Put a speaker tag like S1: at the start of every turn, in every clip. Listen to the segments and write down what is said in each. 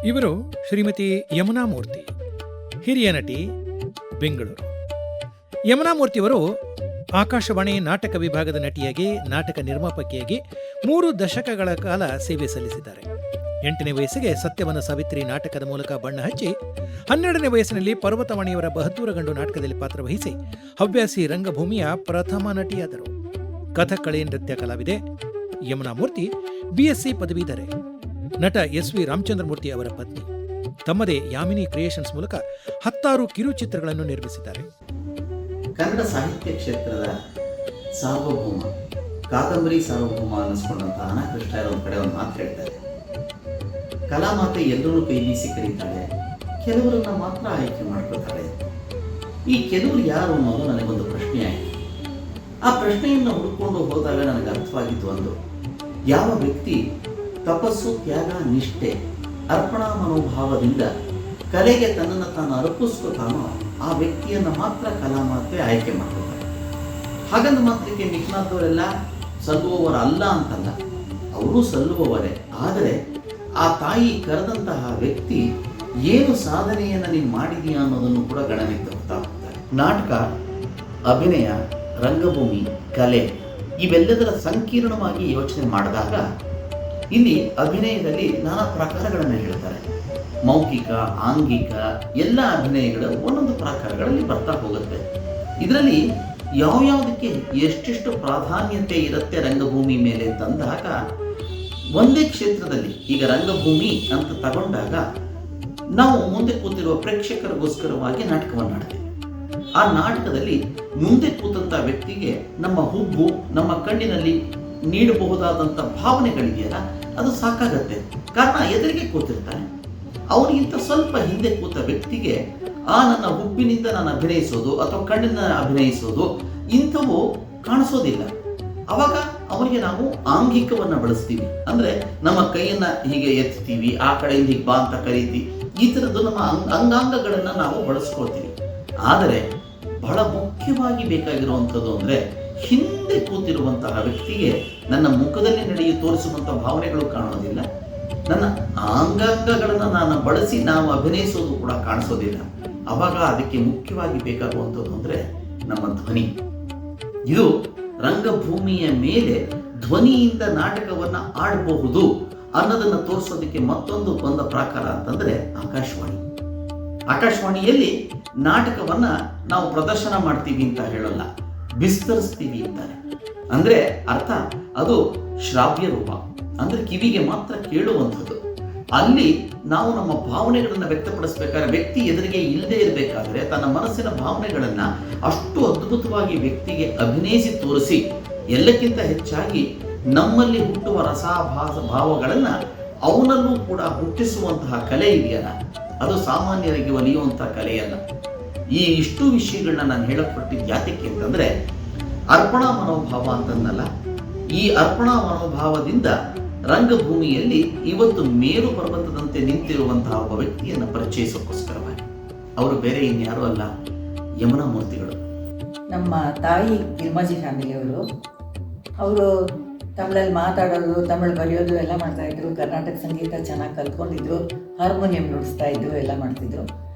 S1: ಇವರು ಶ್ರೀಮತಿ ಯಮುನಾ ಮೂರ್ತಿ, ಹಿರಿಯ ನಟಿ, ಬೆಂಗಳೂರು. ಯಮುನಾ ಮೂರ್ತಿಯವರು ಆಕಾಶವಾಣಿ ನಾಟಕ ವಿಭಾಗದ ನಟಿಯಾಗಿ, ನಾಟಕ ನಿರ್ಮಾಪಕಿಯಾಗಿ 3 ದಶಕಗಳ ಕಾಲ ಸೇವೆ ಸಲ್ಲಿಸಿದ್ದಾರೆ. 8ನೇ ವಯಸ್ಸಿಗೆ ಸತ್ಯವನ ಸಾವಿತ್ರಿ ನಾಟಕದ ಮೂಲಕ ಬಣ್ಣ ಹಚ್ಚಿ, 12ನೇ ವಯಸ್ಸಿನಲ್ಲಿ ಪರ್ವತವಾಣಿಯವರ ಬಹದ್ದೂರ ಗಂಡು ನಾಟಕದಲ್ಲಿ ಪಾತ್ರವಹಿಸಿ ಹವ್ಯಾಸಿ ರಂಗಭೂಮಿಯ ಪ್ರಥಮ ನಟಿಯಾದರು. ಕಥಕ್ಕಳಿ ನೃತ್ಯ ಕಲಾವಿದೆ ಯಮುನಾ ಮೂರ್ತಿ BSc ಪದವೀಧರೆ. ನಟ SV ರಾಮಚಂದ್ರಮೂರ್ತಿ ಅವರ ಪತ್ನಿ. ತಮ್ಮದೇ ಯಾಮಿನಿ ಕ್ರಿಯೇಷನ್ಸ್ ಮೂಲಕ 10 ಕಿರುಚಿತ್ರಗಳನ್ನು ನಿರ್ಮಿಸಿದ್ದಾರೆ.
S2: ಕನ್ನಡ ಸಾಹಿತ್ಯ ಕ್ಷೇತ್ರದ ಸಾರ್ವಭೌಮ, ಕಾದಂಬರಿ ಸಾರ್ವಭೌಮ ಅನ್ನಿಸ್ಕೊಂಡಂತ ಅನಾಕೃಷ್ಣ ಒಂದು ಕಡೆ ಒಂದು ಮಾತು ಹೇಳ್ತಾರೆ, ಕಲಾಮಾತೆ ಎಲ್ಲರೂ ಕೈ ಬೀಸಿ ಕರೀತಾಳೆ, ಕೆಲವರನ್ನ ಮಾತ್ರ ಆಯ್ಕೆ ಮಾಡ್ಕೊಳ್ತಾಳೆ. ಈ ಕೆಲವರು ಯಾರು ಅನ್ನೋದು ನನಗೊಂದು ಪ್ರಶ್ನೆ ಆಯಿತು. ಆ ಪ್ರಶ್ನೆಯನ್ನು ಹುಡುಕೊಂಡು ಹೋದಾಗ ನನಗೆ ಅರ್ಥವಾಗಿತ್ತು ಒಂದು, ಯಾವ ವ್ಯಕ್ತಿ ತಪಸ್ಸು, ತ್ಯಾಗ, ನಿಷ್ಠೆ, ಅರ್ಪಣಾ ಮನೋಭಾವದಿಂದ ಕಲೆಗೆ ತನ್ನನ್ನು ತಾನು ಅರ್ಪಿಸ್ಕೊತಾನೋ ಆ ವ್ಯಕ್ತಿಯನ್ನು ಮಾತ್ರ ಕಲಾಮಾತೆ ಆಯ್ಕೆ ಮಾಡ್ಕೊತಾರೆ. ಹಾಗಂದ ಮಾತ್ರಕ್ಕೆ ಮಿಕ್ನಾದವರೆಲ್ಲ ಸಲ್ಲುವವರಲ್ಲ ಅಂತಲ್ಲ, ಅವರು ಸಲ್ಲುವವರೇ. ಆದರೆ ಆ ತಾಯಿ ಕರೆದಂತಹ ವ್ಯಕ್ತಿ ಏನು ಸಾಧನೆಯನ್ನು ನೀನು ಮಾಡಿದೀಯಾ ಅನ್ನೋದನ್ನು ಕೂಡ ಗಣನೆಗೆ ತಗೊಳ್ತಾ ಹೋಗ್ತಾರೆ. ನಾಟಕ, ಅಭಿನಯ, ರಂಗಭೂಮಿ, ಕಲೆ ಇವೆಲ್ಲದರ ಸಂಕೀರ್ಣವಾಗಿ ಯೋಚನೆ ಮಾಡಿದಾಗ ಇಲ್ಲಿ ಅಭಿನಯದಲ್ಲಿ ನಾನಾ ಪ್ರಕಾರಗಳನ್ನು ಹೇಳ್ತಾರೆ. ಮೌಖಿಕ, ಆಂಗಿಕ ಎಲ್ಲ ಅಭಿನಯಗಳು ಒಂದೊಂದು ಪ್ರಕಾರಗಳಲ್ಲಿ ಬರ್ತಾ ಹೋಗುತ್ತೆ. ಇದರಲ್ಲಿ ಯಾವ್ಯಾವುದಕ್ಕೆ ಎಷ್ಟೆಷ್ಟು ಪ್ರಾಧಾನ್ಯತೆ ಇರುತ್ತೆ ರಂಗಭೂಮಿ ಮೇಲೆ ತಂದಾಗ, ಒಂದೇ ಕ್ಷೇತ್ರದಲ್ಲಿ ಈಗ ರಂಗಭೂಮಿ ಅಂತ ತಗೊಂಡಾಗ ನಾವು ಮುಂದೆ ಕೂತಿರುವ ಪ್ರೇಕ್ಷಕರಿಗೋಸ್ಕರವಾಗಿ ನಾಟಕವನ್ನು ಆಡ್ತೀವಿ. ಆ ನಾಟಕದಲ್ಲಿ ಮುಂದೆ ಕೂತಂತ ವ್ಯಕ್ತಿಗೆ ನಮ್ಮ ಹುಬ್ಬು, ನಮ್ಮ ಕಣ್ಣಿನಲ್ಲಿ ನೀಡಬಹುದಾದಂಥ ಭಾವನೆಗಳಿದೆಯಲ್ಲ, ಅದು ಸಾಕಾಗತ್ತೆ. ಕಾರಣ ಎದುರಿಗೆ ಕೂತಿರ್ತಾನೆ, ಅವನಿಗಿಂತ ಸ್ವಲ್ಪ ಹಿಂದೆ ಕೂತ ವ್ಯಕ್ತಿಗೆ ಆ ನನ್ನ ಹುಬ್ಬಿನಿಂದ ನಾನು ಅಭಿನಯಿಸೋದು ಅಥವಾ ಕಣ್ಣಿನ ಅಭಿನಯಿಸೋದು ಇಂಥವು ಕಾಣಿಸೋದಿಲ್ಲ. ಅವಾಗ ಅವನಿಗೆ ನಾವು ಆಂಗಿಕವನ್ನ ಬಳಸ್ತೀವಿ. ಅಂದ್ರೆ ನಮ್ಮ ಕೈಯನ್ನ ಹೀಗೆ ಎತ್ತೀವಿ, ಆ ಕಡೆಯಿಂದ ಹೀಗೆ ಬಾ ಅಂತ ಕರೀತೀವಿ. ಈ ಥರದ್ದು ನಮ್ಮ ಅಂಗಾಂಗಗಳನ್ನ ನಾವು ಬಳಸ್ಕೊಳ್ತೀವಿ. ಆದರೆ ಬಹಳ ಮುಖ್ಯವಾಗಿ ಬೇಕಾಗಿರುವಂಥದ್ದು ಅಂದ್ರೆ, ಹಿಂದೆ ಕೂತಿರುವಂತಹ ವ್ಯಕ್ತಿಗೆ ನನ್ನ ಮುಖದಲ್ಲಿ ನಡೆಯು ತೋರಿಸುವಂತಹ ಭಾವನೆಗಳು ಕಾಣೋದಿಲ್ಲ, ನನ್ನ ಅಂಗಾಂಗಗಳನ್ನು ನಾನು ಬಳಸಿ ನಾವು ಅಭಿನಯಿಸೋದು ಕೂಡ ಕಾಣಿಸೋದಿಲ್ಲ. ಅವಾಗ ಅದಕ್ಕೆ ಮುಖ್ಯವಾಗಿ ಬೇಕಾಗುವಂಥದ್ದು ಅಂದ್ರೆ ನಮ್ಮ ಧ್ವನಿ. ಇದು ರಂಗಭೂಮಿಯ ಮೇಲೆ ಧ್ವನಿಯಿಂದ ನಾಟಕವನ್ನ ಆಡಬಹುದು ಅನ್ನೋದನ್ನ ತೋರಿಸೋದಕ್ಕೆ ಮತ್ತೊಂದು ಪ್ರಕಾರ ಅಂತಂದ್ರೆ ಆಕಾಶವಾಣಿ. ಆಕಾಶವಾಣಿಯಲ್ಲಿ ನಾಟಕವನ್ನ ನಾವು ಪ್ರದರ್ಶನ ಮಾಡ್ತೀವಿ ಅಂತ ಹೇಳಲ್ಲ, ವಿಸ್ತರಿಸ್ತೀವಿ ಅಂತಾರೆ. ಅಂದ್ರೆ ಅರ್ಥ ಅದು ಶ್ರಾವ್ಯ ರೂಪ, ಅಂದ್ರೆ ಕಿವಿಗೆ ಮಾತ್ರ ಕೇಳುವಂಥದ್ದು. ಅಲ್ಲಿ ನಾವು ನಮ್ಮ ಭಾವನೆಗಳನ್ನ ವ್ಯಕ್ತಪಡಿಸ್ಬೇಕಾದ್ರೆ, ವ್ಯಕ್ತಿ ಎದುರಿಗೆ ಇಲ್ಲದೆ ಇರಬೇಕಾದ್ರೆ ತನ್ನ ಮನಸ್ಸಿನ ಭಾವನೆಗಳನ್ನ ಅಷ್ಟು ಅದ್ಭುತವಾಗಿ ವ್ಯಕ್ತಿಗೆ ಅಭಿನಯಿಸಿ ತೋರಿಸಿ, ಎಲ್ಲಕ್ಕಿಂತ ಹೆಚ್ಚಾಗಿ ನಮ್ಮಲ್ಲಿ ಹುಟ್ಟುವ ಭಾವಗಳನ್ನ ಅವನಲ್ಲೂ ಕೂಡ ಹುಟ್ಟಿಸುವಂತಹ ಕಲೆ ಇದೆಯಲ್ಲ, ಅದು ಸಾಮಾನ್ಯರಿಗೆ ಒಲಿಯುವಂತಹ ಕಲೆಯಲ್ಲ. ಈ ಇಷ್ಟು ವಿಷಯಗಳನ್ನ ನಾನು ಹೇಳಲ್ಪಟ್ಟಿದ್ದು ಯಾತಕ್ಕೆ ಅಂತಂದ್ರೆ, ಅರ್ಪಣಾ ಮನೋಭಾವ ಅಂತಂದಲ್ಲ, ಈ ಅರ್ಪಣಾ ಮನೋಭಾವದಿಂದ ರಂಗಭೂಮಿಯಲ್ಲಿ ಇವತ್ತು ಮೇರು ಪರ್ವತದಂತೆ ನಿಂತಿರುವಂತಹ ಒಬ್ಬ ವ್ಯಕ್ತಿಯನ್ನು ಪರಿಚಯಿಸೋಕ್ಕೋಸ್ಕರವಾಗಿ. ಅವರು ಬೇರೆ ಇನ್ಯಾರೂ ಅಲ್ಲ, ಯಮುನಾ ಮೂರ್ತಿಗಳು.
S3: ನಮ್ಮ ತಾಯಿ ಗಿರ್ಮಾಜಿ ಫ್ಯಾಮಿಲಿಯವರು. ಅವರು ತಮಿಳಲ್ಲಿ ಮಾತಾಡೋದು, ತಮಿಳು ಬರೆಯೋದು ಎಲ್ಲ ಮಾಡ್ತಾಯಿದ್ರು. ಕರ್ನಾಟಕ ಸಂಗೀತ ಚೆನ್ನಾಗಿ ಕಲ್ತ್ಕೊಂಡಿದ್ರು, ಹಾರ್ಮೋನಿಯಂ ನುಡಿಸ್ತಾ ಇದ್ರು, ಎಲ್ಲ ಮಾಡ್ತಿದ್ರು.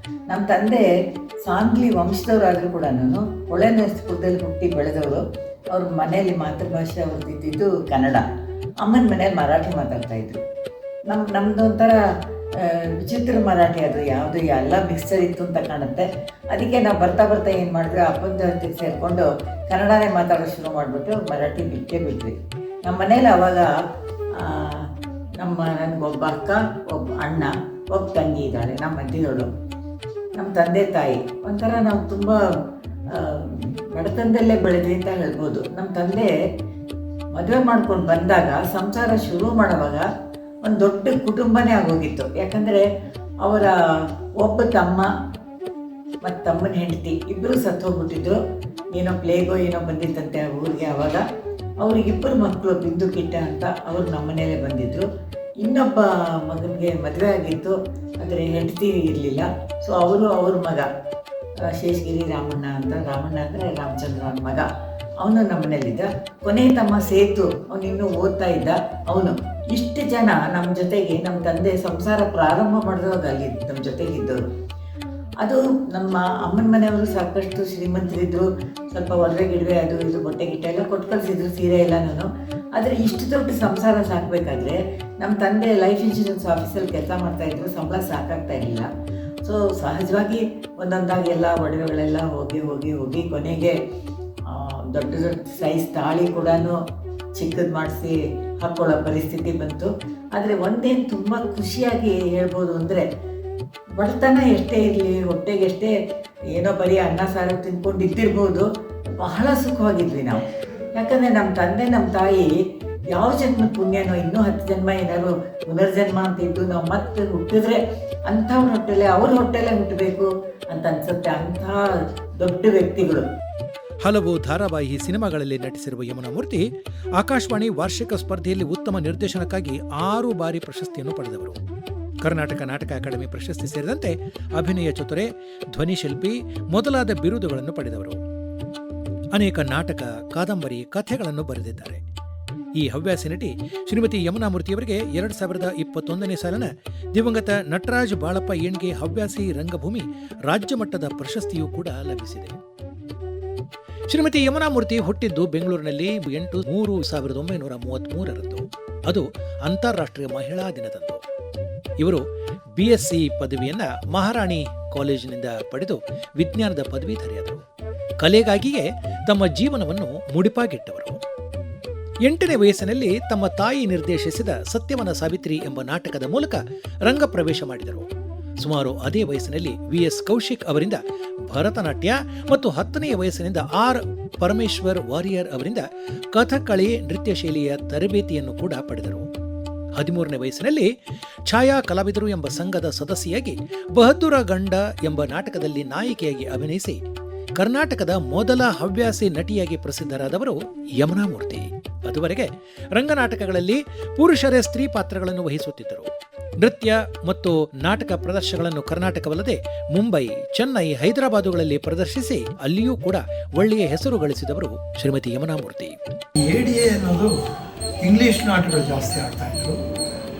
S3: ನಮ್ಮ ತಂದೆ ಸಾಂಗ್ಲಿ ವಂಶದವರಾದರೂ ಕೂಡ ಹೊಳೆನರಸೀಪುರದಲ್ಲಿ ಹುಟ್ಟಿ ಬೆಳೆದವರು. ಅವ್ರ ಮನೆಯಲ್ಲಿ ಮಾತೃಭಾಷೆ ಅವ್ರದ್ದು ಇದ್ದಿದ್ದು ಕನ್ನಡ. ಅಮ್ಮನ ಮನೇಲಿ ಮರಾಠಿ ಮಾತಾಡ್ತಾಯಿದ್ರು. ನಮ್ಮದು ಒಂಥರ ವಿಚಿತ್ರ ಮರಾಠಿ, ಅದು ಯಾವುದು ಎಲ್ಲ ಮಿಕ್ಸ್ಚರ್ ಇತ್ತು ಅಂತ ಕಾಣುತ್ತೆ. ಅದಕ್ಕೆ ನಾವು ಬರ್ತಾ ಏನು ಮಾಡಿದ್ರೆ ಅಪ್ಪನ ಜೊತೆಗೆ ಸೇರಿಕೊಂಡು ಕನ್ನಡನೇ ಮಾತಾಡೋದು ಶುರು ಮಾಡಿಬಿಟ್ಟು ಮರಾಠಿ ಬಿಟ್ವಿ. ನಮ್ಮ ಮನೇಲಿ ಅವಾಗ ನನಗೊಬ್ಬ ಅಕ್ಕ, ಒಬ್ಬ ಅಣ್ಣ, ಒಬ್ಬ ತಂಗಿ ಇದ್ದಾಳೆ, ನಮ್ಮ ಮಧ್ಯದವಳು. ನಮ್ಮ ತಂದೆ ತಾಯಿ ಒಂಥರ ನಾವು ತುಂಬ ಬಡತನದಲ್ಲೇ ಬೆಳೆದ್ವಿ ಅಂತ ಹೇಳ್ಬೋದು. ನಮ್ಮ ತಂದೆ ಮದುವೆ ಮಾಡ್ಕೊಂಡು ಬಂದಾಗ, ಸಂಸಾರ ಶುರು ಮಾಡುವಾಗ ಒಂದು ದೊಡ್ಡ ಕುಟುಂಬನೇ ಆಗೋಗಿತ್ತು. ಯಾಕಂದರೆ ಅವರ ಒಬ್ಬ ತಮ್ಮ ಮತ್ತು ತಮ್ಮನ ಹೆಂಡತಿ ಇಬ್ಬರು ಸತ್ತೋಗ್ಬಿಟ್ಟಿದ್ರು. ಏನೋ ಪ್ಲೇಗೋ ಏನೋ ಬಂದಿತ್ತಂತೆ ಊರಿಗೆ. ಆವಾಗ ಅವ್ರಿಗಿಬ್ಬರು ಮಕ್ಕಳು, ಬಿಂದು ಕಿಟ್ಟ ಅಂತ, ಅವ್ರು ನಮ್ಮ ಮನೆಯಲ್ಲೇ ಬಂದಿದ್ದರು. ಇನ್ನೊಬ್ಬ ಮಗನಿಗೆ ಮದುವೆ ಆಗಿತ್ತು, ಆದರೆ ಹೆಂಡತಿ ಇರಲಿಲ್ಲ. ಸೊ ಅವ್ರ ಮಗ ಶೇಷಗಿರಿ ರಾಮಣ್ಣ ಅಂತ, ರಾಮಣ್ಣ ಅಂದರೆ ರಾಮಚಂದ್ರನ ಮಗ, ಅವನು ನಮ್ಮ ಮನೇಲಿದ್ದ. ಕೊನೆ ತಮ್ಮ ಸೇತು, ಅವನಿನ್ನೂ ಓದ್ತಾ ಇದ್ದ. ಅವನು ಇಷ್ಟು ಜನ ನಮ್ಮ ಜೊತೆಗೆ, ನಮ್ಮ ತಂದೆ ಸಂಸಾರ ಪ್ರಾರಂಭ ಮಾಡಿದಾಗ ಅಲ್ಲಿ ನಮ್ಮ ಜೊತೆಗಿದ್ದವರು. ಅದು ನಮ್ಮ ಅಮ್ಮನ ಮನೆಯವರು ಸಾಕಷ್ಟು ಶ್ರೀಮಂತರಿದ್ದರು, ಸ್ವಲ್ಪ ಒಡವೆ ಗಿಡವೆ ಅದು ಇದು ಬಟ್ಟೆ ಗಿಟ್ಟೆ ಎಲ್ಲ ಕೊಟ್ಟು ಕಳಿಸಿದ್ರು, ಸೀರೆ ಎಲ್ಲನೂ. ಆದರೆ ಇಷ್ಟು ದೊಡ್ಡ ಸಂಸಾರ ಸಾಕಬೇಕಾದ್ರೆ ನಮ್ಮ ತಂದೆ ಲೈಫ್ ಇನ್ಶೂರೆನ್ಸ್ ಆಫೀಸಲ್ಲಿ ಕೆಲಸ ಮಾಡ್ತಾಯಿದ್ರು, ಸಂಬಳ ಸಾಕಾಗ್ತಾ ಇರಲಿಲ್ಲ. ಸೊ ಸಹಜವಾಗಿ ಒಂದೊಂದಾಗಿ ಎಲ್ಲ ಒಡವೆಗಳೆಲ್ಲ ಹೋಗಿ ಹೋಗಿ ಹೋಗಿ ಕೊನೆಗೆ ದೊಡ್ಡ ದೊಡ್ಡ ಸೈಜ್ ತಾಳಿ ಕೂಡ ಚಿಕ್ಕದು ಮಾಡಿಸಿ ಹಾಕ್ಕೊಳ್ಳೋ ಪರಿಸ್ಥಿತಿ ಬಂತು. ಆದರೆ ಒಂದೇನು ತುಂಬ ಖುಷಿಯಾಗಿ ಹೇಳ್ಬೋದು ಅಂದರೆ, ಬಡತನ ಎಷ್ಟೇ ಇರಲಿ, ಹೊಟ್ಟೆಗೆಷ್ಟೇ ಏನೋ ಬರೀ ಅನ್ನ ಸಾರು ತಿಂದ್ಕೊಂಡು ಇದ್ದಿರ್ಬೋದು, ಬಹಳ ಸುಖವಾಗಿದ್ವಿ ನಾವು. ಯಾಕಂದರೆ ನಮ್ಮ ತಂದೆ ನಮ್ಮ ತಾಯಿ ಯಾವ ಜನ್ಮದ ಪುಣ್ಯನೋ, ಇನ್ನೂ 10 ಜನ್ಮ ಏನಾದ್ರು ಪುನರ್ಜನ್ಮ ಅಂತ ಇದ್ದು ನಾವು ಮತ್ತೆ ಹುಟ್ಟಿದ್ರೆ ಅಂಥವ್ರ ಹೊಟ್ಟೆಲೆ, ಅವ್ರ ಹೊಟ್ಟೆಲೆ ಹುಟ್ಟಬೇಕು ಅಂತ ಅನ್ಸುತ್ತೆ. ಅಂಥ ದೊಡ್ಡ ವ್ಯಕ್ತಿಗಳು.
S1: ಹಲವು ಧಾರಾವಾಹಿ ಸಿನಿಮಾಗಳಲ್ಲಿ ನಟಿಸಿರುವ ಯಮುನಾ ಮೂರ್ತಿ ಆಕಾಶವಾಣಿ ವಾರ್ಷಿಕ ಸ್ಪರ್ಧೆಯಲ್ಲಿ ಉತ್ತಮ ನಿರ್ದೇಶನಕ್ಕಾಗಿ 6 ಬಾರಿ ಪ್ರಶಸ್ತಿಯನ್ನು ಪಡೆದವರು. ಕರ್ನಾಟಕ ನಾಟಕ ಅಕಾಡೆಮಿ ಪ್ರಶಸ್ತಿ ಸೇರಿದಂತೆ ಅಭಿನಯ ಚತುರೆ, ಧ್ವನಿಶಿಲ್ಪಿ ಮೊದಲಾದ ಬಿರುದುಗಳನ್ನು ಪಡೆದವರು. ಅನೇಕ ನಾಟಕ, ಕಾದಂಬರಿ, ಕಥೆಗಳನ್ನು ಬರೆದಿದ್ದಾರೆ. ಈ ಹವ್ಯಾಸಿ ನಟಿ ಶ್ರೀಮತಿ ಯಮುನಾ ಮೂರ್ತಿಯವರಿಗೆ 2021ನೇ ಸಾಲಿನ ದಿವಂಗತ ನಟರಾಜ್ ಬಾಳಪ್ಪ ಏಣ್ಗೆ ಹವ್ಯಾಸಿ ರಂಗಭೂಮಿ ರಾಜ್ಯ ಮಟ್ಟದ ಪ್ರಶಸ್ತಿಯೂ ಕೂಡ ಲಭಿಸಿದೆ. ಶ್ರೀಮತಿ ಯಮುನಾ ಮೂರ್ತಿ ಹುಟ್ಟಿದ್ದು ಬೆಂಗಳೂರಿನಲ್ಲಿ 8/3/1933ರಂದು. ಅದು ಅಂತಾರಾಷ್ಟ್ರೀಯ ಮಹಿಳಾ ದಿನದಂದು. ಇವರು BSc ಪದವಿಯನ್ನ ಮಹಾರಾಣಿ ಕಾಲೇಜಿನಿಂದ ಪಡೆದು ವಿಜ್ಞಾನದ ಪದವೀಧರೆಯಾದರು. ಕಲೆಗಾಗಿಯೇ ತಮ್ಮ ಜೀವನವನ್ನು ಮುಡಿಪಾಗಿಟ್ಟವರು. 8ನೇ ವಯಸ್ಸಿನಲ್ಲಿ ತಮ್ಮ ತಾಯಿ ನಿರ್ದೇಶಿಸಿದ ಸತ್ಯವನ ಸಾವಿತ್ರಿ ಎಂಬ ನಾಟಕದ ಮೂಲಕ ರಂಗ ಪ್ರವೇಶ ಮಾಡಿದರು. ಸುಮಾರು ಅದೇ ವಯಸ್ಸಿನಲ್ಲಿ VS ಕೌಶಿಕ್ ಅವರಿಂದ ಭರತನಾಟ್ಯ ಮತ್ತು 10ನೇ ವಯಸ್ಸಿನಿಂದ R ಪರಮೇಶ್ವರ್ ವಾರಿಯರ್ ಅವರಿಂದ ಕಥಕಳಿ ನೃತ್ಯ ಶೈಲಿಯ ತರಬೇತಿಯನ್ನು ಕೂಡ ಪಡೆದರು. 13ನೇ ವಯಸ್ಸಿನಲ್ಲಿ ಛಾಯಾ ಕಲಾವಿದರು ಎಂಬ ಸಂಘದ ಸದಸ್ಯೆಯಾಗಿ ಬಹದ್ದೂರ ಗಂಡ ಎಂಬ ನಾಟಕದಲ್ಲಿ ನಾಯಕಿಯಾಗಿ ಅಭಿನಯಿಸಿ ಕರ್ನಾಟಕದ ಮೊದಲ ಹವ್ಯಾಸಿ ನಟಿಯಾಗಿ ಪ್ರಸಿದ್ಧರಾದವರು ಯಮುನಾ ಮೂರ್ತಿ. ಅದುವರೆಗೆ ರಂಗನಾಟಕಗಳಲ್ಲಿ ಪುರುಷರೇ ಸ್ತ್ರೀ ಪಾತ್ರಗಳನ್ನು ವಹಿಸುತ್ತಿದ್ದರು. ನೃತ್ಯ ಮತ್ತು ನಾಟಕ ಪ್ರದರ್ಶನಗಳನ್ನು ಕರ್ನಾಟಕವಲ್ಲದೆ ಮುಂಬೈ, ಚೆನ್ನೈ, ಹೈದರಾಬಾದುಗಳಲ್ಲಿ ಪ್ರದರ್ಶಿಸಿ ಅಲ್ಲಿಯೂ ಕೂಡ ಒಳ್ಳೆಯ ಹೆಸರು ಗಳಿಸಿದವರು ಶ್ರೀಮತಿ ಯಮುನಾ ಮೂರ್ತಿ.
S4: ADA ಅನ್ನೋದು ಇಂಗ್ಲೀಷ್ ನಾಟಕಗಳು ಜಾಸ್ತಿ ಆಡ್ತಾ ಇದ್ರು.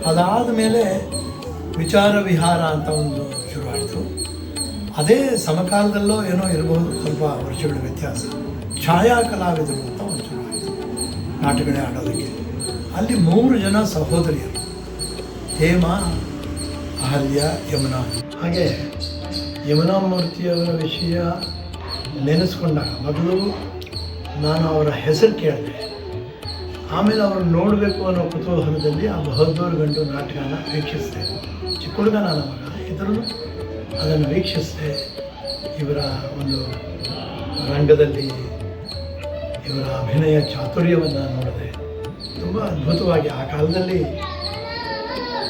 S4: ಅದಾದ ಮೇಲೆ ವಿಚಾರ ವಿಹಾರ ಅಂತ ಒಂದು ಶುರುವಾಯಿತು. ಅದೇ ಸಮಕಾಲದಲ್ಲೋ ಏನೋ ಇರಬಹುದು, ಸ್ವಲ್ಪ ವರ್ಷಗಳ ವ್ಯತ್ಯಾಸ. ಛಾಯಾ ಕಲಾವಿದರು ಅಂತ ಒಂದು ಶುರುವಾಯಿತು ನಾಟಕಗಳೇ ಆಡೋದಕ್ಕೆ. ಅಲ್ಲಿ 3 ಜನ ಸಹೋದರಿಯರು, ಹೇಮಾ, ಅಹಲ್ಯ, ಯಮುನಾ. ಹಾಗೆ ಯಮುನಾ ಮೂರ್ತಿಯವರ ವಿಷಯ ನೆನೆಸ್ಕೊಂಡಾಗ ಮೊದಲು ನಾನು ಅವರ ಹೆಸರು ಕೇಳಿದೆ. ಆಮೇಲೆ ಅವ್ರನ್ನ ನೋಡಬೇಕು ಅನ್ನೋ ಕುತೂಹಲದಲ್ಲಿ ಆ ಬಹದ್ದೂರ್ ಗಂಡು ನಾಟಕನ ವೀಕ್ಷಿಸಿದೆ. ಚಿಕ್ಕ ಹುಡುಗ ನಾನು ಅವಾಗ, ಇದ್ರೂ ಅದನ್ನು ವೀಕ್ಷಿಸಿದೆ. ಇವರ ಒಂದು ರಂಗದಲ್ಲಿ ಇವರ ಅಭಿನಯ ಚಾತುರ್ಯವನ್ನು ನೋಡಿದೆ. ತುಂಬ ಅದ್ಭುತವಾಗಿ ಆ ಕಾಲದಲ್ಲಿ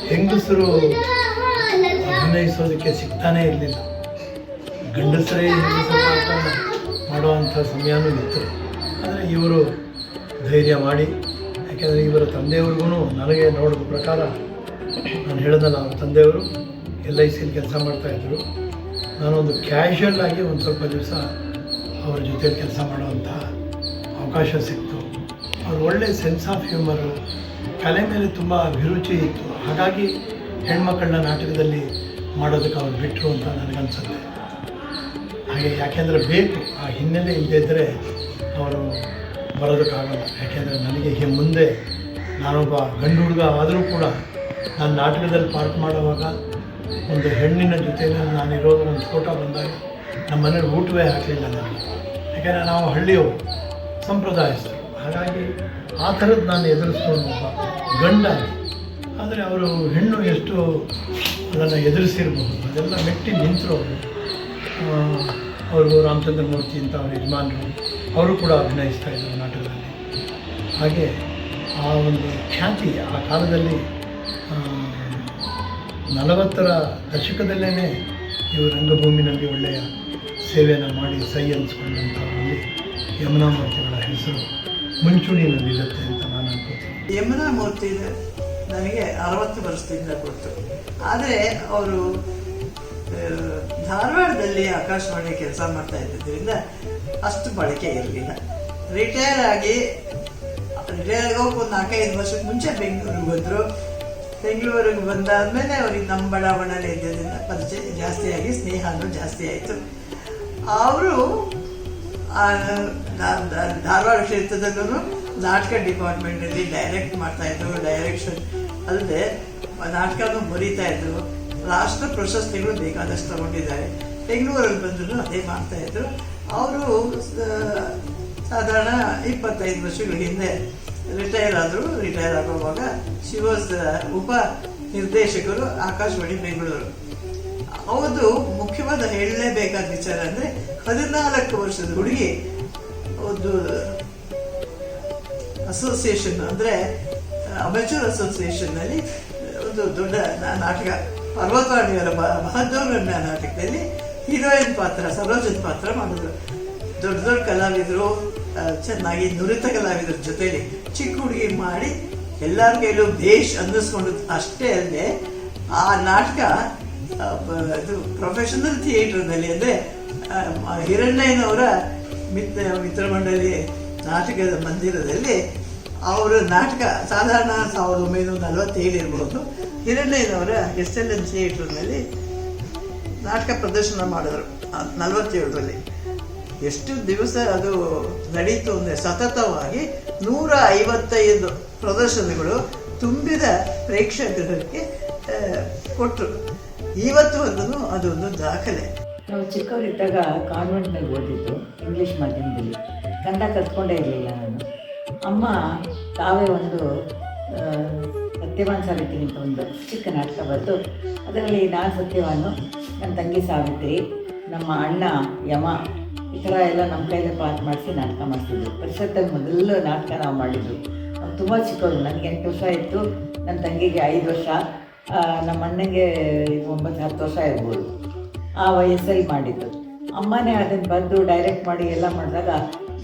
S4: ಹೆಂಗಸರು ಅಭಿನಯಿಸೋದಕ್ಕೆ ಸಿಗ್ತಾನೇ ಇರಲಿಲ್ಲ. ಗಂಡಸರೇ ಹೆಂಗಸರು ಮಾಡುವಂಥ ಸಮಯನೂ ಇತ್ತು. ಆದರೆ ಇವರು ಧೈರ್ಯ ಮಾಡಿ, ಯಾಕೆಂದರೆ ಇವರ ತಂದೆಯವ್ರಿಗೂ ನನಗೆ ನೋಡಿದ ಪ್ರಕಾರ, ನಾನು ಹೇಳಿದಲ್ಲ, ಅವ್ರ ತಂದೆಯವರು LICಲಿ ಕೆಲಸ ಮಾಡ್ತಾಯಿದ್ರು. ನಾನೊಂದು ಕ್ಯಾಶುಯಲ್ ಆಗಿ ಒಂದು ಸ್ವಲ್ಪ ದಿವಸ ಅವ್ರ ಜೊತೆಲಿ ಕೆಲಸ ಮಾಡುವಂಥ ಅವಕಾಶ ಸಿಕ್ತು. ಅವ್ರು ಒಳ್ಳೆ ಸೆನ್ಸ್ ಆಫ್ ಹ್ಯೂಮರು, ಕಲೆ ಮೇಲೆ ತುಂಬ ಅಭಿರುಚಿ ಇತ್ತು. ಹಾಗಾಗಿ ಹೆಣ್ಮಕ್ಕಳನ್ನ ನಾಟಕದಲ್ಲಿ ಮಾಡೋದಕ್ಕೆ ಅವ್ರು ಬಿಟ್ಟರು ಅಂತ ನನಗನ್ಸುತ್ತೆ. ಹಾಗೆ ಯಾಕೆಂದರೆ ಬೇಕು, ಆ ಹಿನ್ನೆಲೆ ಇಲ್ಲದಿದ್ದರೆ ಅವರು ಬರೋದಕ್ಕಾಗಲ್ಲ. ಯಾಕೆಂದರೆ ನನಗೆ ಮುಂದೆ ನಾನೊಬ್ಬ ಗಂಡು ಹುಡುಗ ಆದರೂ ಕೂಡ ನಾನು ನಾಟಕದಲ್ಲಿ ಪಾರ್ಟ್ ಮಾಡುವಾಗ ಒಂದು ಹೆಣ್ಣಿನ ಜೊತೆಯಲ್ಲಿ ನಾನಿರೋದು ಒಂದು ಫೋಟೋ ಬಂದಾಗ ನಮ್ಮ ಮನೇಲಿ ಊಟವೇ ಹಾಕಲಿಲ್ಲ ನನಗೆ. ಯಾಕೆಂದರೆ ನಾವು ಹಳ್ಳಿಯವರು, ಸಂಪ್ರದಾಯಸ್ಥರು. ಹಾಗಾಗಿ ಆ ಥರದ್ದು ನಾನು ಎದುರಿಸ್ಕೊಂಡು ಒಬ್ಬ ಗಂಡ. ಆದರೆ ಅವರು ಹೆಣ್ಣು ಎಷ್ಟು ಅದನ್ನು ಎದುರಿಸಿರ್ಬೋದು, ಅದೆಲ್ಲ ಮೆಟ್ಟಿ ನಿಂತರು ಅವರು. ಅವ್ರಿಗೂ ರಾಮಚಂದ್ರ ಮೂರ್ತಿ ಅಂತ ಅವ್ರ ಯಜಮಾನರು, ಅವರು ಕೂಡ ಅಭಿನಯಿಸ್ತಾ ಇದ್ದರು ನಾಟಕದಲ್ಲಿ. ಹಾಗೆ ಆ ಒಂದು ಖ್ಯಾತಿ ಆ ಕಾಲದಲ್ಲಿ 40ರ ದಶಕದಲ್ಲೇ ಇವರು ರಂಗಭೂಮಿನಲ್ಲಿ ಒಳ್ಳೆಯ ಸೇವೆಯನ್ನು ಮಾಡಿ ಸೈ ಅನಿಸ್ಕೊಂಡಂಥವರಲ್ಲಿ ಯಮುನಾ ಮೂರ್ತಿಗಳ ಹೆಸರು ಮುಂಚೂಣಿನಲ್ಲಿರುತ್ತೆ ಅಂತ ನಾನು ಅನ್ಕೋತೀನಿ.
S5: ಯಮುನಾ ಮೂರ್ತಿ ನನಗೆ 60 ವರ್ಷದಿಂದ ಗೊತ್ತು. ಆದರೆ ಅವರು ಧಾರವಾಡದಲ್ಲಿ ಆಕಾಶವಾಣಿ ಕೆಲಸ ಮಾಡ್ತಾ ಇದ್ದಿದ್ದರಿಂದ ಅಷ್ಟು ಬಳಕೆ ಇರಲಿಲ್ಲ. ರಿಟೈರ್ ಆಗಿ ರಿಟೈರ್ ಆಗೋಕೆ ಒಂದು 4-5 ವರ್ಷದ ಮುಂಚೆ ಬೆಂಗಳೂರಿಗೆ ಬಂದರು. ಬೆಂಗಳೂರಿಗೆ ಬಂದಾದಮೇಲೆ ಅವ್ರಿಗೆ ನಮ್ಮ ಬಡಾವಣೆಯಲ್ಲಿ ಇದ್ದಿದ್ದರಿಂದ ಪರಿಚಯ ಜಾಸ್ತಿಯಾಗಿ ಸ್ನೇಹನೂ ಜಾಸ್ತಿ ಆಯಿತು. ಅವರು ಧಾರವಾಡ ಕ್ಷೇತ್ರದಲ್ಲೂ ನಾಟಕ ಡಿಪಾರ್ಟ್ಮೆಂಟಲ್ಲಿ ಡೈರೆಕ್ಟ್ ಮಾಡ್ತಾಯಿದ್ರು. ಡೈರೆಕ್ಷನ್ ಅಲ್ಲದೆ ನಾಟಕನೂ ಬರೀತಾಯಿದ್ರು. ರಾಷ್ಟ್ರ ಪ್ರಶಸ್ತಿಗಳು ಬೇಕಾದಷ್ಟು ತಗೊಂಡಿದ್ದಾರೆ. ಬೆಂಗಳೂರಲ್ಲಿ ಬಂದರೂ ಅದೇ ಮಾಡ್ತಾಯಿದ್ರು. ಅವರು ಸಾಧಾರಣ 25 ವರ್ಷಗಳ ಹಿಂದೆ ರಿಟೈರ್ ಆದರು. ರಿಟೈರ್ ಆಗುವಾಗ ಶಿ ವಾಸ್ ಉಪ ನಿರ್ದೇಶಕರು ಆಕಾಶವಾಣಿ ಬೆಂಗಳೂರು. ಹೌದು, ಮುಖ್ಯವಾದ ಹೇಳಲೇಬೇಕಾದ ವಿಚಾರ ಅಂದರೆ 14 ವರ್ಷದ ಹುಡುಗಿ ಒಂದು ಅಸೋಸಿಯೇಷನ್ ಅಂದರೆ ಅಮೆಚೂರ್ ಅಸೋಸಿಯೇಷನ್ನಲ್ಲಿ ಒಂದು ದೊಡ್ಡ ನಾಟಕ ಪರ್ವತವಾಣಿಯವರ ಮಹದ್ದೂರಣ್ಣ ನಾಟಕದಲ್ಲಿ ಹೀರೋಯಿನ್ ಪಾತ್ರ, ಸರೋಜನ್ ಪಾತ್ರ ಮಾಡಿದ್ರು. ದೊಡ್ಡ ದೊಡ್ಡ ಕಲಾವಿದರು, ಚೆನ್ನಾಗಿ ನುರಿತ ಕಲಾವಿದರ ಜೊತೆಲಿ ಚಿಕ್ಕ ಹುಡುಗಿ ಮಾಡಿ ಎಲ್ಲರ ಕೈಲೂ ದೇಶ್ ಅನ್ನಿಸ್ಕೊಂಡು ಅಷ್ಟೇ ಅಲ್ಲದೆ ಆ ನಾಟಕ ಇದು ಪ್ರೊಫೆಷನಲ್ ಥಿಯೇಟರ್ನಲ್ಲಿ ಅಂದರೆ ಹಿರಣ್ಣಯ್ಯನವರ ಮಿತ್ರಮಂಡಳಿ ನಾಟಕದ ಮಂದಿರದಲ್ಲಿ ಅವರ ನಾಟಕ ಸಾಧಾರಣ 1947 ಇರ್ಬೋದು. ಹಿರಣ್ಣಯ್ಯನವರ SLN ಥಿಯೇಟರ್ನಲ್ಲಿ ನಾಟಕ ಪ್ರದರ್ಶನ ಮಾಡಿದ್ರು 47ರಲ್ಲಿ. ಎಷ್ಟು ದಿವಸ ಅದು ನಡೀತು ಅಂದರೆ ಸತತವಾಗಿ 155 ಪ್ರದರ್ಶನಗಳು ತುಂಬಿದ ಪ್ರೇಕ್ಷಕರಿಗೆ ಕೊಟ್ಟರು. ಇವತ್ತು ಅದೊಂದು ದಾಖಲೆ.
S3: ನಾವು ಚಿಕ್ಕವರಿದ್ದಾಗ ಕಾನ್ವೆಂಟ್ನಲ್ಲಿ ಓದಿದ್ದು, ಇಂಗ್ಲೀಷ್ ಮಾಧ್ಯಮದಲ್ಲಿ. ಕನ್ನಡ ಕಲ್ತ್ಕೊಂಡೇ ಇರಲಿಲ್ಲ ನಾನು. ಅಮ್ಮ ತಾವೇ ಒಂದು ಸತ್ಯವಾನ್ ಸಾವಿತ್ರಿ ಅಂತ ಒಂದು ಚಿಕ್ಕ ನಾಟಕ ಬರೆದು ಅದರಲ್ಲಿ ನಾನು ಸತ್ಯವಾನು, ನನ್ನ ತಂಗಿ ಸಾವಿತ್ರಿ, ನಮ್ಮ ಅಣ್ಣ ಯಮ, ಈ ಥರ ಎಲ್ಲ ನಮ್ಮ ಕೈಲೇ ಪಾಠ ಮಾಡಿಸಿ ನಾಟಕ ಮಾಡ್ತಿದ್ದರು. ಪರಿಷತ್ತಲ್ಲಿ ಮೊದಲು ನಾಟಕ ನಾವು ಮಾಡಿದ್ದು. ನಾವು ತುಂಬ ಚಿಕ್ಕವರು. ನನಗೆ 8 ವರ್ಷ ಇತ್ತು, ನನ್ನ ತಂಗಿಗೆ 5 ವರ್ಷ, ನಮ್ಮ ಅಣ್ಣಗೆ 9-10 ವರ್ಷ ಇರ್ಬೋದು. ಆ ವಯಸ್ಸಲ್ಲಿ ಮಾಡಿದ್ದು. ಅಮ್ಮನೇ ಅದನ್ನು ಬರೆದು ಡೈರೆಕ್ಟ್ ಮಾಡಿ ಎಲ್ಲ ಮಾಡಿದಾಗ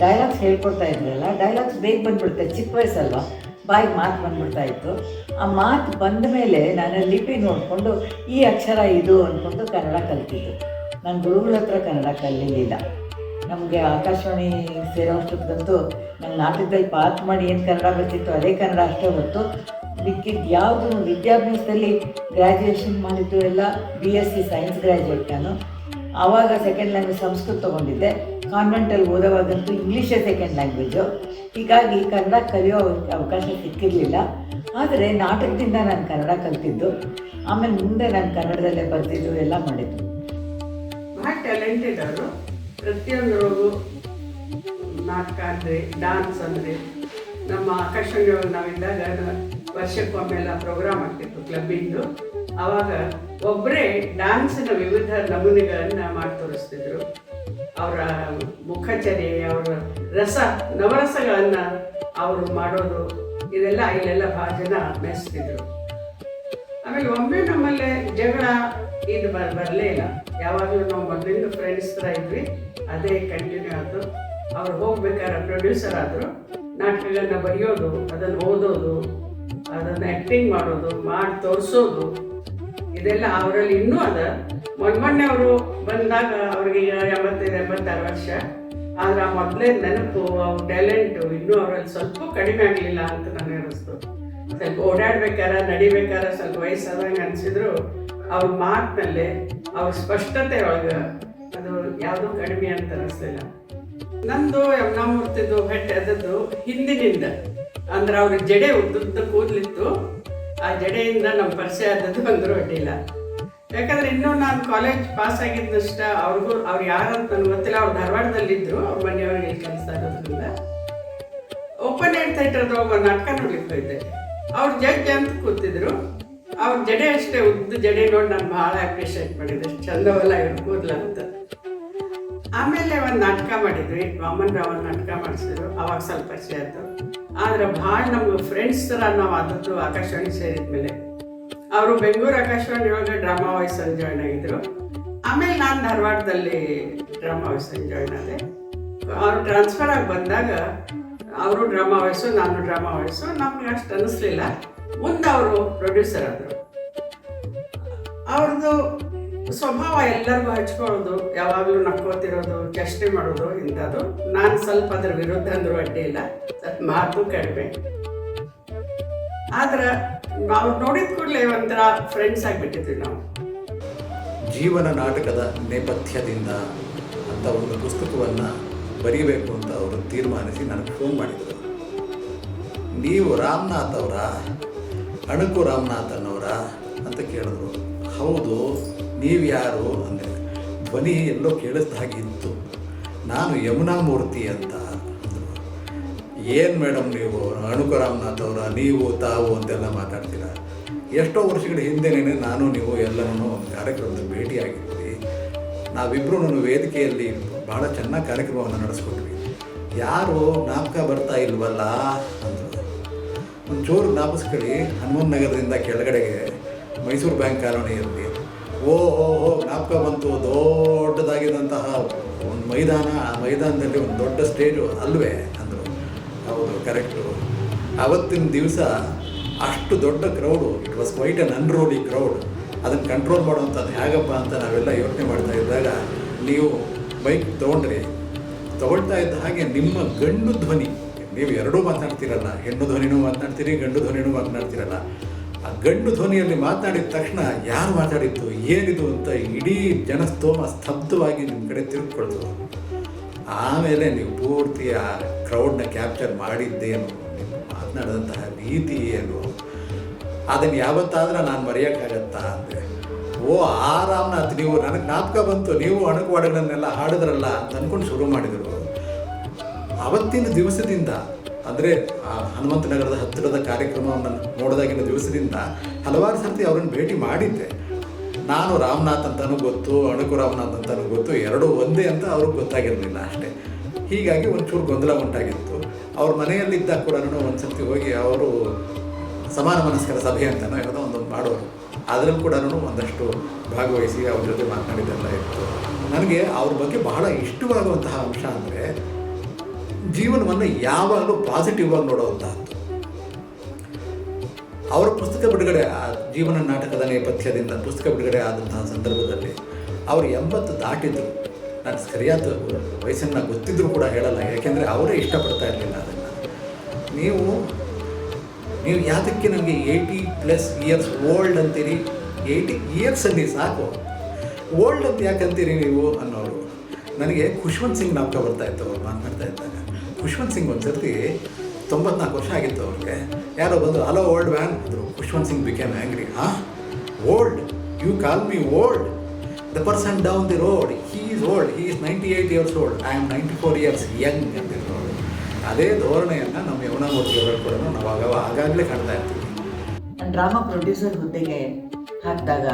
S3: ಡೈಲಾಗ್ಸ್ ಹೇಳ್ಕೊಡ್ತಾ ಇದ್ರಲ್ಲ, ಡೈಲಾಗ್ಸ್ ಬೇಗ ಬಂದುಬಿಡುತ್ತೆ. ಚಿಕ್ಕ ವಯಸ್ಸಲ್ವ, ಬಾಯಿಗೆ ಮಾತು ಬಂದ್ಬಿಡ್ತಾಯಿತ್ತು. ಆ ಮಾತು ಬಂದ ಮೇಲೆ ನಾನು ಲಿಪಿ ನೋಡಿಕೊಂಡು ಈ ಅಕ್ಷರ ಇದು ಅಂದ್ಕೊಂಡು ಕನ್ನಡ ಕಲ್ತಿದ್ದು. ನಾನು ಗುರುಗಳ ಹತ್ರ ಕನ್ನಡ ಕಲೀಲಿಲ್ಲ. ನಮಗೆ ಆಕಾಶವಾಣಿ ಸೇರೋಷ್ಟೊತ್ತಂತೂ ನಾನು ನಾಟಕದಲ್ಲಿ ಪಾಠ ಮಾಡಿ ಏನು ಕನ್ನಡ ಬರ್ತಿತ್ತು ಅದೇ ಕನ್ನಡ ಅಷ್ಟೇ ಹೊರತು ಮಿಕ್ಕಿದ್ದು ಯಾವುದು ವಿದ್ಯಾಭ್ಯಾಸದಲ್ಲಿ ಗ್ರ್ಯಾಜುಯೇಷನ್ ಮಾಡಿದ್ದು ಎಲ್ಲ BSc ಸೈನ್ಸ್ ಗ್ರ್ಯಾಜುಯೇಟ್ ನಾನು. ಆವಾಗ ಸೆಕೆಂಡ್ ಲ್ಯಾಂಗ್ವೇಜ್ ಸಂಸ್ಕೃತ ತೊಗೊಂಡಿದ್ದೆ. ಕಾನ್ವೆಂಟಲ್ಲಿ ಓದೋವಾಗಂತೂ ಇಂಗ್ಲೀಷೇ ಸೆಕೆಂಡ್ ಲ್ಯಾಂಗ್ವೇಜು. ಹೀಗಾಗಿ ಕನ್ನಡ ಕಲಿಯೋ ಅವಕಾಶ ಸಿಕ್ಕಿರಲಿಲ್ಲ. ಆದರೆ ನಾಟಕದಿಂದ ನಾನು ಕನ್ನಡ ಕಲ್ತಿದ್ದು. ಆಮೇಲೆ ಮುಂದೆ ನಾನು ಕನ್ನಡದಲ್ಲೇ ಬರ್ತಿದ್ದು ಎಲ್ಲ ಮಾಡಿದ್ದು.
S6: ಭಾಳ ಟ್ಯಾಲೆಂಟೆಡ್ ಅವರು. ಪ್ರತಿಯೊಂದರೊಳಗೂ ನಾಟಕ ಅಂದರೆ, ಡ್ಯಾನ್ಸ್ ಅಂದರೆ, ನಮ್ಮ ಆಕಾಶವಾಣಿಯೊಳಗೆ ನಾವಿದ್ದಾಗ ವರ್ಷಕ್ಕೊಮ್ಮೆಲ್ಲ ಪ್ರೋಗ್ರಾಮ್ ಆಗ್ತಿತ್ತು ಕ್ಲಬ್ಬಿಂದು. ಆವಾಗ ಒಬ್ಬರೇ ಡ್ಯಾನ್ಸಿನ ವಿವಿಧ ನಮೂನೆಗಳನ್ನು ಮಾಡಿ ತೋರಿಸ್ತಿದ್ರು. ಅವರ ಮುಖಚರ್ಯೆ, ಅವರ ನವರಸಗಳನ್ನು ಅವರು ಮಾಡೋದು, ಇದೆಲ್ಲ ಇಲ್ಲೆಲ್ಲ ಭಾಳ ಜನ ಮೆಚ್ತಿದ್ರು. ಆಮೇಲೆ ಒಮ್ಮೆ ನಮ್ಮಲ್ಲೇ ಜಗಳ ಇದು ಬರಲೇ ಇಲ್ಲ. ಯಾವಾಗಲೂ ನಾವು ಮೊದಲಿಂದ ಫ್ರೆಂಡ್ಸ್ ಥರ ಇದ್ವಿ, ಅದೇ ಕಂಟಿನ್ಯೂ ಆಯಿತು. ಅವ್ರು ಹೋಗ್ಬೇಕಾದ್ರೆ ಪ್ರೊಡ್ಯೂಸರ್ ಆದರು. ನಾಟಕಗಳನ್ನ ಬರೆಯೋದು, ಅದನ್ನು ಓದೋದು, ಅದನ್ನು ಆ್ಯಕ್ಟಿಂಗ್ ಮಾಡೋದು, ಮಾಡಿ ತೋರಿಸೋದು, ಇದೆಲ್ಲ ಅವರಲ್ಲಿ ಇನ್ನೂ ಅದ. ಮೊನ್ನೆ ಅವರು ಬಂದಾಗ ಅವ್ರಿಗೆ 85-86 ವರ್ಷ. ಆದರೆ ಆ ಮೊದಲೇ ನೆನಪು, ಅವ್ರ ಟ್ಯಾಲೆಂಟು ಇನ್ನೂ ಅವರಲ್ಲಿ ಸ್ವಲ್ಪ ಕಡಿಮೆ ಆಗಲಿಲ್ಲ ಅಂತ ನನಗೆ ಅನ್ನಿಸ್ತು. ಸ್ವಲ್ಪ ಓಡಾಡ್ಬೇಕಾರೆ, ನಡಿಬೇಕಾದ್ರೆ ಸ್ವಲ್ಪ ವಯಸ್ಸಾದಂಗೆ ಅನಿಸಿದ್ರು ಅವ್ರ ಮಾತಿನಲ್ಲೇ, ಅವ್ರ ಸ್ಪಷ್ಟತೆ ಒಳಗೆ ಅದು ಯಾವುದೂ ಕಡಿಮೆ ಅಂತ ಅನ್ನಿಸ್ಲಿಲ್ಲ. ನಂದು ಯಮುನಾಮೂರ್ತಿದು ಭೇಟಿ ಆದದ್ದು ಹಿಂದಿನಿಂದ. ಅಂದ್ರೆ ಅವ್ರ ಜಡೆ ಉದ್ದುದ್ದ ಕೂದಲಿತ್ತು. ಆ ಜಡೆಯಿಂದ ನಮ್ಮ ಪರಿಚಯ ಆದದ್ದು ಅಂದರೂ ಅಡ್ಡಿಲ್ಲ. ಯಾಕಂದ್ರೆ ಇನ್ನೂ ನಾನು ಕಾಲೇಜ್ ಪಾಸ್ ಆಗಿದ್ದಷ್ಟ ಅವ್ರು ಯಾರಂತ ನನಗೆ ಗೊತ್ತಿಲ್ಲ. ಅವ್ರು ಧಾರವಾಡದಲ್ಲಿದ್ದರು, ಅವ್ರ ಮನೆಯವ್ರಿಗೆ ಕೆಲಸ ಇರೋದ್ರಿಂದ. ಓಪನ್ ಏರ್ ಥಿಯೇಟರ್ದಾಗ ಒಂದು ನಾಟಕ ನೋಡ್ಲಿಕ್ಕೆ ಹೋಗಿದ್ದೆ. ಅವ್ರು ಜಡ್ಜ್ ಅಂತ ಕೂತಿದ್ರು. ಅವ್ರ ಜಡೆ ಅಷ್ಟೇ ಉದ್ದ ಜಡೆ ನೋಡಿ ನಾನು ಭಾಳ ಅಪ್ರಿಷಿಯೇಟ್ ಮಾಡಿದ್ದೆ. ಚಂದವಲ್ಲ ಇವ್ರು ಕೂದಲ ಅಂತ. ಆಮೇಲೆ ಒಂದು ನಾಟಕ ಮಾಡಿದ್ವಿ, ವಾಮನ್ ರಾವ್ ನಾಟಕ ಮಾಡಿಸಿದ್ರು. ಅವಾಗ ಸ್ವಲ್ಪ ಪರಿಚಯ ಆಯಿತು. ಆದರೆ ಭಾಳ ನಮ್ಗೆ ಫ್ರೆಂಡ್ಸ್ ಥರ ನಾವು ಆದದ್ದು ಆಕಾಶವಾಣಿ ಸೇರಿದ್ಮೇಲೆ. ಅವರು ಬೆಂಗಳೂರು ಆಕಾಶವಾಣಿ ಒಳಗೆ ಡ್ರಾಮಾ ವಾಯ್ಸಲ್ಲಿ ಜಾಯ್ನ್ ಆಗಿದ್ರು. ಆಮೇಲೆ ನಾನು ಧಾರವಾಡದಲ್ಲಿ ಡ್ರಾಮಾ ವಾಯ್ಸಲ್ಲಿ ಜಾಯ್ನ್ ಆದೆ. ಅವರು ಟ್ರಾನ್ಸ್ಫರ್ ಆಗಿ ಬಂದಾಗ ಅವರು ಡ್ರಾಮಾ ವಾಯ್ಸು, ನಾನು ಡ್ರಾಮಾ ವಾಯ್ಸು. ನಮ್ಗೆ ಅಷ್ಟು ಅನ್ನಿಸ್ಲಿಲ್ಲ. ಮುಂದೆ ಅವರು ಪ್ರೊಡ್ಯೂಸರ್ ಆದರು. ಅವ್ರದ್ದು ಸ್ವಭಾವ ಎಲ್ಲರಿಗೂ ಹಚ್ಕೊಳ್ಳೋದು, ಯಾವಾಗಲೂ ನಕ್ಕೋತಿರೋದು, ಚಷ್ಟೆ ಮಾಡೋದು ಇಂಥದ್ದು. ನಾನು ಸ್ವಲ್ಪ ಅದ್ರ ವಿರುದ್ಧ ಅಂದರೂ ಅಡ್ಡಿ ಇಲ್ಲ, ಸ್ವಲ್ಪ ಮಾತು ಕಡಿಮೆ. ಆದ್ರೆ ನಾವು ನೋಡಿದ ಕೂಡಲೇ ಒಂಥರ ಫ್ರೆಂಡ್ಸ್ ಆಗಿಬಿಟ್ಟಿದ್ವಿ ನಾವು.
S7: ಜೀವನ ನಾಟಕದ ನೇಪಥ್ಯದಿಂದ ಅಂತ ಒಂದು ಪುಸ್ತಕವನ್ನು ಬರೀಬೇಕು ಅಂತ ಅವರು ತೀರ್ಮಾನಿಸಿ ನನಗೆ ಫೋನ್ ಮಾಡಿದರು. ನೀವು ರಾಮನಾಥ್ ಅವರ, ಅಣಕು ರಾಮನಾಥನವರ ಅಂತ ಕೇಳಿದ್ರು. ಹೌದು, ನೀವು ಯಾರು ಅಂದರೆ ಧ್ವನಿ ಎಲ್ಲೋ ಕೇಳಿಸ್ದ ಹಾಗೆ ಇತ್ತು. ನಾನು ಯಮುನಾ ಮೂರ್ತಿ ಅಂತ ಅಂದರು. ಏನು ಮೇಡಮ್ ನೀವು ಅಣಕು ರಾಮನಾಥ್ ಅವರ, ನೀವು ತಾವು ಅಂತೆಲ್ಲ ಮಾತಾಡ್ತೀರಾ? ಎಷ್ಟೋ ವರ್ಷಗಳ ಹಿಂದೆನೇ ನಾನು ನೀವು ಎಲ್ಲರೂ ಒಂದು ಕಾರ್ಯಕ್ರಮದಲ್ಲಿ ಭೇಟಿಯಾಗಿದ್ವಿ. ನಾವಿಬ್ಬರೂ ವೇದಿಕೆಯಲ್ಲಿ ಭಾಳ ಚೆನ್ನಾಗಿ ಕಾರ್ಯಕ್ರಮವನ್ನು ನಡೆಸ್ಕೊಟ್ವಿ. ಯಾರು ಜ್ಞಾಪಕ ಬರ್ತಾ ಇಲ್ವಲ್ಲ ಅಂದರು. ಒಂಚೂರು ಜ್ಞಾಪಿಸ್ಕೊಳ್ಳಿ, ಹನುಮನ್ ನಗರದಿಂದ ಕೆಳಗಡೆಗೆ ಮೈಸೂರು ಬ್ಯಾಂಕ್ ಕಾಲೋನಿಯಲ್ಲಿ ಜ್ಞಾಪಕ ಬಂತು. ದೊಡ್ಡದಾಗಿದ್ದಂತಹ ಒಂದು ಮೈದಾನ, ಆ ಮೈದಾನದಲ್ಲಿ ಒಂದು ದೊಡ್ಡ ಸ್ಟೇಜು ಅಲ್ವೇ ಅಂದರು. ಹೌದು, ಕರೆಕ್ಟು. ಆವತ್ತಿನ ದಿವಸ ಅಷ್ಟು ದೊಡ್ಡ crowd, it was quite an unruly crowd. ಅದನ್ನು ಕಂಟ್ರೋಲ್ ಮಾಡೋವಂಥದ್ದು ಹೇಗಪ್ಪ ಅಂತ ನಾವೆಲ್ಲ ಯೋಚನೆ ಮಾಡ್ತಾ ಇದ್ದಾಗ ನೀವು ಬೈಕ್ ತೊಗೊಳ್ತಾ ಇದ್ದ ಹಾಗೆ ನಿಮ್ಮ ಗಂಡು ಧ್ವನಿ, ನೀವು ಎರಡೂ ಮಾತನಾಡ್ತಿರಲ್ಲ, ಹೆಣ್ಣು ಧ್ವನಿನೂ ಮಾತನಾಡ್ತೀರಿ, ಗಂಡು ಧ್ವನಿನೂ ಮಾತನಾಡ್ತಿರಲ್ಲ. ಆ ಗಂಡು ಧ್ವನಿಯಲ್ಲಿ ಮಾತನಾಡಿದ ತಕ್ಷಣ ಯಾರು ಮಾತಾಡಿದ್ದು, ಏನಿದು ಅಂತ ಇಡೀ ಜನಸ್ತೋಮ ಸ್ತಬ್ಧವಾಗಿ ನಿಮ್ಮ ಕಡೆ ತಿರುಗಿಕೊಳ್ತು. ಆಮೇಲೆ ನೀವು ಪೂರ್ತಿ ಆ ಕ್ರೌಡ್ನ ಕ್ಯಾಪ್ಚರ್ ಮಾಡಿದ್ದೇನು, ನೀವು ಮಾತನಾಡಿದಂತಹ ರೀತಿ ಏನು, ಅದನ್ನು ಯಾವತ್ತಾದ್ರೆ ನಾನು ಮರೆಯೋಕ್ಕಾಗತ್ತಾ ಅಂದರೆ, ಆ ರಾಮನಾಥ್ ನೀವು ನನಗೆ ಜ್ಞಾಪಕ ಬಂತು, ನೀವು ಅಣಕು ಹಾಡುಗಳನ್ನೆಲ್ಲ ಹಾಡಿದ್ರಲ್ಲ ಅಂತ ಅಂದ್ಕೊಂಡು ಶುರು ಮಾಡಿದರು. ಆವತ್ತಿನ ದಿವಸದಿಂದ ಅಂದರೆ ಹನುಮಂತ ನಗರದ ಹತ್ತಿರದ ಕಾರ್ಯಕ್ರಮವನ್ನು ನೋಡಿದಾಗಿನ ದಿವಸದಿಂದ ಹಲವಾರು ಸರ್ತಿ ಅವ್ರನ್ನ ಭೇಟಿ ಮಾಡಿದ್ದೆ. ನಾನು ರಾಮನಾಥ್ ಅಂತಲೂ ಗೊತ್ತು, ಅಣಕು ರಾಮನಾಥ್ ಅಂತಲೂ ಗೊತ್ತು, ಎರಡೂ ಒಂದೇ ಅಂತ ಅವ್ರಿಗೆ ಗೊತ್ತಾಗಿರಲಿಲ್ಲ ಅಷ್ಟೇ. ಹೀಗಾಗಿ ಒಂಚೂರು ಗೊಂದಲ ಉಂಟಾಗಿತ್ತು. ಅವ್ರ ಮನೆಯಲ್ಲಿದ್ದಾಗ ಕೂಡ ಒಂದು ಸರ್ತಿ ಹೋಗಿ ಅವರು ಸಮಾನ ಮನಸ್ಕರ ಸಭೆ ಅಂತಲೋ ಯಾವುದೋ ಒಂದೊಂದು ಮಾಡೋರು, ಅದರಲ್ಲಿ ಕೂಡ ಒಂದಷ್ಟು ಭಾಗವಹಿಸಿ ಅವ್ರ ಜೊತೆ ಮಾತನಾಡಿದ್ದೆಲ್ಲ ಇತ್ತು. ನನಗೆ ಅವ್ರ ಬಗ್ಗೆ ಬಹಳ ಇಷ್ಟವಾಗುವಂತಹ ಅಂಶ ಅಂದರೆ ಜೀವನವನ್ನು ಯಾವಾಗಲೂ ಪಾಸಿಟಿವ್ ಆಗಿ ನೋಡುವಂತಹದ್ದು. ಅವರ ಪುಸ್ತಕ ಬಿಡುಗಡೆ, ಜೀವನ ನಾಟಕದ ನೇಪಥ್ಯದಿಂದ ಪುಸ್ತಕ ಬಿಡುಗಡೆ ಆದಂತಹ ಸಂದರ್ಭದಲ್ಲಿ ಅವರು 80 ದಾಟಿದ್ರು. ನಾನು ಸರಿಯಾದ ವಯಸ್ಸನ್ನು ಗೊತ್ತಿದ್ದರೂ ಕೂಡ ಹೇಳಲ್ಲ, ಯಾಕೆಂದರೆ ಅವರೇ ಇಷ್ಟಪಡ್ತಾ ಇರಲಿಲ್ಲ ಅದನ್ನು. ನೀವು ಯಾತಕ್ಕೆ ನನಗೆ 80+ ಇಯರ್ಸ್ ಓಲ್ಡ್ ಅಂತೀರಿ? 80 ಇಯರ್ಸಲ್ಲಿ ಸಾಕು, ಓಲ್ಡ್ ಅಂತ ಯಾಕಂತೀರಿ ನೀವು ಅನ್ನೋರು. ನನಗೆ ಖುಷ್ವಂತ್ ಸಿಂಗ್ ಜ್ಞಾಪಕ ಬರ್ತಾಯಿತ್ತು ಅವ್ರು ಮಾತನಾಡ್ತಾ ಇದ್ದಾಗ. ಖುಷ್ವಂತ್ ಸಿಂಗ್ ಒಂದು ಸರ್ತಿ 94 ವರ್ಷ ಆಗಿತ್ತು ಅವ್ರಿಗೆ. ಯಾರೋ ಬಂದು ಹಲೋ ಓಲ್ಡ್ ಮ್ಯಾನ್ ಅಂದರು. Khushwant Singh became angry. Old? You call me old? The person down the road, he is old, he is 98 years old, I am 94 years young ಅಂತಿದ್ರು. ಅದೇ ಧೋರಣೆಯನ್ನು ನಮ್ಮ ಯಮುನಾ ಮೂರ್ತಿಯವರು ಕೂಡ ನಾವು ಆಗಾಗಲೇ ಕಾಣ್ತಾ ಇರ್ತೀವಿ.
S3: ನಾನು ಡ್ರಾಮಾ ಪ್ರೊಡ್ಯೂಸರ್ ಹುದ್ದೆಗೆ ಹಾಕಿದಾಗ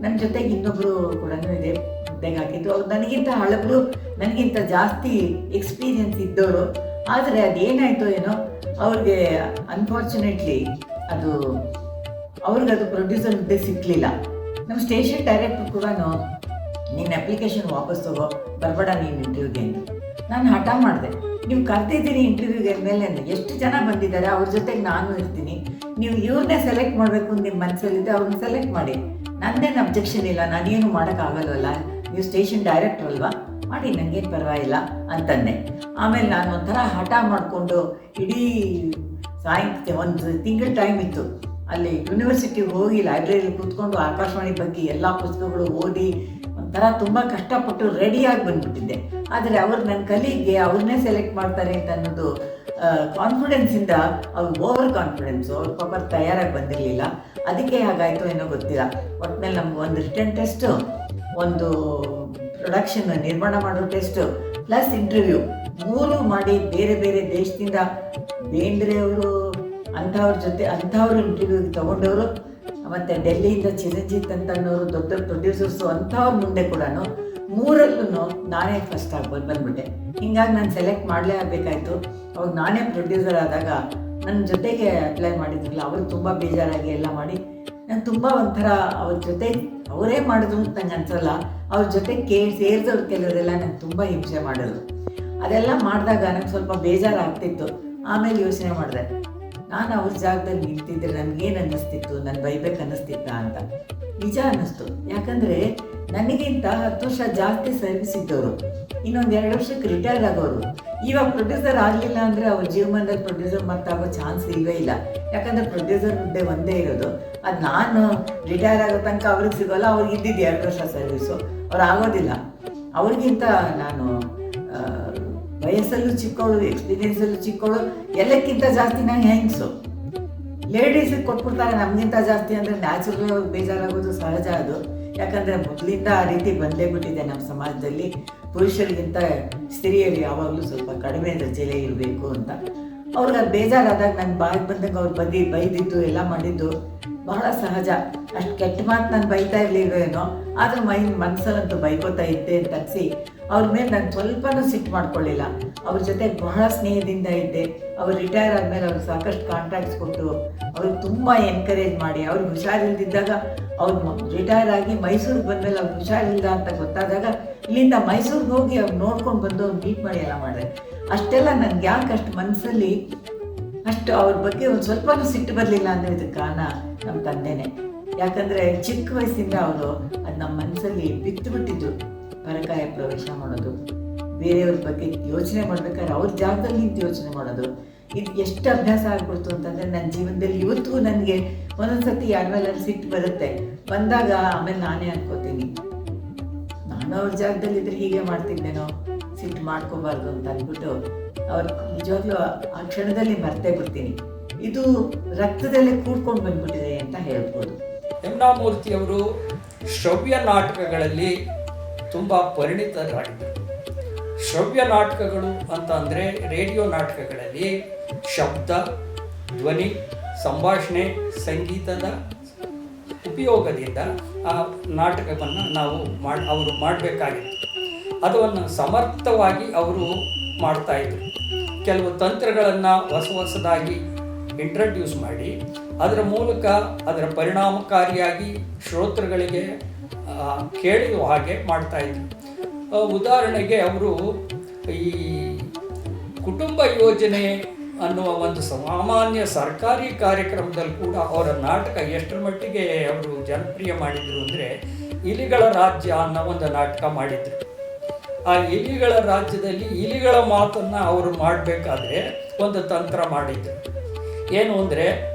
S3: ನನ್ನ ಜೊತೆಗೆ ಇನ್ನೊಬ್ಬರು ಕೂಡ ಇದೆ ಹುದ್ದೆಗೆ ಹಾಕಿದ್ದು. ಅವ್ರು ನನಗಿಂತ ಹಳಬರು, ನನಗಿಂತ ಜಾಸ್ತಿ ಎಕ್ಸ್ಪೀರಿಯನ್ಸ್ ಇದ್ದವರು. ಆದರೆ ಅದೇನಾಯಿತು ಏನೋ ಅವ್ರಿಗೆ ಅನ್ಫಾರ್ಚುನೇಟ್ಲಿ ಅವ್ರಿಗದು ಪ್ರೊಡ್ಯೂಸರ್ ಹುದ್ದೆ ಸಿಕ್ಕಲಿಲ್ಲ. ನಮ್ಮ ಸ್ಟೇಷನ್ ಡೈರೆಕ್ಟರ್ ಕೂಡ ನಿನ್ನ ಅಪ್ಲಿಕೇಶನ್ ವಾಪಸ್ ತಗೋ, ಬರಬೇಡ ನೀನು ಇಂಟರ್ವ್ಯೂಗೆ ಅಂತ. ನಾನು ಹಠ ಮಾಡಿದೆ. ನೀವು ಕರ್ತಿದ್ದೀನಿ ಇಂಟರ್ವ್ಯೂಗೆ ಮೇಲೆ, ಎಷ್ಟು ಜನ ಬಂದಿದ್ದಾರೆ, ಅವ್ರ ಜೊತೆಗೆ ನಾನು ಇರ್ತೀನಿ, ನೀವು ಇವ್ರನ್ನೇ ಸೆಲೆಕ್ಟ್ ಮಾಡಬೇಕು ನಿಮ್ಮ ಮನಸ್ಸಲ್ಲಿದ್ದೆ, ಅವ್ರನ್ನ ಸೆಲೆಕ್ಟ್ ಮಾಡಿ, ನನ್ನದೇನು ಅಬ್ಜೆಕ್ಷನ್ ಇಲ್ಲ, ನಾನೇನು ಮಾಡೋಕ್ಕಾಗಲ್ವಲ್ಲ, ನೀವು ಸ್ಟೇಷನ್ ಡೈರೆಕ್ಟ್ರ್ ಅಲ್ವಾ, ಮಾಡಿ, ನನಗೇನು ಪರವಾಗಿಲ್ಲ ಅಂತಂದೆ. ಆಮೇಲೆ ನಾನು ಒಂಥರ ಹಠ ಮಾಡಿಕೊಂಡು ಇಡೀ ಒಂದು ತಿಂಗಳ ಟೈಮ್ ಇತ್ತು. ಅಲ್ಲಿ ಯೂನಿವರ್ಸಿಟಿಗೆ ಹೋಗಿ ಲೈಬ್ರರಿಯಲ್ಲಿ ಕೂತ್ಕೊಂಡು ಆಕಾಶವಾಣಿ ಬಗ್ಗೆ ಎಲ್ಲ ಪುಸ್ತಕಗಳು ಓದಿ ಒಂಥರ ತುಂಬ ಕಷ್ಟಪಟ್ಟು ರೆಡಿಯಾಗಿ ಬಂದುಬಿಟ್ಟಿದ್ದೆ. ಆದರೆ ಅವ್ರು ನನ್ನ ಕಲೀಗ್ಗೆ ಅವ್ರನ್ನೇ ಸೆಲೆಕ್ಟ್ ಮಾಡ್ತಾರೆ ಅಂತ ಅನ್ನೋದು ಕಾನ್ಫಿಡೆನ್ಸಿಂದ, ಅವ್ರು ಓವರ್ ಕಾನ್ಫಿಡೆನ್ಸು, ಅವ್ರ ಪಾಪ ತಯಾರಾಗಿ ಬಂದಿರಲಿಲ್ಲ. ಅದಕ್ಕೆ ಹಾಗಾಯಿತು ಏನೋ ಗೊತ್ತಿಲ್ಲ. ಒಟ್ಟಿನಲ್ಲಿ ನಮ್ಗೆ ಒಂದು ರಿಟರ್ನ್ ಟೆಸ್ಟು, ಒಂದು ಪ್ರೊಡಕ್ಷನ್ ನಿರ್ಮಾಣ ಮಾಡೋ ಟೆಸ್ಟು ಪ್ಲಸ್ ಇಂಟರ್ವ್ಯೂ 3 ಮಾಡಿ ಬೇರೆ ಬೇರೆ ದೇಶದಿಂದ ಬೇಂದ್ರೆ ಅವರು ಅಂಥವ್ರು ಇಂಟರ್ವ್ಯೂಗೆ ತೊಗೊಂಡವರು, ಮತ್ತು ಡೆಲ್ಲಿಯಿಂದ ಚಿರಂಜಿತ್ ಅಂತನ್ನೋರು ದೊಡ್ಡ ಪ್ರೊಡ್ಯೂಸರ್ಸು, ಅಂಥವ್ರ ಮುಂದೆ ಕೂಡ 3ರಲ್ಲೂ ನಾನೇ ಫಸ್ಟ್ ಆಗಿ ಬಂದುಬಿಟ್ಟೆ. ಹೀಗಾಗಿ ನಾನು ಸೆಲೆಕ್ಟ್ ಮಾಡಲೇ ಆಗಬೇಕಾಯ್ತು. ಅವಾಗ ನಾನೇ ಪ್ರೊಡ್ಯೂಸರ್ ಆದಾಗ ನನ್ನ ಜೊತೆಗೆ ಅಪ್ಲೈ ಮಾಡಿದ್ರಲ್ಲ, ಅವರು ತುಂಬ ಬೇಜಾರಾಗಿ ಎಲ್ಲ ಮಾಡಿ, ನಾನು ತುಂಬ ಒಂಥರ ಅವ್ರ ಜೊತೆ ಅವರೇ ಮಾಡಿದ್ರು ಅಂತ ನಂಗೆ ಅನ್ಸಲ್ಲ, ಅವ್ರ ಜೊತೆ ಸೇರಿದವ್ರು ಕೆಲವರೆಲ್ಲ ನಂಗೆ ತುಂಬ ಹಿಂಸೆ ಮಾಡೋದು. ಅದೆಲ್ಲ ಮಾಡಿದಾಗ ನಂಗೆ ಸ್ವಲ್ಪ ಬೇಜಾರಾಗ್ತಿತ್ತು. ಆಮೇಲೆ ಯೋಚನೆ ಮಾಡಿದೆ, ನಾನು ಅವ್ರ ಜಾಗದಲ್ಲಿ ನಿಂತಿದ್ದರೆ ನನಗೇನು ಅನ್ನಿಸ್ತಿತ್ತು, ನಾನು ಬೈಬೇಕು ಅನ್ನಿಸ್ತಿತ್ತ ಅಂತ. ನಿಜ ಅನ್ನಿಸ್ತು. ಯಾಕಂದರೆ ನನಗಿಂತ 10 ವರ್ಷ ಜಾಸ್ತಿ ಸರ್ವಿಸ್ ಇದ್ದವರು, ಇನ್ನೊಂದು 2 ವರ್ಷಕ್ಕೆ ರಿಟೈರ್ ಆಗೋರು. ಇವಾಗ ಪ್ರೊಡ್ಯೂಸರ್ ಆಗಲಿಲ್ಲ ಅಂದರೆ ಅವ್ರ ಜೀವನದಲ್ಲಿ ಪ್ರೊಡ್ಯೂಸರ್ ಮತ್ತಾಗೋ ಚಾನ್ಸ್ ಇಲ್ಲವೇ ಇಲ್ಲ. ಯಾಕಂದರೆ ಪ್ರೊಡ್ಯೂಸರ್ ಹುದ್ದೆ ಒಂದೇ ಇರೋದು. ಅದು ನಾನು ರಿಟೈರ್ ಆಗೋ ತನಕ ಅವ್ರಿಗೆ ಸಿಗೋಲ್ಲ. ಅವ್ರಿಗೆ ಇದ್ದಿದ್ದು 2 ವರ್ಷ ಸರ್ವಿಸು, ಅವ್ರು ಆಗೋದಿಲ್ಲ. ಅವ್ರಿಗಿಂತ ನಾನು ವಯಸ್ಸಲ್ಲೂ ಚಿಕ್ಕವಳು, ಎಕ್ಸ್ಪೀರಿಯೆನ್ಸಲ್ಲೂ ಚಿಕ್ಕವಳು, ಎಲ್ಲಕ್ಕಿಂತ ಜಾಸ್ತಿ ನಾನು ಹೆಂಗಸು. ಲೇಡೀಸಿಗೆ ಕೊಟ್ಬಿಡ್ತಾರೆ ನಮಗಿಂತ ಜಾಸ್ತಿ ಅಂದರೆ ನ್ಯಾಚುರಲ್ ಅವ್ರಿಗೆ ಬೇಜಾರಾಗೋದು ಸಹಜ ಅದು. ಯಾಕಂದರೆ ಮೊದಲಿಂದ ಆ ರೀತಿ ಬಂದೇ ಬಿಟ್ಟಿದೆ ನಮ್ಮ ಸಮಾಜದಲ್ಲಿ. ಪುರುಷರಿಗಿಂತ ಸ್ತ್ರೀಯರು ಯಾವಾಗಲೂ ಸ್ವಲ್ಪ ಕಡಿಮೆ ದರ್ಜೆಲೇ ಇರಬೇಕು ಅಂತ. ಅವ್ರಿಗೆ ಅದು ಬೇಜಾರಾದಾಗ ನನ್ನ ಬಾಯಿಗೆ ಬಂದಂಗೆ ಅವ್ರು ಬೈದಿದ್ದು ಎಲ್ಲ ಮಾಡಿದ್ದು ಬಹಳ ಸಹಜ. ಅಷ್ಟು ಕೆಟ್ಟ ಮಾತು ನಾನು ಬೈತಾ ಇರಲಿಲ್ವೇನೋ, ಆದರೂ ಮನಸ್ಸಲ್ಲಂತೂ ಬೈಕೋತಾ ಇದ್ದೆ ಅಂತ ಅನಿಸಿ ಅವ್ರ ಮೇಲೆ ನಾನು ಸ್ವಲ್ಪನೂ ಸಿಟ್ಟು ಮಾಡ್ಕೊಳ್ಳಿಲ್ಲ. ಅವ್ರ ಜೊತೆ ಬಹಳ ಸ್ನೇಹದಿಂದ ಇದ್ದೆ. ಅವ್ರು ರಿಟೈರ್ ಆದಮೇಲೆ ಅವ್ರಿಗೆ ಸಾಕಷ್ಟು ಕಾಂಟ್ಯಾಕ್ಟ್ಸ್ ಕೊಟ್ಟು ಅವ್ರಿಗೆ ತುಂಬ ಎನ್ಕರೇಜ್ ಮಾಡಿ, ಅವ್ರಿಗೆ ಹುಷಾರಿಲ್ದಿದ್ದಾಗ ಅವ್ರು ರಿಟೈರ್ ಆಗಿ ಮೈಸೂರಿಗೆ ಬಂದಮೇಲೆ ಅವ್ರಿಗೆ ಹುಷಾರಿಲ್ಲ ಅಂತ ಗೊತ್ತಾದಾಗ ಇಲ್ಲಿಂದ ಮೈಸೂರಿಗೆ ಹೋಗಿ ಅವ್ರು ನೋಡ್ಕೊಂಡು ಬಂದು ಅವ್ರು ಮೀಟ್ ಮಾಡಿ ಎಲ್ಲ ಮಾಡಿದೆ. ಅಷ್ಟೆಲ್ಲ ನನಗೆ ಯಾಕೆ ಅಷ್ಟು ಮನಸ್ಸಲ್ಲಿ ಅಷ್ಟು ಅವ್ರ ಬಗ್ಗೆ ಒಂದು ಸ್ವಲ್ಪನೂ ಸಿಟ್ಟು ಬರಲಿಲ್ಲ ಅಂದರೆ ಇದಕ್ಕೆ ಕಾರಣ ನಮ್ಮ ತಂದೆನೇ. ಯಾಕಂದರೆ ಚಿಕ್ಕ ವಯಸ್ಸಿಂದ ಅವರು ಅದು ನಮ್ಮ ಮನಸ್ಸಲ್ಲಿ ಬಿತ್ತು ಬಿಟ್ಟಿದ್ದು. ಪರಕಾಯ ಪ್ರವೇಶ ಮಾಡೋದು, ಬೇರೆಯವ್ರ ಬಗ್ಗೆ ಯೋಚನೆ ಮಾಡ್ಬೇಕಾದ್ರೆ ಅವ್ರ ಜಾಗದಲ್ಲಿ ನಿಂತು ಯೋಚನೆ ಮಾಡೋದು, ಇದು ಎಷ್ಟು ಅಭ್ಯಾಸ ಆಗ್ಬಿಡ್ತು ಅಂತಂದರೆ ನನ್ನ ಜೀವನದಲ್ಲಿ ಇವತ್ತಿಗೂ ನನಗೆ ಒಂದೊಂದು ಸತಿ ಆಮೇಲೆ ಸಿಟ್ಟು ಬರುತ್ತೆ. ಬಂದಾಗ ಆಮೇಲೆ ನಾನೇ ಅನ್ಕೋತೀನಿ, ನಾನು ಅವ್ರ ಜಾಗದಲ್ಲಿದ್ದರೆ ಹೀಗೆ ಮಾಡ್ತಿದ್ದೇನೋ, ಸಿಟ್ಟು ಮಾಡ್ಕೋಬಾರ್ದು ಅಂತ ಅಂದ್ಬಿಟ್ಟು ಅವ್ರು ನಿಜವಾಗ್ಲೂ ಆ ಕ್ಷಣದಲ್ಲಿ ಮರ್ತೇ ಬಿಡ್ತೀನಿ. ಇದು ರಕ್ತದಲ್ಲೇ ಕೂಡ್ಕೊಂಡು ಬಂದ್ಬಿಟ್ಟಿದೆ ಅಂತ ಹೇಳ್ಬೋದು.
S8: ಯಮುನಾಮೂರ್ತಿಯವರು ಶ್ರವ್ಯ ನಾಟಕಗಳಲ್ಲಿ ತುಂಬ ಪರಿಣಿತರಾಗಿದ್ದರು. ಶ್ರವ್ಯ ನಾಟಕಗಳು ಅಂತ ಅಂದರೆ ರೇಡಿಯೋ ನಾಟಕಗಳಲ್ಲಿ ಶಬ್ದ, ಧ್ವನಿ, ಸಂಭಾಷಣೆ, ಸಂಗೀತದ ಉಪಯೋಗದಿಂದ ಆ ನಾಟಕವನ್ನು ಅವರು ಮಾಡಬೇಕಾಗಿತ್ತು. ಅದನ್ನು ಸಮರ್ಥವಾಗಿ ಅವರು ಮಾಡ್ತಾಯಿದ್ರು. ಕೆಲವು ತಂತ್ರಗಳನ್ನು ಹೊಸದಾಗಿ ಇಂಟ್ರಡ್ಯೂಸ್ ಮಾಡಿ ಅದರ ಮೂಲಕ ಅದರ ಪರಿಣಾಮಕಾರಿಯಾಗಿ ಶ್ರೋತೃಗಳಿಗೆ ಕೇಳುವ ಹಾಗೆ ಮಾಡ್ತಾಯಿದ್ರು. ಉದಾಹರಣೆಗೆ ಅವರು ಈ ಕುಟುಂಬ ಯೋಜನೆ ಅನ್ನುವ ಒಂದು ಸಾಮಾನ್ಯ ಸರ್ಕಾರಿ ಕಾರ್ಯಕ್ರಮದಲ್ಲಿ ಕೂಡ ಅವರ ನಾಟಕ ಎಷ್ಟರ ಮಟ್ಟಿಗೆ ಅವರು ಜನಪ್ರಿಯ ಮಾಡಿದರು ಅಂದರೆ, ಇಲಿಗಳ ರಾಜ್ಯ ಅನ್ನೋ ಒಂದು ನಾಟಕ ಮಾಡಿದರು. ಆ ಇಲಿಗಳ ರಾಜ್ಯದಲ್ಲಿ ಇಲಿಗಳ ಮಾತನ್ನು ಅವರು ಮಾಡಬೇಕಾದ್ರೆ ಒಂದು ತಂತ್ರ ಮಾಡಿದರು. ಏನು ಅಂದರೆ,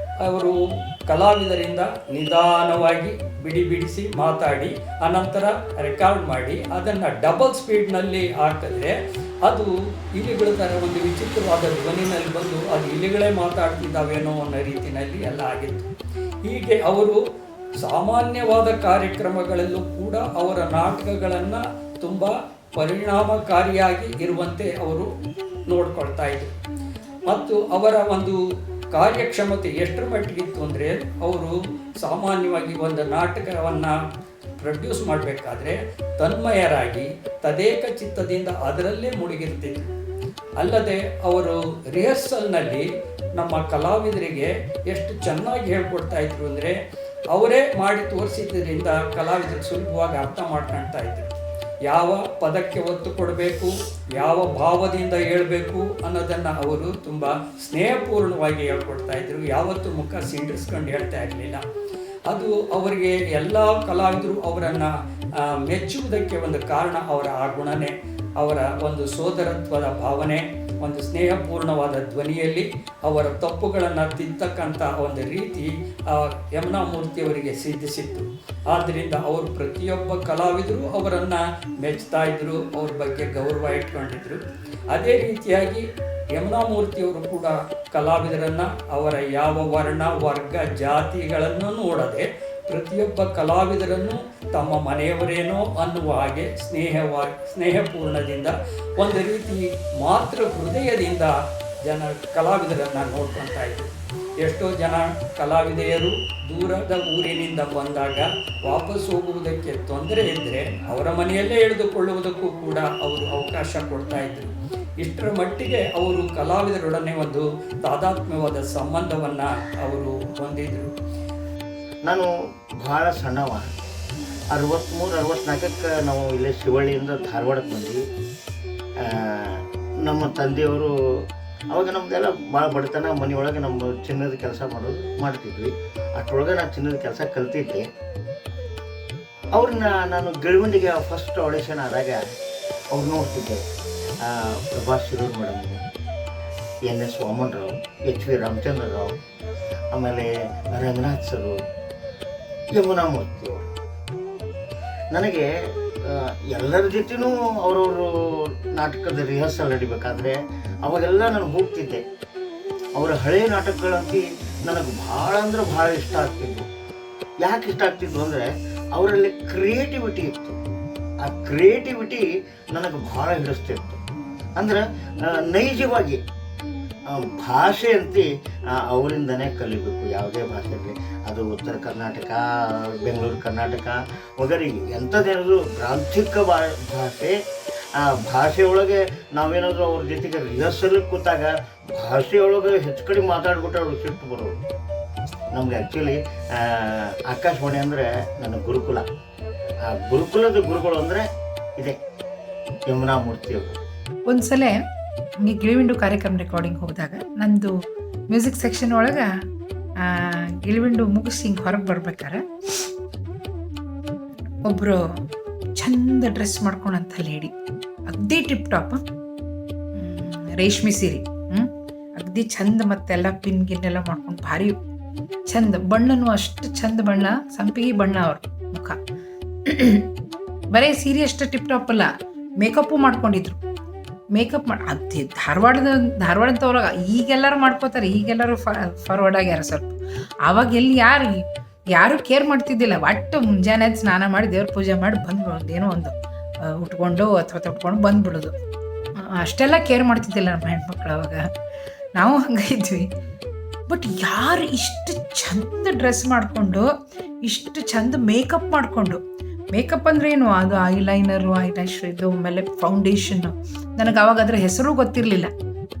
S8: ಅವರು ಕಲಾವಿದರಿಂದ ನಿಧಾನವಾಗಿ ಬಿಡಿಸಿ ಮಾತಾಡಿ ಅನಂತರ ರೆಕಾರ್ಡ್ ಮಾಡಿ ಅದನ್ನು ಡಬಲ್ ಸ್ಪೀಡ್ನಲ್ಲಿ ಹಾಕಿದ್ರೆ ಅದು ಇಲಿಗಳ ಥರ ಒಂದು ವಿಚಿತ್ರವಾದ ಧ್ವನಿನಲ್ಲಿ ಬಂದು ಅದು ಇಲಿಗಳೇ ಮಾತಾಡ್ತಿದ್ದಾವೇನೋ ಅನ್ನೋ ರೀತಿಯಲ್ಲಿ ಎಲ್ಲ ಆಗಿತ್ತು. ಹೀಗೆ ಅವರು ಸಾಮಾನ್ಯವಾದ ಕಾರ್ಯಕ್ರಮಗಳಲ್ಲೂ ಕೂಡ ಅವರ ನಾಟಕಗಳನ್ನು ತುಂಬ ಪರಿಣಾಮಕಾರಿಯಾಗಿ ಇರುವಂತೆ ಅವರು ನೋಡ್ಕೊಳ್ತಾ ಇದ್ರು. ಮತ್ತು ಅವರ ಒಂದು ಕಾರ್ಯಕ್ಷಮತೆ ಎಷ್ಟರ ಮಟ್ಟಿಗಿತ್ತು ಅಂದರೆ, ಅವರು ಸಾಮಾನ್ಯವಾಗಿ ಒಂದು ನಾಟಕವನ್ನು ಪ್ರೊಡ್ಯೂಸ್ ಮಾಡಬೇಕಾದ್ರೆ ತನ್ಮಯರಾಗಿ ತದೇಕ ಚಿತ್ತದಿಂದ ಅದರಲ್ಲೇ ಮುಳುಗಿರ್ತಿದ್ರು. ಅಲ್ಲದೆ ಅವರು ರಿಹರ್ಸಲ್ನಲ್ಲಿ ನಮ್ಮ ಕಲಾವಿದರಿಗೆ ಎಷ್ಟು ಚೆನ್ನಾಗಿ ಹೇಳ್ಕೊಡ್ತಾ ಇದ್ರು ಅಂದರೆ, ಅವರೇ ಮಾಡಿ ತೋರಿಸಿದ್ದರಿಂದ ಕಲಾವಿದರಿಗೆ ಸುಲಭವಾಗಿ ಅರ್ಥ ಮಾಡ್ಕೊಳ್ತಾ ಇದ್ರು. ಯಾವ ಪದಕ್ಕೆ ಒತ್ತು ಕೊಡಬೇಕು, ಯಾವ ಭಾವದಿಂದ ಹೇಳಬೇಕು ಅನ್ನೋದನ್ನು ಅವರು ತುಂಬ ಸ್ನೇಹಪೂರ್ಣವಾಗಿ ಹೇಳ್ಕೊಡ್ತಾ ಇದ್ರು. ಯಾವತ್ತೂ ಮುಖ ಸಿಂಡಿಸ್ಕೊಂಡು ಹೇಳ್ತಾ ಇರಲಿಲ್ಲ. ಅದು ಅವರಿಗೆ ಎಲ್ಲ ಕಲಾವಿದರು ಅವರನ್ನು ಮೆಚ್ಚುವುದಕ್ಕೆ ಒಂದು ಕಾರಣ ಅವರ ಆ ಗುಣನೇ. ಅವರ ಒಂದು ಸೋದರತ್ವದ ಭಾವನೆ, ಒಂದು ಸ್ನೇಹಪೂರ್ಣವಾದ ಧ್ವನಿಯಲ್ಲಿ ಅವರ ತಪ್ಪುಗಳನ್ನು ತಿದ್ದಕ್ಕಂಥ ಒಂದು ರೀತಿ ಯಮುನಾಮೂರ್ತಿಯವರಿಗೆ ಸಿದ್ಧಿಸಿತ್ತು. ಆದ್ದರಿಂದ ಅವರು ಪ್ರತಿಯೊಬ್ಬ ಕಲಾವಿದರು ಅವರನ್ನು ಮೆಚ್ತಾ ಇದ್ದರು, ಅವ್ರ ಬಗ್ಗೆ ಗೌರವ ಇಟ್ಕೊಂಡಿದ್ರು. ಅದೇ ರೀತಿಯಾಗಿ ಯಮುನಾಮೂರ್ತಿಯವರು ಕೂಡ ಕಲಾವಿದರನ್ನು ಅವರ ಯಾವ ವರ್ಣ, ವರ್ಗ, ಜಾತಿಗಳನ್ನು ನೋಡದೆ ಪ್ರತಿಯೊಬ್ಬ ಕಲಾವಿದರನ್ನು ತಮ್ಮ ಮನೆಯವರೇನೋ ಅನ್ನುವ ಹಾಗೆ ಸ್ನೇಹಪೂರ್ಣದಿಂದ ಒಂದು ರೀತಿ ಮಾತೃ ಹೃದಯದಿಂದ ಕಲಾವಿದರನ್ನು ನೋಡ್ಕೊತಾ ಇದ್ರು. ಎಷ್ಟೋ ಜನ ಕಲಾವಿದೆಯರು ದೂರದ ಊರಿನಿಂದ ಬಂದಾಗ ವಾಪಸ್ ಹೋಗುವುದಕ್ಕೆ ತೊಂದರೆ ಇದ್ದರೆ ಅವರ ಮನೆಯಲ್ಲೇ ಎಳೆದುಕೊಳ್ಳುವುದಕ್ಕೂ ಕೂಡ ಅವರು ಅವಕಾಶ ಕೊಡ್ತಾ ಇದ್ರು. ಇಷ್ಟರ ಮಟ್ಟಿಗೆ ಅವರು ಕಲಾವಿದರೊಡನೆ ಒಂದು ತಾದಾತ್ಮ್ಯವಾದ ಸಂಬಂಧವನ್ನು ಅವರು ಹೊಂದಿದ್ರು.
S9: ನಾನು ಭಾಳ ಸಣ್ಣವ, 63-64ಕ್ಕೆ ನಾವು ಇಲ್ಲೇ ಶಿವಳ್ಳಿಯಿಂದ ಧಾರವಾಡಕ್ಕೆ ಬಂದ್ವಿ. ನಮ್ಮ ತಂದೆಯವರು ಅವಾಗ ನಮ್ಮದೆಲ್ಲ ಭಾಳ ಬಡತನ, ಮನೆಯೊಳಗೆ ನಮ್ಮ ಚಿನ್ನದ ಕೆಲಸ ಮಾಡ್ತಿದ್ವಿ. ಅಷ್ಟರೊಳಗೆ ನಾನು ಚಿನ್ನದ ಕೆಲಸ ಕಲ್ತಿದ್ದೆ. ಅವ್ರನ್ನ ನಾನು ಗೆಳಗುಂದಿಗೆ ಫಸ್ಟ್ ಆಡಿಷನ್ ಆದಾಗ ಅವ್ರು ನೋಡ್ತಿದ್ದೆ. Prabhas Shirur madam, NS Vaman Rao, HV Ramachandra Rao, ಆಮೇಲೆ ರಂಗನಾಥ್ ಸರು, ಯಮುನಾ ಮೂರ್ತಿ ಅವರು. ನನಗೆ ಎಲ್ಲರ ಜೊತೆನೂ ಅವರವರು ನಾಟಕದ ರಿಹರ್ಸಲ್ ನಡಿಬೇಕಾದ್ರೆ ಅವಾಗೆಲ್ಲ ನಾನು ಹೋಗ್ತಿದ್ದೆ. ಅವರ ಹಳೆಯ ನಾಟಕಗಳಂತೂ ನನಗೆ ಭಾಳ ಅಂದ್ರೆ ಭಾಳ ಇಷ್ಟ ಆಗ್ತಿದ್ವು. ಯಾಕೆ ಇಷ್ಟ ಆಗ್ತಿದ್ವು ಅಂದರೆ ಅವರಲ್ಲಿ ಕ್ರಿಯೇಟಿವಿಟಿ ಇತ್ತು. ಆ ಕ್ರಿಯೇಟಿವಿಟಿ ನನಗೆ ಭಾಳ ಹಿಡಿಸ್ತಿತ್ತು. ಅಂದ್ರೆ ನೈಜವಾಗಿ ಭಾಷೆ ಅಂತೆ ಅವರಿಂದನೇ ಕಲಿಬೇಕು. ಯಾವುದೇ ಭಾಷೆ ಇರಲಿ, ಅದು ಉತ್ತರ ಕರ್ನಾಟಕ, ಬೆಂಗಳೂರು ಕರ್ನಾಟಕ ವಗರಿ ಎಂಥದ್ದೇನಾದರೂ ಗ್ರಾಂಥಿಕ ಭಾಷೆ. ಆ ಭಾಷೆಯೊಳಗೆ ನಾವೇನಾದರೂ ಅವ್ರ ಜೊತೆಗೆ ರಿಹರ್ಸಲ್ಗೆ ಕೂತಾಗ ಭಾಷೆಯೊಳಗೆ ಹೆಚ್ಚು ಕಡಿಮೆ ಮಾತಾಡ್ಬಿಟ್ಟು ಅವ್ರಿಗೆ ಸಿಟ್ಟು ಬರೋರು. ನಮ್ಗೆ ಆ್ಯಕ್ಚುಲಿ ಆಕಾಶವಾಣಿ ಅಂದರೆ ನನ್ನ ಗುರುಕುಲ. ಆ ಗುರುಕುಲದ ಗುರುಗಳು ಅಂದರೆ ಇದೆ ಯಮುನಾ ಮೂರ್ತಿಯವರು.
S10: ಒಂದ್ಸಲ ಹಿಂಗೆ ಗಿಳಿವಿಂಡು ಕಾರ್ಯಕ್ರಮ ರೆಕಾರ್ಡಿಂಗ್ ಹೋದಾಗ ನಂದು ಮ್ಯೂಸಿಕ್ ಸೆಕ್ಷನ್ ಒಳಗೆ ಗಿಳಿವಿಂಡು ಮುಗಿಸಿ ಹಿಂಗೆ ಹೊರಗೆ ಬರ್ಬೇಕಾರೆ ಒಬ್ಬರು ಚಂದ ಡ್ರೆಸ್ ಮಾಡ್ಕೊಂಡಂಥ ಲೇಡಿ, ಅಗ್ದಿ ಟಿಪ್ ಟಾಪ್, ರೇಷ್ಮೆ ಸೀರೆ, ಅಗ್ದಿ ಚಂದ, ಮತ್ತೆಲ್ಲ ಪಿನ್ ಗಿನ್ನೆಲ್ಲ ಮಾಡ್ಕೊಂಡು ಭಾರಿ ಚಂದ, ಬಣ್ಣನೂ ಅಷ್ಟು ಚಂದ ಬಣ್ಣ, ಸಂಪಿಗೆ ಬಣ್ಣ ಅವ್ರ ಮುಖ. ಬರೀ ಸೀರೆ ಅಷ್ಟು ಟಿಪ್ ಟಾಪ್ ಅಲ್ಲ, ಮೇಕಪ್ಪು ಮಾಡ್ಕೊಂಡಿದ್ರು. ಮೇಕಪ್ ಮಾಡಿ ಅದು ಧಾರವಾಡದವ್ರಾಗ ಈಗೆಲ್ಲರೂ ಮಾಡ್ಕೋತಾರೆ, ಈಗೆಲ್ಲರೂ ಫಾರ್ವರ್ಡ್ ಆಗ್ಯಾರ ಸ್ವಲ್ಪ. ಆವಾಗ ಎಲ್ಲಿ ಯಾರು ಕೇರ್ ಮಾಡ್ತಿದ್ದಿಲ್ಲ. ಒಟ್ಟು ಮುಂಜಾನೆ ಸ್ನಾನ ಮಾಡಿ ದೇವ್ರ ಪೂಜೆ ಮಾಡಿ ಬಂದ್ಬಿಡೋದು, ಏನೋ ಒಂದು ಉಟ್ಕೊಂಡು ಅಥವಾ ತೊಟ್ಕೊಂಡು ಬಂದ್ಬಿಡೋದು. ಅಷ್ಟೆಲ್ಲ ಕೇರ್ ಮಾಡ್ತಿದ್ದಿಲ್ಲ ನಮ್ಮ ಹೆಣ್ಮಕ್ಳು ಅವಾಗ. ನಾವು ಹಂಗೆ ಇದ್ವಿ. ಬಟ್ ಯಾರು ಇಷ್ಟು ಚಂದ ಡ್ರೆಸ್ ಮಾಡಿಕೊಂಡು, ಇಷ್ಟು ಚಂದ ಮೇಕಪ್ ಮಾಡಿಕೊಂಡು, ಮೇಕಪ್ ಅಂದ್ರೆ ಏನು, ಅದು ಐಲೈನರು, ಐಲ್ಯಾಶ್, ಇದು ಆಮೇಲೆ ಫೌಂಡೇಶನ್ನು. ನನಗೆ ಅವಾಗ ಅದರ ಹೆಸರು ಗೊತ್ತಿರಲಿಲ್ಲ.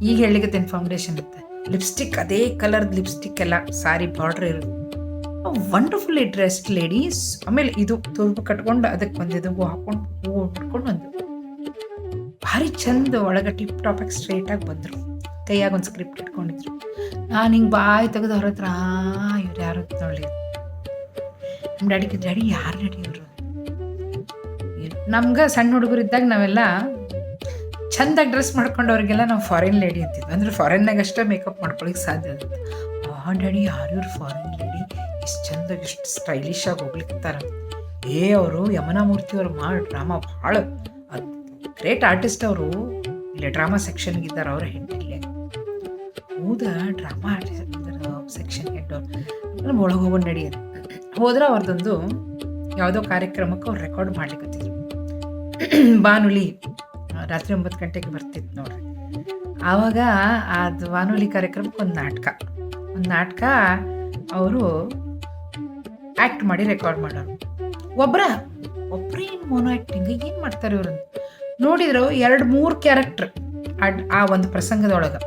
S10: ಈಗ ಹೇಳಿಗತ್ತೇನು ಫೌಂಡೇಶನ್ ಅಂತ. ಲಿಪ್ಸ್ಟಿಕ್, ಅದೇ ಕಲರ್ದು ಲಿಪ್ಸ್ಟಿಕ್ ಎಲ್ಲ, ಸಾರಿ ಬಾರ್ಡ್ರ್ ಇರೋದು. ವಂಡರ್ಫುಲ್ಲಿ ಡ್ರೆಸ್ಡ್ ಲೇಡೀಸ್. ಆಮೇಲೆ ಇದು ತುರ್ಬು ಕಟ್ಕೊಂಡು ಅದಕ್ಕೆ ಬಂದಿದ್ದು ಹಾಕೊಂಡು ಹೂವು ಉಟ್ಕೊಂಡು ಬಂದು ಭಾರಿ ಚಂದ ಒಳಗೆ ಟಿಪ್ ಟಾಪಾಗಿ ಸ್ಟ್ರೇಟಾಗಿ ಬಂದರು. ಕೈಯಾಗ ಒಂದು ಸ್ಕ್ರಿಪ್ಟ್ ಇಟ್ಕೊಂಡಿದ್ರು. ನಾನು ಹಿಂಗೆ ಬಾಯಿ ತೆಗೆದು ಅವ್ರ ಹತ್ರ ಇವ್ರು ಯಾರು ನೋಡಿ ನಮ್ಮ ಡ್ಯಾಡಿ ಯಾರು ಡ್ಯಾಡಿ ಇವರು? ನಮ್ಗೆ ಸಣ್ಣ ಹುಡುಗರು ಇದ್ದಾಗ ನಾವೆಲ್ಲ ಚಂದಾಗಿ ಡ್ರೆಸ್ ಮಾಡ್ಕೊಂಡವ್ರಿಗೆಲ್ಲ ನಾವು ಫಾರಿನ್ ಲೇಡಿ ಅಂತಿದ್ವಿ. ಅಂದರೆ ಫಾರಿನ್ನಾಗ ಅಷ್ಟೇ ಮೇಕಪ್ ಮಾಡ್ಕೊಳಿಕ್ಕೆ ಸಾಧ್ಯ ಅಂತ. ಡ್ಯಾಡಿ ಯಾರು ಇವ್ರು ಫಾರಿನ್ ಲೇಡಿ, ಎಷ್ಟು ಚಂದಾಗಿ ಎಷ್ಟು ಸ್ಟೈಲಿಶ್ ಆಗಿ ಹೋಗ್ಲಿಕ್ಕಿರ್ತಾರ. ಅವರು ಯಮುನಾ ಮೂರ್ತಿಯವ್ರು ಮಾಡಿ ಡ್ರಾಮಾ ಭಾಳ ಗ್ರೇಟ್ ಆರ್ಟಿಸ್ಟ್. ಅವರು ಇಲ್ಲೇ ಡ್ರಾಮಾ ಸೆಕ್ಷನ್ಗೆ ಇದ್ದಾರೆ, ಅವ್ರ ಹೆಡ್ ಇಲ್ಲೇ. ಹೌದಾ, ಡ್ರಾಮಾ ಆರ್ಟಿಸ್ಟ್ ಸೆಕ್ಷನ್ ಹೆಡ್ ಅವ್ರು ಒಳಗೆ ಹೋಗೋಣ ನಡಿ ಅಂತ ಹೋದ್ರೆ ಅವ್ರದ್ದೊಂದು ಯಾವುದೋ ಕಾರ್ಯಕ್ರಮಕ್ಕೆ ಅವ್ರು ರೆಕಾರ್ಡ್ ಮಾಡ್ಲಿಕ್ಕತ್ತಿದ್ರು. ಬಾನುಲಿ ರಾತ್ರಿ 9 ಗಂಟೆಗೆ ಬರ್ತಿತ್ತು ನೋಡ್ರಿ. ಆವಾಗ ಅದು ಬಾನುಲಿ ಕಾರ್ಯಕ್ರಮಕ್ಕೆ ಒಂದು ನಾಟಕ ಅವರು ಆ್ಯಕ್ಟ್ ಮಾಡಿ ರೆಕಾರ್ಡ್ ಮಾಡೋರು. ಒಬ್ಬರೇ ಏನು ಮೋನೋ ಆ್ಯಕ್ಟಿಂಗ್ ಏನು ಮಾಡ್ತಾರೆ ಇವರು ನೋಡಿದ್ರು. 2-3 ಕ್ಯಾರೆಕ್ಟರ್ ಆ ಒಂದು ಪ್ರಸಂಗದೊಳಗೆ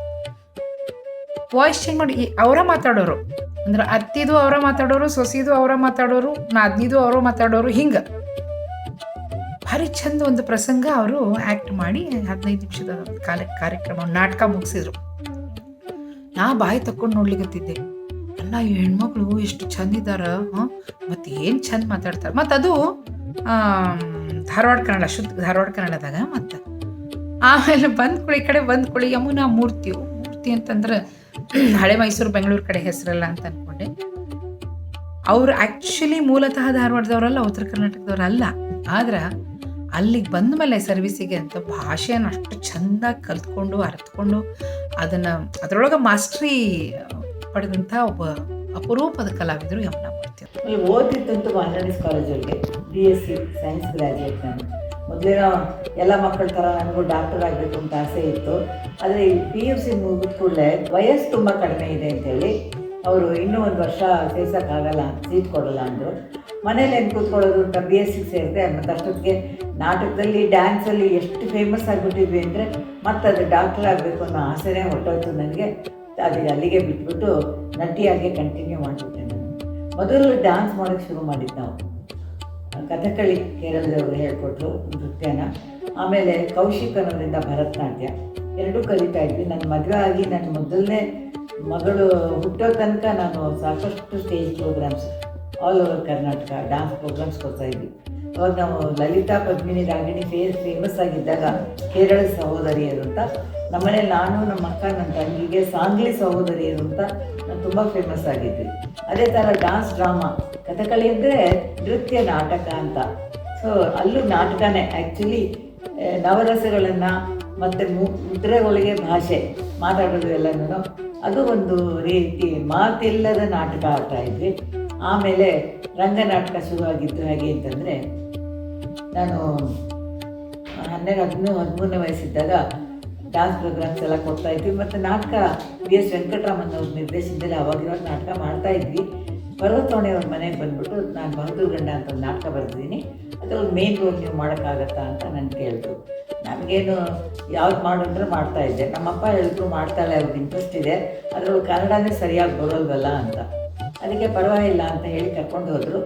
S10: ವಾಯ್ಸ್ ಚೇಂಜ್ ಮಾಡಿ ಅವರ ಮಾತಾಡೋರು. ಅಂದ್ರೆ ಅತ್ತಿದು ಅವರ ಮಾತಾಡೋರು, ಸೊಸಿದು ಅವರ ಮಾತಾಡೋರು, ನಾದ್ನಿದು ಅವರು ಮಾತಾಡೋರು. ಹಿಂಗೆ ಭಾರಿ ಚಂದ ಒಂದು ಪ್ರಸಂಗ ಅವರು ಆ್ಯಕ್ಟ್ ಮಾಡಿ 15 ನಿಮಿಷದ ಒಂದು ಕಾರ್ಯಕ್ರಮ ನಾಟಕ ಮುಗಿಸಿದ್ರು. ನಾ ಬಾಯಿ ತಕ್ಕೊಂಡು ನೋಡ್ಲಿಕ್ಕತ್ತಿದ್ದೆ. ಅಲ್ಲ ಈ ಹೆಣ್ಮಕ್ಳು ಎಷ್ಟು ಚಂದ ಇದ್ದಾರ, ಮತ್ತು ಏನು ಚಂದ ಮಾತಾಡ್ತಾರೆ. ಮತ್ತು ಅದು ಧಾರವಾಡ ಕನ್ನಡ, ಶುದ್ಧ ಧಾರವಾಡ ಕನ್ನಡದಾಗ. ಮತ್ತು ಆಮೇಲೆ ಈ ಕಡೆ ಬಂದ್ಕೊಳ್ಳಿ ಯಮುನಾ ಮೂರ್ತಿ ಅಂತಂದ್ರೆ ಹಳೆ ಮೈಸೂರು ಬೆಂಗಳೂರು ಕಡೆ ಹೆಸರಲ್ಲ ಅಂತ ಅಂದ್ಕೊಂಡೆ. ಅವರು ಆ್ಯಕ್ಚುಲಿ ಮೂಲತಃ ಧಾರವಾಡದವರಲ್ಲ, ಉತ್ತರ ಕರ್ನಾಟಕದವರಲ್ಲ. ಆದ್ರೆ ಅಲ್ಲಿಗೆ ಬಂದ ಮೇಲೆ ಸರ್ವಿಸಿಗೆ ಅಂತ ಭಾಷೆಯನ್ನು ಅಷ್ಟು ಚೆಂದಾಗಿ ಕಲ್ತ್ಕೊಂಡು ಅರ್ಥಕೊಂಡು ಅದರೊಳಗೆ ಮಾಸ್ಟ್ರಿ ಪಡೆದಂಥ ಒಬ್ಬ ಅಪರೂಪದ ಕಲಾವಿದರು ಯಮುನಾ ಮೂರ್ತಿ.
S3: ಓದಿದ್ದಂತೂ ಮಾರ್ನಡಿಸ್ ಕಾಲೇಜಲ್ಲಿ BSc ಸೈನ್ಸ್ ಗ್ರ್ಯಾಜುಯೇಟ್. ನಾನು ಮೊದಲೇನೋ ಎಲ್ಲ ಮಕ್ಕಳ ಥರ ನನಗೂ ಡಾಕ್ಟರ್ ಆಗಬೇಕು ಅಂತ ಆಸೆ ಇತ್ತು. ಆದರೆ PUC ಮುಗಿದ ಕೂಡಲೇ ವಯಸ್ಸು ತುಂಬ ಕಡಿಮೆ ಇದೆ ಅಂತೇಳಿ ಅವರು ಇನ್ನೂ 1 ವರ್ಷ ಸೇರ್ಸೋಕ್ಕಾಗಲ್ಲ, ಸೀಟ್ ಕೊಡೋಲ್ಲ ಅಂದರು. ಮನೇಲಿ ಏನು ಕೂತ್ಕೊಳ್ಳೋದು ಅಂತ BSc ಸೇರಿದೆ. ಮತ್ತು ಅಷ್ಟೊತ್ತಿಗೆ ನಾಟಕದಲ್ಲಿ, ಡ್ಯಾನ್ಸಲ್ಲಿ ಎಷ್ಟು ಫೇಮಸ್ ಆಗಿಬಿಟ್ಟಿದ್ವಿ ಅಂದರೆ ಮತ್ತು ಅದು ಡಾಕ್ಟರ್ ಆಗಬೇಕು ಅನ್ನೋ ಆಸೆನೇ ಹೊರಟೋಯ್ತು ನನಗೆ. ಅದು ಅಲ್ಲಿಗೆ ಬಿಟ್ಬಿಟ್ಟು ನಟಿಯಾಗಿ ಕಂಟಿನ್ಯೂ ಮಾಡಿಬಿಟ್ಟೆ. ನಾನು ಮೊದಲು ಡ್ಯಾನ್ಸ್ ಮಾಡೋಕ್ಕೆ ಶುರು ಮಾಡಿದ್ದು ನಾವು. ಕಥಕಳಿ ಕೇರಳದವರು ಹೇಳ್ಕೊಟ್ರು ನೃತ್ಯನ. ಆಮೇಲೆ ಕೌಶಿಕ್ ಅನ್ನೋದ್ರಿಂದ ಭರತನಾಟ್ಯ ಎರಡೂ ಕಲಿತಾ ಇದ್ವಿ. ನನ್ನ ಮದುವೆ ಆಗಿ ನನ್ನ ಮೊದಲನೇ ಮಗಳು ಹುಟ್ಟೋ ತನಕ ನಾನು ಸಾಕಷ್ಟು stage programs all over Karnataka dance programs ಕೊಡ್ತಾಯಿದ್ವಿ. ಅವಾಗ ನಾವು ಲಲಿತಾ ಪದ್ಮಿನಿ ರಾಗಿಣಿ ಫೇಮಸ್ ಆಗಿದ್ದಾಗ ಕೇರಳ ಸಹೋದರಿಯರು ಅಂತ, ನಮ್ಮನೇಲಿ ನಾನು ನಮ್ಮ ಅಕ್ಕ ನನ್ನ ತಂಗಿಗೆ ಸಾಂಗ್ಲಿ ಸಹೋದರಿಯರು ಅಂತ ನಾನು ತುಂಬ ಫೇಮಸ್ ಆಗಿದ್ವಿ. ಅದೇ ಥರ ಡಾನ್ಸ್ ಡ್ರಾಮಾ, ಕಥಕಳಿ ಅಂದರೆ ನೃತ್ಯ ನಾಟಕ ಅಂತ. ಸೊ ಅಲ್ಲೂ ನಾಟಕನೇ ಆ್ಯಕ್ಚುಲಿ ನವರಸಗಳನ್ನು ಮತ್ತು ಮುದ್ರೆಗಳಿಗೆ ಭಾಷೆ ಮಾತಾಡೋದು ಎಲ್ಲನೂ ಅದು ಒಂದು ರೀತಿ ಮಾತಿಲ್ಲದ ನಾಟಕ ಆಡ್ತಾ ಇದ್ವಿ. ಆಮೇಲೆ ರಂಗನಾಟಕ ಶುರುವಾಗಿತ್ತು. ಹೇಗೆ ಅಂತಂದರೆ ನಾನು 12-13 ವಯಸ್ಸಿದ್ದಾಗ ಡ್ಯಾನ್ಸ್ ಪ್ರೋಗ್ರಾಮ್ಸ್ ಎಲ್ಲ ಕೊಡ್ತಾಯಿದ್ವಿ. ಮತ್ತು ನಾಟಕ BS ವೆಂಕಟರಾಮನ್ ಅವ್ರ ನಿರ್ದೇಶನದಲ್ಲಿ ಅವಾಗಿರೋ ನಾಟಕ ಮಾಡ್ತಾಯಿದ್ವಿ. ಪರ್ವತೋಣಿಯವ್ರ ಮನೆಗೆ ಬಂದ್ಬಿಟ್ಟು ನಾನು ಬಹದ್ದೂರ್ ಗಂಡ ಅಂತ ಒಂದು ನಾಟಕ ಬರೆದಿದ್ದೀನಿ, ಅದ್ರಲ್ಲಿ ಮೇನ್ ರೋಲ್ ನೀವು ಮಾಡೋಕ್ಕಾಗತ್ತಾ ಅಂತ ನಾನು ಕೇಳಿದ್ರು. ನನಗೇನು ಯಾವ್ದು ಮಾಡಿದ್ರೆ ಮಾಡ್ತಾಯಿದ್ದೆ. ನಮ್ಮಪ್ಪ ಹೇಳಿದ್ರು ಮಾಡ್ತಾಳೆ, ಅವ್ರಿಗೆ ಇಂಟ್ರೆಸ್ಟ್ ಇದೆ, ಅದರಲ್ಲಿ ಕನ್ನಡನೇ ಸರಿಯಾಗಿ ಬರೋಲ್ವಲ್ಲ ಅಂತ. ಅದಕ್ಕೆ ಪರವಾಗಿಲ್ಲ ಅಂತ ಹೇಳಿ ಕರ್ಕೊಂಡು ಹೋದರು.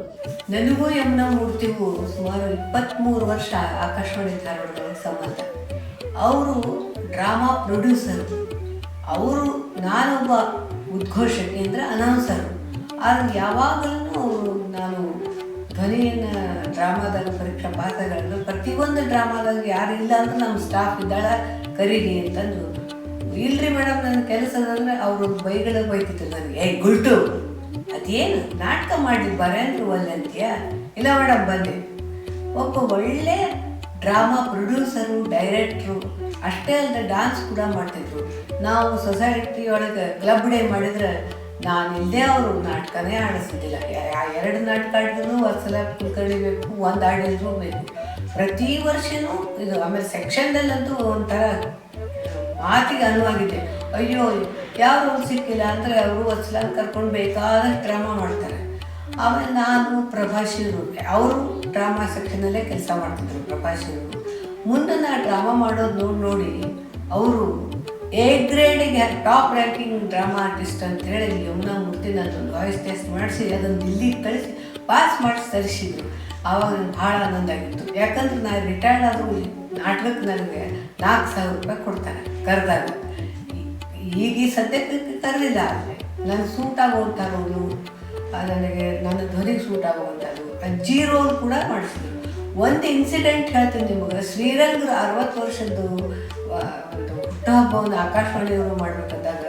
S11: ನನಗೂ ಯಮುನಾ ಮೂರ್ತಿಗೂ ಸುಮಾರು 23 ವರ್ಷ ಆಕಾಶವಾಣಿ ಧಾರವಾಡದೊಳಗೆ ಸಂಬಂಧ. ಅವರು ಡ್ರಾಮಾ ಪ್ರೊಡ್ಯೂಸರು, ನಾನೊಬ್ಬ ಉದ್ಘೋಷಕಿ ಅಂದರೆ ಅನೌನ್ಸರು. ಆದರೆ ಯಾವಾಗಲೂ ಅವರು ನಾನು ಧ್ವನಿಯನ್ನು ಡ್ರಾಮಾದಾಗ ಪರೀಕ್ಷಾ ಪಾತ್ರಗಳನ್ನು ಪ್ರತಿಯೊಂದು ಡ್ರಾಮಾದಾಗ ಯಾರು ಇಲ್ಲ ಅಂದ್ರೆ ನಮ್ಮ ಸ್ಟಾಫ್ ಇದ್ದಾಳ ಕರೀರಿ ಅಂತಂದು. ಇಲ್ರಿ ಮೇಡಮ್ ನನ್ನ ಕೆಲಸದಂದರೆ ಅವರು ಬೈತಿದ್ರು ನನಗೆ, ಗುಲ್ಟು ಅದೇನು ನಾಟಕ ಮಾಡಿ ಬರೇಂದ್ರ ಒಳ್ಳೆ ಅಂತೀಯ, ಇಲ್ಲ ಮೇಡಮ್ ಬನ್ನಿ. ಒಬ್ಬ ಒಳ್ಳೆ ಡ್ರಾಮಾ ಪ್ರೊಡ್ಯೂಸರು, ಡೈರೆಕ್ಟ್ರು ಅಷ್ಟೇ ಅಲ್ಲದೆ ಡಾನ್ಸ್ ಕೂಡ ಮಾಡ್ತಿದ್ರು. ನಾವು ಸೊಸೈಟಿ ಒಳಗೆ ಕ್ಲಬ್ ಡೇ ಮಾಡಿದ್ರೆ ನಾನು ಇಲ್ಲದೆ ಅವರು ನಾಟಕನೇ ಆಡಿಸ್ತಿದ್ದಿಲ್ಲ. 2 ನಾಟಕ ಆಡಿದ್ರು ಒಂದ್ಸಲ ಕುತ್ಕೊಂಡಿಬೇಕು, ಒಂದು ಆಡಿದ್ರು ಬೇಕು. ಪ್ರತಿ ವರ್ಷವೂ ಇದು. ಆಮೇಲೆ ಸೆಕ್ಷನ್ದಲ್ಲಂತೂ ಒಂಥರ ಮಾತಿಗೆ ಅನುವಾಗಿದ್ದೆ. ಅಯ್ಯೋ ಯಾವ ರೋಲ್ ಸಿಕ್ಕಿಲ್ಲ ಅಂದರೆ ಅವರು ಒಂದ್ಸಲ ಕರ್ಕೊಂಡು ಬೇಕಾದಷ್ಟು ಡ್ರಾಮಾ ಮಾಡ್ತಾರೆ. ಆಮೇಲೆ ನಾನು ಪ್ರಭಾಷಿರು, ಅವರು ಡ್ರಾಮಾ ಸೆಕ್ಷನಲ್ಲೇ ಕೆಲಸ ಮಾಡ್ತಿದ್ರು ಪ್ರಭಾಷಿರು. ಮುಂದೆ ನಾನು ಡ್ರಾಮಾ ಮಾಡೋದು ನೋಡಿ ಅವರು A ಗ್ರೇಡಿಗೆ ಟಾಪ್ ರ್ಯಾಂಕಿಂಗ್ ಡ್ರಾಮಾ ಆರ್ಟಿಸ್ಟ್ ಅಂತೇಳಿ ಯಮುನಾ ಮೂರ್ತಿ ನನ್ನೊಂದು ವಾಯ್ಸ್ ಟೆಸ್ಟ್ ಮಾಡಿಸಿ ಅದನ್ನು ದಿಲ್ಲಿಗೆ ಕಳಿಸಿ ಪಾಸ್ ಮಾಡಿಸಿ ತರಿಸಿದ್ರು. ಆವಾಗ ನನಗೆ ಭಾಳ ಆನಂದ ಆಗಿತ್ತು. ಯಾಕಂದ್ರೆ ನಾನು ರಿಟೈರ್ಡ್ ಆದರೂ ನಾಟಕಕ್ಕೆ ನನಗೆ 4,000 ರೂಪಾಯಿ ಕೊಡ್ತಾರೆ ಕರೆದಾಗ. ಈಗ ಈ ಸದ್ಯಕ್ಕೆ ಕರೆದಿಲ್ಲ, ಆದರೆ ನನಗೆ ಸೂಟ್ ಆಗುವಂಥವ್ರು, ನನಗೆ ನನ್ನ ಧ್ವನಿಗೆ ಸೂಟ್ ಆಗುವಂಥದ್ದು ಅಜ್ಜಿ ರೋಲ್ ಕೂಡ ಮಾಡಿಸಿದ್ರು. ಒಂದು ಇನ್ಸಿಡೆಂಟ್ ಹೇಳ್ತೀನಿ ನಿಮಗೆ. ಶ್ರೀರಂಗರು 60 ವರ್ಷದ್ದು ಒಂದು ಹುಟ್ಟುಹಬ್ಬವನ್ನು ಆಕಾಶವಾಣಿಯವರು ಮಾಡಬೇಕಾದಾಗ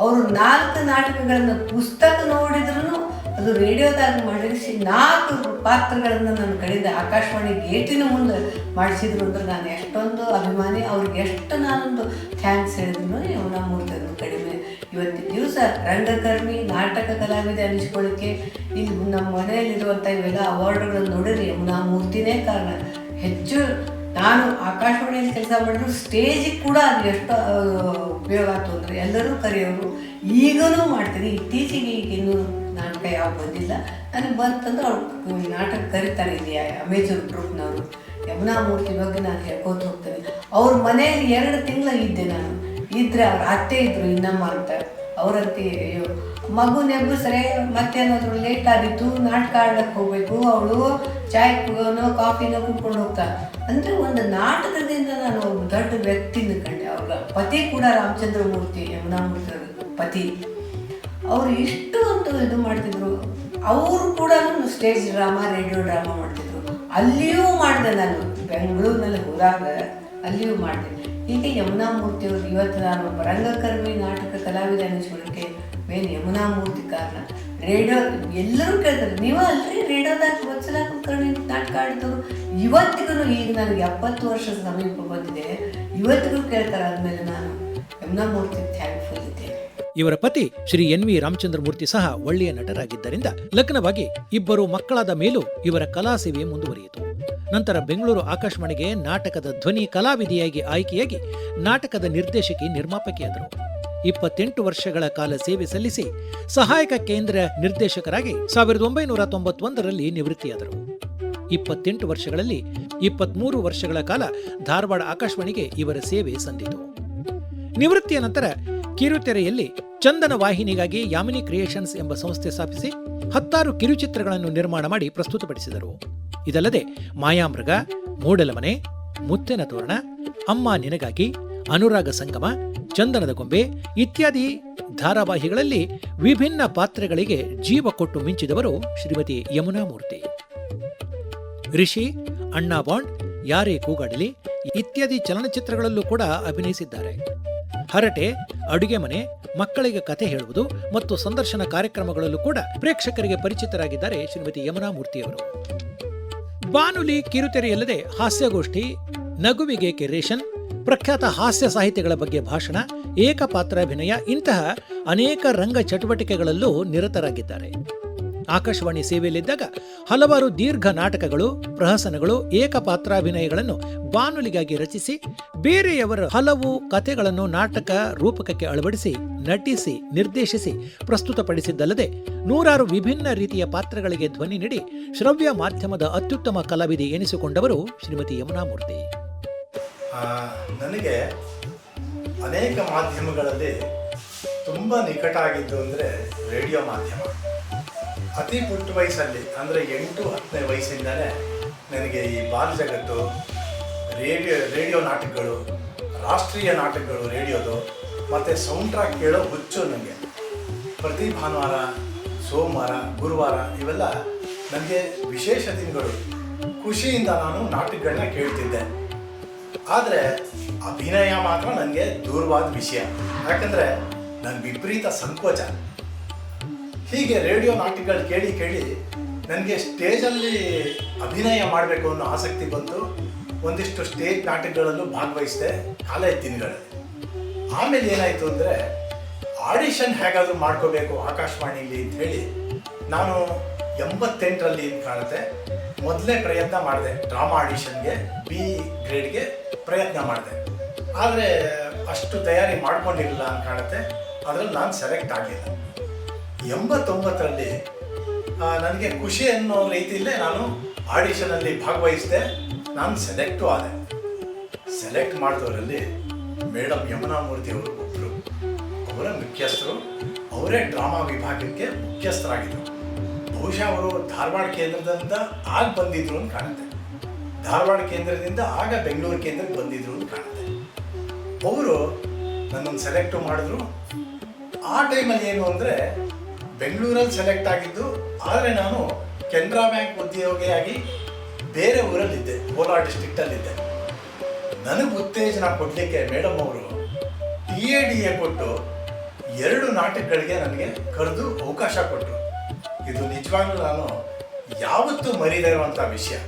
S11: ಅವರು 4 ನಾಟಕಗಳನ್ನು ಪುಸ್ತಕ ನೋಡಿದ್ರೂ ಅದು ರೇಡಿಯೋದಾಗ ಮಾಡಿಸಿ 4 ಪಾತ್ರಗಳನ್ನು ನನ್ನ ಕಡೆಯಿಂದ ಆಕಾಶವಾಣಿ ಗೇಟಿನ ಮುಂದೆ ಮಾಡಿಸಿದ್ರು ಅಂದ್ರೆ ನಾನು ಎಷ್ಟೊಂದು ಅಭಿಮಾನಿ. ಅವ್ರಿಗೆ ಎಷ್ಟು ನಾನೊಂದು ಥ್ಯಾಂಕ್ಸ್ ಹೇಳಿದ್ರು ಯಮುನಾ ಮೂರ್ತಿ ಕಡಿಮೆ. ಇವತ್ತಿನ ದಿವಸ ರಂಗಕರ್ಮಿ, ನಾಟಕ ಕಲಾವಿದೆ ಅನಿಸ್ಕೊಳ್ಳಿಕ್ಕೆ ಇಲ್ಲಿ ನಮ್ಮ ಮನೆಯಲ್ಲಿರುವಂಥ ಇವೆಲ್ಲ ಅವಾರ್ಡ್ಗಳನ್ನು ನೋಡಿದ್ರೆ ಯಮುನಾ ಮೂರ್ತಿನೇ ಕಾರಣ. ಹೆಚ್ಚು ನಾನು ಆಕಾಶವಾಣಿಯಲ್ಲಿ ಕೆಲಸ ಮಾಡಿದ್ರು ಸ್ಟೇಜಿಗೆ ಕೂಡ ಅದು ಎಷ್ಟು ಉಪಯೋಗ ಆಯ್ತು ಅಂದರೆ ಎಲ್ಲರೂ ಕರೆಯೋರು. ಈಗಲೂ ಮಾಡ್ತೀನಿ. ಇತ್ತೀಚೆಗೆ ಈಗಿನ್ನೂ ನಾಟಕ ಯಾವ ಬಂದಿಲ್ಲ. ನನಗೆ ಬಂತಂದ್ರೆ ಅವ್ರು ನಾಟಕ ಕರಿತಾರೆ. ಇಲ್ಲಿ ಅಮೇಜೂರ್ ಗ್ರೂಪ್ನವರು ಯಮುನಾ ಮೂರ್ತಿ ಬಗ್ಗೆ ನಾನು ಹೇಳ್ಕೊತ ಹೋಗ್ತೇನೆ. ಅವ್ರ ಮನೆಯಲ್ಲಿ 2 ತಿಂಗಳು ಇದ್ದೆ ನಾನು. ಇದ್ದರೆ ಅವ್ರ ಅತ್ತೆ ಇದ್ದರು ಇನ್ನಮ್ಮ ಅಂತ. ಅವರಂತೆ ಅಯ್ಯೋ ಮಗು ನೆಬ್ಬಸ್ರೆ ಮತ್ತೇನಾದರೂ ಲೇಟ್ ಆಗಿತ್ತು, ನಾಟಕ ಆಡಕ್ಕೆ ಹೋಗಬೇಕು, ಅವಳು ಚಾಯ್ ಕಾಫಿನೋ ಕುಡ್ಕೊಂಡು ಹೋಗ್ತಾರೆ ಅಂದರೆ ಒಂದು ನಾಟಕದಿಂದ ನಾನು ಒಬ್ಬ ದೊಡ್ಡ ವ್ಯಕ್ತಿನ ಕಂಡೆ. ಅವ್ರ ಪತಿ ಕೂಡ ರಾಮಚಂದ್ರ ಮೂರ್ತಿ, ಯಮುನಾ ಮೂರ್ತಿ ಪತಿ. ಅವರು ಇಷ್ಟು ಒಂದು ಇದು ಮಾಡ್ತಿದ್ರು. ಅವರು ಕೂಡ ಸ್ಟೇಜ್ ಡ್ರಾಮಾ, ರೇಡಿಯೋ ಡ್ರಾಮಾ ಮಾಡ್ತಿದ್ರು. ಅಲ್ಲಿಯೂ ಮಾಡಿದೆ ನಾನು. ಬೆಂಗಳೂರಿನಲ್ಲಿ ಹೋದಾಗ ಅಲ್ಲಿಯೂ ಮಾಡಿದೆ. ಹೀಗೆ ಯಮುನಾ ಮೂರ್ತಿಯವರು ಇವತ್ತು ನಾನು ಒಬ್ಬ ರಂಗಕರ್ಮಿ, ನಾಟಕ ಕಲಾವಿದ ಅನಿಸ್ಕೊಳ್ಳೋಕ್ಕೆ ಮೇನ್ ಯಮುನಾ ಮೂರ್ತಿ ಕಾರಣ. ರೇಡಿಯೋ ಎಲ್ಲರೂ ಕೇಳ್ತಾರೆ, ನೀವು ಅಲ್ರಿ ರೇಡಿಯೋದಾಗ ಒಂದ್ಸಲ ಕುತ್ಕೊಂಡು ನಾಟಕ ಆಡಿದವರು. ಇವತ್ತಿಗೂ ಈಗ ನನಗೆ 70 ವರ್ಷದ ಸಮೀಪ ಬಂದಿದೆ, ಇವತ್ತಿಗೂ ಕೇಳ್ತಾರೆ. ಆದಮೇಲೆ ನಾನು ಯಮುನಾ ಮೂರ್ತಿ ಥ್ಯಾಂಕ್ಫುಲ್ ಇದ್ದೇನೆ.
S1: ಇವರ ಪತಿ ಶ್ರೀ NV ರಾಮಚಂದ್ರ ಮೂರ್ತಿ ಸಹ ಒಳ್ಳೆಯ ನಟರಾಗಿದ್ದರಿಂದ ಲಗ್ನವಾಗಿ 2 ಮಕ್ಕಳಾದ ಮೇಲೂ ಇವರ ಕಲಾ ಸೇವೆ ಮುಂದುವರಿಯಿತು. ನಂತರ ಬೆಂಗಳೂರು ಆಕಾಶವಾಣಿಗೆ ನಾಟಕದ ಧ್ವನಿ ಕಲಾವಿದೆಯಾಗಿ ಆಯ್ಕೆಯಾಗಿ ನಾಟಕದ ನಿರ್ದೇಶಕಿ, ನಿರ್ಮಾಪಕಿಯಾದರು. 28 ವರ್ಷಗಳ ಕಾಲ ಸೇವೆ ಸಲ್ಲಿಸಿ ಸಹಾಯಕ ಕೇಂದ್ರ ನಿರ್ದೇಶಕರಾಗಿ 1991ರಲ್ಲಿ ನಿವೃತ್ತಿಯಾದರು. 28 ವರ್ಷಗಳಲ್ಲಿ 23 ವರ್ಷಗಳ ಕಾಲ ಧಾರವಾಡ ಆಕಾಶವಾಣಿಗೆ ಇವರ ಸೇವೆ ಸಂದಿತು. ನಿವೃತ್ತಿಯ ನಂತರ ಕಿರುತೆರೆಯಲ್ಲಿ ಚಂದನ ವಾಹಿನಿಗಾಗಿ ಯಾಮಿನಿ ಕ್ರಿಯೇಷನ್ಸ್ ಎಂಬ ಸಂಸ್ಥೆ ಸ್ಥಾಪಿಸಿ 10 ಕಿರುಚಿತ್ರಗಳನ್ನು ನಿರ್ಮಾಣ ಮಾಡಿ ಪ್ರಸ್ತುತಪಡಿಸಿದರು. ಇದಲ್ಲದೆ ಮಾಯಾಮೃಗ, ಮೂಡಲಮನೆ, ಮುತ್ತಿನ ತೋರಣ, ಅಮ್ಮ ನಿನಗಾಗಿ, ಅನುರಾಗ ಸಂಗಮ, ಚಂದನದ ಗೊಂಬೆ ಇತ್ಯಾದಿ ಧಾರಾವಾಹಿಗಳಲ್ಲಿ ವಿಭಿನ್ನ ಪಾತ್ರಗಳಿಗೆ ಜೀವ ಕೊಟ್ಟು ಮಿಂಚಿದವರು ಶ್ರೀಮತಿ ಯಮುನಾ ಮೂರ್ತಿ. ರಿಷಿ, ಅಣ್ಣಾ ಬಾಂಡ್, ಯಾರೇ ಕೂಗಾಡಲಿ ಇತ್ಯಾದಿ ಚಲನಚಿತ್ರಗಳಲ್ಲೂ ಕೂಡ ಅಭಿನಯಿಸಿದ್ದಾರೆ. ಹರಟೆ, ಅಡುಗೆ ಮನೆ, ಮಕ್ಕಳಿಗೆ ಕಥೆ ಹೇಳುವುದು ಮತ್ತು ಸಂದರ್ಶನ ಕಾರ್ಯಕ್ರಮಗಳಲ್ಲೂ ಕೂಡ ಪ್ರೇಕ್ಷಕರಿಗೆ ಪರಿಚಿತರಾಗಿದ್ದಾರೆ ಶ್ರೀಮತಿ ಯಮುನಾ ಮೂರ್ತಿಯವರು. ಬಾನುಲಿ, ಕಿರುತೆರೆಯಲ್ಲದೆ ಹಾಸ್ಯಗೋಷ್ಠಿ, ನಗುವಿಗೆ ಕೆರೇಷನ್, ಪ್ರಖ್ಯಾತ ಹಾಸ್ಯ ಸಾಹಿತಿಗಳ ಬಗ್ಗೆ ಭಾಷಣ, ಏಕಪಾತ್ರಾಭಿನಯ ಇಂತಹ ಅನೇಕ ರಂಗ ಚಟುವಟಿಕೆಗಳಲ್ಲೂ ನಿರತರಾಗಿದ್ದಾರೆ. ಆಕಾಶವಾಣಿ ಸೇವೆಯಲ್ಲಿದ್ದಾಗ ಹಲವಾರು ದೀರ್ಘ ನಾಟಕಗಳು, ಪ್ರಹಸನಗಳು, ಏಕಪಾತ್ರಾಭಿನಯಗಳನ್ನು ಬಾನುಲಿಗಾಗಿ ರಚಿಸಿ ಬೇರೆಯವರ ಹಲವು ಕಥೆಗಳನ್ನು ನಾಟಕ ರೂಪಕಕ್ಕೆ ಅಳವಡಿಸಿ ನಟಿಸಿ ನಿರ್ದೇಶಿಸಿ ಪ್ರಸ್ತುತಪಡಿಸಿದ್ದಲ್ಲದೆ ನೂರಾರು ವಿಭಿನ್ನ ರೀತಿಯ ಪಾತ್ರಗಳಿಗೆ ಧ್ವನಿ ನೀಡಿ ಶ್ರವ್ಯ ಮಾಧ್ಯಮದ ಅತ್ಯುತ್ತಮ ಕಲಾವಿದೆ ಎನಿಸಿಕೊಂಡವರು ಶ್ರೀಮತಿ ಯಮುನಾ ಮೂರ್ತಿ.
S4: ನನಗೆ ಅನೇಕ ಮಾಧ್ಯಮಗಳಲ್ಲಿ ತುಂಬ ನಿಕಟ ಆಗಿದ್ದು ಅಂದರೆ ರೇಡಿಯೋ ಮಾಧ್ಯಮ. ಅತಿ ಪುಟ್ಟ ವಯಸ್ಸಲ್ಲಿ ಅಂದರೆ 8-10ನೇ ವಯಸ್ಸಿಂದಲೇ ನನಗೆ ಈ ಬಾಲ ಜಗತ್ತು, ರೇಡಿಯೋ ನಾಟಕಗಳು, ರಾಷ್ಟ್ರೀಯ ನಾಟಕಗಳು ರೇಡಿಯೋದು ಮತ್ತು ಸೌಂಡ್ ಟ್ರ್ಯಾಕ್ ಕೇಳೋ ಹುಚ್ಚು ನನಗೆ. ಪ್ರತಿ ಭಾನುವಾರ, ಸೋಮವಾರ, ಗುರುವಾರ ಇವೆಲ್ಲ ನನಗೆ ವಿಶೇಷ ದಿನಗಳು. ಖುಷಿಯಿಂದ ನಾನು ನಾಟಕಗಳನ್ನ ಕೇಳ್ತಿದ್ದೆ. ಆದರೆ ಅಭಿನಯ ಮಾತ್ರ ನನಗೆ ದೂರವಾದ ವಿಷಯ. ಯಾಕಂದರೆ ನನಗೆ ವಿಪರೀತ ಸಂಕೋಚ. ಹೀಗೆ ರೇಡಿಯೋ ನಾಟಕಗಳು ಕೇಳಿ ಕೇಳಿ ನನಗೆ ಸ್ಟೇಜಲ್ಲಿ ಅಭಿನಯ ಮಾಡಬೇಕು ಅನ್ನೋ ಆಸಕ್ತಿ ಬಂತು. ಒಂದಿಷ್ಟು ಸ್ಟೇಜ್ ನಾಟಕಗಳಲ್ಲೂ ಭಾಗವಹಿಸಿದೆ ಕಾಲೇಜ್ ದಿನಗಳಲ್ಲಿ. ಆಮೇಲೆ ಏನಾಯಿತು ಅಂದರೆ ಆಡಿಷನ್ ಹೇಗಾದರೂ ಮಾಡ್ಕೋಬೇಕು ಆಕಾಶವಾಣಿಲಿ ಅಂತ ಹೇಳಿ ನಾನು 88ರಲ್ಲಿ ಕಾಣುತ್ತೆ ಮೊದಲೇ ಪ್ರಯತ್ನ ಮಾಡಿದೆ. ಡ್ರಾಮಾ ಆಡಿಷನ್ಗೆ B ಗ್ರೇಡ್ಗೆ ಪ್ರಯತ್ನ ಮಾಡಿದೆ. ಆದರೆ ಅಷ್ಟು ತಯಾರಿ ಮಾಡ್ಕೊಂಡಿರಲಿಲ್ಲ ಅಂತ ಕಾಣುತ್ತೆ. ಅದರಲ್ಲಿ ನಾನು ಸೆಲೆಕ್ಟ್ ಆಗಲಿಲ್ಲ. 89ರಲ್ಲಿ ನನಗೆ ಖುಷಿ ಅನ್ನೋ ರೀತಿಯಲ್ಲೇ ನಾನು ಆಡಿಷನಲ್ಲಿ ಭಾಗವಹಿಸಿದೆ. ನಾನು ಸೆಲೆಕ್ಟು ಆದೆ. ಸೆಲೆಕ್ಟ್ ಮಾಡಿದವರಲ್ಲಿ ಮೇಡಮ್ ಯಮುನಾ ಮೂರ್ತಿ ಅವರು ಒಬ್ಬರು. ಅವರ ಮುಖ್ಯಸ್ಥರು, ಅವರೇ ಡ್ರಾಮಾ ವಿಭಾಗಕ್ಕೆ ಮುಖ್ಯಸ್ಥರಾಗಿದ್ದರು. ಬಹುಶಃ ಅವರು ಧಾರವಾಡ ಕೇಂದ್ರದಿಂದ ಆಗ ಬಂದಿದ್ರು ಅಂತ ಕಾಣುತ್ತೆ. ಧಾರವಾಡ ಕೇಂದ್ರದಿಂದ ಆಗ ಬೆಂಗಳೂರು ಕೇಂದ್ರಕ್ಕೆ ಬಂದಿದ್ರು ಅಂತ ಕಾಣುತ್ತೆ. ಅವರು ನನ್ನನ್ನು ಸೆಲೆಕ್ಟು ಮಾಡಿದ್ರು. ಆ ಟೈಮಲ್ಲಿ ಏನು ಅಂದರೆ ಬೆಂಗಳೂರಲ್ಲಿ ಸೆಲೆಕ್ಟ್ ಆಗಿದ್ದು, ಆದರೆ ನಾನು ಕೆನರಾ ಬ್ಯಾಂಕ್ ಉದ್ಯೋಗಿಯಾಗಿ ಬೇರೆ ಊರಲ್ಲಿದ್ದೆ, ಕೋಲಾರ ಡಿಸ್ಟ್ರಿಕ್ಟಲ್ಲಿದ್ದೆ. ನನಗೆ ಉತ್ತೇಜನ ಕೊಡಲಿಕ್ಕೆ ಮೇಡಮ್ ಅವರು TADA ಕೊಟ್ಟು 2 ನಾಟಕಗಳಿಗೆ ನನಗೆ ಕರೆದು ಅವಕಾಶ ಕೊಟ್ಟರು. ಇದು ನಿಜವಾಗ್ಲೂ ನಾನು ಯಾವತ್ತೂ ಮರೀದೇ ಇರುವಂಥ ವಿಷಯ.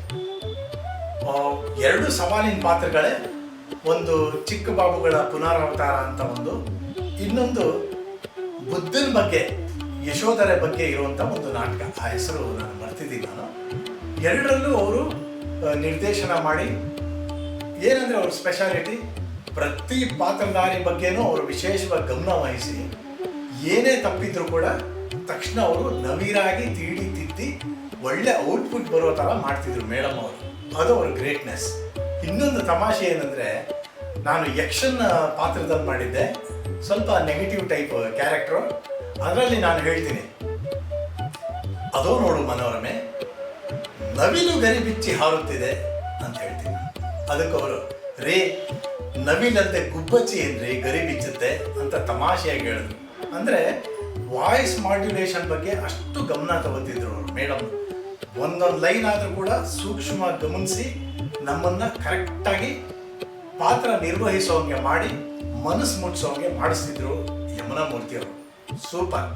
S4: 2 ಸವಾಲಿನ ಪಾತ್ರಗಳೇ, ಒಂದು ಚಿಕ್ಕ ಬಾಬುಗಳ ಪುನರಾವತಾರ ಅಂತ ಒಂದು, ಇನ್ನೊಂದು ಬುದ್ಧನ ಬಗ್ಗೆ, ಯಶೋಧರೆ ಬಗ್ಗೆ ಇರುವಂಥ ಒಂದು ನಾಟಕ. ಆ ಹೆಸರು ನಾನು ಮರ್ತಿದ್ದೀನಿ ನಾನು. 2ರಲ್ಲೂ ಅವರು ನಿರ್ದೇಶನ ಮಾಡಿ, ಏನಂದರೆ ಅವ್ರ ಸ್ಪೆಷಾಲಿಟಿ ಪ್ರತಿ ಪಾತ್ರಧಾರಿ ಬಗ್ಗೆನೂ ಅವರು ವಿಶೇಷವಾಗಿ ಗಮನ ವಹಿಸಿ ಏನೇ ತಪ್ಪಿದ್ರು ಕೂಡ ತಕ್ಷಣ ಅವರು ನವೀರಾಗಿ ತೀಡಿ ತಿದ್ದಿ ಒಳ್ಳೆ ಔಟ್ಪುಟ್ ಬರೋ ಥರ ಮಾಡ್ತಿದ್ರು ಮೇಡಮ್ ಅವರು. ಅದು ಅವ್ರ ಗ್ರೇಟ್ನೆಸ್. ಇನ್ನೊಂದು ತಮಾಷೆ ಏನಂದರೆ, ನಾನು ಯಕ್ಷನ್ ಪಾತ್ರದಲ್ಲಿ ಮಾಡಿದ್ದೆ, ಸ್ವಲ್ಪ ನೆಗೆಟಿವ್ ಟೈಪ್ ಕ್ಯಾರೆಕ್ಟ್ರು. ಅದರಲ್ಲಿ ನಾನು ಹೇಳ್ತೀನಿ, ಅದೋ ನೋಡು ಮನೋರಮೆ, ನವಿಲು ಗರಿ ಬಿಚ್ಚಿ ಹಾರುತ್ತಿದೆ ಅಂತ ಹೇಳ್ತೀನಿ. ಅದಕ್ಕೆ ಅವರು, ರೇ ನವಿಲಂತೆ ಗುಬ್ಬಚ್ಚಿ ಏನ್ರಿ ಗರಿ ಬಿಚ್ಚುತ್ತೆ ಅಂತ ತಮಾಷೆಯಾಗಿ ಹೇಳಿದ್ರು. ಅಂದರೆ ವಾಯ್ಸ್ ಮಾಡ್ಯುಲೇಷನ್ ಬಗ್ಗೆ ಅಷ್ಟು ಗಮನ ತಗೋತಿದ್ರು ಅವರು ಮೇಡಮ್. ಒಂದೊಂದು ಲೈನ್ ಆದರೂ ಕೂಡ ಸೂಕ್ಷ್ಮವಾಗಿ ಗಮನಿಸಿ ನಮ್ಮನ್ನು ಕರೆಕ್ಟಾಗಿ ಪಾತ್ರ ನಿರ್ವಹಿಸೋಂಗೆ ಮಾಡಿ ಮನಸ್ಸು ಮುಟ್ಸೋಂಗೆ ಮಾಡಿಸ್ತಿದ್ರು ಯಮುನಾ ಮೂರ್ತಿಯವರು. ಸೂಪರ್.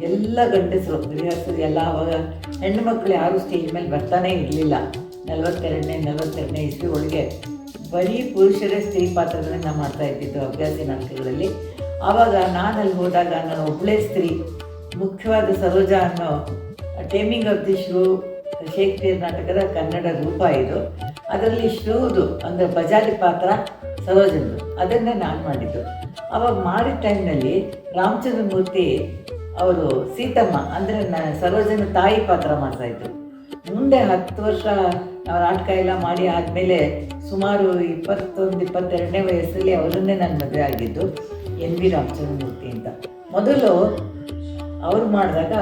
S3: ಎಲ್ಲ ಗಂಡಸರು ರಿಹರ್ಸಲ್ ಎಲ್ಲ ಆವಾಗ ಹೆಣ್ಣು ಮಕ್ಕಳು ಯಾರೂ ಸ್ಟೇಜ್ ಮೇಲೆ ಬರ್ತಾನೆ ಇರಲಿಲ್ಲ. 42ನೇ ಇಸ್ವಿ ಒಳಗೆ ಬರೀ ಪುರುಷರೇ ಸ್ತ್ರೀ ಪಾತ್ರಗಳನ್ನ ಮಾಡ್ತಾ ಇದ್ದಿದ್ದು ಅಭ್ಯಾಸಿ ನಾಟಕಗಳಲ್ಲಿ. ಆವಾಗ ನಾನಲ್ಲಿ ಹೋದಾಗ ನಾನು ಒಬ್ಬಳೇ ಸ್ತ್ರೀ, ಮುಖ್ಯವಾದ ಸರೋಜಾ ಅನ್ನೋ taming of the shrew Shakespeare ನಾಟಕದ ಕನ್ನಡ ರೂಪ ಇದು. ಅದರಲ್ಲಿ ಶ್ರೂದು ಅಂದರೆ ಬಜಾರಿ ಪಾತ್ರ ಸರೋಜಂದು, ಅದನ್ನೇ ನಾನು ಮಾಡಿದ್ದು. ಆವಾಗ ಮಾಡಿದ ಟೈಮ್ನಲ್ಲಿ ರಾಮಚಂದ್ರ ಮೂರ್ತಿ ಅವರು ಸೀತಮ್ಮ ಅಂದರೆ ಸರೋಜನ ತಾಯಿ ಪಾತ್ರ ಮಾಡ್ತಾಯಿದ್ರು. ಮುಂದೆ 10 ವರ್ಷ ನಾವು ನಾಟಕ ಎಲ್ಲ ಮಾಡಿ ಆದಮೇಲೆ ಸುಮಾರು 21-22ನೇ ವಯಸ್ಸಲ್ಲಿ ಅವರನ್ನೇ ನಾನು ಮದುವೆ ಆಗಿದ್ದು, NV ರಾಮಚಂದ್ರ ಮೂರ್ತಿ ಅಂತ. ಮೊದಲು ಅವ್ರು ಮಾಡಿದಾಗ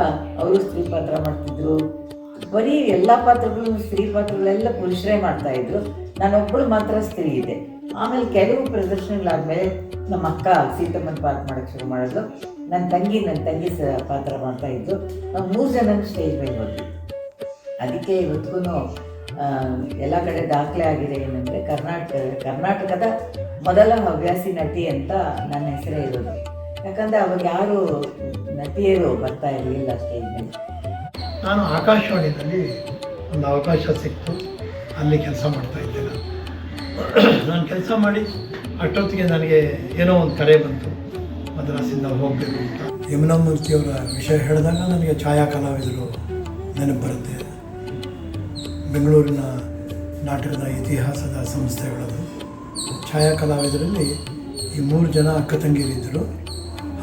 S3: ಅವರು ಸ್ತ್ರೀ ಪಾತ್ರ ಮಾಡ್ತಿದ್ರು. ಬರೀ ಎಲ್ಲ ಪಾತ್ರಗಳು ಸ್ತ್ರೀ ಪಾತ್ರಗಳೆಲ್ಲ ಪುರುಷರೇ ಮಾಡ್ತಾಯಿದ್ರು. ನಾನೊಬ್ಬಳು ಮಾತ್ರ ಸ್ತ್ರೀ ಇದೆ. ಆಮೇಲೆ ಕೆಲವು ಪ್ರದರ್ಶನಗಳಾದಮೇಲೆ ನಮ್ಮ ಅಕ್ಕ ಸೀತಮ್ಮನ ಪಾತ್ರ ಮಾಡೋಕ್ಕೆ ಶುರು ಮಾಡಿದ್ರು. ನನ್ನ ತಂಗಿ ಪಾತ್ರ ಮಾಡ್ತಾಯಿದ್ದು. ನಾವು 3 ಜನ ಸ್ಟೇಜ್ ಮೇಲೆ ಹೋದ್ವಿ. ಅದಕ್ಕೆ ಇವತ್ತಿಗೂ ಎಲ್ಲ ಕಡೆ ದಾಖಲೆ ಆಗಿದೆ ಏನಂದರೆ ಕರ್ನಾಟಕದ ಮೊದಲ ಹವ್ಯಾಸಿ ನಟಿ ಅಂತ ನನ್ನ ಹೆಸರೇ ಇರೋದು. ಯಾಕಂದರೆ ಅವಾಗ ಯಾರು ನಟಿಯರು ಬರ್ತಾ ಇರಲಿಲ್ಲ ಸ್ಟೇಜ್ ಮೇಲೆ.
S4: ನಾನು ಆಕಾಶವಾಣಿಯಲ್ಲಿ ಒಂದು ಅವಕಾಶ ಸಿಕ್ತು, ಅಲ್ಲಿ ಕೆಲಸ ಮಾಡ್ತಾಯಿದ್ದೆ. ನಾನು ಕೆಲಸ ಮಾಡಿ ಅಷ್ಟೊತ್ತಿಗೆ ನನಗೆ ಏನೋ ಒಂದು ಕರೆ ಬಂತು, ಮದ್ರಾಸಿಂದ ಹೋಗಬೇಕು ಅಂತ. ಯಮುನಾ ಮೂರ್ತಿಯವರ ವಿಷಯ ಹೇಳಿದಾಗ ನನಗೆ ಛಾಯಾ ಕಲಾವಿದರು ನೆನಪು ಬರುತ್ತೆ. ಬೆಂಗಳೂರಿನ ನಾಟಕದ ಇತಿಹಾಸದ ಸಂಸ್ಥೆಗಳದು. ಛಾಯಾ ಕಲಾವಿದರಲ್ಲಿ ಈ 3 ಜನ ಅಕ್ಕ ತಂಗಿಯರಿದ್ದರು,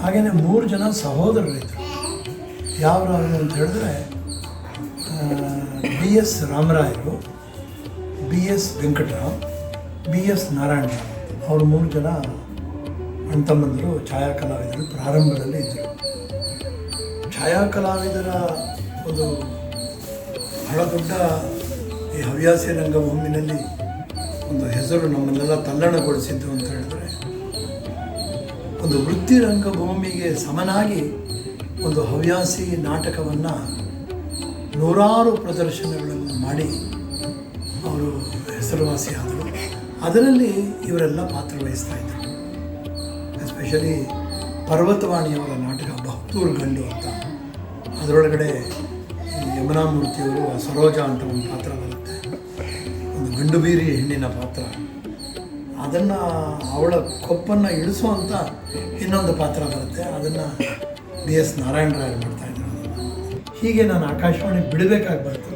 S4: ಹಾಗೆಯೇ 3 ಜನ ಸಹೋದರರಿದ್ದರು. ಯಾರು ಅಂತ ಹೇಳಿದ್ರೆ BS ರಾಮರಾಯರು, BS Venkatarao, BS Narayanrao, ಅವರು 3 ಜನ ಅಣ್ತಮ್ಮಂದರು ಛಾಯಾ ಕಲಾವಿದರು ಪ್ರಾರಂಭದಲ್ಲಿ ಇದ್ದರು. ಛಾಯಾ ಕಲಾವಿದರ ಒಂದು ಬಹಳ ದೊಡ್ಡ ಈ ಹವ್ಯಾಸಿ ರಂಗಭೂಮಿನಲ್ಲಿ ಒಂದು ಹೆಸರು ನಮ್ಮನ್ನೆಲ್ಲ ತಲ್ಲಣಗೊಳಿಸಿದ್ದು ಅಂತ ಹೇಳಿದ್ರೆ, ಒಂದು ವೃತ್ತಿ ರಂಗಭೂಮಿಗೆ ಸಮನಾಗಿ ಒಂದು ಹವ್ಯಾಸಿ ನಾಟಕವನ್ನು ನೂರಾರು ಪ್ರದರ್ಶನಗಳನ್ನು ಮಾಡಿ ಅವರು ಹೆಸರುವಾಸಿಯಾದರು. ಅದರಲ್ಲಿ ಇವರೆಲ್ಲ ಪಾತ್ರವಹಿಸ್ತಾ ಇದ್ದರು. ಎಸ್ಪೆಷಲಿ ಪರ್ವತವಾಣಿಯವರ ನಾಟಕ ಬಹುತೂರು ಗಂಡು ಅಂತ, ಅದರೊಳಗಡೆ ಯಮುನಾ ಮೂರ್ತಿಯವರು ಸರೋಜಾ ಅಂತ ಒಂದು ಪಾತ್ರ ಬರುತ್ತೆ, ಒಂದು ಗಂಡು ಬೀರಿ ಹೆಣ್ಣಿನ ಪಾತ್ರ. ಅದನ್ನು ಅವಳ ಕೊಪ್ಪನ್ನು ಇಳಿಸುವಂಥ ಇನ್ನೊಂದು ಪಾತ್ರ ಬರುತ್ತೆ, ಅದನ್ನು BS ನಾರಾಯಣರಾಯರು ಮಾಡ್ತಾಯಿದ್ರು. ಹೀಗೆ ನಾನು ಆಕಾಶವಾಣಿ ಬಿಡಬೇಕಾಗಿ ಬಂತು,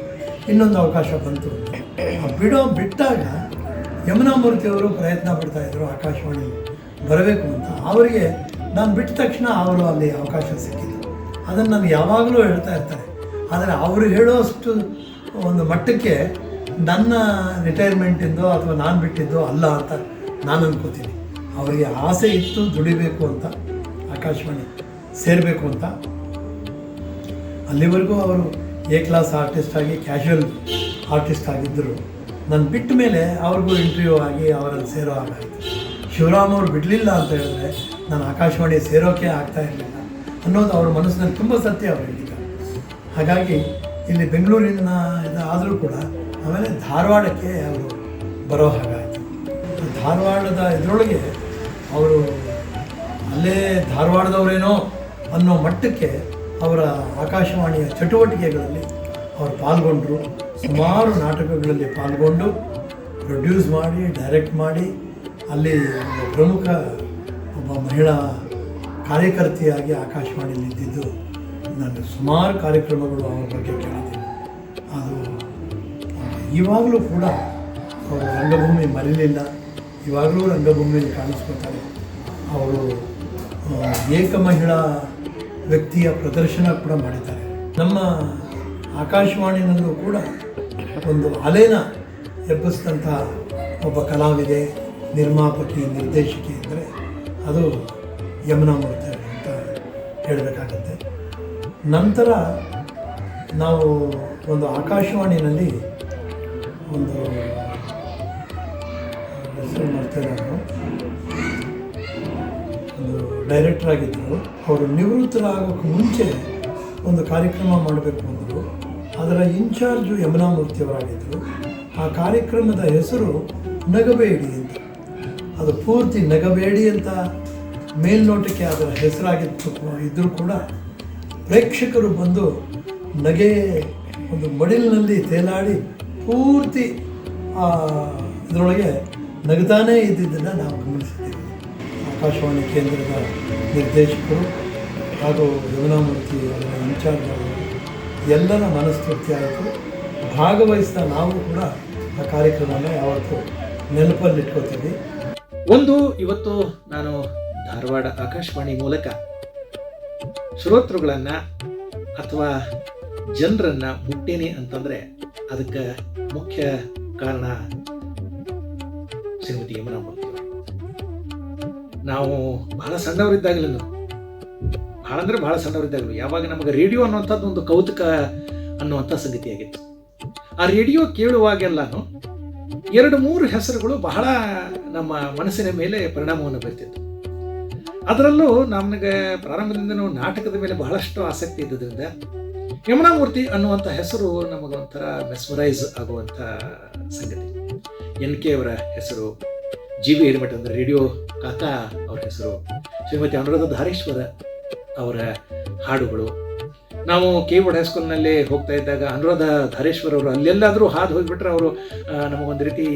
S4: ಇನ್ನೊಂದು ಅವಕಾಶ ಬಂತು. ಬಿಟ್ಟಾಗ ಯಮುನಾ ಮೂರ್ತಿಯವರು ಪ್ರಯತ್ನ ಪಡ್ತಾಯಿದ್ರು ಆಕಾಶವಾಣಿ ಬರಬೇಕು ಅಂತ. ಅವರಿಗೆ ನಾನು ಬಿಟ್ಟ ತಕ್ಷಣ ಅವರು ಅಲ್ಲಿ ಅವಕಾಶ ಸಿಕ್ಕಿದ್ದು. ಅದನ್ನು ನಾನು ಯಾವಾಗಲೂ ಹೇಳ್ತಾ ಇರ್ತಾರೆ. ಆದರೆ ಅವರು ಹೇಳೋಷ್ಟು ಒಂದು ಮಟ್ಟಕ್ಕೆ ನನ್ನ ರಿಟೈರ್ಮೆಂಟಿಂದೋ ಅಥವಾ ನಾನು ಬಿಟ್ಟಿದ್ದೋ ಅಲ್ಲ ಅಂತ ನಾನು ಅನ್ಕೋತೀನಿ. ಅವರಿಗೆ ಆಸೆ ಇತ್ತು ದುಡಿಬೇಕು ಅಂತ, ಆಕಾಶವಾಣಿ ಸೇರಬೇಕು ಅಂತ. ಅಲ್ಲಿವರೆಗೂ ಅವರು ಎ ಕ್ಲಾಸ್ ಆರ್ಟಿಸ್ಟ್ ಆಗಿ ಕ್ಯಾಶುವಲ್ ಆರ್ಟಿಸ್ಟ್ ಆಗಿದ್ದರು. ನಾನು ಬಿಟ್ಟ ಮೇಲೆ ಅವ್ರಿಗೂ ಇಂಟರ್ವ್ಯೂ ಆಗಿ ಅವರಲ್ಲಿ ಸೇರೋ ಹಾಗಾಯಿತು. ಶಿವರಾಮ್ ಅವರು ಬಿಡಲಿಲ್ಲ ಅಂತ ಹೇಳಿದ್ರೆ ನಾನು ಆಕಾಶವಾಣಿ ಸೇರೋಕ್ಕೆ ಆಗ್ತಾ ಇರಲಿಲ್ಲ ಅನ್ನೋದು ಅವ್ರ ಮನಸ್ಸಿನಲ್ಲಿ ತುಂಬ ಸತ್ಯ ಅವರು ಹೇಳಿದ್ದಾರೆ. ಹಾಗಾಗಿ ಇಲ್ಲಿ ಬೆಂಗಳೂರಿನ ಆದರೂ ಕೂಡ ಆಮೇಲೆ ಧಾರವಾಡಕ್ಕೆ ಅವರು ಬರೋ ಹಾಗಾಯಿತು. ಧಾರವಾಡದ ಇದರೊಳಗೆ ಅವರು ಅಲ್ಲೇ ಧಾರವಾಡದವರೇನೋ ಅನ್ನೋ ಮಟ್ಟಕ್ಕೆ ಅವರ ಆಕಾಶವಾಣಿಯ ಚಟುವಟಿಕೆಗಳಲ್ಲಿ ಅವರು ಪಾಲ್ಗೊಂಡರು. ಸುಮಾರು ನಾಟಕಗಳಲ್ಲಿ ಪಾಲ್ಗೊಂಡು ಪ್ರೊಡ್ಯೂಸ್ ಮಾಡಿ ಡೈರೆಕ್ಟ್ ಮಾಡಿ ಅಲ್ಲಿ ಪ್ರಮುಖ ಒಬ್ಬ ಮಹಿಳಾ ಕಾರ್ಯಕರ್ತೆಯಾಗಿ ಆಕಾಶವಾಣಿಯಲ್ಲಿ ಇದ್ದಿದ್ದು. ನಾನು ಸುಮಾರು ಕಾರ್ಯಕ್ರಮಗಳು ಅವ್ರ ಬಗ್ಗೆ ಕೇಳಿದ್ದೀನಿ. ಅದು ಇವಾಗಲೂ ಕೂಡ ಅವರು ರಂಗಭೂಮಿ ಮರೀಲಿಲ್ಲ, ಇವಾಗಲೂ ರಂಗಭೂಮಿಯಲ್ಲಿ ಕಾಣಿಸ್ಕೊತಾರೆ. ಅವರು ಏಕ ಮಹಿಳಾ ವ್ಯಕ್ತಿಯ ಪ್ರದರ್ಶನ ಕೂಡ ಮಾಡಿದ್ದಾರೆ. ನಮ್ಮ ಆಕಾಶವಾಣಿನಲ್ಲೂ ಕೂಡ ಒಂದು ಅಲೆನ ಎಬ್ಬಿಸಿದಂಥ ಒಬ್ಬ ಕಲಾವಿದೆ, ನಿರ್ಮಾಪಕಿ, ನಿರ್ದೇಶಕಿ ಅಂದರೆ ಅದು ಯಮುನಾ ಮೂರ್ತಿ ಅಂತ ಹೇಳಬೇಕಾಗತ್ತೆ. ನಂತರ ನಾವು ಒಂದು ಆಕಾಶವಾಣಿನಲ್ಲಿ ಒಂದು ಹೆಸರು ಮಾಡ್ತೇವೆ, ನಾನು ಒಂದು ಡೈರೆಕ್ಟರ್ ಆಗಿದ್ದರು. ಅವರು ನಿವೃತ್ತರಾಗೋಕ್ಕೆ ಮುಂಚೆ ಒಂದು ಕಾರ್ಯಕ್ರಮ ಮಾಡಬೇಕು ಅಂದರು. ಅದರ ಇನ್ಚಾರ್ಜು ಯಮುನಾ ಮೂರ್ತಿಯವರಾಗಿದ್ದರು. ಆ ಕಾರ್ಯಕ್ರಮದ ಹೆಸರು ನಗಬೇಡಿ ಅಂತ. ಅದು ಪೂರ್ತಿ ನಗಬೇಡಿ ಅಂತ ಮೇಲ್ನೋಟಕ್ಕೆ ಅದರ ಹೆಸರಾಗಿತ್ತು ಇದ್ದರೂ ಕೂಡ ಪ್ರೇಕ್ಷಕರು ಬಂದು ನಗೆ ಒಂದು ಮಡಿಲಿನಲ್ಲಿ ತೇಲಾಡಿ ಪೂರ್ತಿ ಇದರೊಳಗೆ ನಗತಾನೇ ಇದ್ದಿದ್ದನ್ನು ನಾವು ಗಮನಿಸಿದ್ದೇವೆ. ಆಕಾಶವಾಣಿ ಕೇಂದ್ರದ ನಿರ್ದೇಶಕರು ಹಾಗೂ ಯಮುನಾ ಮೂರ್ತಿ ಅವರ ಇನ್ಚಾರ್ಜ್ ಅವರು ಎಲ್ಲರ ಮನಸ್ತೃಪ್ತಿ ಆಯಿತು. ಭಾಗವಹಿಸಿದ ನಾವು ಕೂಡ ಆ ಕಾರ್ಯಕ್ರಮನ ಯಾವತ್ತೂ ನೆನಪಲ್ಲಿಟ್ಕೋತೀವಿ.
S1: ಒಂದು ಇವತ್ತು ನಾನು ಧಾರವಾಡ ಆಕಾಶವಾಣಿ ಮೂಲಕ ಶ್ರೋತೃಗಳನ್ನು ಅಥವಾ ಜನರನ್ನು ಮುಟ್ಟೇನೆ ಅಂತಂದರೆ ಅದಕ್ಕೆ ಮುಖ್ಯ ಕಾರಣ ಶ್ರೀಮತಿ ಯಮುನಾ ಮೂರ್ತಿ. ನಾವು ಬಹಳ ಸಣ್ಣವರಿದ್ದಾಗಲೂ, ಭಾಳ ಅಂದರೆ ಭಾಳ ಸಣ್ಣವರಿದ್ದಾಗಲೂ ಯಾವಾಗ ನಮಗೆ ರೇಡಿಯೋ ಅನ್ನುವಂಥದ್ದು ಒಂದು ಕೌತುಕ ಅನ್ನುವಂಥ ಸಂಗತಿಯಾಗಿತ್ತು. ಆ ರೇಡಿಯೋ ಕೇಳುವಾಗೆಲ್ಲನೂ 2-3 ಹೆಸರುಗಳು ಬಹಳ ನಮ್ಮ ಮನಸ್ಸಿನ ಮೇಲೆ ಪರಿಣಾಮವನ್ನು ಬೀರ್ತಿತ್ತು. ಅದರಲ್ಲೂ ನಮಗೆ ಪ್ರಾರಂಭದಿಂದನೂ ನಾಟಕದ ಮೇಲೆ ಬಹಳಷ್ಟು ಆಸಕ್ತಿ ಇದ್ದುದರಿಂದ ಯಮುನಾಮೂರ್ತಿ ಅನ್ನುವಂಥ ಹೆಸರು ನಮಗೊಂಥರ ಮೆಸ್ಮರೈಸ್ ಆಗುವಂಥ ಸಂಗತಿ. NK ಅವರ ಹೆಸರು, GV ಹಿರೇಮಠ ಅಂದರೆ ರೇಡಿಯೋ ಕಾಕಾ ಅವರ ಹೆಸರು, ಶ್ರೀಮತಿ ಅನುರಾಧ ಧಾರೇಶ್ವರ ಅವರ ಹಾಡುಗಳು. ನಾವು KWOD ಹೈಸ್ಕೂಲ್ನಲ್ಲಿ ಹೋಗ್ತಾ ಇದ್ದಾಗ ಅನುರಾಧ ಧಾರೇಶ್ವರ ಅವರು ಅಲ್ಲೆಲ್ಲಾದರೂ ಹಾದು ಹೋಗಿಬಿಟ್ರೆ ಅವರು ನಮಗೊಂದು ರೀತಿ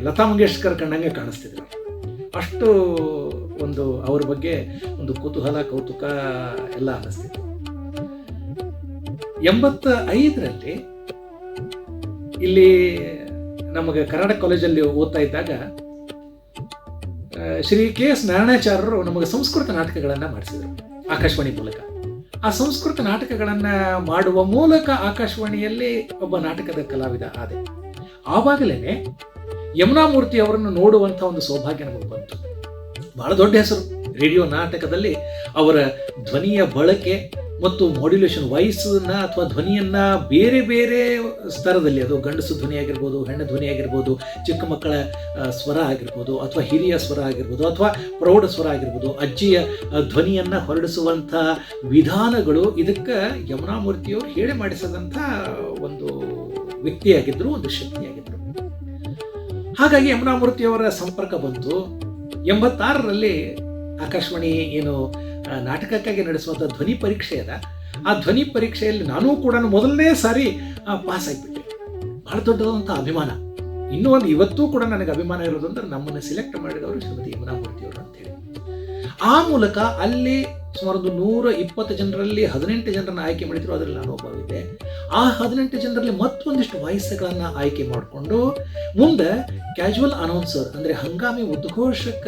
S1: ಲತಾ ಮಂಗೇಶ್ಕರ್ ಕಂಡಂಗೆ ಕಾಣಿಸ್ತಿದ್ರು. ಅಷ್ಟು ಒಂದು ಅವ್ರ ಬಗ್ಗೆ ಒಂದು ಕುತೂಹಲ, ಕೌತುಕ ಎಲ್ಲ ಅನ್ನಿಸ್ತಿತ್ತು. 85ರಲ್ಲಿ ಇಲ್ಲಿ ನಮಗೆ ಕರ್ನಾಟಕ ಕಾಲೇಜಲ್ಲಿ ಓದ್ತಾ ಇದ್ದಾಗ ಶ್ರೀ KS ನಾರಾಯಣಾಚಾರ್ಯರು ನಮಗೆ ಸಂಸ್ಕೃತ ನಾಟಕಗಳನ್ನು ಮಾಡಿಸಿದರು ಆಕಾಶವಾಣಿ ಮೂಲಕ. ಆ ಸಂಸ್ಕೃತ ನಾಟಕಗಳನ್ನು ಮಾಡುವ ಮೂಲಕ ಆಕಾಶವಾಣಿಯಲ್ಲಿ ಒಬ್ಬ ನಾಟಕದ ಕಲಾವಿದ ಆದೆ. ಆವಾಗಲೇ ಯಮುನಾಮೂರ್ತಿ ಅವರನ್ನು ನೋಡುವಂಥ ಒಂದು ಸೌಭಾಗ್ಯ ನಮಗೆ ಬಂತು. ಬಹಳ ದೊಡ್ಡ ಹೆಸರು ರೇಡಿಯೋ ನಾಟಕದಲ್ಲಿ. ಅವರ ಧ್ವನಿಯ ಬಳಕೆ ಮತ್ತು ಮಾಡ್ಯುಲೇಷನ್, ವಾಯ್ಸನ್ನ ಅಥವಾ ಧ್ವನಿಯನ್ನು ಬೇರೆ ಬೇರೆ ಸ್ತರದಲ್ಲಿ, ಅದು ಗಂಡಸು ಧ್ವನಿ ಆಗಿರ್ಬೋದು, ಹೆಣ್ಣು ಧ್ವನಿ ಆಗಿರ್ಬೋದು, ಚಿಕ್ಕ ಮಕ್ಕಳ ಸ್ವರ ಆಗಿರ್ಬೋದು, ಅಥವಾ ಹಿರಿಯ ಸ್ವರ ಆಗಿರ್ಬೋದು, ಅಥವಾ ಪ್ರೌಢ ಸ್ವರ ಆಗಿರ್ಬೋದು, ಅಜ್ಜಿಯ ಧ್ವನಿಯನ್ನು ಹೊರಡಿಸುವಂಥ ವಿಧಾನಗಳು ಇದಕ್ಕೆ ಯಮುನಾಮೂರ್ತಿಯವರು ಹೇಳಿ ಮಾಡಿಸದಂಥ ಒಂದು ವ್ಯಕ್ತಿಯಾಗಿದ್ದರು, ಒಂದು ಶಕ್ತಿಯಾಗಿದ್ದರು. ಹಾಗಾಗಿ ಯಮುನಾಮೂರ್ತಿಯವರ ಸಂಪರ್ಕ ಬಂತು. 86ರಲ್ಲಿ ಆಕಾಶವಾಣಿ ಏನು ನಾಟಕಕ್ಕಾಗಿ ನಡೆಸುವಂಥ ಧ್ವನಿ ಪರೀಕ್ಷೆ ಅದ, ಆ ಧ್ವನಿ ಪರೀಕ್ಷೆಯಲ್ಲಿ ನಾನೂ ಕೂಡ ಮೊದಲನೇ ಸಾರಿ ಪಾಸ್ ಆಗಿಬಿಟ್ಟೆ. ಭಾಳ ದೊಡ್ಡದಂಥ ಅಭಿಮಾನ. ಇನ್ನೂ ಒಂದು ಇವತ್ತೂ ಕೂಡ ನನಗೆ ಅಭಿಮಾನ ಇರೋದು ಅಂದ್ರೆ ನಮ್ಮನ್ನು ಸಿಲೆಕ್ಟ್ ಮಾಡಿದವರು ಶ್ರೀಮತಿ ಯಮುನಾಮೂರ್ತಿಯವರು ಅಂತೇಳಿ. ಆ ಮೂಲಕ ಅಲ್ಲಿ ಸುಮಾರು 120 ಜನರಲ್ಲಿ 18 ಜನರನ್ನು ಆಯ್ಕೆ ಮಾಡಿದ್ರು. ಅದರಲ್ಲಿ ನಾನು ಒಬ್ಬವಿದ್ದೆ. ಆ 18 ಜನರಲ್ಲಿ ಮತ್ತೊಂದಿಷ್ಟು ವಾಯ್ಸ್ಗಳನ್ನು ಆಯ್ಕೆ ಮಾಡಿಕೊಂಡು ಮುಂದೆ ಕ್ಯಾಶುವಲ್ ಅನೌನ್ಸರ್ ಅಂದರೆ ಹಂಗಾಮಿ ಉದ್ಘೋಷಕ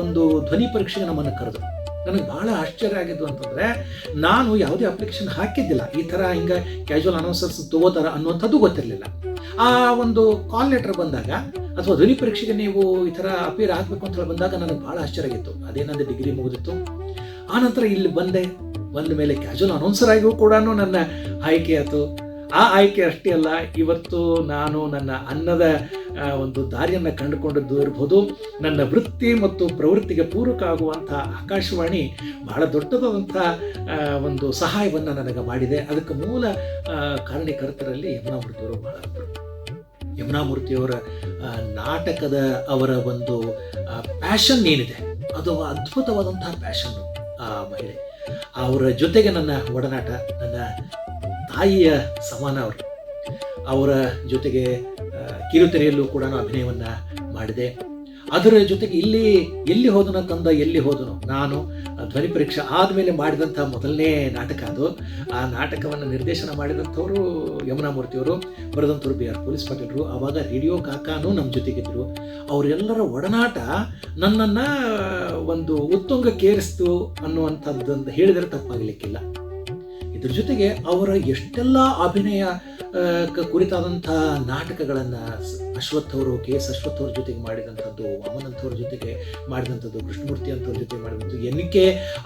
S1: ಒಂದು ಧ್ವನಿ ಪರೀಕ್ಷೆಗೆ ನಮ್ಮನ್ನು ಕರೆದು. ನನಗೆ ಭಾಳ ಆಶ್ಚರ್ಯ ಆಗಿದ್ದು ಅಂತಂದರೆ, ನಾನು ಯಾವುದೇ ಅಪ್ಲಿಕೇಶನ್ ಹಾಕಿದ್ದಿಲ್ಲ. ಈ ಥರ ಹಿಂಗೆ ಕ್ಯಾಶುವಲ್ ಅನೌನ್ಸರ್ಸ್ ತಗೋತಾರ ಅನ್ನುವಂಥದ್ದು ಗೊತ್ತಿರಲಿಲ್ಲ. ಆ ಒಂದು ಕಾಲ್ ಲೆಟರ್ ಬಂದಾಗ ಅಥವಾ ಧ್ವನಿ ಪರೀಕ್ಷೆಗೆ ನೀವು ಈ ಥರ ಅಪೀರ್ ಆಗಬೇಕು ಅಂತ ಹೇಳಿ ಬಂದಾಗ ನನಗೆ ಭಾಳ ಆಶ್ಚರ್ಯ ಆಗಿತ್ತು. ಅದೇನಂದ್ರೆ ಡಿಗ್ರಿ ಮುಗಿದಿತ್ತು. ಆನಂತರ ಇಲ್ಲಿ ಬಂದ ಮೇಲೆ ಕ್ಯಾಶುವಲ್ ಅನೌನ್ಸರ್ ಆಗಿಯೂ ಕೂಡ ನನ್ನ ಆಯ್ಕೆ ಆಯಿತು. ಆ ಆಯ್ಕೆ ಅಷ್ಟೇ ಅಲ್ಲ, ಇವತ್ತು ನಾನು ನನ್ನ ಅನ್ನದ ಒಂದು ದಾರಿಯನ್ನು ಕಂಡುಕೊಂಡದ್ದು ಇರ್ಬೋದು. ನನ್ನ ವೃತ್ತಿ ಮತ್ತು ಪ್ರವೃತ್ತಿಗೆ ಪೂರಕ ಆಗುವಂಥ ಆಕಾಶವಾಣಿ ಬಹಳ ದೊಡ್ಡದಾದಂಥ ಒಂದು ಸಹಾಯವನ್ನು ನನಗೆ ಮಾಡಿದೆ. ಅದಕ್ಕೆ ಮೂಲ ಕಾರಣೀಕರ್ತರಲ್ಲಿ ಯಮುನಾಮೂರ್ತಿಯವರು ಬಹಳ ಇದ್ದರು. ಯಮುನಾಮೂರ್ತಿಯವರ ನಾಟಕದ ಅವರ ಒಂದು ಪ್ಯಾಷನ್ ಏನಿದೆ, ಅದು ಅದ್ಭುತವಾದಂಥ ಪ್ಯಾಷನ್ನು. ಆ ಮಹಿಳೆ ಅವರ ಜೊತೆಗೆ ನನ್ನ ಒಡನಾಟ, ನನ್ನ ತಾಯಿಯ ಸಮಾನ ಅವರು. ಅವರ ಜೊತೆಗೆ ಕಿರುತೆರೆಯಲ್ಲೂ ಕೂಡ ಅಭಿನಯವನ್ನು ಮಾಡಿದೆ. ಅದರ ಜೊತೆಗೆ ಎಲ್ಲಿ ಹೋದನೋ ಕಂದ ಎಲ್ಲಿ ಹೋದನೋ, ನಾನು ಧ್ವನಿ ಪರೀಕ್ಷೆ ಆದಮೇಲೆ ಮಾಡಿದಂಥ ಮೊದಲನೇ ನಾಟಕ ಅದು. ಆ ನಾಟಕವನ್ನು ನಿರ್ದೇಶನ ಮಾಡಿದಂಥವರು ಯಮುನಾಮೂರ್ತಿಯವರು, ಬರೆದಂಥವ್ರು BR ಪೊಲೀಸ್ ಪಾಟೀಲರು. ಆವಾಗ ರೇಡಿಯೋ ಕಾಕಾನೂ ನಮ್ಮ ಜೊತೆಗಿದ್ದರು. ಅವರೆಲ್ಲರ ಒಡನಾಟ ನನ್ನನ್ನು ಒಂದು ಉತ್ತುಂಗಕ್ಕೇರಿಸ್ತು ಅನ್ನುವಂಥದ್ದನ್ನು ಹೇಳಿದರೆ ತಪ್ಪಾಗಲಿಕ್ಕಿಲ್ಲ. ಇದ್ರ ಜೊತೆಗೆ ಅವರ ಎಷ್ಟೆಲ್ಲ ಅಭಿನಯ ಕುರಿತಾದಂಥ ನಾಟಕಗಳನ್ನು ಅಶ್ವಥ್ ಅವರು, KS ಅಶ್ವಥ್ ಅವ್ರ ಜೊತೆಗೆ ಮಾಡಿದಂಥದ್ದು, ವಾಮನ್ ಅಂಥವ್ರ ಜೊತೆಗೆ ಮಾಡಿದಂಥದ್ದು, ಕೃಷ್ಣಮೂರ್ತಿ ಅಂಥವ್ರ ಜೊತೆಗೆ ಮಾಡಿದಂಥದ್ದು, NK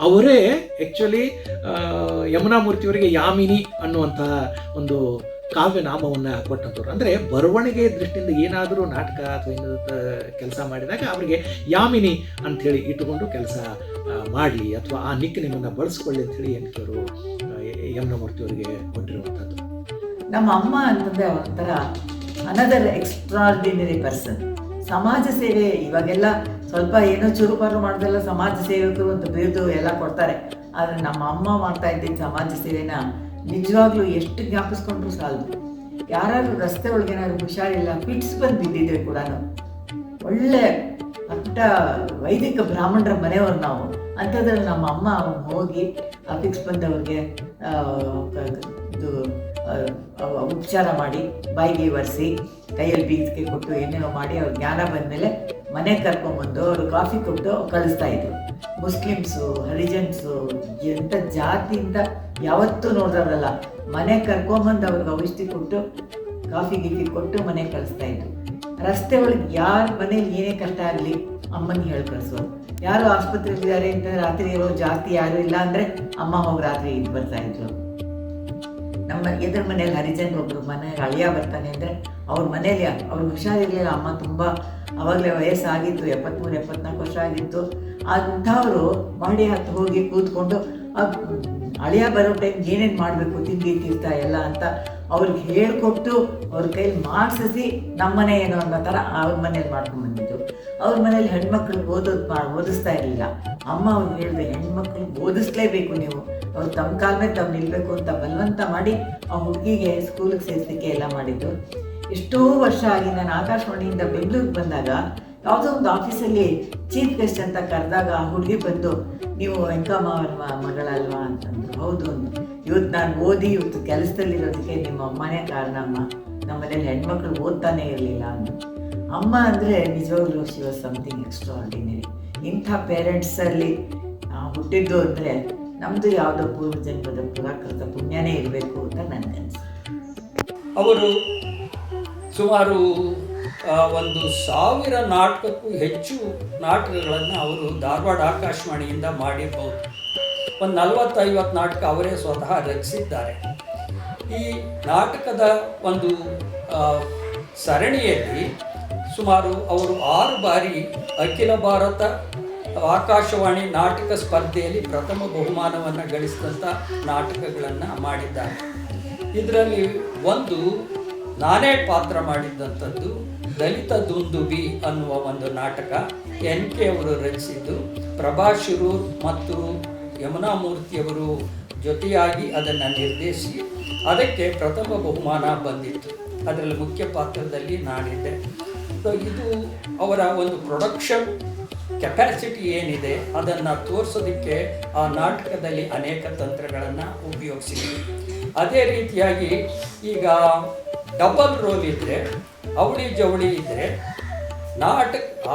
S1: ಅವರೇ ಆ್ಯಕ್ಚುಲಿ ಯಮುನಾಮೂರ್ತಿಯವರಿಗೆ ಯಾಮಿನಿ ಅನ್ನುವಂಥ ಒಂದು ಕಾವ್ಯ ನಾಮವನ್ನು ಕೊಟ್ಟಂಥವ್ರು. ಅಂದರೆ ಬರವಣಿಗೆ ದೃಷ್ಟಿಯಿಂದ ಏನಾದರೂ ನಾಟಕ ಅಥವಾ ಏನಾದರೂ ಕೆಲಸ ಮಾಡಿದಾಗ ಅವರಿಗೆ ಯಾಮಿನಿ ಅಂಥೇಳಿ ಇಟ್ಟುಕೊಂಡು ಕೆಲಸ ಮಾಡಲಿ ಅಥವಾ ಆ ನಿಕ್ ನಿಮ್ಮನ್ನು ಬಳಸ್ಕೊಳ್ಳಿ ಅಂಥೇಳಿ NK ಅವರು ಯಮುನಾಮೂರ್ತಿಯವರಿಗೆ ಕೊಟ್ಟಿರುವಂಥದ್ದು.
S3: ನಮ್ಮ ಅಮ್ಮ ಅಂತಂದರೆ ಒಂಥರ ಅನದರ್ ಎಕ್ಸ್ಟ್ರಾರ್ಡಿನರಿ ಪರ್ಸನ್. ಸಮಾಜ ಸೇವೆ ಇವಾಗೆಲ್ಲ ಸ್ವಲ್ಪ ಏನೋ ಚುರುಕಾರು ಮಾಡೋದೆಲ್ಲ ಸಮಾಜ ಸೇವಕರು ಅಂತ ಬಿರುದು ಎಲ್ಲ ಕೊಡ್ತಾರೆ. ಆದರೆ ನಮ್ಮ ಅಮ್ಮ ಮಾಡ್ತಾ ಇದ್ದಿದ್ದ ಸಮಾಜ ಸೇವೆನ ನಿಜವಾಗ್ಲೂ ಎಷ್ಟು ಜ್ಞಾಪಿಸ್ಕೊಂಡ್ರು ಸಾಲದು. ಯಾರು ರಸ್ತೆ ಒಳಗೆ ಏನಾದ್ರು ಹುಷಾರಿಲ್ಲ, ಫಿಟ್ಸ್ ಬಂದು ಬಿದ್ದಿದ್ರೆ ಕೂಡ ಒಳ್ಳೆ ಪುಟ್ಟ ವೈದಿಕ ಬ್ರಾಹ್ಮಣರ ಮನೆಯವರು ನಾವು. ಅಂಥದ್ರಲ್ಲಿ ನಮ್ಮ ಅಮ್ಮ ಹೋಗಿ ಆ ಫಿಕ್ಸ್ ಬಂದವ್ರಿಗೆ ಇದು ಉಪಚಾರ ಮಾಡಿ, ಬಾಯಿಗೆ ಒರೆಸಿ, ಕೈಯಲ್ಲಿ ಬೀಸಿಗೆ ಕೊಟ್ಟು ಏನೇನೋ ಮಾಡಿ ಅವ್ರ ಜ್ಞಾನ ಬಂದಮೇಲೆ ಮನೆಗೆ ಕರ್ಕೊಂಬಂದು ಅವರು ಕಾಫಿ ಕೊಟ್ಟು ಕಳಿಸ್ತಾಯಿದ್ರು. ಮುಸ್ಲಿಮ್ಸು, ಹರಿಜನ್ಸು, ಎಂಥ ಜಾತಿಯಿಂದ ಯಾವತ್ತೂ ನೋಡಿದ್ರಲ್ಲ, ಮನೆಗೆ ಕರ್ಕೊಂಬಂದು ಅವ್ರಿಗೆ ಔಷಧಿ ಕೊಟ್ಟು ಕಾಫಿ ಗೀಫಿ ಕೊಟ್ಟು ಮನೆಗೆ ಕಳಿಸ್ತಾಯಿದ್ರು. ರಸ್ತೆ ಒಳಗೆ ಯಾರ ಮನೇಲಿ ಏನೇ ಕಷ್ಟ ಆಗಲಿ ಅಮ್ಮನಿಗೆ ಹೇಳಿ ಕಳಿಸೋರು. ಯಾರು ಆಸ್ಪತ್ರೆಯಲ್ಲಿದ್ದಾರೆ ಅಂತ ರಾತ್ರಿ ಇರೋ ಜಾತಿ ಯಾರು ಇಲ್ಲ ಅಂದರೆ ಅಮ್ಮ ಹೋಗಿ ರಾತ್ರಿ ಇದು ಬರ್ತಾಯಿದ್ರು. ನಮ್ಮ ಎದುರು ಮನೇಲಿ ಹರಿಜನ್ ಒಬ್ಬರು ಮನೆಗೆ ಅಳಿಯ ಬರ್ತಾನೆ ಅಂದರೆ ಅವ್ರ ಮನೇಲಿ ಅವ್ರಿಗೆ ಹುಷಾರಿರಲಿಲ್ಲ. ಅಮ್ಮ ತುಂಬ ಆವಾಗಲೇ ವಯಸ್ಸಾಗಿತ್ತು, 73-74 ವರ್ಷ ಆಗಿತ್ತು. ಅಂಥವರು ಮಾಡಿ ಹತ್ತು ಹೋಗಿ ಕೂತ್ಕೊಂಡು ಅಳಿಯ ಬರೋ ಟೈಮ್ ಏನೇನು ಮಾಡಬೇಕು ತಿಂಡಿ ತೀರ್ಥ ಎಲ್ಲ ಅಂತ ಅವ್ರಿಗೆ ಹೇಳ್ಕೊಟ್ಟು ಅವ್ರ ಕೈಲಿ ಮಾಡಿಸಿ ನಮ್ಮನೆ ಏನೋ ಅನ್ನೋ ಥರ ಅವ್ರ ಮನೇಲಿ ಮಾಡ್ಕೊಂಡು ಬಂದಿದ್ದು. ಅವ್ರ ಮನೇಲಿ ಹೆಣ್ಮಕ್ಳು ಓದಿಸ್ತಾ ಇರಲಿಲ್ಲ. ಅಮ್ಮ ಅವ್ರಿಗೆ ಹೇಳಿದೆ, ಹೆಣ್ಮಕ್ಳು ಓದಿಸ್ಲೇಬೇಕು ನೀವು, ಅವ್ರು ತಮ್ಮ ಕಾಲ ಮೇಲೆ ತಾವು ನಿಲ್ಲಬೇಕು ಅಂತ ಬಲವಂತ ಮಾಡಿ ಆ ಹುಡುಗಿಗೆ ಸ್ಕೂಲಿಗೆ ಸೇರಿಸಲಿಕ್ಕೆ ಎಲ್ಲ ಮಾಡಿದ್ದು. ಎಷ್ಟೋ ವರ್ಷ ಆಗಿ ನಾನು ಆಕಾಶವಾಣಿಯಿಂದ ಬೆಂಗಳೂರಿಗೆ ಬಂದಾಗ ಯಾವುದೋ ಒಂದು ಆಫೀಸಲ್ಲಿ ಚೀಫ್ ಗೆಸ್ಟ್ ಅಂತ ಕರೆದಾಗ ಆ ಹುಡುಗಿ ಬಂದು, ನೀವು ವೆಂಕಮ್ಮ ಅವ್ರ ಮಗಳಲ್ವಾ ಅಂತಂದ್ರು. ಹೌದು ಅಂದು. ಇವತ್ತು ನಾನು ಓದಿ ಇವತ್ತು ಕೆಲಸದಲ್ಲಿರೋದಕ್ಕೆ ನಿಮ್ಮ ಅಮ್ಮನೇ ಕಾರಣ ಅಮ್ಮ, ನಮ್ಮ ಮನೇಲಿ ಹೆಣ್ಮಕ್ಳು ಓದ್ತಾನೆ ಇರಲಿಲ್ಲ ಅಂದು. ಅಮ್ಮ ಅಂದರೆ ನಿಜವಾಗ್ಲೂ ಶಿ ವಾಸ್ ಸಮಥಿಂಗ್ ಎಕ್ಸ್ಟ್ರಾಆರ್ಡಿನರಿ. ಇಂಥ ಪೇರೆಂಟ್ಸಲ್ಲಿ ಹುಟ್ಟಿದ್ದು ಅಂದರೆ ನಮ್ಮದು ಯಾವುದೋ ಪೂರ್ವಜನ್ಮದ ಪುರಾಕೃತ ಪುಣ್ಯನೇ ಇರಬೇಕು ಅಂತ ನನಗನ್ಸುತ್ತೆ.
S8: ಅವರು ಸುಮಾರು 1,000 ನಾಟಕಕ್ಕೂ ಹೆಚ್ಚು ನಾಟಕಗಳನ್ನು ಅವರು ಧಾರವಾಡ ಆಕಾಶವಾಣಿಯಿಂದ ಮಾಡಿರ್ಬೋದು. ಒಂದು 40-50 ನಾಟಕ ಅವರೇ ಸ್ವತಃ ರಚಿಸಿದ್ದಾರೆ. ಈ ನಾಟಕದ ಒಂದು ಸರಣಿಯಲ್ಲಿ ಸುಮಾರು ಅವರು 6 ಬಾರಿ ಅಖಿಲ ಭಾರತ ಆಕಾಶವಾಣಿ ನಾಟಕ ಸ್ಪರ್ಧೆಯಲ್ಲಿ ಪ್ರಥಮ ಬಹುಮಾನವನ್ನು ಗಳಿಸಿದಂಥ ನಾಟಕಗಳನ್ನು ಮಾಡಿದ್ದಾರೆ. ಇದರಲ್ಲಿ ಒಂದು ನಾನೇ ಪಾತ್ರ ಮಾಡಿದ್ದಂಥದ್ದು ದಲಿತ ದುಂದುಬಿ ಅನ್ನುವ ಒಂದು ನಾಟಕ NK ಅವರು ರಚಿಸಿದ್ದು. ಪ್ರಭಾ ಶಿರೂರ್ ಮತ್ತು ಯಮುನಾ ಮೂರ್ತಿಯವರು ಜೊತೆಯಾಗಿ ಅದನ್ನು ನಿರ್ದೇಶಿಸಿ ಅದಕ್ಕೆ ಪ್ರಥಮ ಬಹುಮಾನ ಬಂದಿತ್ತು. ಅದರಲ್ಲಿ ಮುಖ್ಯ ಪಾತ್ರದಲ್ಲಿ ನಾನಿದ್ದೆ. ಸೊ ಇದು ಅವರ ಒಂದು ಪ್ರೊಡಕ್ಷನ್ ಕೆಪಾಸಿಟಿ ಏನಿದೆ ಅದನ್ನು ತೋರಿಸೋದಕ್ಕೆ ಆ ನಾಟಕದಲ್ಲಿ ಅನೇಕ ತಂತ್ರಗಳನ್ನು ಉಪಯೋಗಿಸಿದ್ವಿ. ಅದೇ ರೀತಿಯಾಗಿ ಈಗ ಡಬಲ್ ರೋಲ್ ಇದ್ದರೆ, ಅವಳಿ ಜವಳಿ ಇದ್ದರೆ,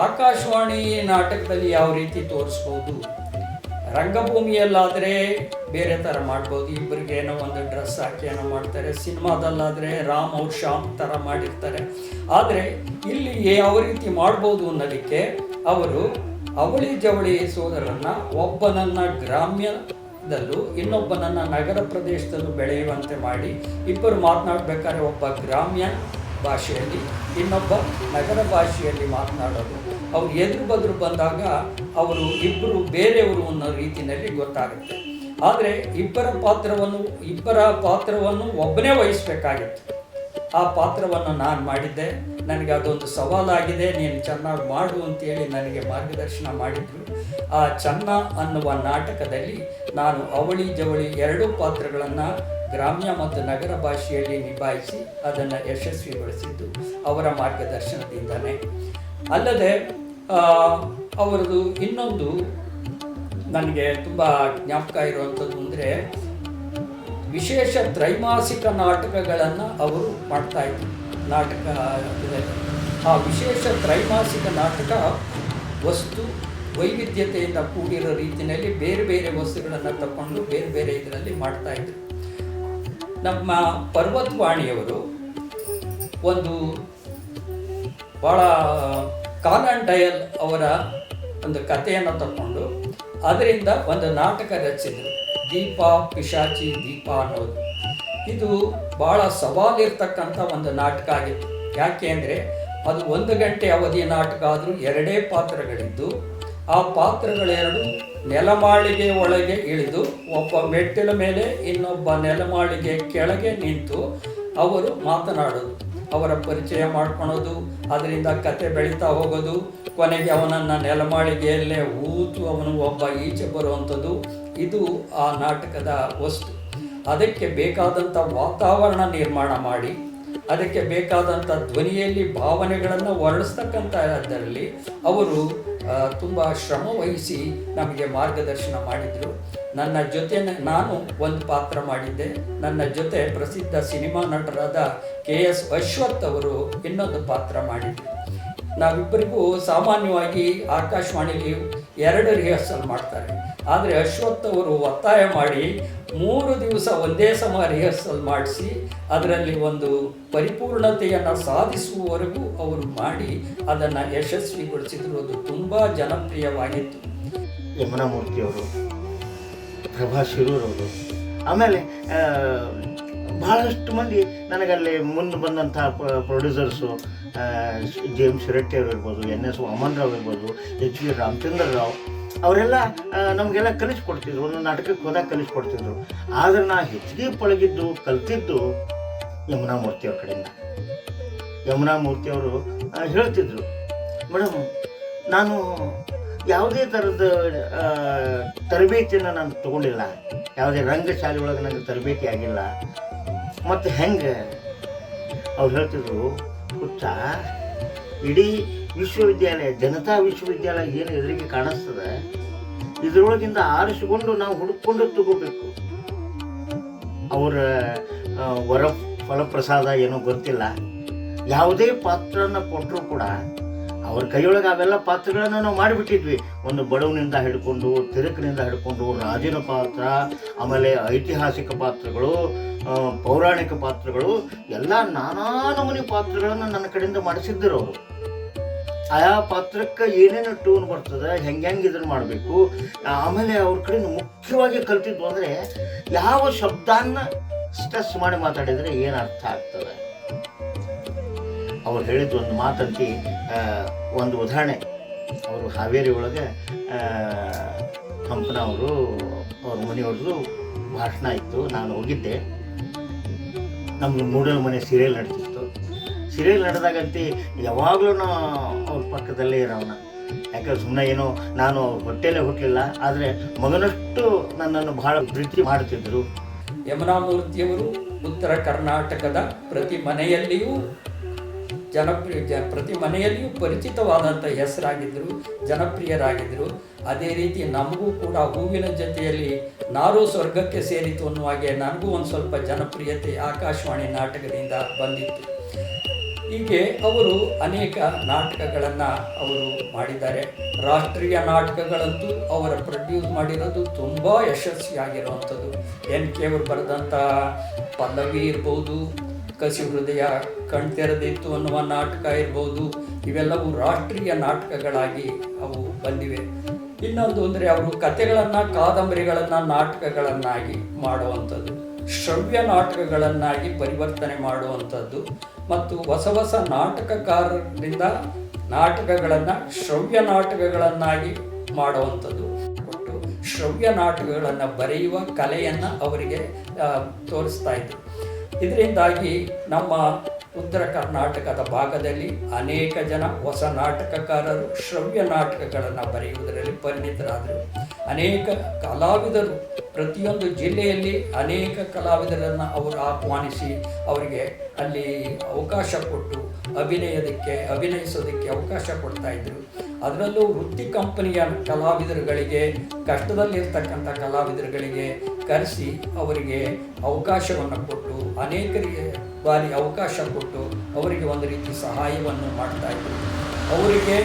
S8: ಆಕಾಶವಾಣಿ ನಾಟಕದಲ್ಲಿ ಯಾವ ರೀತಿ ತೋರಿಸ್ಬೋದು, ರಂಗಭೂಮಿಯಲ್ಲಾದರೆ ಬೇರೆ ಥರ ಮಾಡ್ಬೋದು, ಇಬ್ಬರಿಗೆ ಏನೋ ಒಂದು ಡ್ರೆಸ್ ಹಾಕಿ ಏನೋ ಮಾಡ್ತಾರೆ, ಸಿನಿಮಾದಲ್ಲಾದರೆ ರಾಮ್ ಅವ್ರ ಶ್ಯಾಮ್ ಥರ ಮಾಡಿರ್ತಾರೆ. ಆದರೆ ಇಲ್ಲಿ ಯಾವ ರೀತಿ ಮಾಡ್ಬೋದು ಅನ್ನೋದಕ್ಕೆ ಅವರು ಅವಳಿ ಜವಳಿ ಸೋದರನ್ನು ಒಬ್ಬನನ್ನು ಗ್ರಾಮ್ಯದಲ್ಲೂ ಇನ್ನೊಬ್ಬನನ್ನು ನಗರ ಪ್ರದೇಶದಲ್ಲೂ ಬೆಳೆಯುವಂತೆ ಮಾಡಿ ಇಬ್ಬರು ಮಾತನಾಡಬೇಕಾದ್ರೆ ಒಬ್ಬ ಗ್ರಾಮ್ಯ ಭಾಷೆಯಲ್ಲಿ ಇನ್ನೊಬ್ಬ ನಗರ ಭಾಷೆಯಲ್ಲಿ ಮಾತನಾಡೋದು. ಅವ್ರು ಎದುರು ಬದುರು ಬಂದಾಗ ಅವರು ಇಬ್ಬರು ಬೇರೆಯವರು ಅನ್ನೋ ರೀತಿಯಲ್ಲಿ ಗೊತ್ತಾಗುತ್ತೆ. ಆದರೆ ಇಬ್ಬರ ಪಾತ್ರವನ್ನು ಒಬ್ಬನೇ ವಹಿಸಬೇಕಾಗಿತ್ತು. ಆ ಪಾತ್ರವನ್ನು ನಾನು ಮಾಡಿದ್ದೆ. ನನಗೆ ಅದೊಂದು ಸವಾಲಾಗಿದೆ, ನೀನು ಚೆನ್ನಾಗಿ ಮಾಡು ಅಂತೇಳಿ ನನಗೆ ಮಾರ್ಗದರ್ಶನ ಮಾಡಿದರು. ಆ ಚೆನ್ನ ಅನ್ನುವ ನಾಟಕದಲ್ಲಿ ನಾನು ಅವಳಿ ಜವಳಿ 2 ಪಾತ್ರಗಳನ್ನು ಗ್ರಾಮ್ಯ ಮತ್ತು ನಗರ ಭಾಷೆಯಲ್ಲಿ ನಿಭಾಯಿಸಿ ಅದನ್ನು ಯಶಸ್ವಿಗೊಳಿಸಿದ್ದು ಅವರ ಮಾರ್ಗದರ್ಶನದಿಂದನೇ. ಅಲ್ಲದೆ ಅವರದು ಇನ್ನೊಂದು ನನಗೆ ತುಂಬ ಜ್ಞಾಪಕ ಇರುವಂಥದ್ದು ಅಂದರೆ, ವಿಶೇಷ ತ್ರೈಮಾಸಿಕ ನಾಟಕಗಳನ್ನು ಅವರು ಮಾಡ್ತಾಯಿದ್ರು. ಆ ವಿಶೇಷ ತ್ರೈಮಾಸಿಕ ನಾಟಕ ವಸ್ತು ವೈವಿಧ್ಯತೆಯಿಂದ ಕೂಡಿರೋ ರೀತಿಯಲ್ಲಿ ಬೇರೆ ಬೇರೆ ವಸ್ತುಗಳನ್ನು ತಗೊಂಡು ಬೇರೆ ಬೇರೆ ಇದರಲ್ಲಿ ಮಾಡ್ತಾಯಿದ್ರು. ನಮ್ಮ ಪರ್ವತವಾಣಿಯವರು ಒಂದು ಭಾಳ ಕಾನನ್ ಡಯಲ್ ಅವರ ಒಂದು ಕಥೆಯನ್ನು ತಗೊಂಡು ಅದರಿಂದ ಒಂದು ನಾಟಕ ರಚಿಸಿದರು, ದೀಪ ಪಿಶಾಚಿ ದೀಪ ಅನ್ನೋದು. ಇದು ಭಾಳ ಸವಾಲಿರ್ತಕ್ಕಂಥ ಒಂದು ನಾಟಕ ಆಗಿತ್ತು. ಯಾಕೆ ಅಂದರೆ ಅದು 1 ಗಂಟೆ ಅವಧಿಯ ನಾಟಕ ಆದರೂ 2 ಪಾತ್ರಗಳಿದ್ದು, ಆ ಪಾತ್ರಗಳೆರಡು ನೆಲಮಾಳಿಗೆ ಒಳಗೆ ಇಳಿದು ಒಬ್ಬ ಮೆಟ್ಟಿಲ ಮೇಲೆ ಇನ್ನೊಬ್ಬ ನೆಲಮಾಳಿಗೆ ಕೆಳಗೆ ನಿಂತು ಅವರು ಮಾತನಾಡೋದು, ಅವರ ಪರಿಚಯ ಮಾಡ್ಕೊಳೋದು, ಅದರಿಂದ ಕತೆ ಬೆಳೀತಾ ಹೋಗೋದು, ಕೊನೆಗೆ ಅವನನ್ನು ನೆಲಮಾಳಿಗೆಯಲ್ಲೇ ಊತು ಅವನು ಒಬ್ಬ ಈಚೆ ಬರುವಂಥದ್ದು. ಇದು ಆ ನಾಟಕದ ವಸ್ತು. ಅದಕ್ಕೆ ಬೇಕಾದಂಥ ವಾತಾವರಣ ನಿರ್ಮಾಣ ಮಾಡಿ ಅದಕ್ಕೆ ಬೇಕಾದಂಥ ಧ್ವನಿಯಲ್ಲಿ ಭಾವನೆಗಳನ್ನು ವರ್ಣಿಸ್ತಕ್ಕಂಥದ್ರಲ್ಲಿ ಅವರು ತುಂಬ ಶ್ರಮ ವಹಿಸಿ ನಮಗೆ ಮಾರ್ಗದರ್ಶನ ಮಾಡಿದರು. ನನ್ನ ಜೊತೆ ನಾನು ಒಂದು ಪಾತ್ರ ಮಾಡಿದ್ದೆ, ನನ್ನ ಜೊತೆ ಪ್ರಸಿದ್ಧ ಸಿನಿಮಾ ನಟರಾದ KS ಅಶ್ವಥ್ ಅವರು ಇನ್ನೊಂದು ಪಾತ್ರ ಮಾಡಿದ್ರು. ನಾವಿಬ್ಬರಿಗೂ ಸಾಮಾನ್ಯವಾಗಿ ಆಕಾಶವಾಣಿಲಿ 2 ರಿಹರ್ಸಲ್ ಮಾಡ್ತಾರೆ. ಆದರೆ ಅಶ್ವಥ್ ಅವರು ಒತ್ತಾಯ ಮಾಡಿ 3 ದಿವಸ ಒಂದೇ ಸಮ ರಿಹರ್ಸಲ್ ಮಾಡಿಸಿ ಅದರಲ್ಲಿ ಒಂದು ಪರಿಪೂರ್ಣತೆಯನ್ನು ಸಾಧಿಸುವವರೆಗೂ ಅವರು ಮಾಡಿ ಅದನ್ನು ಯಶಸ್ವಿಗೊಳಿಸಿದ್ರು. ಅದು ತುಂಬ ಜನಪ್ರಿಯವಾಗಿತ್ತು.
S9: ಯಮುನಾ ಮೂರ್ತಿಯವರು, ಪ್ರಭಾ ಶಿರೂರ್ ಅವರು, ಆಮೇಲೆ ಭಾಳಷ್ಟು ಮಂದಿ ನನಗಲ್ಲಿ ಮುಂದೆ ಬಂದಂಥ ಪ್ರೊಡ್ಯೂಸರ್ಸು ಜೇಮ್ಸ್ ಶೆಟ್ಟಿ ಅವರು ಇರ್ಬೋದು, NS ವಾಮನ್ ರಾವ್ ಇರ್ಬೋದು, H.V. ರಾಮಚಂದ್ರ ರಾವ್, ಅವರೆಲ್ಲ ನಮಗೆಲ್ಲ ಕಲಿಸ್ಕೊಡ್ತಿದ್ರು, ಒಂದು ನಾಟಕಕ್ಕೆ ಹೋದಾಗ ಕಲಿಸ್ಕೊಡ್ತಿದ್ರು. ಆದರೆ ನಾ ಹೆಚ್ಚಿಗೆ ಪಳಗಿದ್ದು ಕಲ್ತಿದ್ದು ಯಮುನಾ ಮೂರ್ತಿಯವ್ರ ಕಡೆಯಿಂದ. ಯಮುನಾ ಮೂರ್ತಿಯವರು ಹೇಳ್ತಿದ್ರು, ಮೇಡಮ್ ನಾನು ಯಾವುದೇ ಥರದ ತರಬೇತಿಯನ್ನು ನಾನು ತೊಗೊಂಡಿಲ್ಲ, ಯಾವುದೇ ರಂಗಶಾಲೆ ಒಳಗೆ ನನಗೆ ತರಬೇತಿ ಆಗಿಲ್ಲ. ಮತ್ತು ಹೆಂಗೆ ಅವ್ರು ಹೇಳ್ತಿದ್ರು, ಹುಚ್ಚ ಇಡೀ ವಿಶ್ವವಿದ್ಯಾಲಯ, ಜನತಾ ವಿಶ್ವವಿದ್ಯಾಲಯ ಏನು ಎದುರಿಗೆ ಕಾಣಿಸ್ತದೆ, ಇದರೊಳಗಿಂದ ಆರಿಸಿಕೊಂಡು ನಾವು ಹುಡುಕೊಂಡು ತಗೋಬೇಕು. ಅವರ ವರ ಫಲಪ್ರಸಾದ ಏನೋ ಗೊತ್ತಿಲ್ಲ. ಯಾವುದೇ ಪಾತ್ರನ ಕೊಟ್ಟರೂ ಕೂಡ ಅವ್ರ ಕೈಯೊಳಗೆ ಅವೆಲ್ಲ ಪಾತ್ರಗಳನ್ನು ನಾವು ಮಾಡಿಬಿಟ್ಟಿದ್ವಿ. ಒಂದು ಬಡವನಿಂದ ಹಿಡ್ಕೊಂಡು, ತಿರುಕನಿಂದ ಹಿಡ್ಕೊಂಡು, ರಾಜನ ಪಾತ್ರ, ಆಮೇಲೆ ಐತಿಹಾಸಿಕ ಪಾತ್ರಗಳು, ಪೌರಾಣಿಕ ಪಾತ್ರಗಳು, ಎಲ್ಲ ನಾನಾ ನಮೂನಿ ಪಾತ್ರಗಳನ್ನು ನನ್ನ ಕಡೆಯಿಂದ ಮಾಡಿಸಿದ್ದರು ಅವರು. ಆಯಾ ಪಾತ್ರಕ್ಕೆ ಏನೇನು ಟೂನ್ ಬರ್ತದೆ, ಹೆಂಗೆ ಇದನ್ನು ಮಾಡಬೇಕು. ಆಮೇಲೆ ಅವ್ರ ಕಡೆಯಿಂದ ಮುಖ್ಯವಾಗಿ ಕಲ್ತಿದ್ದು ಅಂದರೆ ಯಾವ ಶಬ್ದಾನ್ನ ಸ್ಟ್ರೆಸ್ ಮಾಡಿ ಮಾತಾಡಿದರೆ ಏನು ಅರ್ಥ ಆಗ್ತದೆ. ಅವ್ರು ಹೇಳಿದ್ದು ಒಂದು ಮಾತಂತಿ, ಒಂದು ಉದಾಹರಣೆ. ಅವರು ಹಾವೇರಿ ಒಳಗೆ ಹಂಪನವರು ಅವ್ರ ಮನೆಯವ್ರದ್ದು ಭಾಷಣ ಇತ್ತು. ನಾನು ಹೋಗಿದ್ದೆ. ನಮ್ಮದು ಮೂಡಲ ಮನೆ ಸೀರಿಯಲ್ ನಡೀತಿತ್ತು. ಸೀರಿಯಲ್ ನಡೆದಾಗಂತಿ ಯಾವಾಗಲೂ ಅವ್ರ ಪಕ್ಕದಲ್ಲೇ ಇರೋವನ. ಯಾಕಂದ್ರೆ ಸುಮ್ಮನೆ ಏನೋ ನಾನು ಹೊಟ್ಟೆಲೇ ಹುಟ್ಟಲಿಲ್ಲ, ಆದರೆ ಮಗನಷ್ಟು ನನ್ನನ್ನು ಬಹಳ ಪ್ರೀತಿ ಮಾಡ್ತಿದ್ರು.
S8: ಯಮುನಾ ಮೂರ್ತಿಯವರು ಉತ್ತರ ಕರ್ನಾಟಕದ ಪ್ರತಿ ಮನೆಯಲ್ಲಿಯೂ ಪ್ರತಿ ಮನೆಯಲ್ಲಿಯೂ ಪರಿಚಿತವಾದಂಥ ಹೆಸರಾಗಿದ್ದರು, ಜನಪ್ರಿಯರಾಗಿದ್ದರು. ಅದೇ ರೀತಿ ನಮಗೂ ಕೂಡ ಹೂವಿನ ಜೊತೆಯಲ್ಲಿ ನಾರು ಸ್ವರ್ಗಕ್ಕೆ ಸೇರಿತು ಅನ್ನುವ ಹಾಗೆ ನನಗೂ ಒಂದು ಸ್ವಲ್ಪ ಜನಪ್ರಿಯತೆ ಆಕಾಶವಾಣಿ ನಾಟಕದಿಂದ ಬಂದಿತ್ತು. ಹೀಗೆ ಅವರು ಅನೇಕ ನಾಟಕಗಳನ್ನು ಅವರು ಮಾಡಿದ್ದಾರೆ. ರಾಷ್ಟ್ರೀಯ ನಾಟಕಗಳಂತೂ ಅವರ ಪ್ರೊಡ್ಯೂಸ್ ಮಾಡಿರೋದು ತುಂಬ ಯಶಸ್ವಿಯಾಗಿರುವಂಥದ್ದು. NK ಅವರು ಬರೆದಂಥ ಪಲ್ಲವಿ ಇರ್ಬೋದು, ಕಸಿ ಹೃದಯ ಕಣ್ತೆರೆದಿತ್ತು ಅನ್ನುವ ನಾಟಕ ಇರ್ಬೋದು, ಇವೆಲ್ಲವೂ ರಾಷ್ಟ್ರೀಯ ನಾಟಕಗಳಾಗಿ ಅವು ಬಂದಿವೆ. ಇನ್ನೊಂದು ಅಂದರೆ ಅವರು ಕಥೆಗಳನ್ನು, ಕಾದಂಬರಿಗಳನ್ನು ನಾಟಕಗಳನ್ನಾಗಿ ಮಾಡುವಂಥದ್ದು, ಶ್ರವ್ಯ ನಾಟಕಗಳನ್ನಾಗಿ ಪರಿವರ್ತನೆ ಮಾಡುವಂಥದ್ದು ಮತ್ತು ಹೊಸ ಹೊಸ ನಾಟಕಕಾರರಿಂದ ನಾಟಕಗಳನ್ನು ಶ್ರವ್ಯ ನಾಟಕಗಳನ್ನಾಗಿ ಮಾಡುವಂಥದ್ದು ಕೊಟ್ಟು ಶ್ರವ್ಯ ನಾಟಕಗಳನ್ನು ಬರೆಯುವ ಕಲೆಯನ್ನು ಅವರಿಗೆ ತೋರಿಸ್ತಾ ಇದ್ರು. ಇದರಿಂದಾಗಿ ನಮ್ಮ ಉತ್ತರ ಕರ್ನಾಟಕದ ಭಾಗದಲ್ಲಿ ಅನೇಕ ಜನ ಹೊಸ ನಾಟಕಕಾರರು ಶ್ರವ್ಯ ನಾಟಕಗಳನ್ನು ಬರೆಯುವುದರಲ್ಲಿ ಪರಿಣಿತರಾದರು. ಅನೇಕ ಕಲಾವಿದರು ಪ್ರತಿಯೊಂದು ಜಿಲ್ಲೆಯಲ್ಲಿ ಅನೇಕ ಕಲಾವಿದರನ್ನು ಅವರು ಆಹ್ವಾನಿಸಿ ಅವರಿಗೆ ಅಲ್ಲಿ ಅವಕಾಶ ಕೊಟ್ಟು ಅಭಿನಯಿಸೋದಕ್ಕೆ ಅವಕಾಶ ಕೊಡ್ತಾಯಿದ್ರು. ಅದರಲ್ಲೂ ವೃತ್ತಿ ಕಂಪನಿಯ ಕಲಾವಿದರುಗಳಿಗೆ, ಕಷ್ಟದಲ್ಲಿರ್ತಕ್ಕಂಥ ಕಲಾವಿದರುಗಳಿಗೆ ಕರೆಸಿ ಅವರಿಗೆ ಅವಕಾಶವನ್ನು ಕೊಟ್ಟು, ಅನೇಕರಿಗೆ ಬಾರಿ ಅವಕಾಶ ಕೊಟ್ಟು ಅವರಿಗೆ ಒಂದು ರೀತಿ ಸಹಾಯವನ್ನು ಮಾಡ್ತಾಯಿದ್ರು. ಅವರಿಗೆ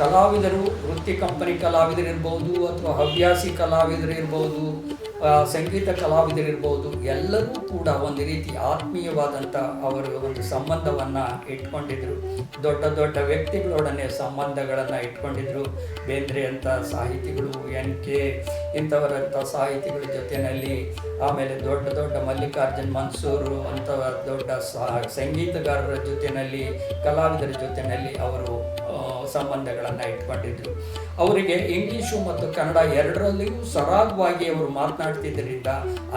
S8: ಕಲಾವಿದರು, ವೃತ್ತಿ ಕಂಪನಿ ಕಲಾವಿದರಿರ್ಬೋದು ಅಥವಾ ಹವ್ಯಾಸಿ ಕಲಾವಿದರಿರ್ಬೋದು, ಸಂಗೀತ ಕಲಾವಿದರಿರ್ಬೋದು, ಎಲ್ಲರೂ ಕೂಡ ಒಂದು ರೀತಿ ಆತ್ಮೀಯವಾದಂಥ ಅವರು ಒಂದು ಸಂಬಂಧವನ್ನು ಇಟ್ಕೊಂಡಿದ್ರು. ದೊಡ್ಡ ದೊಡ್ಡ ವ್ಯಕ್ತಿಗಳೊಡನೆ ಸಂಬಂಧಗಳನ್ನು ಇಟ್ಕೊಂಡಿದ್ರು. ಬೇಂದ್ರೆ ಅಂತ ಸಾಹಿತಿಗಳು, NK ಇಂಥವರಂಥ ಸಾಹಿತಿಗಳ ಜೊತೆಯಲ್ಲಿ, ಆಮೇಲೆ ದೊಡ್ಡ ದೊಡ್ಡ ಮಲ್ಲಿಕಾರ್ಜುನ್ ಮನ್ಸೂರು ಅಂಥ ದೊಡ್ಡ ಸಂಗೀತಗಾರರ ಜೊತೆಯಲ್ಲಿ, ಕಲಾವಿದರ ಜೊತೆಯಲ್ಲಿ ಅವರು ಸಂಬಂಧಗಳನ್ನು ಇಟ್ಕೊಂಡಿದ್ರು. ಅವರಿಗೆ ಇಂಗ್ಲೀಷು ಮತ್ತು ಕನ್ನಡ ಎರಡರಲ್ಲಿಯೂ ಸರಾಗವಾಗಿ ಅವರು ಮಾತನಾಡ್ತಿದ್ದರಿಂದ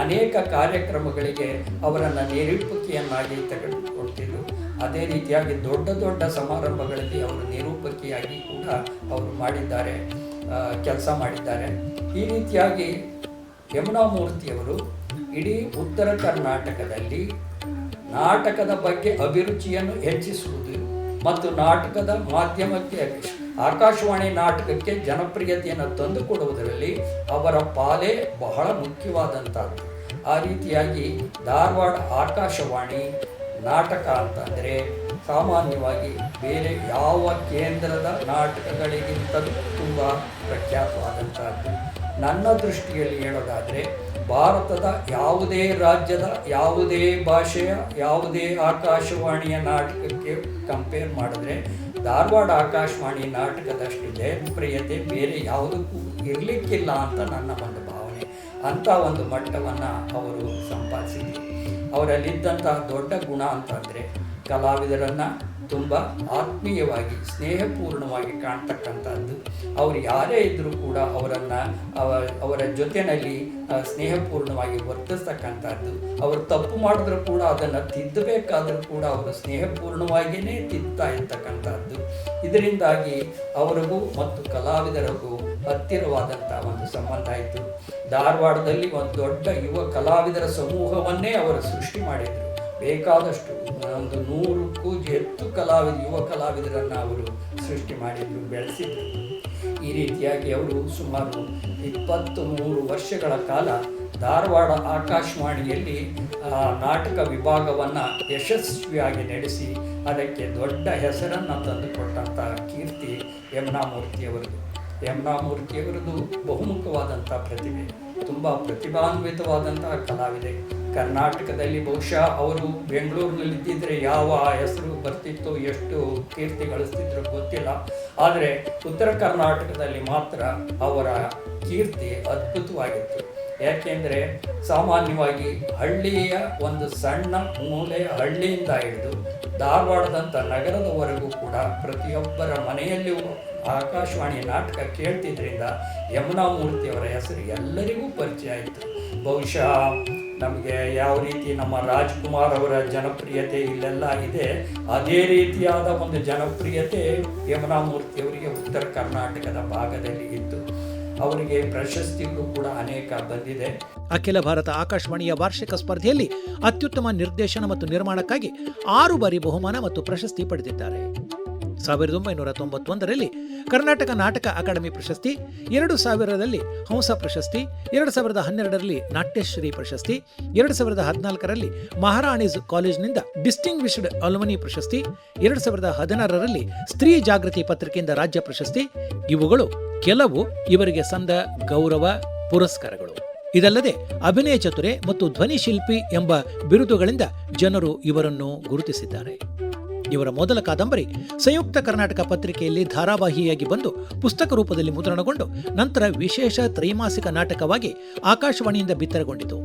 S8: ಅನೇಕ ಕಾರ್ಯಕ್ರಮಗಳಿಗೆ ಅವರನ್ನು ನಿರೂಪಕಿಯನ್ನಾಗಿ ತೆಗೆದುಕೊಳ್ತಿದ್ರು. ಅದೇ ರೀತಿಯಾಗಿ ದೊಡ್ಡ ದೊಡ್ಡ ಸಮಾರಂಭಗಳಲ್ಲಿ ಅವರು ನಿರೂಪಕಿಯಾಗಿ ಕೂಡ ಅವರು ಮಾಡಿದ್ದಾರೆ, ಕೆಲಸ ಮಾಡಿದ್ದಾರೆ. ಈ ರೀತಿಯಾಗಿ ಯಮುನಾ ಮೂರ್ತಿಯವರು ಇಡೀ ಉತ್ತರ ಕರ್ನಾಟಕದಲ್ಲಿ ನಾಟಕದ ಬಗ್ಗೆ ಅಭಿರುಚಿಯನ್ನು ಹೆಚ್ಚಿಸುವುದು ಮತ್ತು ನಾಟಕದ ಮಾಧ್ಯಮಕ್ಕೆ, ಆಕಾಶವಾಣಿ ನಾಟಕಕ್ಕೆ ಜನಪ್ರಿಯತೆಯನ್ನು ತಂದುಕೊಡುವುದರಲ್ಲಿ ಅವರ ಪಾಲೇ ಬಹಳ ಮುಖ್ಯವಾದಂಥದ್ದು. ಆ ರೀತಿಯಾಗಿ ಧಾರವಾಡ ಆಕಾಶವಾಣಿ ನಾಟಕ ಅಂತಂದರೆ ಸಾಮಾನ್ಯವಾಗಿ ಬೇರೆ ಯಾವ ಕೇಂದ್ರದ ನಾಟಕಗಳಿಗಿಂತಲೂ ತುಂಬ ಪ್ರಖ್ಯಾತವಾದಂಥದ್ದು. ನನ್ನ ದೃಷ್ಟಿಯಲ್ಲಿ ಹೇಳೋದಾದರೆ ಭಾರತದ ಯಾವುದೇ ರಾಜ್ಯದ, ಯಾವುದೇ ಭಾಷೆಯ, ಯಾವುದೇ ಆಕಾಶವಾಣಿಯ ನಾಟಕಕ್ಕೆ ಕಂಪೇರ್ ಮಾಡಿದ್ರೆ ಧಾರವಾಡ ಆಕಾಶವಾಣಿ ನಾಟಕದಷ್ಟು ಜನಪ್ರಿಯತೆ ಬೇರೆ ಯಾವುದಕ್ಕೂ ಇರಲಿಕ್ಕಿಲ್ಲ ಅಂತ ನನ್ನ ಒಂದು ಭಾವನೆ. ಅಂಥ ಒಂದು ಮಟ್ಟವನ್ನು ಅವರು ಸಂಪಾದಿಸಿದರು. ಅವರಲ್ಲಿದ್ದಂಥ ದೊಡ್ಡ ಗುಣ ಅಂತಂದರೆ ಕಲಾವಿದರನ್ನು ತುಂಬ ಆತ್ಮೀಯವಾಗಿ ಸ್ನೇಹಪೂರ್ಣವಾಗಿ ಕಾಣ್ತಕ್ಕಂಥದ್ದು. ಅವರು ಯಾರೇ ಇದ್ದರೂ ಕೂಡ ಅವರ ಜೊತೆಯಲ್ಲಿ ಸ್ನೇಹಪೂರ್ಣವಾಗಿ ವರ್ತಿಸ್ತಕ್ಕಂಥದ್ದು. ಅವರು ತಪ್ಪು ಮಾಡಿದ್ರೂ ಕೂಡ ಅದನ್ನು ತಿದ್ದಬೇಕಾದರೂ ಕೂಡ ಅವರು ಸ್ನೇಹಪೂರ್ಣವಾಗಿಯೇ ತಿದ್ದುತ್ತಾ ಇರ್ತಕ್ಕಂಥದ್ದು. ಇದರಿಂದಾಗಿ ಅವರಿಗೂ ಮತ್ತು ಕಲಾವಿದರಿಗೂ ಹತ್ತಿರವಾದಂಥ ಒಂದು ಸಂಬಂಧ ಆಯಿತು. ಧಾರವಾಡದಲ್ಲಿ ಒಂದು ದೊಡ್ಡ ಯುವ ಕಲಾವಿದರ ಸಮೂಹವನ್ನೇ ಅವರು ಸೃಷ್ಟಿ ಮಾಡಿದರು. ಬೇಕಾದಷ್ಟು ಒಂದು 100ಕ್ಕೂ ಹೆಚ್ಚು ಯುವ ಕಲಾವಿದರನ್ನು ಅವರು ಸೃಷ್ಟಿ ಮಾಡಿದರು, ಬೆಳೆಸಿದರು. ಈ ರೀತಿಯಾಗಿ ಅವರು ಸುಮಾರು 23 ವರ್ಷಗಳ ಕಾಲ ಧಾರವಾಡ ಆಕಾಶವಾಣಿಯಲ್ಲಿ ನಾಟಕ ವಿಭಾಗವನ್ನು ಯಶಸ್ವಿಯಾಗಿ ನಡೆಸಿ ಅದಕ್ಕೆ ದೊಡ್ಡ ಹೆಸರನ್ನು ತಂದುಕೊಟ್ಟಂಥ ಕೀರ್ತಿ ಯಮುನಾಮೂರ್ತಿಯವರದು. ಯಮುನಾಮೂರ್ತಿಯವರದು ಬಹುಮುಖವಾದಂಥ ಪ್ರತಿಭೆ, ತುಂಬ ಪ್ರತಿಭಾನ್ವಿತವಾದಂತಹ ಕಲಾವಿದೆ. ಕರ್ನಾಟಕದಲ್ಲಿ ಬಹುಶಃ ಅವರು ಬೆಂಗಳೂರಿನಲ್ಲಿದ್ದಿದ್ದರೆ ಯಾವ ಹೆಸರು ಬರ್ತಿತ್ತೋ, ಎಷ್ಟು ಕೀರ್ತಿ ಗಳಿಸ್ತಿದ್ರು ಗೊತ್ತಿಲ್ಲ. ಆದರೆ ಉತ್ತರ ಕರ್ನಾಟಕದಲ್ಲಿ ಮಾತ್ರ ಅವರ ಕೀರ್ತಿ ಅದ್ಭುತವಾಗಿತ್ತು. ಯಾಕೆಂದರೆ ಸಾಮಾನ್ಯವಾಗಿ ಹಳ್ಳಿಯ ಒಂದು ಸಣ್ಣ ಮೂಲೆ ಹಳ್ಳಿಯಿಂದ ಹಿಡಿದು ಧಾರವಾಡದಂಥ ನಗರದವರೆಗೂ ಕೂಡ ಪ್ರತಿಯೊಬ್ಬರ ಮನೆಯಲ್ಲಿಯೂ ಆಕಾಶವಾಣಿ ನಾಟಕ ಕೇಳ್ತಿದ್ದರಿಂದ ಯಮುನಾಮೂರ್ತಿಯವರ ಹೆಸರು ಎಲ್ಲರಿಗೂ ಪರಿಚಯ ಆಯಿತು. ಬಹುಶಃ ನಮಗೆ ಯಾವ ರೀತಿ ನಮ್ಮ ರಾಜ್ಕುಮಾರ್ ಅವರ ಜನಪ್ರಿಯತೆ ಇಲ್ಲೆಲ್ಲ ಇದೆ, ಅದೇ ರೀತಿಯಾದ ಒಂದು ಜನಪ್ರಿಯತೆ ಯಮುನಾಮೂರ್ತಿಯವರಿಗೆ ಉತ್ತರ ಕರ್ನಾಟಕದ ಭಾಗದಲ್ಲಿ ಇತ್ತು. ಅವರಿಗೆ ಪ್ರಶಸ್ತಿಗಳು ಕೂಡ ಅನೇಕ ಬಂದಿದೆ.
S1: ಅಖಿಲ ಭಾರತ ಆಕಾಶವಾಣಿಯ ವಾರ್ಷಿಕ ಸ್ಪರ್ಧೆಯಲ್ಲಿ ಅತ್ಯುತ್ತಮ ನಿರ್ದೇಶನ ಮತ್ತು ನಿರ್ಮಾಣಕ್ಕಾಗಿ 6 ಬಾರಿ ಬಹುಮಾನ ಮತ್ತು ಪ್ರಶಸ್ತಿ ಪಡೆದಿದ್ದಾರೆ. 1991ರಲ್ಲಿ ಕರ್ನಾಟಕ ನಾಟಕ ಅಕಾಡೆಮಿ ಪ್ರಶಸ್ತಿ, 2000ರಲ್ಲಿ ಹಂಸ ಪ್ರಶಸ್ತಿ, 2012ರಲ್ಲಿ ನಾಟ್ಯಶ್ರೀ ಪ್ರಶಸ್ತಿ, 2014ರಲ್ಲಿ ಮಹಾರಾಣೀಸ್ ಕಾಲೇಜಿನಿಂದ ಡಿಸ್ಟಿಂಗ್ವಿಶ್ಡ್ ಅಲ್ಯುಮಿನಿ ಪ್ರಶಸ್ತಿ, 2016ರಲ್ಲಿ ಸ್ತ್ರೀ ಜಾಗೃತಿ ಪತ್ರಿಕೆಯಿಂದ ರಾಜ್ಯ ಪ್ರಶಸ್ತಿ. ಇವುಗಳು ಕೆಲವು ಇವರಿಗೆ ಸಂದ ಗೌರವ ಪುರಸ್ಕಾರಗಳು. ಇದಲ್ಲದೆ ಅಭಿನಯ ಚತುರೆ ಮತ್ತು ಧ್ವನಿ ಶಿಲ್ಪಿ ಎಂಬ ಬಿರುದುಗಳಿಂದ ಜನರು ಇವರನ್ನು ಗುರುತಿಸಿದ್ದಾರೆ. ಇವರ ಮೊದಲ ಕಾದಂಬರಿ ಸಂಯುಕ್ತ ಕರ್ನಾಟಕ ಪತ್ರಿಕೆಯಲ್ಲಿ ಧಾರಾವಾಹಿಯಾಗಿ ಬಂದು ಪುಸ್ತಕ ರೂಪದಲ್ಲಿ ಮುದ್ರಣಗೊಂಡು ನಂತರ ವಿಶೇಷ ತ್ರೈಮಾಸಿಕ ನಾಟಕವಾಗಿ ಆಕಾಶವಾಣಿಯಿಂದ ಬಿತ್ತರಗೊಂಡಿತು.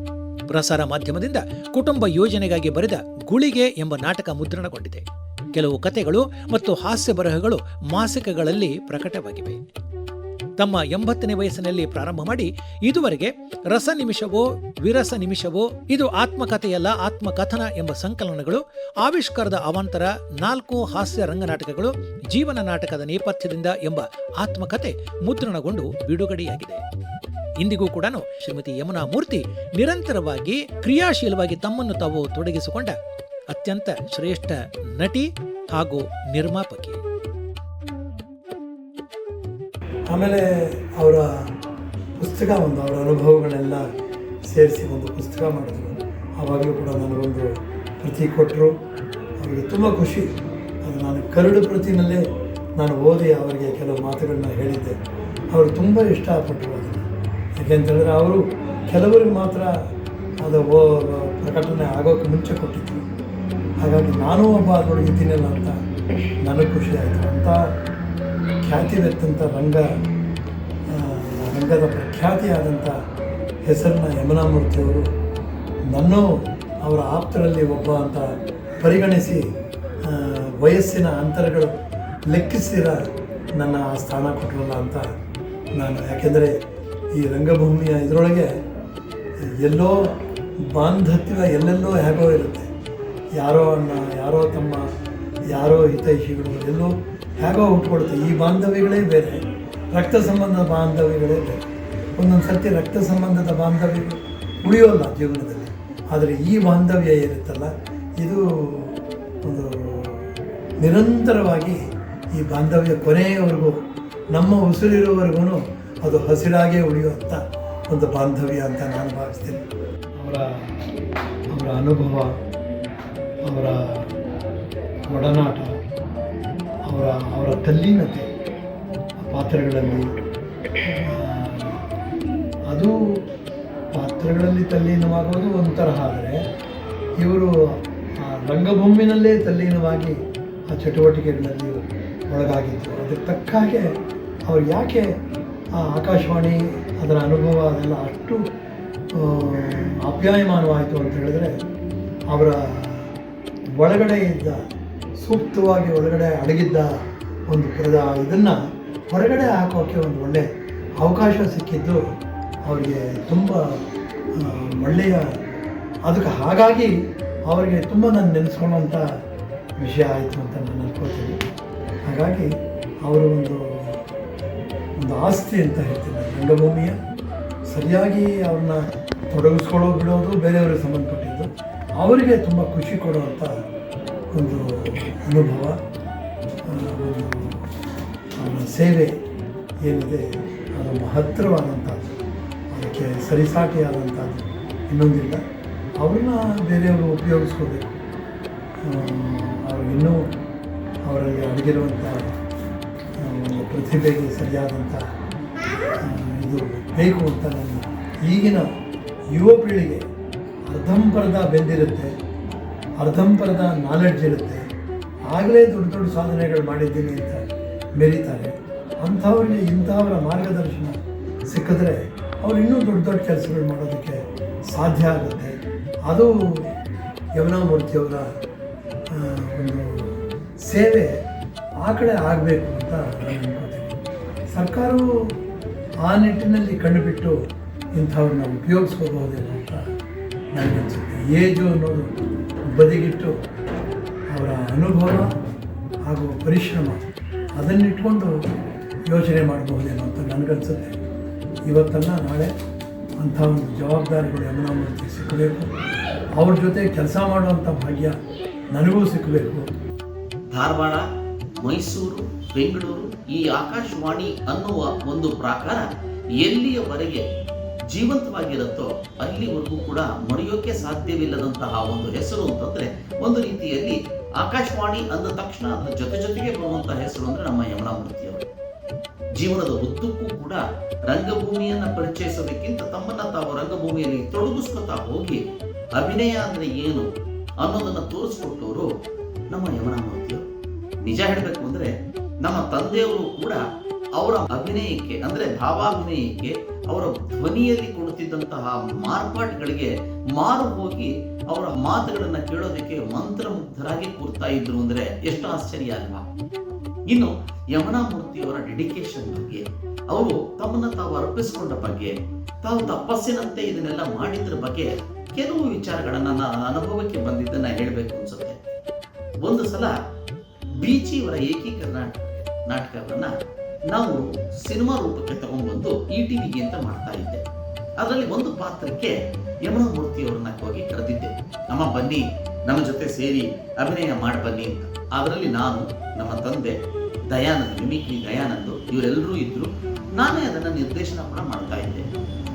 S1: ಪ್ರಸಾರ ಮಾಧ್ಯಮದಿಂದ ಕುಟುಂಬ ಯೋಜನೆಗಾಗಿ ಬರೆದ ಗುಳಿಗೆ ಎಂಬ ನಾಟಕ ಮುದ್ರಣಗೊಂಡಿದೆ. ಕೆಲವು ಕಥೆಗಳು ಮತ್ತು ಹಾಸ್ಯ ಬರಹಗಳು ಮಾಸಿಕಗಳಲ್ಲಿ ಪ್ರಕಟವಾಗಿವೆ. ತಮ್ಮ 80ನೇ ವಯಸ್ಸಿನಲ್ಲಿ ಪ್ರಾರಂಭ ಮಾಡಿ ಇದುವರೆಗೆ ರಸ ನಿಮಿಷವೋ ವಿರಸ ನಿಮಿಷವೋ, ಇದು ಆತ್ಮಕಥೆಯಲ್ಲ ಆತ್ಮಕಥನ ಎಂಬ ಸಂಕಲನಗಳು, ಆವಿಷ್ಕಾರದ ಅವಾಂತರ, 4 ಹಾಸ್ಯ ರಂಗನಾಟಕಗಳು, ಜೀವನ ನಾಟಕದ ನೇಪಥ್ಯದಿಂದ ಎಂಬ ಆತ್ಮಕಥೆ ಮುದ್ರಣಗೊಂಡು ಬಿಡುಗಡೆಯಾಗಿದೆ. ಇಂದಿಗೂ ಕೂಡ ಶ್ರೀಮತಿ ಯಮುನಾಮೂರ್ತಿ ನಿರಂತರವಾಗಿ ಕ್ರಿಯಾಶೀಲವಾಗಿ ತಮ್ಮನ್ನು ತಾವು ತೊಡಗಿಸಿಕೊಂಡ ಅತ್ಯಂತ ಶ್ರೇಷ್ಠ ನಟಿ ಹಾಗೂ ನಿರ್ಮಾಪಕಿ.
S4: ಆಮೇಲೆ ಅವರ ಪುಸ್ತಕ ಅವರ ಅನುಭವಗಳೆಲ್ಲ ಸೇರಿಸಿ ಒಂದು ಪುಸ್ತಕ ಮಾಡಿದ್ರು. ಆವಾಗಲೂ ಕೂಡ ನನಗೊಂದು ಪ್ರತಿ ಕೊಟ್ಟರು. ಅವರಿಗೆ ತುಂಬ ಖುಷಿ. ಅದು ನಾನು ಕರಡು ಪ್ರತಿನಲ್ಲೇ ನಾನು ಓದಿ ಅವರಿಗೆ ಕೆಲವು ಮಾತುಗಳನ್ನ ಹೇಳಿದ್ದೆ. ಅವರು ತುಂಬ ಇಷ್ಟಪಟ್ಟರು ಅದನ್ನು. ಯಾಕೆಂತೇಳಿದ್ರೆ ಅವರು ಕೆಲವರಿಗೆ ಮಾತ್ರ ಅದು ಪ್ರಕಟಣೆ ಆಗೋಕ್ಕೆ ಮುಂಚೆ ಕೊಟ್ಟಿದ್ರು. ಹಾಗಾಗಿ ನಾನೂ ಒಬ್ಬ ಅದರೊಳಗೆ ಇದ್ದೀನಲ್ಲ ಅಂತ ನನಗೆ ಖುಷಿ ಆಯಿತು. ಅಂಥ ಖ್ಯಾತಿವೆತ್ತಂಥ ರಂಗದ ಪ್ರಖ್ಯಾತಿಯಾದಂಥ ಹೆಸರನ್ನ ಯಮುನಾಮೂರ್ತಿಯವರು ನನ್ನೂ ಅವರ ಆಪ್ತರಲ್ಲಿ ಒಬ್ಬ ಅಂತ ಪರಿಗಣಿಸಿ ವಯಸ್ಸಿನ ಅಂತರಗಳು ಲೆಕ್ಕಿಸಿರ ನನ್ನ ಆ ಸ್ಥಾನ ಕೊಟ್ಟರಲ್ಲ ಅಂತ ನಾನು. ಯಾಕೆಂದರೆ ಈ ರಂಗಭೂಮಿಯ ಇದರೊಳಗೆ ಎಲ್ಲೋ ಬಾಂಧತ್ಯ ಎಲ್ಲೆಲ್ಲೋ ಹೇಗೋ ಇರುತ್ತೆ. ಯಾರೋ ಅಣ್ಣ, ಯಾರೋ ತಮ್ಮ, ಯಾರೋ ಹಿತೈಷಿಗಳು ಎಲ್ಲೋ ಹೇಗೋ ಹುಟ್ಕೊಡುತ್ತೆ. ಈ ಬಾಂಧವ್ಯಗಳೇ ಬೇರೆ, ರಕ್ತ ಸಂಬಂಧದ ಬಾಂಧವ್ಯಗಳೇ ಬೇರೆ. ಒಂದೊಂದು ಸರ್ತಿ ರಕ್ತ ಸಂಬಂಧದ ಬಾಂಧವ್ಯಗಳು ಉಳಿಯೋಲ್ಲ ಜೀವನದಲ್ಲಿ. ಆದರೆ ಈ ಬಾಂಧವ್ಯ ಇರುತ್ತಲ್ಲ, ಇದು ಒಂದು ನಿರಂತರವಾಗಿ ಈ ಬಾಂಧವ್ಯ ಕೊನೆಯವರೆಗೂ, ನಮ್ಮ ಉಸಿರಿರುವವರೆಗೂ ಅದು ಹಸಿರಾಗೇ ಉಳಿಯುವಂಥ ಒಂದು ಬಾಂಧವ್ಯ ಅಂತ ನಾನು ಭಾವಿಸ್ತೇನೆ. ಅವರ ಅನುಭವ, ಅವರ ಒಡನಾಟ, ಅವರ ತಲ್ಲೀನತೆ ಪಾತ್ರಗಳಲ್ಲಿ, ಅದು ಪಾತ್ರಗಳಲ್ಲಿ ತಲ್ಲೀನವಾಗೋದು ಒಂಥರ. ಆದರೆ ಇವರು ರಂಗಭೂಮಿನಲ್ಲೇ ತಲ್ಲೀನವಾಗಿ ಆ ಚಟುವಟಿಕೆಗಳಲ್ಲಿ ಒಳಗಾಗಿದ್ದರು. ಅದಕ್ಕೆ ತಕ್ಕ ಹಾಗೆ ಅವ್ರು ಯಾಕೆ ಆ ಆಕಾಶವಾಣಿ ಅದರ ಅನುಭವ ಅದೆಲ್ಲ ಅಷ್ಟು ಆಪ್ಯಾಯಮಾನವಾಯಿತು ಅಂತ ಹೇಳಿದ್ರೆ, ಅವರ ಒಳಗಡೆ ಇದ್ದ ಸೂಕ್ತವಾಗಿ ಒಳಗಡೆ ಅಡಗಿದ್ದ ಒಂದು ಇದನ್ನು ಹೊರಗಡೆ ಹಾಕೋಕ್ಕೆ ಒಂದು ಒಳ್ಳೆ ಅವಕಾಶ ಸಿಕ್ಕಿದ್ದು ಅವರಿಗೆ ತುಂಬ ಒಳ್ಳೆಯ ಅದಕ್ಕೆ ಹಾಗಾಗಿ ಅವರಿಗೆ ತುಂಬ ನಾನು ನೆನೆಸ್ಕೊಳ್ಳೋಂಥ ವಿಷಯ ಆಯಿತು ಅಂತ ನಾನು ಅನ್ಕೋತೀನಿ. ಹಾಗಾಗಿ ಅವರು ಒಂದು ಆಸ್ತಿ ಅಂತ ಹೇಳ್ತೀನಿ. ರಂಗಭೂಮಿಯ ಸರಿಯಾಗಿ ಅವ್ರನ್ನ ತೊಡಗಿಸ್ಕೊಳ್ಳೋ ಬಿಡೋದು ಬೇರೆಯವ್ರಿಗೆ ಸಂಬಂಧಪಟ್ಟಿದ್ದು, ಅವರಿಗೆ ತುಂಬ ಖುಷಿ ಕೊಡುವಂಥ ಒಂದು ಅನುಭವ, ಅವರ ಸೇವೆ ಏನಿದೆ ಅದು ಮಹತ್ತರವಾದಂಥದ್ದು, ಅದಕ್ಕೆ ಸರಿಸಾಟಿಯಾದಂಥದ್ದು ಇನ್ನೊಂದಿಲ್ಲ. ಅವ್ರನ್ನ ಬೇರೆಯವರು ಉಪಯೋಗಿಸ್ಕೋಬೇಕು. ಅವ್ರಿಗಿನ್ನೂ ಅವರಲ್ಲಿ ಅಡಗಿರುವಂಥ ಒಂದು ಪ್ರತಿಭೆಗೆ ಸರಿಯಾದಂಥ ಇದು ಬೇಕು ಅಂತ ನಾನು ಈಗಿನ ಯುವ ಪೀಳಿಗೆ ಅರ್ಧಂಬರ್ಧ ಬೆಂದಿರುತ್ತೆ, ಅರ್ಧಂಬರ್ಧ ನಾಲೆಡ್ಜ್ ಇರುತ್ತೆ, ಆಗಲೇ ದೊಡ್ಡ ದೊಡ್ಡ ಸಾಧನೆಗಳು ಮಾಡಿದ್ದೀನಿ ಅಂತ ಮೆರೀತಾರೆ. ಅಂಥವ್ರಿಗೆ ಇಂಥವರ ಮಾರ್ಗದರ್ಶನ ಸಿಕ್ಕಿದ್ರೆ ಅವ್ರು ಇನ್ನೂ ದೊಡ್ಡ ದೊಡ್ಡ ಕೆಲಸಗಳು ಮಾಡೋದಕ್ಕೆ ಸಾಧ್ಯ ಆಗುತ್ತೆ. ಅದು ಯಮುನಾ ಮೂರ್ತಿಯವರ ಒಂದು ಸೇವೆ ಆ ಕಡೆ ಆಗಬೇಕು ಅಂತ ನಾನು ಅನ್ಕೋತೀನಿ. ಸರ್ಕಾರವು ಆ ನಿಟ್ಟಿನಲ್ಲಿ ಕಂಡುಬಿಟ್ಟು ಇಂಥವ್ರನ್ನ ಉಪಯೋಗಿಸ್ಕೋಬಹುದೇನೋ ಅಂತ ನನಗನ್ಸುತ್ತೆ. ಏಜು ಅನ್ನೋದು ಬದಿಗಿಟ್ಟು ಅವರ ಅನುಭವ ಹಾಗೂ ಪರಿಶ್ರಮ ಅದನ್ನಿಟ್ಕೊಂಡು ಯೋಚನೆ ಮಾಡಬಹುದೇನೋ ಅಂತ ನನಗನ್ಸುತ್ತೆ. ಇವತ್ತಲ್ಲ ನಾಳೆ ಅಂಥ ಒಂದು ಜವಾಬ್ದಾರಿಗಳು ಯಮುನಾ ಮೂರ್ತಿ ಸಿಕ್ಕಬೇಕು. ಅವ್ರ ಜೊತೆ ಕೆಲಸ ಮಾಡುವಂಥ ಭಾಗ್ಯ ನನಗೂ ಸಿಕ್ಕಬೇಕು.
S2: ಧಾರವಾಡ, ಮೈಸೂರು, ಬೆಂಗಳೂರು ಈ ಆಕಾಶವಾಣಿ ಅನ್ನುವ ಒಂದು ಪ್ರಾಕಾರ ಎಲ್ಲಿಯವರೆಗೆ ಜೀವಂತವಾಗಿರುತ್ತೋ ಅಲ್ಲಿವರೆಗೂ ಕೂಡ ಮರೆಯೋಕೆ ಸಾಧ್ಯವಿಲ್ಲದಂತಹ ಒಂದು ಹೆಸರು ಅಂತಂದರೆ, ಒಂದು ರೀತಿಯಲ್ಲಿ ಆಕಾಶವಾಣಿ ಅಂದ ತಕ್ಷಣ ಅದರ ಜೊತೆಗೆ ಬರುವಂತಹ ಹೆಸರು ಅಂದರೆ ನಮ್ಮ ಯಮುನಾ ಮೂರ್ತಿಯವರು. ಜೀವನದ ಉದ್ದಕ್ಕೂ ಕೂಡ ರಂಗಭೂಮಿಯನ್ನು ಪರಿಚಯಿಸೋದಕ್ಕಿಂತ ತಮ್ಮನ್ನ ತಾವು ರಂಗಭೂಮಿಯಲ್ಲಿ ತೊಡಗಿಸ್ಕೊತಾ ಹೋಗಿ ಅಭಿನಯ ಅಂದರೆ ಏನು ಅನ್ನೋದನ್ನು ತೋರಿಸ್ಕೊಟ್ಟವರು ನಮ್ಮ ಯಮುನಾ ಮೂರ್ತಿಯವರು. ನಿಜ ಹೇಳಬೇಕು ಅಂದರೆ ನಮ್ಮ ತಂದೆಯವರು ಕೂಡ ಅವರ ಅಭಿನಯಕ್ಕೆ ಅಂದರೆ ಭಾವಾಭಿನಯಕ್ಕೆ ಅವರ ಧ್ವನಿಯಲ್ಲಿ ಕೊಡುತ್ತಿದ್ದಂತಹ ಮಾರ್ಪಾಟುಗಳಿಗೆ ಮಾರು ಹೋಗಿ ಅವರ ಮಾತುಗಳನ್ನು ಕೇಳೋದಕ್ಕೆ ಮಂತ್ರಮುಗ್ಧರಾಗಿ ಕೂರ್ತಾ ಇದ್ರು ಅಂದರೆ ಎಷ್ಟು ಆಶ್ಚರ್ಯ ಅಲ್ವಾ. ಇನ್ನು ಯಮುನಾ ಮೂರ್ತಿಯವರ ಡೆಡಿಕೇಶನ್ ಬಗ್ಗೆ, ಅವರು ತಮ್ಮನ್ನ ತಾವು ಅರ್ಪಿಸಿಕೊಂಡ ಬಗ್ಗೆ, ತಾವು ತಪಸ್ಸಿನಂತೆ ಇದನ್ನೆಲ್ಲ ಮಾಡಿದ್ರ ಬಗ್ಗೆ ಕೆಲವು ವಿಚಾರಗಳನ್ನ ನನ್ನ ಅನುಭವಕ್ಕೆ ಬಂದಿದ್ದನ್ನ ಹೇಳಬೇಕು ಅನ್ಸುತ್ತೆ. ಒಂದು ಸಲ ಬೀಚಿಯವರ ಏಕೀಕರಣ ನಾಟಕವನ್ನ ನಾವು ಸಿನಿಮಾ ರೂಪಕ್ಕೆ ತಗೊಂಡ್ಬಂದು ETVಗೆ ಅಂತ ಮಾಡ್ತಾ ಇದ್ದೆ. ಅದರಲ್ಲಿ ಒಂದು ಪಾತ್ರಕ್ಕೆ ಯಮುನಾ ಮೂರ್ತಿಯವರನ್ನ ಹೋಗಿ ಕರೆದಿದ್ದೆ. ನಮ್ಮ ಬನ್ನಿ, ನಮ್ಮ ಜೊತೆ ಸೇರಿ ಅಭಿನಯ ಮಾಡಿ ಬನ್ನಿ ಅಂತ. ಅದರಲ್ಲಿ ನಾನು, ನಮ್ಮ ತಂದೆ ದಯಾನಂದ್, ಮಿಮಿಕ್ರಿ ದಯಾನಂದ್ ಇವರೆಲ್ಲರೂ ಇದ್ರು. ನಾನೇ ಅದನ್ನು ನಿರ್ದೇಶನ ಕೂಡ ಮಾಡ್ತಾ ಇದ್ದೆ.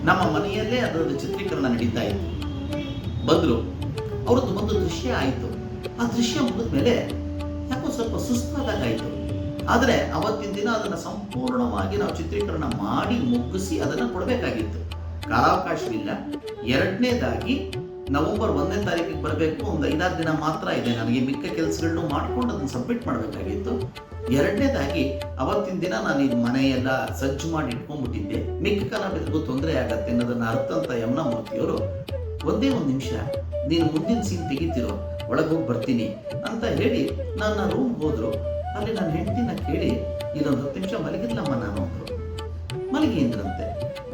S2: ನಮ್ಮ ಮನೆಯಲ್ಲೇ ಅದರ ಚಿತ್ರೀಕರಣ ನಡೀತಾ ಇತ್ತು. ಬಂದರು, ಅವ್ರದ್ದು ಒಂದು ದೃಶ್ಯ ಆಯಿತು. ಆ ದೃಶ್ಯ ಮುಗಿದ ಮೇಲೆ ಯಾಕೋ ಸ್ವಲ್ಪ ಸುಸ್ತಾದಾಗಾಯಿತು. ಆದರೆ ಅವತ್ತಿನ ದಿನ ಅದನ್ನು ಸಂಪೂರ್ಣವಾಗಿ ನಾವು ಚಿತ್ರೀಕರಣ ಮಾಡಿ ಮುಗಿಸಿ ಅದನ್ನು ಕೊಡಬೇಕಾಗಿತ್ತು. ಕಾಲಾವಕಾಶವಿಲ್ಲ. ಎರಡನೇದಾಗಿ ನವೆಂಬರ್ 1ನೇ ತಾರೀಕಿಗೆ ಬರಬೇಕು. ಒಂದು 5-6 ದಿನ ಮಾತ್ರ ಇದೆ ನನಗೆ. ಮಿಕ್ಕ ಕೆಲಸಗಳನ್ನು ಮಾಡ್ಕೊಂಡು ಅದನ್ನು ಸಬ್ಮಿಟ್ ಮಾಡಬೇಕಾಗಿತ್ತು. ಎರಡನೇದಾಗಿ ಅವತ್ತಿನ ದಿನ ನಾನು ಈ ಮನೆಯೆಲ್ಲ ಸಜ್ಜು ಮಾಡಿ ಇಟ್ಕೊಂಡ್ಬಿಟ್ಟಿದ್ದೆ. ಮಿಕ್ಕ ಕಲಾವಿದರಿಗೂ ತೊಂದರೆ ಆಗತ್ತೆ ಅನ್ನೋದನ್ನು ಅರ್ಥಂತ ಯಮುನಾ ಮೂರ್ತಿಯವರು ಒಂದೇ ಒಂದು ನಿಮಿಷ ನೀನು ಮುಂದಿನ ಸೀನ್ ತೆಗಿತಿರೋ, ಒಳಗೆ ಹೋಗಿ ಬರ್ತೀನಿ ಅಂತ ಹೇಳಿ ನನ್ನ ರೂಮ್ ಹೋದ್ರು. ಅಲ್ಲಿ ನನ್ನ ಹೆಂಡತಿನ ಕೇಳಿ ಇನ್ನೊಂದು 10 ನಿಮಿಷ ಮಲಗಿದ್ಲಮ್ಮ ನಾನು ಅಂದರು. ಮಲಗಿದ್ರಂತೆ,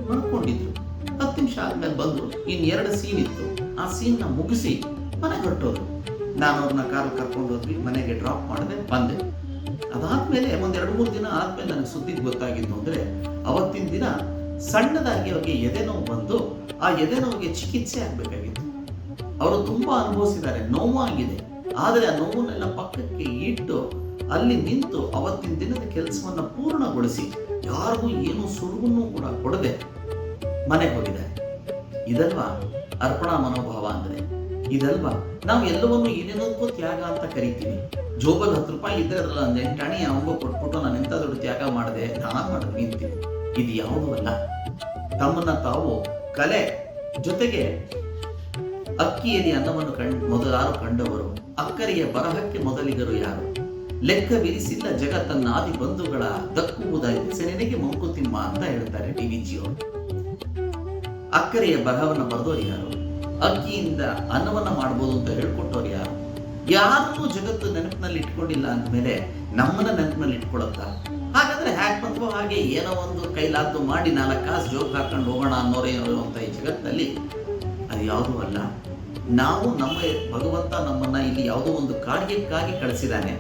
S2: ಮಲ್ಕೊಂಡಿದ್ರು. 10 ನಿಮಿಷ ಆದ್ಮೇಲೆ ಬಂದರು. ಇನ್ನು 2 ಸೀನ್ ಇತ್ತು. ಆ ಸೀನ್ನ ಮುಗಿಸಿ ಮನೆಗೆ ಹೊರಟೋದ್ರು. ನಾನು ಅವ್ರನ್ನ ಕಾರು ಕರ್ಕೊಂಡು ಹೋದ್ವಿ, ಮನೆಗೆ ಡ್ರಾಪ್ ಮಾಡಿದೆ, ಬಂದೆ. ಅದಾದ್ಮೇಲೆ ಒಂದು 2-3 ದಿನ ಆದ್ಮೇಲೆ ನನಗೆ ಸುದ್ದಿಗೆ ಗೊತ್ತಾಗಿದ್ದು ಅಂದರೆ, ಅವತ್ತಿನ ದಿನ ಸಣ್ಣದಾಗಿ ಅವ್ರಿಗೆ ಎದೆ ನೋವು ಬಂದು ಆ ಎದೆ ನೋವಿಗೆ ಚಿಕಿತ್ಸೆ ಆಗಬೇಕಾಗಿತ್ತು. ಅವರು ತುಂಬ ಅನುಭವಿಸಿದ್ದಾರೆ, ನೋವಾಗಿದೆ. ಆದರೆ ಆ ನೋವನ್ನೆಲ್ಲ ಪಕ್ಕಕ್ಕೆ ಇಟ್ಟು ಅಲ್ಲಿ ನಿಂತು ಅವತ್ತಿನ ದಿನದ ಕೆಲಸವನ್ನು ಪೂರ್ಣಗೊಳಿಸಿ ಯಾರಿಗೂ ಏನೂ ಸುಳುವನ್ನು ಕೂಡ ಕೊಡದೆ ಮನೆಗೆ ಹೋಗಿದ್ದಾರೆ. ಇದಲ್ವಾ ಅರ್ಪಣಾ ಮನೋಭಾವ ಅಂದರೆ? ಇದಲ್ವಾ ನಾವು ಎಲ್ಲವನ್ನೂ ಏನೇನೋದಕ್ಕೂ ತ್ಯಾಗ ಅಂತ ಕರಿತೀವಿ. ಜೋಬಲ್ 10 ರೂಪಾಯಿ ಇದ್ದರೆ ಅದರಲ್ಲಿ ಒಂದು 8 ಅಣಿ ಅವಂಗ ಕೊಟ್ಬಿಟ್ಟು ನಾನು ಎಂಥ ದೊಡ್ಡ ತ್ಯಾಗ ಮಾಡಿದೆ, ದಾನ ಮಾಡಿದ್ವಿ ಅಂತೀವಿ. ಇದು ಯಾವುದೂ ಅಲ್ಲ. ತಮ್ಮನ್ನ ತಾವು ಕಲೆ ಜೊತೆಗೆ ಅಕ್ಕಿಯಲ್ಲಿ ಅನ್ನವನ್ನು ಮೊದಲಾರು ಕಂಡವರು, ಅಕ್ಕರೆಯ ಬರಹಕ್ಕೆ ಮೊದಲಿಗರು ಯಾರು, ಲೆಕ್ಕವಿರಿಸಿಲ್ಲ ಜಗತ್ತನ್ನ ಆದಿ ಬಂಧುಗಳ ದಕ್ಕುವುದಾಯಿತು ಸೆನೆಗೆ ಮಂಕುತಿಮ್ಮ ಅಂತ ಹೇಳ್ತಾರೆ DVG ಅವರು. ಅಕ್ಕರೆಯ ಬರಹವನ್ನು ಬರೆದವರು ಯಾರು, ಅಕ್ಕಿಯಿಂದ ಅನ್ನವನ್ನ ಮಾಡ್ಬೋದು ಅಂತ ಹೇಳ್ಕೊಟ್ಟವ್ರು ಯಾರು, ಯಾರನ್ನೂ ಜಗತ್ತು ನೆನಪಿನಲ್ಲಿ ಇಟ್ಕೊಂಡಿಲ್ಲ ಅಂದಮೇಲೆ ನಮ್ಮನ್ನ ನೆನಪಿನಲ್ಲಿ ಇಟ್ಕೊಳತ್ತ? ಹಾಗಾದ್ರೆ ಹ್ಯಾಕ್ ಬಂದ್ವೋ ಹಾಗೆ ಏನೋ ಒಂದು ಕೈಲಾದ್ದು ಮಾಡಿ 4 ಕಾಸು ಜೋಕ್ ಹಾಕೊಂಡು ಹೋಗೋಣ ಅನ್ನೋರೇ ಅಂತ ಈ ಜಗತ್ತಿನಲ್ಲಿ ಅದು ಯಾವುದೂ ಅಲ್ಲ. ನಾವು ನಮ್ಮ ಭಗವಂತ ನಮ್ಮನ್ನ ಇಲ್ಲಿ ಯಾವುದೋ ಒಂದು ಕಾರ್ಯಕ್ಕಾಗಿ ಕಳಿಸಿದ್ದಾನೆ.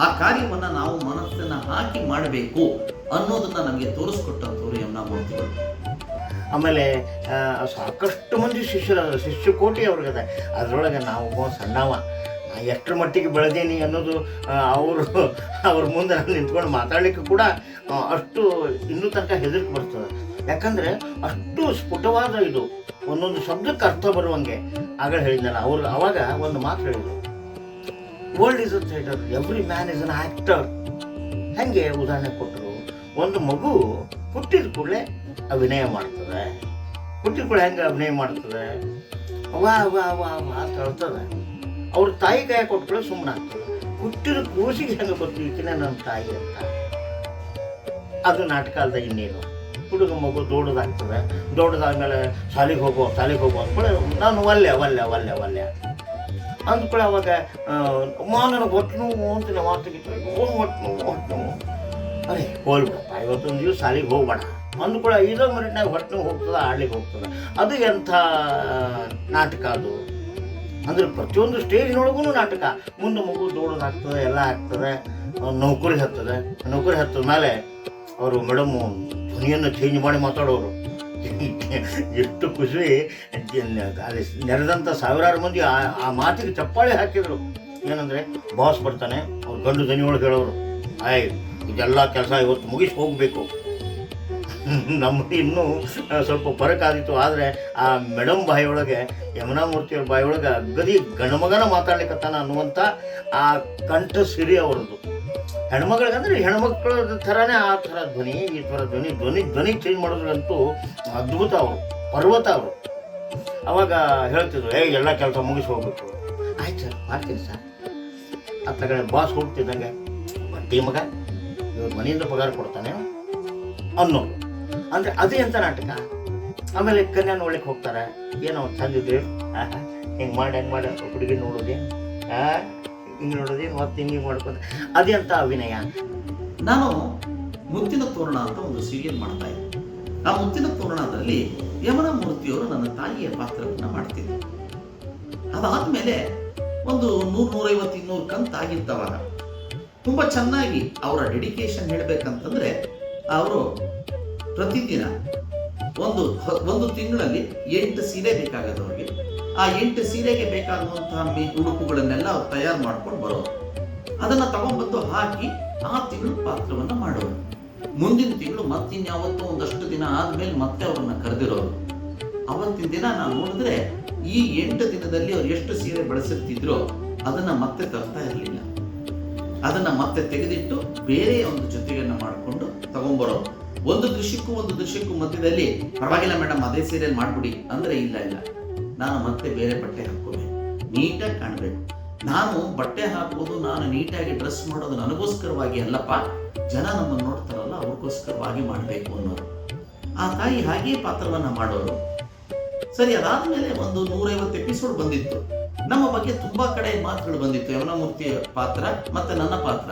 S2: ಆ ಕಾರ್ಯವನ್ನ ನಾವು ಮನಸ್ಸನ್ನ ಹಾಕಿ ಮಾಡಬೇಕು ಅನ್ನೋದನ್ನ ನಮಗೆ ತೋರಿಸ್ಕೊಟ್ಟಂಥವ್ರು ಯಮುನಾ ಮೂರ್ತಿಗಳು.
S9: ಆಮೇಲೆ ಸಾಕಷ್ಟು ಮಂದಿ ಶಿಷ್ಯಕೋಟಿ ಅವ್ರಿಗದ. ಅದರೊಳಗೆ ನಾವು ಸಣ್ಣವ ಎಷ್ಟರ ಮಟ್ಟಿಗೆ ಬೆಳೆದೀನಿ ಅನ್ನೋದು ಅವ್ರ ಮುಂದೆ ನಾನು ನಿಂತ್ಕೊಂಡು ಮಾತಾಡಲಿಕ್ಕೆ ಕೂಡ ಅಷ್ಟು ಇನ್ನೂ ತನಕ ಹೆದರಿಕೆ ಬರ್ತದೆ. ಯಾಕಂದರೆ ಅಷ್ಟು ಸ್ಫುಟವಾದ ಇದು, ಒಂದೊಂದು ಶಬ್ದಕ್ಕೆ ಅರ್ಥ ಬರುವಂಗೆ. ಆಗಲೇ ಹೇಳಿದ್ನಲ್ಲ, ಅವಾಗ ಒಂದು ಮಾತು ಹೇಳಿದರು, world is a theatre, every man is an actor. ಹಾಗೆ ಉದಾಹರಣೆ ಕೊಟ್ಟರು, ಒಂದು ಮಗು ಹುಟ್ಟಿದ ಕೂಡಲೇ ಅಭಿನಯ ಮಾಡ್ತದೆ. ಹುಟ್ಟಿದ ಕೂಡಲೇ ಹೆಂಗೆ ಅಭಿನಯ ಮಾಡ್ತದೆ, ವಾ ವಾ ವಾ ವಾ ಅಂತ ಹೇಳ್ತದೆ. ಅವ್ರ ತಾಯಿ ಕೈ ಕೊಟ್ಕೊಳ್ಳೋ ಸುಮ್ಮನೆ ಆಗ್ತದೆ. ಹುಟ್ಟಿದ ಕೂಸಿಗೆ ಹೆಂಗೆ ಗೊತ್ತು ಈಕಿನ ನನ್ನ ತಾಯಿ ಅಂತ. ಅದು ನಾಟಕ ಅಲ್ದ ಇನ್ನೇನು. ಹುಡುಗ ಮಗು ದೊಡ್ಡದಾದ್ಮೇಲೆ ಶಾಲೆಗೆ ಹೋಗೋ ಅಂದ್ಕೊಳ್ಳೆ ನಾನು ಒಲ್ಲೆ ಅಂದ್ಕೊಳ್ಳೆ. ಅವಾಗ ನನಗೆ ಹೊಟ್ಟೆ ನೋವು ಅಂತ ಮಾತಾಗಿತ್ತು, ಹೊಟ್ಟೆ ನೋವು ಅರೆ ಹೋಗ್ಬಿಡಪ್ಪ, ಇವತ್ತೊಂದು ದಿವಸ ಶಾಲೆಗೆ ಹೋಗ್ಬೇಡ ಅಂದ್ಕೊಳ್ಳೆ. 5 ಮಿನಿಟ್ನಾಗ ಹೊಟ್ಟೆ ನೋವು ಹೋಗ್ತದೆ, ಆಡ್ಲಿಕ್ಕೆ ಹೋಗ್ತದೆ. ಅದು ಎಂಥ ನಾಟಕ ಅದು ಅಂದ್ರೆ ಪ್ರತಿಯೊಂದು ಸ್ಟೇಜ್ನೊಳಗೂ ನಾಟಕ. ಮುಂದೆ ಮಗು ದೊಡ್ಡದಾಗ್ತದೆ, ಎಲ್ಲ ಆಗ್ತದೆ. ನೌಕರಿ ಹತ್ತದ ಮೇಲೆ ಅವರು ಮೇಡಮ್ಮು ಧ್ವನಿಯನ್ನು ಚೇಂಜ್ ಮಾಡಿ ಮಾತಾಡೋರು. ಎಷ್ಟು ಖುಷಿ. ಅಲ್ಲಿ ನೆರೆದಂಥ ಸಾವಿರಾರು ಮಂದಿ ಆ ಮಾತಿಗೆ ಚಪ್ಪಾಳೆ ಹಾಕಿದರು. ಏನಂದರೆ ಬಾಸ್ ಬರ್ತಾನೆ, ಅವ್ರು ಗಂಡು ಧ್ವನಿಯೊಳಗೆ ಹೇಳೋರು, ಇದೆಲ್ಲ ಕೆಲಸ ಇವತ್ತು ಮುಗಿಸಿ ಹೋಗಬೇಕು. ನಮ್ಮದು ಇನ್ನೂ ಸ್ವಲ್ಪ ಫರಕಾದಿತ್ತು. ಆದರೆ ಆ ಮೇಡಮ್ ಬಾಯಿಯೊಳಗೆ, ಯಮುನಾ ಮೂರ್ತಿಯವ್ರ ಬಾಯಿಯೊಳಗೆ ಗದಿ ಗಣಮಗನ ಮಾತಾಡ್ಲಿಕ್ಕತ್ತಾನ ಅನ್ನುವಂಥ ಆ ಕಂಠ ಸಿರಿ ಅವ್ರದ್ದು. ಹೆಣ್ಮಗಳಿಗಂದ್ರೆ ಹೆಣ್ಮಕ್ಳ ಥರನೇ ಆ ಥರ ಧ್ವನಿ, ಈ ಥರ ಧ್ವನಿ ಚೇಂಜ್ ಮಾಡೋದ್ರಂತೂ ಅದ್ಭುತ. ಅವರು ಪರ್ವತ ಅವರು. ಅವಾಗ ಹೇಳ್ತಿದ್ರು, ಎಲ್ಲ ಕೆಲಸ ಮುಗಿಸಿ ಹೋಗ್ಬೇಕು. ಆಯ್ತು ಸರ್, ಮಾಡ್ತೀನಿ ಸರ್. ಅತ್ತಗಡೆ ಬಾಸ್ ಹೋಗ್ತಿದ್ದಂಗೆ, ಬಡ್ಡಿ ಮಗ ಇವ್ರ ಮನೆಯಿಂದ ಪಗಾರ ಕೊಡ್ತಾನೆ ಅನ್ನೋದು. ಅಂದರೆ ಅದು ಎಂಥ ನಾಟಕ. ಆಮೇಲೆ ಕನ್ಯಾ ನೋಡ್ಲಿಕ್ಕೆ ಹೋಗ್ತಾರೆ, ಏನೋ ಚಂದಿದ್ರಿ, ಹಿಂಗೆ ಮಾಡಿ ಹುಡುಗಿ ನೋಡೋದೇ, ಹಿಂಗೆ ನೋಡೋದೇ, ಮತ್ತೆ ಹಿಂಗೆ ಮಾಡ್ಕೊಂಡು ಅದೆಂಥ ಅಭಿನಯ.
S2: ನಾನು ಮುತ್ತಿನ ತೋರಣ ಅಂತ ಒಂದು ಸೀರಿಯಲ್ ಮಾಡ್ತಾ ಇದ್ದೆ. ಆ ಮುತ್ತಿನ ತೋರಣದಲ್ಲಿ ಯಮುನಾ ಮೂರ್ತಿಯವರು ನನ್ನ ತಾಯಿಯ ಪಾತ್ರವನ್ನು ಮಾಡ್ತಿದ್ದರು. ಅದಾದ್ಮೇಲೆ ಒಂದು 100-150 ಕಂತಾಗಿದ್ದವಾಗ ತುಂಬ ಚೆನ್ನಾಗಿ ಅವರ ಡೆಡಿಕೇಶನ್ ಹೇಳಬೇಕಂತಂದ್ರೆ, ಅವರು ಪ್ರತಿದಿನ ಒಂದು ತಿಂಗಳಲ್ಲಿ 8 ಸೀರೆ ಬೇಕಾಗದವ್ರಿಗೆ, ಆ 8 ಸೀರೆಗೆ ಬೇಕಾಗುವಂತಹ ಉಡುಪುಗಳನ್ನೆಲ್ಲ ಅವ್ರು ತಯಾರು ಮಾಡ್ಕೊಂಡು ಬರೋರು. ಅದನ್ನ ತಗೊಂಡ್ಬಂದು ಹಾಕಿ ಆ ತಿಂಗಳು ಪಾತ್ರವನ್ನ ಮಾಡೋರು. ಮುಂದಿನ ತಿಂಗಳು ಮತ್ತಿನ್ಯಾವತ್ತೋ ಒಂದಷ್ಟು ದಿನ ಆದ್ಮೇಲೆ ಮತ್ತೆ ಅವ್ರನ್ನ ಕರೆದಿರೋರು. ಅವತ್ತಿನ ದಿನ ನಾವು ನೋಡಿದ್ರೆ ಈ 8 ದಿನದಲ್ಲಿ ಅವ್ರು ಎಷ್ಟು ಸೀರೆ ಬಳಸಿರ್ತಿದ್ರೋ ಅದನ್ನ ಮತ್ತೆ ತರ್ತಾ ಇರಲಿಲ್ಲ. ಅದನ್ನ ಮತ್ತೆ ತೆಗೆದಿಟ್ಟು ಬೇರೆ ಒಂದು ಜೊತೆಗನ್ನ ಮಾಡಿಕೊಂಡು ತಗೊಂಡ್ಬರೋರು. ಒಂದು ದೃಶ್ಯಕ್ಕೂ ಮಧ್ಯದಲ್ಲಿ ಪರವಾಗಿಲ್ಲ ಮೇಡಮ್ ಅದೇ ಸೀರಿಯಲ್ ಮಾಡ್ಬಿಡಿ ಅಂದ್ರೆ, ಇಲ್ಲ ನಾನು ಮತ್ತೆ ಬೇರೆ ಬಟ್ಟೆ ಹಾಕೋಬೇಕು, ನೀಟಾಗಿ ಕಾಣಬೇಕು. ನಾನು ಬಟ್ಟೆ ಹಾಕೋದು, ನಾನು ನೀಟಾಗಿ ಡ್ರೆಸ್ ಮಾಡೋದು ನನಗೋಸ್ಕರವಾಗಿ ಅಲ್ಲಪ್ಪ, ಜನ ನಮ್ಮನ್ನು ನೋಡ್ತಾರಲ್ಲ ಅವ್ರಿಗೋಸ್ಕರವಾಗಿ ಮಾಡಬೇಕು ಅನ್ನೋರು. ಆ ತಾಯಿ ಹಾಗೆಯೇ ಪಾತ್ರವನ್ನ ಮಾಡೋರು. ಸರಿ, ಅದಾದ್ಮೇಲೆ ಒಂದು 150 ಎಪಿಸೋಡ್ ಬಂದಿತ್ತು. ನಮ್ಮ ಬಗ್ಗೆ ತುಂಬಾ ಕಡೆ ಮಾತುಗಳು ಬಂದಿತ್ತು. ಯಮುನಾ ಮೂರ್ತಿಯ ಪಾತ್ರ ಮತ್ತೆ ನನ್ನ ಪಾತ್ರ,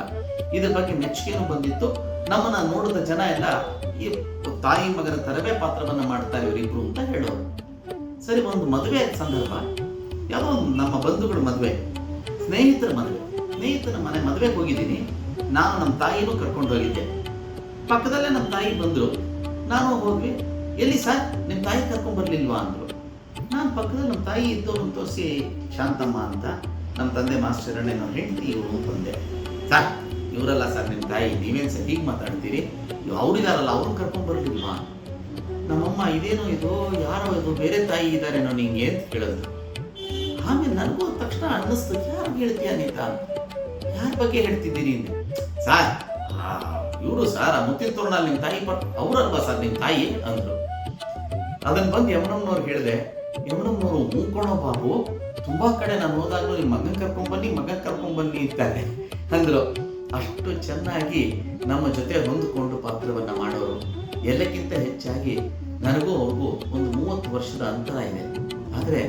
S2: ಇದ್ರ ಬಗ್ಗೆ ಮೆಚ್ಚುಗೆನೂ ಬಂದಿತ್ತು. ನಮ್ಮನ್ನ ನೋಡಿದ ಜನ ಎಲ್ಲ ಈ ತಾಯಿ ಮಗನ ತರವೇ ಪಾತ್ರವನ್ನ ಮಾಡ್ತಾರೆ ಇವರಿಬ್ರು ಅಂತ ಹೇಳೋರು. ಸರಿ, ಒಂದು ಮದುವೆ ಸಂದರ್ಭ, ಯಾವುದೋ ನಮ್ಮ ಬಂಧುಗಳ ಮದುವೆ, ಸ್ನೇಹಿತರ ಮನೆ ಮದುವೆಗೆ ಹೋಗಿದ್ದೀನಿ. ನಾನು ನಮ್ಮ ತಾಯಿನೂ ಕರ್ಕೊಂಡು ಹೋಗಿದ್ದೆ. ಪಕ್ಕದಲ್ಲೇ ನಮ್ಮ ತಾಯಿ ಬಂದರು. ನಾನು ಹೋದ್ವಿ. ಎಲ್ಲಿ ಸರ್ ನಿಮ್ಮ ತಾಯಿ ಕರ್ಕೊಂಡ್ ಬರ್ಲಿಲ್ವಾ ಅಂದ್ರು. ನಾನು ಪಕ್ಕದಲ್ಲಿ ನಮ್ಮ ತಾಯಿ ಇದ್ದವ್ರನ್ನ ತೋರಿಸಿ, ಶಾಂತಮ್ಮ ಅಂತ, ನಮ್ಮ ತಂದೆ ಮಾಸ್ಟರ್ ಅಣ್ಣನ ಹೆಂಡತಿ ಇವರು ಅಂತಂದೆ. ಸರ್ ಇವರಲ್ಲ ಸರ್ ನಿಮ್ಮ ತಾಯಿ, ನೀವೇನು ಸರ್ ಹೀಗೆ ಮಾತಾಡ್ತೀರಿ, ಅವ್ರಿದಾರಲ್ಲ ಅವ್ರನ್ನ ಕರ್ಕೊಂಡ್ ಬರ್ಲಿಲ್ವಾ? ನಮ್ಮಮ್ಮ ಇದೇನೋ ಇದು, ಯಾರೋ ಇದು ಬೇರೆ ತಾಯಿ ಇದ್ದಾರೇನೋ ನಿಂಗೆ ಅಂತ ಕೇಳಿದ್ರು. ಆಮೇಲೆ ನನಗೂ ತಕ್ಷಣ ಅನ್ನಿಸ್ತು, ಯಾರು ಹೇಳ್ತೀಯ ನೀತಾ, ಯಾರ ಬಗ್ಗೆ ಹೇಳ್ತಿದ್ದೀರಿ ಅಂದೆ. ಸರ್ ಇವರು ಸರ್ ಮುತ್ತಿನ ತೋರಣ ನಿಮ್ಮ ತಾಯಿ ಅವರಲ್ವಾ ಸರ್ ನಿಮ್ಮ ತಾಯಿ ಅಂದ್ರು. ಅದನ್ನ ಬಂದು ಯಮನಮ್ಮನವ್ರು ಹೇಳಿದೆ. ಯಮನಮ್ಮನವರು ಮೂಕೋಣೋ ಬಾಬು, ತುಂಬಾ ಕಡೆ ನಾನು ಹೋದಾಗಲೂ ನಿಮ್ಮ ಮಗನ್ ಕರ್ಕೊಂಡ್ಬನ್ನಿ ಅಂತಾರೆ ಅಂದ್ರು. ಅಷ್ಟು ಚೆನ್ನಾಗಿ ನಮ್ಮ ಜೊತೆ ಹೊಂದಿಕೊಂಡು ಪಾತ್ರವನ್ನ ಮಾಡೋರು. ಎಲ್ಲಕ್ಕಿಂತ ಹೆಚ್ಚಾಗಿ ನನಗೂ ಅವ್ರಿಗೂ ಒಂದು 30 ವರ್ಷದ ಅಂತರ ಇದೆ. ಆದರೆ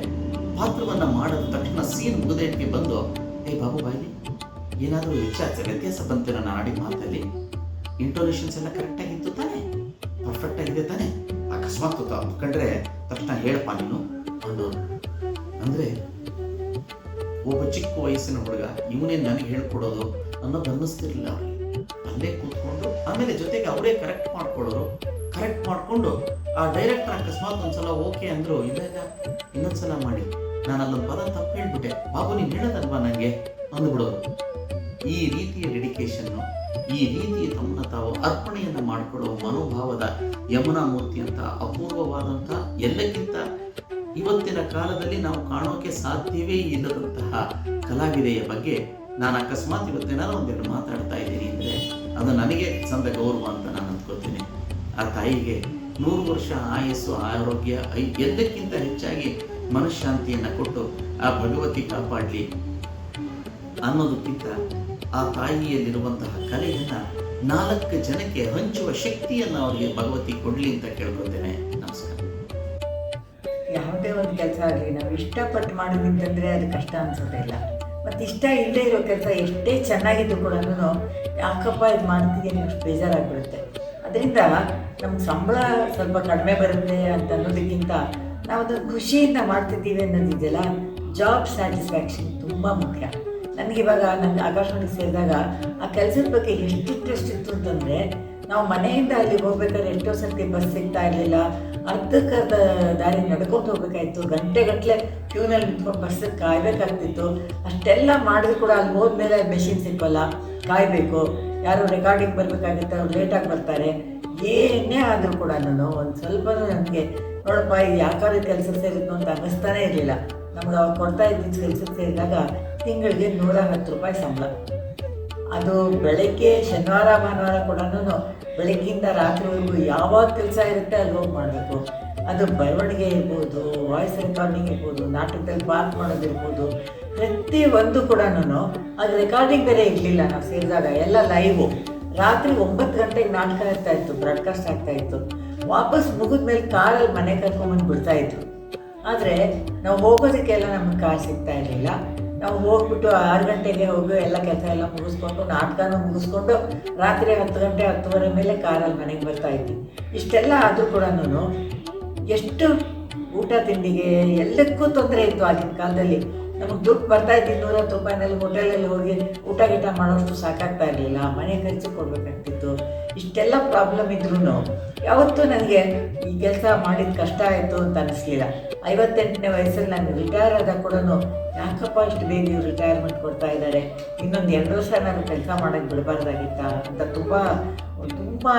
S2: ಪಾತ್ರವನ್ನ ಮಾಡಿದ ತಕ್ಷಣ ಸೀನ್ ಮುಗಿದೇಟಿಗೆ ಬಂದು ಬಾಬು ಬಾಯಿ ಏನಾದರೂ ವ್ಯತ್ಯಾಸ ಬಂತು ನನ್ನ ನಾಡಿ ಮಾತಲ್ಲಿ? ಇಂಟೋನೇಷನ್ಸ್ ಎಲ್ಲ ಕರೆಕ್ಟಾಗಿತ್ತು ತಾನೆ? ಪರ್ಫೆಕ್ಟ್ ಆಗಿದೆ ತಾನೆ? ಅಕಸ್ಮಾತ್ ಅಂದ್ಕೊಂಡ್ರೆ ತಕ್ಷಣ ಹೇಳಪ್ಪ ನೀನು ಅನ್ನೋರು. ಅಂದರೆ ಒಬ್ಬ ಚಿಕ್ಕ ವಯಸ್ಸಿನ ಹುಡುಗ ಇವನೇ ನನಗೆ ಹೇಳ್ಕೊಡೋದು ಅನ್ನೋದು ಅನ್ನಿಸ್ತಿರ್ಲಿಲ್ಲ ಅವ್ರಿಗೆ. ಅಲ್ಲೇ ಕೂತ್ಕೊಂಡು ಆಮೇಲೆ ಜೊತೆಗೆ ಅವರೇ ಕರೆಕ್ಟ್ ಮಾಡ್ಕೊಳ್ಳೋರು. ಕರೆಕ್ಟ್ ಮಾಡಿಕೊಂಡು ಆ ಡೈರೆಕ್ಟರ್ ಅಕಸ್ಮಾತ್ ಒಂದ್ಸಲ ಓಕೆ ಅಂದರು, ಇವಾಗ ಇನ್ನೊಂದ್ಸಲ ಮಾಡಿ, ನಾನು ಅಲ್ಲೊಂದು ಪದ ತಪ್ಪು ಹೇಳ್ಬಿಟ್ಟೆ, ಬಾಬು ನೀನು ಹೇಳೋದಲ್ವಾ ನನಗೆ ಅಂದ್ಬಿಡೋರು. ಈ ರೀತಿಯ ಡೆಡಿಕೇಶನ್ನು, ಈ ರೀತಿಯ ತಮ್ಮನ್ನ ತಾವು ಅರ್ಪಣೆಯನ್ನು ಮಾಡಿಕೊಳ್ಳುವ ಮನೋಭಾವದ ಯಮುನಾ ಮೂರ್ತಿ ಅಂತ ಅಪೂರ್ವವಾದಂಥ, ಎಲ್ಲಕ್ಕಿಂತ ಇವತ್ತಿನ ಕಾಲದಲ್ಲಿ ನಾವು ಕಾಣೋಕೆ ಸಾಧ್ಯವೇ ಇಲ್ಲದಂತಹ ಕಲಾವಿದೆಯ ಬಗ್ಗೆ ನಾನು ಅಕಸ್ಮಾತ್ ಇವತ್ತೇನಾದ್ರು ಒಂದೆರಡು ಮಾತಾಡ್ತಾ ಇದ್ದೀನಿ ಅಂದರೆ ಅದು ನನಗೆ ಸಂದ ಗೌರವ ಅಂತ ನಾನು ಅಂದ್ಕೋತೀನಿ. ಆ ತಾಯಿಗೆ 100 ವರ್ಷ ಆಯಸ್ಸು, ಆರೋಗ್ಯ, ಎಲ್ಲಕ್ಕಿಂತ ಹೆಚ್ಚಾಗಿ ಮನಃಶಾಂತಿಯನ್ನು ಕೊಟ್ಟು ಆ ಭಗವತಿ ಕಾಪಾಡಲಿ ಅನ್ನೋದಕ್ಕಿಂತ ಆ ತಾಯಿಯಲ್ಲಿರುವಂತಹ ಕಲೆಯನ್ನು 4 ಜನಕ್ಕೆ ಹಂಚುವ ಶಕ್ತಿಯನ್ನು ಅವರಿಗೆ ಭಗವತಿ ಕೊಡಲಿ ಅಂತ ಕೇಳ್ಕೊತೇನೆ. ನಮಸ್ಕಾರ.
S3: ಯಾವುದೇ ಒಂದು ಕೆಲಸ ಆಗಲಿ ನಾವು ಇಷ್ಟಪಟ್ಟು ಮಾಡೋದಿತ್ತಂದರೆ ಅದು ಕಷ್ಟ ಅನಿಸೋದೇ ಇಲ್ಲ. ಮತ್ತು ಇಷ್ಟ ಇಲ್ಲದೆ ಇರೋ ಕೆಲಸ ಎಷ್ಟೇ ಚೆನ್ನಾಗಿದ್ದು ಕೂಡ ಯಾಕಪ್ಪ ಇದು ಮಾಡ್ತಿದ್ದೀನಿ ಅಷ್ಟು ಬೇಜಾರಾಗ್ಬಿಡುತ್ತೆ. ಅದರಿಂದ ನಮ್ಗೆ ಸಂಬಳ ಸ್ವಲ್ಪ ಕಡಿಮೆ ಬರುತ್ತೆ ಅಂತ ಅನ್ನೋದಕ್ಕಿಂತ ನಾವು ಅದನ್ನು ಖುಷಿಯಿಂದ ಮಾಡ್ತಿದ್ದೀವಿ ಅನ್ನೋದಿದೆಯಲ್ಲ, ಜಾಬ್ ಸ್ಯಾಟಿಸ್ಫ್ಯಾಕ್ಷನ್ ತುಂಬ ಮುಖ್ಯ. ನನಗಿವಾಗ ನನ್ನ ಆಕಾಶವಾಣಿಗೆ ಸೇರಿದಾಗ ಆ ಕೆಲಸದ ಬಗ್ಗೆ ಎಷ್ಟು ಇಂಟ್ರೆಸ್ಟ್ ಇತ್ತು ಅಂತಂದರೆ, ನಾವು ಮನೆಯಿಂದ ಅಲ್ಲಿಗೆ ಹೋಗ್ಬೇಕಾದ್ರೆ ಎಷ್ಟೋ ಸರ್ತಿ ಬಸ್ ಸಿಗ್ತಾ ಇರಲಿಲ್ಲ, ಅರ್ಧಕ್ಕರ್ಧ ದಾರಿ ನಡ್ಕೊಂಡು ಹೋಗ್ಬೇಕಾಯ್ತು, ಗಂಟೆಗಟ್ಟಲೆ ಕ್ಯೂನಲ್ಲಿ ನಿಂತ್ಕೊಂಡು ಬಸ್ಸಿಗೆ ಕಾಯಬೇಕಾಗ್ತಿತ್ತು. ಅಷ್ಟೆಲ್ಲ ಮಾಡಿದ್ರು ಕೂಡ ಅಲ್ಲಿ ಹೋದ್ಮೇಲೆ ಮೆಷಿನ್ ಸಿಕ್ಕೋಲ್ಲ, ಕಾಯಬೇಕು, ಯಾರು ರೆಕಾರ್ಡಿಂಗ್ ಬರಬೇಕಾಗುತ್ತೆ, ಅವ್ರು ಲೇಟಾಗಿ ಬರ್ತಾರೆ. ಏನೇ ಆದರೂ ಕೂಡ ಒಂದು ಸ್ವಲ್ಪ ನನಗೆ ನೋಡಪ್ಪ ಇದು ಯಾಕಾದ್ರೂ ಕೆಲಸ ಸೇರಿದ್ನು ಅಂತ ಅನ್ನಿಸ್ತಾನೇ ಇರಲಿಲ್ಲ. ನಮ್ಗೆ ಅವಾಗ ಕೊಡ್ತಾ ಇದ್ದಿದ್ದು ಕೆಲಸಕ್ಕೆ ಸೇರಿದಾಗ ತಿಂಗಳಿಗೆ 110 ರೂಪಾಯಿ ಸಂಬಳ. ಅದು ಬೆಳಗ್ಗೆ ಶನಿವಾರ ಭಾನುವಾರ ಕೂಡ ಬೆಳಗ್ಗಿಂದ ರಾತ್ರಿವರೆಗೂ ಯಾವಾಗ ಕೆಲಸ ಇರುತ್ತೆ ಅಲ್ಲಿ ಹೋಗಿ ಮಾಡಬೇಕು. ಅದು ಬರವಣಿಗೆ ಇರ್ಬೋದು, ವಾಯ್ಸ್ ರೆಕಾರ್ಡಿಂಗ್ ಇರ್ಬೋದು, ನಾಟಕದಲ್ಲಿ ಪಾರ್ಕ್ ಮಾಡೋದಿರ್ಬೋದು, ಪ್ರತಿಯೊಂದು ಕೂಡ ಅದು ರೆಕಾರ್ಡಿಂಗ್ ಬೇರೆ ಇರಲಿಲ್ಲ. ನಾವು ಸೇರಿದಾಗ ಎಲ್ಲ ಲೈವು. ರಾತ್ರಿ 9 ಗಂಟೆಗೆ ನಾಟಕ ಇರ್ತಾಯಿತ್ತು, ಬ್ರಾಡ್ಕಾಸ್ಟ್ ಆಗ್ತಾಯಿತ್ತು. ವಾಪಸ್ ಮುಗಿದ ಮೇಲೆ ಕಾರಲ್ಲಿ ಮನೆ ಕರ್ಕೊಂಬಂದು ಬಿಡ್ತಾಯಿದ್ರು. ಆದರೆ ನಾವು ಹೋಗೋದಕ್ಕೆಲ್ಲ ನಮಗೆ ಕಾರ್ ಸಿಗ್ತಾ ಇರಲಿಲ್ಲ. ನಾವು ಹೋಗ್ಬಿಟ್ಟು 6 ಗಂಟೆಗೆ ಹೋಗಿ ಎಲ್ಲ ಕೆಲಸ ಎಲ್ಲ ಮುಗಿಸ್ಕೊಂಡು ನಾಟಕನೂ ಮುಗಿಸ್ಕೊಂಡು ರಾತ್ರಿ 10 ಗಂಟೆ 10:30 ಮೇಲೆ ಕಾರಲ್ಲಿ ಮನೆಗೆ ಬರ್ತಾಯಿದ್ವಿ. ಇಷ್ಟೆಲ್ಲ ಆದರೂ ಕೂಡ ಎಷ್ಟು ಊಟ ತಿಂಡಿಗೆ ಎಲ್ಲಕ್ಕೂ ತೊಂದರೆ ಇತ್ತು ಆಗಿನ ಕಾಲದಲ್ಲಿ. ನಮಗೆ ದುಡ್ಡು ಬರ್ತಾಯಿದ್ದು 210 ರೂಪಾಯಿನಲ್ಲಿ ಹೋಟೆಲಲ್ಲಿ ಹೋಗಿ ಊಟ ಗೀಟ ಮಾಡೋಷ್ಟು ಸಾಕಾಗ್ತಾ ಇರಲಿಲ್ಲ, ಮನೆ ಖರ್ಚು ಕೊಡಬೇಕಾಗ್ತಿತ್ತು. ಇಷ್ಟೆಲ್ಲ ಪ್ರಾಬ್ಲಮ್ ಇದ್ರೂ ಯಾವತ್ತೂ ನನಗೆ ಈ ಕೆಲಸ ಮಾಡಿದ ಕಷ್ಟ ಆಯಿತು ಅಂತ ಅನ್ನಿಸ್ಲಿಲ್ಲ. 58ನೇ ವಯಸ್ಸಲ್ಲಿ ನಾನು ರಿಟೈರ್ ಆದಾಗ ಕೂಡ ಯಾಕಪ್ಪ ಇಷ್ಟು ಬೇಗ ನೀವು ರಿಟೈರ್ಮೆಂಟ್ ಕೊಡ್ತಾ ಇದ್ದಾರೆ, ಇನ್ನೊಂದು 2 ವರ್ಷ ನಾನು ಕೆಲಸ ಮಾಡೋಕ್ಕೆ ಬಿಡಬಾರ್ದಾಗಿತ್ತ ಅಂತ ತುಂಬ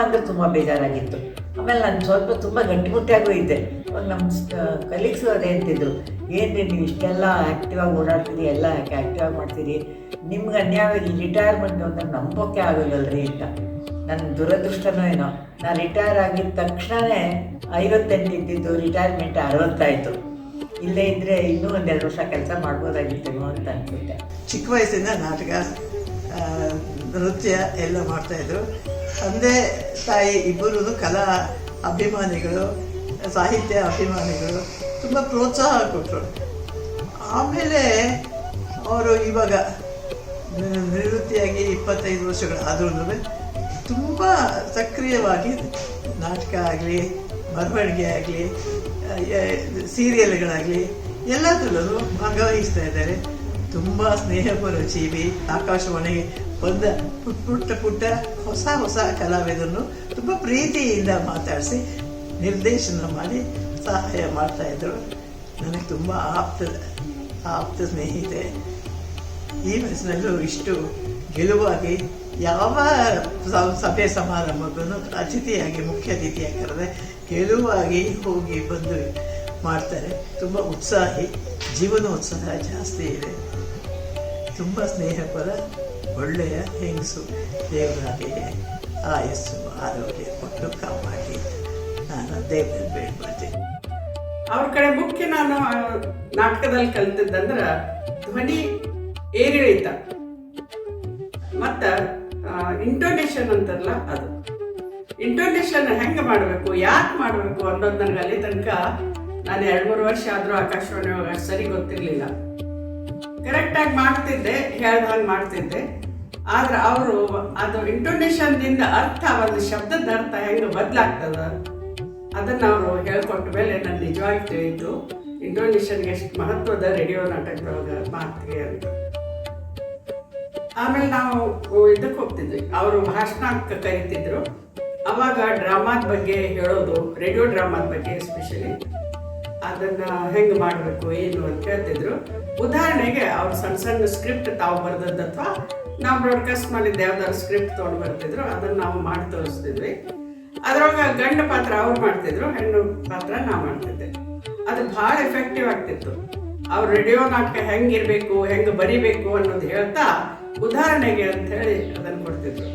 S3: ಅಂದರೆ ತುಂಬ ಬೇಜಾರಾಗಿತ್ತು. ಆಮೇಲೆ ನಾನು ಸ್ವಲ್ಪ ತುಂಬ ಗಟ್ಟಿಮುಟ್ಟಿಯಾಗೂ ಇದ್ದೆ. ಅವಾಗ ನಮ್ಮ ಕಲೀಗ್ಸು ಅದೇ ಅಂತಿದ್ರು, ಏನ್ರಿ ನೀವು ಇಷ್ಟೆಲ್ಲ ಆ್ಯಕ್ಟಿವಾಗಿ ಓಡಾಡ್ತೀರಿ, ಎಲ್ಲ ಯಾಕೆ ಆ್ಯಕ್ಟಿವಾಗಿ ಮಾಡ್ತೀರಿ, ನಿಮ್ಗೆ ಅನ್ಯಾಯವಾಗಿ ರಿಟೈರ್ಮೆಂಟ್ ಅಂತ ನಂಬೋಕೆ ಆಗೋದಲ್ರಿ ಅಂತ. ನನ್ನ ದುರದೃಷ್ಟನೋ ಏನೋ, ನಾನು ರಿಟೈರ್ ಆಗಿದ ತಕ್ಷಣವೇ 58 ಇದ್ದಿದ್ದು ರಿಟೈರ್ಮೆಂಟ್ 60 ಆಯಿತು. ಇಲ್ಲೇ ಇದ್ದರೆ ಇನ್ನೂ 1-2 ವರ್ಷ ಕೆಲಸ ಮಾಡ್ಬೋದಾಗಿತ್ತೇನೋ ಅಂತ ಅನ್ಸುತ್ತೆ.
S5: ಚಿಕ್ಕ ವಯಸ್ಸಿಂದ ನಾಟಕ, ನೃತ್ಯ ಎಲ್ಲ ಮಾಡ್ತಾಯಿದ್ರು. ತಂದೆ ತಾಯಿ ಇಬ್ಬರೂ ಕಲಾ ಅಭಿಮಾನಿಗಳು, ಸಾಹಿತ್ಯ ಅಭಿಮಾನಿಗಳು, ತುಂಬ ಪ್ರೋತ್ಸಾಹ ಕೊಟ್ಟರು. ಆಮೇಲೆ ಅವರು ಇವಾಗ ನಿವೃತ್ತಿಯಾಗಿ 25 ವರ್ಷಗಳಾದ್ರೂ ತುಂಬ ಸಕ್ರಿಯವಾಗಿ ನಾಟಕ ಆಗಲಿ, ಬರವಣಿಗೆ ಆಗಲಿ, ಸೀರಿಯಲ್ಗಳಾಗಲಿ ಎಲ್ಲದರಲ್ಲೂ ಭಾಗವಹಿಸ್ತಾ ಇದ್ದಾರೆ. ತುಂಬ ಸ್ನೇಹಪರ ಜೀವಿ. ಆಕಾಶವಾಣಿಗೆ ಬಂದ ಪುಟ್ಟ ಹೊಸ ಕಲಾವಿದರನ್ನು ತುಂಬ ಪ್ರೀತಿಯಿಂದ ಮಾತಾಡಿಸಿ ನಿರ್ದೇಶನ ಮಾಡಿ ಸಹಾಯ ಮಾಡ್ತಾಯಿದ್ರು. ನನಗೆ ತುಂಬ ಆಪ್ತ ಸ್ನೇಹಿತೆ. ಈ ವಯಸ್ಸಿನಲ್ಲೂ ಇಷ್ಟು ಗೆಲುವಾಗಿ ಯಾವ ಸಭೆ ಸಮಾರಂಭಕ್ಕೂ ಅತಿಥಿಯಾಗಿ, ಮುಖ್ಯ ಅತಿಥಿಯಾಗಿ ಕರೆದೆ ಗೆಲುವಾಗಿ ಹೋಗಿ ಬಂದು ಮಾಡ್ತಾರೆ. ತುಂಬ ಉತ್ಸಾಹಿ, ಜೀವನೋತ್ಸಾಹ ಜಾಸ್ತಿ ಇದೆ. ತುಂಬ ಸ್ನೇಹಪರ, ಒಳ್ಳೆಯ ಹೆಂಗಸು. ದೇವರಾಗಿ ಆಯಸ್ಸು ಆರೋಗ್ಯ ಕೊಟ್ಟು ಕಾಪಾಡಿ ನಾನು ದೇವರಲ್ಲಿ ಬೇಡ್ಕೊಳ್ತೀನಿ.
S6: ಅವ್ರ ಕಡೆ ಮುಖ್ಯ ನಾನು ನಾಟಕದಲ್ಲಿ ಕಲಿತದ್ದಂದ್ರೆ ಧ್ವನಿ ಏರಿಳಿತ ಮತ್ತು ಇಂಟೋನೇಷನ್ ಅಂತಾರಲ್ಲ, ಅದು ಇಂಟೋನೇಷನ್ ಹೆಂಗೆ ಮಾಡಬೇಕು, ಯಾಕೆ ಮಾಡಬೇಕು ಅನ್ನೋದು ನನಗೆ ಅಲ್ಲಿ ತನಕ ನಾನು 2-3 ವರ್ಷ ಆದರೂ ಆಕಾಶವಾಣಿ ಸರಿ ಗೊತ್ತಿರಲಿಲ್ಲ. ಕರೆಕ್ಟಾಗಿ ಮಾಡ್ತಿದ್ದೆ, ಹೇಳ್ದಂಗೆ ಮಾಡ್ತಿದ್ದೆ. ಆದ್ರೆ ಅವರು ಅದು ಇಂಟೋನೇಷನ್ನಿಂದ ಅರ್ಥ, ಒಂದು ಶಬ್ದದ ಅರ್ಥ ಹೆಂಗೆ ಬದಲಾಗ್ತದ ಅದನ್ನು ಅವರು ಹೇಳ್ಕೊಟ್ಟ ಮೇಲೆ ನಾನು ನಿಜವಾಗಿ ತಿಳಿಯಿತು ಇಂಟೋನೇಷನ್ಗೆ ಎಷ್ಟು ಮಹತ್ವದ ರೇಡಿಯೋ ನಾಟಕದೊಳಗೆ ಮಾತಿಗೆ ಅಂತ. ಆಮೇಲೆ ನಾವು ಇದಕ್ಕೆ ಹೋಗ್ತಿದ್ವಿ, ಅವರು ಭಾಷಣಕ್ಕೆ ಕರಿತಿದ್ರು. ಅವಾಗ ಡ್ರಾಮಾದ ಬಗ್ಗೆ ಹೇಳೋದು, ರೇಡಿಯೋ ಡ್ರಾಮಾದ ಬಗ್ಗೆ ಎಸ್ಪೆಷಲಿ ಅದನ್ನು ಹೆಂಗೆ ಮಾಡಬೇಕು ಏನು ಅಂತ ಹೇಳ್ತಿದ್ರು. ಉದಾಹರಣೆಗೆ ಅವ್ರು ಸಣ್ಣ ಸಣ್ಣ ಸ್ಕ್ರಿಪ್ಟ್ ತಾವು ಬರೆದದ್ದು ಅಥವಾ ನಾವು ಬ್ರಾಡ್ಕಾಸ್ಟ್ ಮಾಡಿದ್ದು ಯಾವ್ದಾದ್ರು ಸ್ಕ್ರಿಪ್ಟ್ ತೊಗೊಂಡು ಬರ್ತಿದ್ರು, ಅದನ್ನು ನಾವು ಮಾಡಿ ತೋರಿಸ್ತಿದ್ವಿ. ಅದ್ರೊಳಗೆ ಗಂಡು ಪಾತ್ರ ಅವ್ರು ಮಾಡ್ತಿದ್ರು, ಹೆಣ್ಣು ಪಾತ್ರ ನಾವು ಮಾಡ್ತಿದ್ದೆ. ಅದು ಭಾಳ ಎಫೆಕ್ಟಿವ್ ಆಗ್ತಿತ್ತು. ಅವ್ರು ರೇಡಿಯೋ ನಾಟಕ ಹೆಂಗಿರಬೇಕು, ಹೆಂಗೆ ಬರಿಬೇಕು ಅನ್ನೋದು ಹೇಳ್ತಾ ಉದಾಹರಣೆಗೆ ಅಂತ ಹೇಳಿ ಅದನ್ನು ಕೊಡ್ತಿದ್ರು.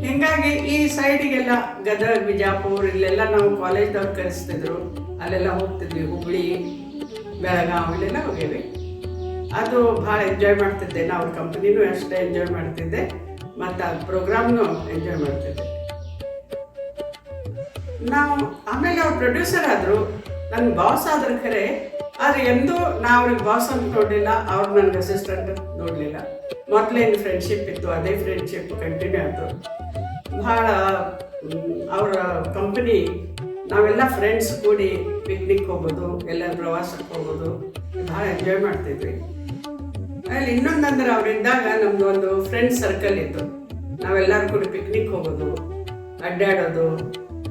S6: ಹೀಗಾಗಿ ಈ ಸೈಡಿಗೆಲ್ಲ ಗದಗ, ಬಿಜಾಪುರ ಇಲ್ಲೆಲ್ಲ ನಾವು ಕಾಲೇಜ್ದವ್ರು ಕರೆಸ್ತಿದ್ರು, ಅಲ್ಲೆಲ್ಲ ಹೋಗ್ತಿದ್ವಿ. ಹುಬ್ಬಳ್ಳಿ, ಬೆಳಗಾವಿ ಇಲ್ಲೆಲ್ಲ ಹೋಗೇವಿ. ಅದು ಭಾಳ ಎಂಜಾಯ್ ಮಾಡ್ತಿದ್ದೆ. ನಾವು ಕಂಪ್ನಿನೂ ಅಷ್ಟೇ ಎಂಜಾಯ್ ಮಾಡ್ತಿದ್ದೆ ಮತ್ತು ಆ ಪ್ರೋಗ್ರಾಮ್ನೂ ಎಂಜಾಯ್ ಮಾಡ್ತಿದ್ದೆ ನಾವು. ಆಮೇಲೆ ಅವ್ರು ಪ್ರೊಡ್ಯೂಸರ್ ಆದರು, ನನ್ನ ಬಾಸ್ ಆದ್ರೆ ಖರೆ. ಆದರೆ ಎಂದೂ ನಾವು ಅವ್ರಿಗೆ ಬಾಸ್ ಅಂತ ನೋಡಲಿಲ್ಲ, ಅವ್ರು ನನಗೆ ಅಸಿಸ್ಟೆಂಟ್ ನೋಡಲಿಲ್ಲ. ಮೊದಲೇನು ಫ್ರೆಂಡ್ಶಿಪ್ ಇತ್ತು, ಅದೇ ಫ್ರೆಂಡ್ಶಿಪ್ ಕಂಟಿನ್ಯೂ ಆಯಿತು. ಭಾಳ ಅವರ ಕಂಪನಿ ನಾವೆಲ್ಲ ಫ್ರೆಂಡ್ಸ್ ಕೂಡಿ ಪಿಕ್ನಿಕ್ ಹೋಗೋದು, ಎಲ್ಲ ಪ್ರವಾಸಕ್ಕೆ ಹೋಗೋದು, ಭಾಳ ಎಂಜಾಯ್ ಮಾಡ್ತಿದ್ವಿ. ಅಲ್ಲಿ ಇನ್ನೊಂದಂದ್ರೆ ಅವರಿದ್ದಾಗ ನಮ್ಮದು ಒಂದು ಫ್ರೆಂಡ್ ಸರ್ಕಲ್ ಇತ್ತು. ನಾವೆಲ್ಲರೂ ಕೂಡ ಪಿಕ್ನಿಕ್ ಹೋಗೋದು, ಅಡ್ಡಾಡೋದು,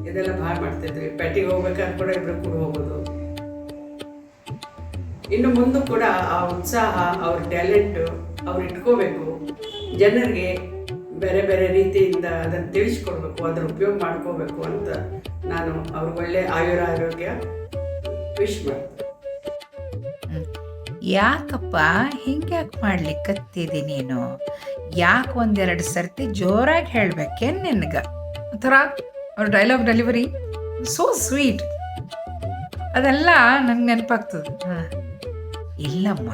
S6: ಇದೆಲ್ಲ ಭಾಳ ಮಾಡ್ತಿದ್ವಿ. ಪೇಟೆಗೆ ಹೋಗ್ಬೇಕಾದ್ರೆ ಕೂಡ ಇಬ್ಬರು ಕೂಡ ಹೋಗೋದು. ಇನ್ನು ಮುಂದೆ ಕೂಡ ಆ ಉತ್ಸಾಹ, ಅವ್ರ ಟ್ಯಾಲೆಂಟು ಅವ್ರು ಇಟ್ಕೋಬೇಕು, ಜನರಿಗೆ ಬೇರೆ ಬೇರೆ ರೀತಿಯಿಂದ ಅದನ್ನು ತಿಳಿಸ್ಕೊಡ್ಬೇಕು, ಅದರ ಉಪಯೋಗ ಮಾಡ್ಕೋಬೇಕು ಅಂತ ನಾನು ಅವ್ರಿಗೆ ಒಳ್ಳೆ ಆರೋಗ್ಯ ವಿಶ್ ಮಾಡ್ತೀನಿ.
S10: ಯಾಕಪ್ಪ ಹಿಂಗ್ಯಾಕೆ ಮಾಡ್ಲಿಕ್ಕತ್ತಿದಿ ನೀನು? ಯಾಕೆ ಒಂದೆರಡು ಸರ್ತಿ ಜೋರಾಗಿ ಹೇಳ್ಬೇಕೇನು ನಿನಗೆ? ಒಂಥರ ಅವ್ರ ಡೈಲಾಗ್ ಡೆಲಿವರಿ ಸೋ ಸ್ವೀಟ್, ಅದೆಲ್ಲ ನಂಗೆ ನೆನಪಾಗ್ತದೆ. ಇಲ್ಲಮ್ಮ,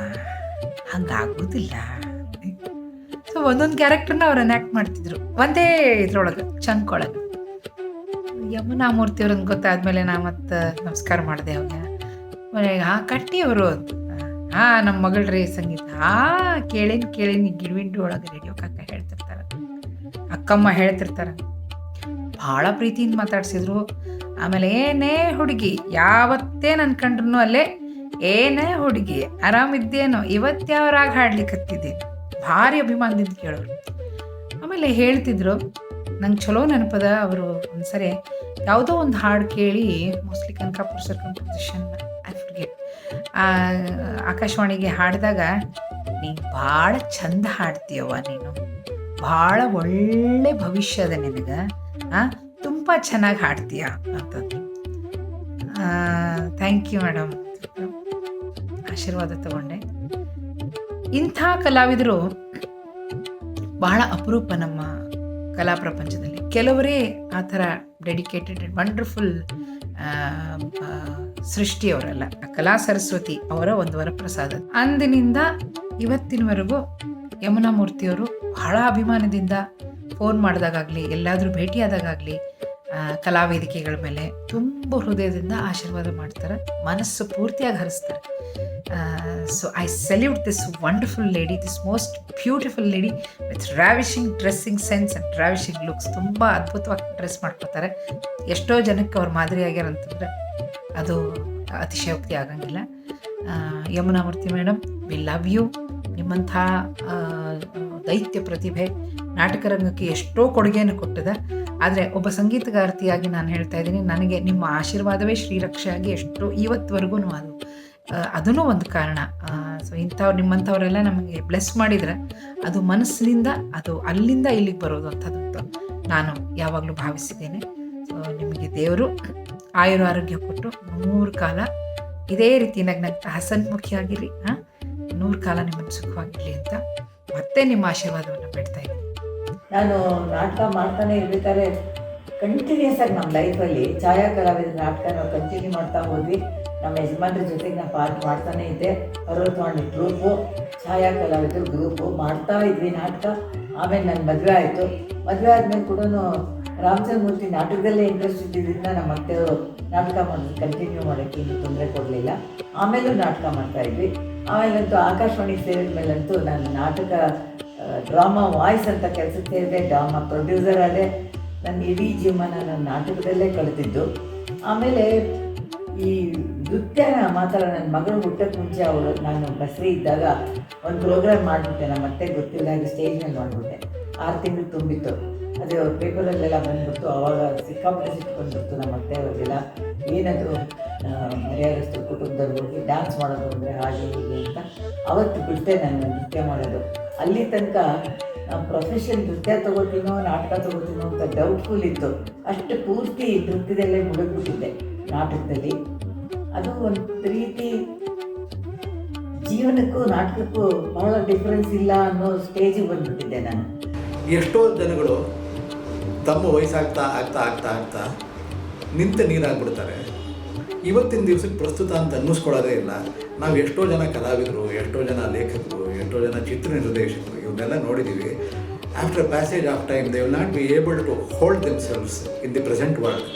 S10: ಹಂಗಾಗೋದಿಲ್ಲ. ಸೊ ಒಂದೊಂದು ಕ್ಯಾರೆಕ್ಟರ್ನ ಅವ್ರು ಎನ್ಯಾಕ್ಟ್ ಮಾಡ್ತಿದ್ರು ಒಂದೇ ಇದ್ರೊಳಗೆ, ಚಂಕ್ ಒಳಗೆ. ಯಮುನಾ ಮೂರ್ತಿ ಅವ್ರನ್ನ ಗೊತ್ತಾದ್ಮೇಲೆ ನಾ ಮತ್ತೆ ನಮಸ್ಕಾರ ಮಾಡಿದೆ ಅವ್ರಿಗೆ. ಕಟ್ಟಿಯವರು ಅಂತ, ನಮ್ಮ ಮಗಳ್ರಿ ಸಂಗೀತ, ಕೇಳೀನಿ ಗಿಡವಿಂಡು ಒಳಗೆ ರೇಡಿಯೋ ಕಾಕ ಹೇಳ್ತಿರ್ತಾರೆ, ಅಕ್ಕಮ್ಮ ಹೇಳ್ತಿರ್ತಾರೆ. ಭಾಳ ಪ್ರೀತಿಯಿಂದ ಮಾತಾಡ್ಸಿದ್ರು. ಆಮೇಲೆ ಏನೇ ಹುಡುಗಿ, ಯಾವತ್ತೇ ನನ್ನ ಕಂಡ್ರು ಅಲ್ಲೇ ಏನೇ ಹುಡುಗಿ ಆರಾಮಿದ್ದೇನೋ, ಇವತ್ತ್ಯಾವ್ರಾಗ ಹಾಡ್ಲಿಕ್ಕತ್ತಿದ್ದೆ, ಭಾರಿ ಅಭಿಮಾನದಿಂದ ಕೇಳೋರು. ಆಮೇಲೆ ಹೇಳ್ತಿದ್ರು, ನಂಗೆ ಚಲೋ ನೆನಪದ. ಅವರು ಒಂದ್ಸರಿ ಯಾವುದೋ ಒಂದು ಹಾಡು ಕೇಳಿ, mostly Kanakapura sir composition, I forget, ಆಕಾಶವಾಣಿಗೆ ಹಾಡಿದಾಗ, ನೀನು ಭಾಳ ಚಂದ ಹಾಡ್ತೀಯವ್ವ, ನೀನು ಭಾಳ ಒಳ್ಳೆ ಭವಿಷ್ಯ ಅದ ನಿನಗೆ, ತುಂಬ ಚೆನ್ನಾಗಿ ಹಾಡ್ತೀಯ ಅಂತಂದು. ಥ್ಯಾಂಕ್ ಯು ಮೇಡಮ್, ಆಶೀರ್ವಾದ ತಗೊಂಡೆ. ಇಂಥ ಕಲಾವಿದರು ಬಹಳ ಅಪರೂಪ ನಮ್ಮ ಕಲಾ ಪ್ರಪಂಚದಲ್ಲಿ. ಕೆಲವರೇ ಆ ಥರ ಡೆಡಿಕೇಟೆಡ್ ವಂಡರ್ಫುಲ್ ಸೃಷ್ಟಿಯವರಲ್ಲ. ಕಲಾ ಸರಸ್ವತಿ ಅವರ ಒಂದು ವರಪ್ರಸಾದ. ಅಂದಿನಿಂದ ಇವತ್ತಿನವರೆಗೂ ಯಮುನಾ ಮೂರ್ತಿಯವರು ಬಹಳ ಅಭಿಮಾನದಿಂದ ಫೋನ್ ಮಾಡಿದಾಗಲಿ, ಎಲ್ಲಾದರೂ ಭೇಟಿಯಾದಾಗಲಿ, ಕಲಾವೇದಿಕೆಗಳ ಮೇಲೆ ತುಂಬ ಹೃದಯದಿಂದ ಆಶೀರ್ವಾದ ಮಾಡ್ತಾರೆ, ಮನಸ್ಸು ಪೂರ್ತಿಯಾಗಿ ಹರಿಸ್ತಾರೆ. So I salute this wonderful lady, this most beautiful lady with ravishing dressing sense and ravishing looks. ತುಂಬ ಅದ್ಭುತವಾಗಿ ಡ್ರೆಸ್ ಮಾಡ್ಕೊತಾರೆ. ಎಷ್ಟೋ ಜನಕ್ಕೆ ಅವ್ರು ಮಾದರಿ ಆಗ್ಯಾರ ಅಂತಂದರೆ ಅದು ಅತಿಶಯೋಕ್ತಿ ಆಗಂಗಿಲ್ಲ. ಯಮುನಾ ಮೂರ್ತಿ ಮೇಡಮ್, ವಿ ಲವ್ ಯು. ನಿಮ್ಮಂಥ ದೈತ್ಯ ಪ್ರತಿಭೆ ನಾಟಕ ರಂಗಕ್ಕೆ ಎಷ್ಟೋ ಕೊಡುಗೆಯನ್ನು ಕೊಟ್ಟಿದೆ. ಆದರೆ ಒಬ್ಬ ಸಂಗೀತಗಾರ್ತಿಯಾಗಿ ನಾನು ಹೇಳ್ತಾ ಇದ್ದೀನಿ, ನನಗೆ ನಿಮ್ಮ ಆಶೀರ್ವಾದವೇ ಶ್ರೀರಕ್ಷೆಯಾಗಿ ಎಷ್ಟೋ ಇವತ್ತುವರೆಗೂ ಅದೂ ಒಂದು ಕಾರಣ. ಸೊ ನಿಮ್ಮಂಥವರೆಲ್ಲ ನಮಗೆ ಬ್ಲೆಸ್ ಮಾಡಿದರೆ ಅದು ಮನಸ್ಸಿನಿಂದ, ಅದು ಅಲ್ಲಿಂದ ಇಲ್ಲಿಗೆ ಬರೋದು ಅಂಥದ್ದು ನಾನು ಯಾವಾಗಲೂ ಭಾವಿಸಿದ್ದೇನೆ. ಸೊ ನಿಮಗೆ ದೇವರು ಆರೋಗ್ಯ ಕೊಟ್ಟು 100 ಕಾಲ ಇದೇ ರೀತಿ ನಗ್ನಗ್ತಾ ಹಸನ್ಮುಖಿಯಾಗಿರಿ, 100 ಕಾಲ ನಿಮ್ಮನ್ನು ಸುಖವಾಗಿರಲಿ ಅಂತ ಮತ್ತೆ ನಿಮ್ಮ ಆಶೀರ್ವಾದವನ್ನು ಬೇಡ್ತಾ ಇದ್ದೀನಿ.
S3: ನಾನು ನಾಟಕ ಮಾಡ್ತಾನೆ ಇರ್ಬೇಕಾದ್ರೆ ಕಂಟಿನ್ಯೂಸ್ ಆಗಿ ನಮ್ಮ ಲೈಫಲ್ಲಿ ಛಾಯಾ ಕಲಾವಿದ ನಾಟಕ ನಾವು ಕಂಟಿನ್ಯೂ ಮಾಡ್ತಾ ಹೋದ್ವಿ. ನಮ್ಮ ಯಜಮಾನ್ರ ಜೊತೆಗೆ ನಾನು ಪಾರ್ಟ್ ಮಾಡ್ತಾನೆ ಇದ್ದೆ. 61 ಗ್ರೂಪು, ಛಾಯಾ ಕಲಾವಿದರು ಗ್ರೂಪು ಮಾಡ್ತಾ ಇದ್ವಿ ನಾಟಕ. ಆಮೇಲೆ ನನ್ನ ಮದುವೆ ಆಯಿತು. ಮದುವೆ ಆದಮೇಲೆ ಕೂಡ ರಾಮಚಂದ್ರ ಮೂರ್ತಿ ನಾಟಕದಲ್ಲೇ ಇಂಟ್ರೆಸ್ಟ್ ಇದ್ದಿದ್ದರಿಂದ ನಮ್ಮ ಅತ್ತೆಯವರು ನಾಟಕ ಮಾಡೋದು ಕಂಟಿನ್ಯೂ ಮಾಡೋಕ್ಕೆ ಇನ್ನೂ ತೊಂದರೆ ಕೊಡಲಿಲ್ಲ. ಆಮೇಲೂ ನಾಟಕ ಮಾಡ್ತಾಯಿದ್ವಿ. ಆಮೇಲಂತೂ ಆಕಾಶವಾಣಿ ಸೇರಿದ ಮೇಲಂತೂ ನಾನು ನಾಟಕ ಡ್ರಾಮಾ ವಾಯ್ಸ್ ಅಂತ ಕೆಲಸಕ್ಕೆ ಸೇರಿದೆ, ಡ್ರಾಮಾ ಪ್ರೊಡ್ಯೂಸರ್ ಆದೆ. ನನ್ನ ಇಡೀ ಜೀವನ ನಾನು ನಾಟಕದಲ್ಲೇ ಕಳೆದಿದ್ದು. ಆಮೇಲೆ ಈ ನೃತ್ಯನ ಮಾತ್ರ ನನ್ನ ಮಗಳು ಹುಟ್ಟಕ್ಕೆ ಮುಂಚೆ ನಾನು ಬಸ್ರಿ ಇದ್ದಾಗ ಒಂದು ಪ್ರೋಗ್ರಾಮ್ ಮಾಡಿಬಿಟ್ಟೆ. ನಮ್ಮ ಮತ್ತೆ ಗೊತ್ತಿಲ್ದಾಗ ಸ್ಟೇಜ್ ಮೇಲೆ ಮಾಡಿಬಿಟ್ಟೆ. 6 ತಿಂಗಳು ತುಂಬಿತ್ತು. ಅದು ಪೇಪರಲ್ಲೆಲ್ಲ ಬಂದ್ಬಿಟ್ಟು ಆವಾಗ ಸಿಕ್ಕಾಪಟ್ಟೆ ಸಿಟ್ಕೊಂಡ್ಬಿಡ್ತು ನಮ್ಮ ಅತ್ತೆ ಅವ್ರಿಗೆಲ್ಲ. ಏನದು ಮರ್ಯಾದಸ್ತು ಕುಟುಂಬದವ್ರು ಹೋಗಿ ಡ್ಯಾನ್ಸ್ ಮಾಡೋದು ಅಂದರೆ ಹಾಗೆ ಹೀಗೆ ಅಂತ ಅವತ್ತು ಬಿಟ್ಟೆ ನಾನು ನೃತ್ಯ ಮಾಡೋದು. ಅಲ್ಲಿ ತನಕ ಪ್ರೊಫೆಷನ್ ನೃತ್ಯ ತೊಗೋತೀನೋ ನಾಟಕ ತೊಗೋತೀನೋ ಅಂತ ಡೌಟ್ಫುಲ್ ಇತ್ತು. ಅಷ್ಟು ಪೂರ್ತಿ ನೃತ್ಯದಲ್ಲೇ ಮುಳುಗ್ಬಿಟ್ಟಿದ್ದೆ ನಾಟಕದಲ್ಲಿ. ಅದು ಒಂದು ರೀತಿ ಜೀವನಕ್ಕೂ ನಾಟಕಕ್ಕೂ ಬಹಳ ಡಿಫ್ರೆನ್ಸ್ ಇಲ್ಲ ಅನ್ನೋ ಸ್ಟೇಜಿಗೆ ಬಂದುಬಿಟ್ಟಿದ್ದೆ ನಾನು.
S7: ಎಷ್ಟೋ ಜನಗಳು ತಮ್ಮ ವಯಸ್ಸಾಗ್ತಾ ಆಗ್ತಾ ಆಗ್ತಾ ಆಗ್ತಾ ನಿಂತ ನೀರಾಗ್ಬಿಡ್ತಾರೆ. ಇವತ್ತಿನ ದಿವಸಕ್ಕೆ ಪ್ರಸ್ತುತ ಅಂತ ಅನ್ನಿಸ್ಕೊಳ್ಳೋದೇ ಇಲ್ಲ. ನಾವು ಎಷ್ಟೋ ಜನ ಕಲಾವಿದರು, ಎಷ್ಟೋ ಜನ ಲೇಖಕರು, ಎಷ್ಟೋ ಜನ ಚಿತ್ರ ನಿರ್ದೇಶಕರು ಇವನ್ನೆಲ್ಲ ನೋಡಿದ್ದೀವಿ. After passage of time they will not be able to hold themselves in the present world.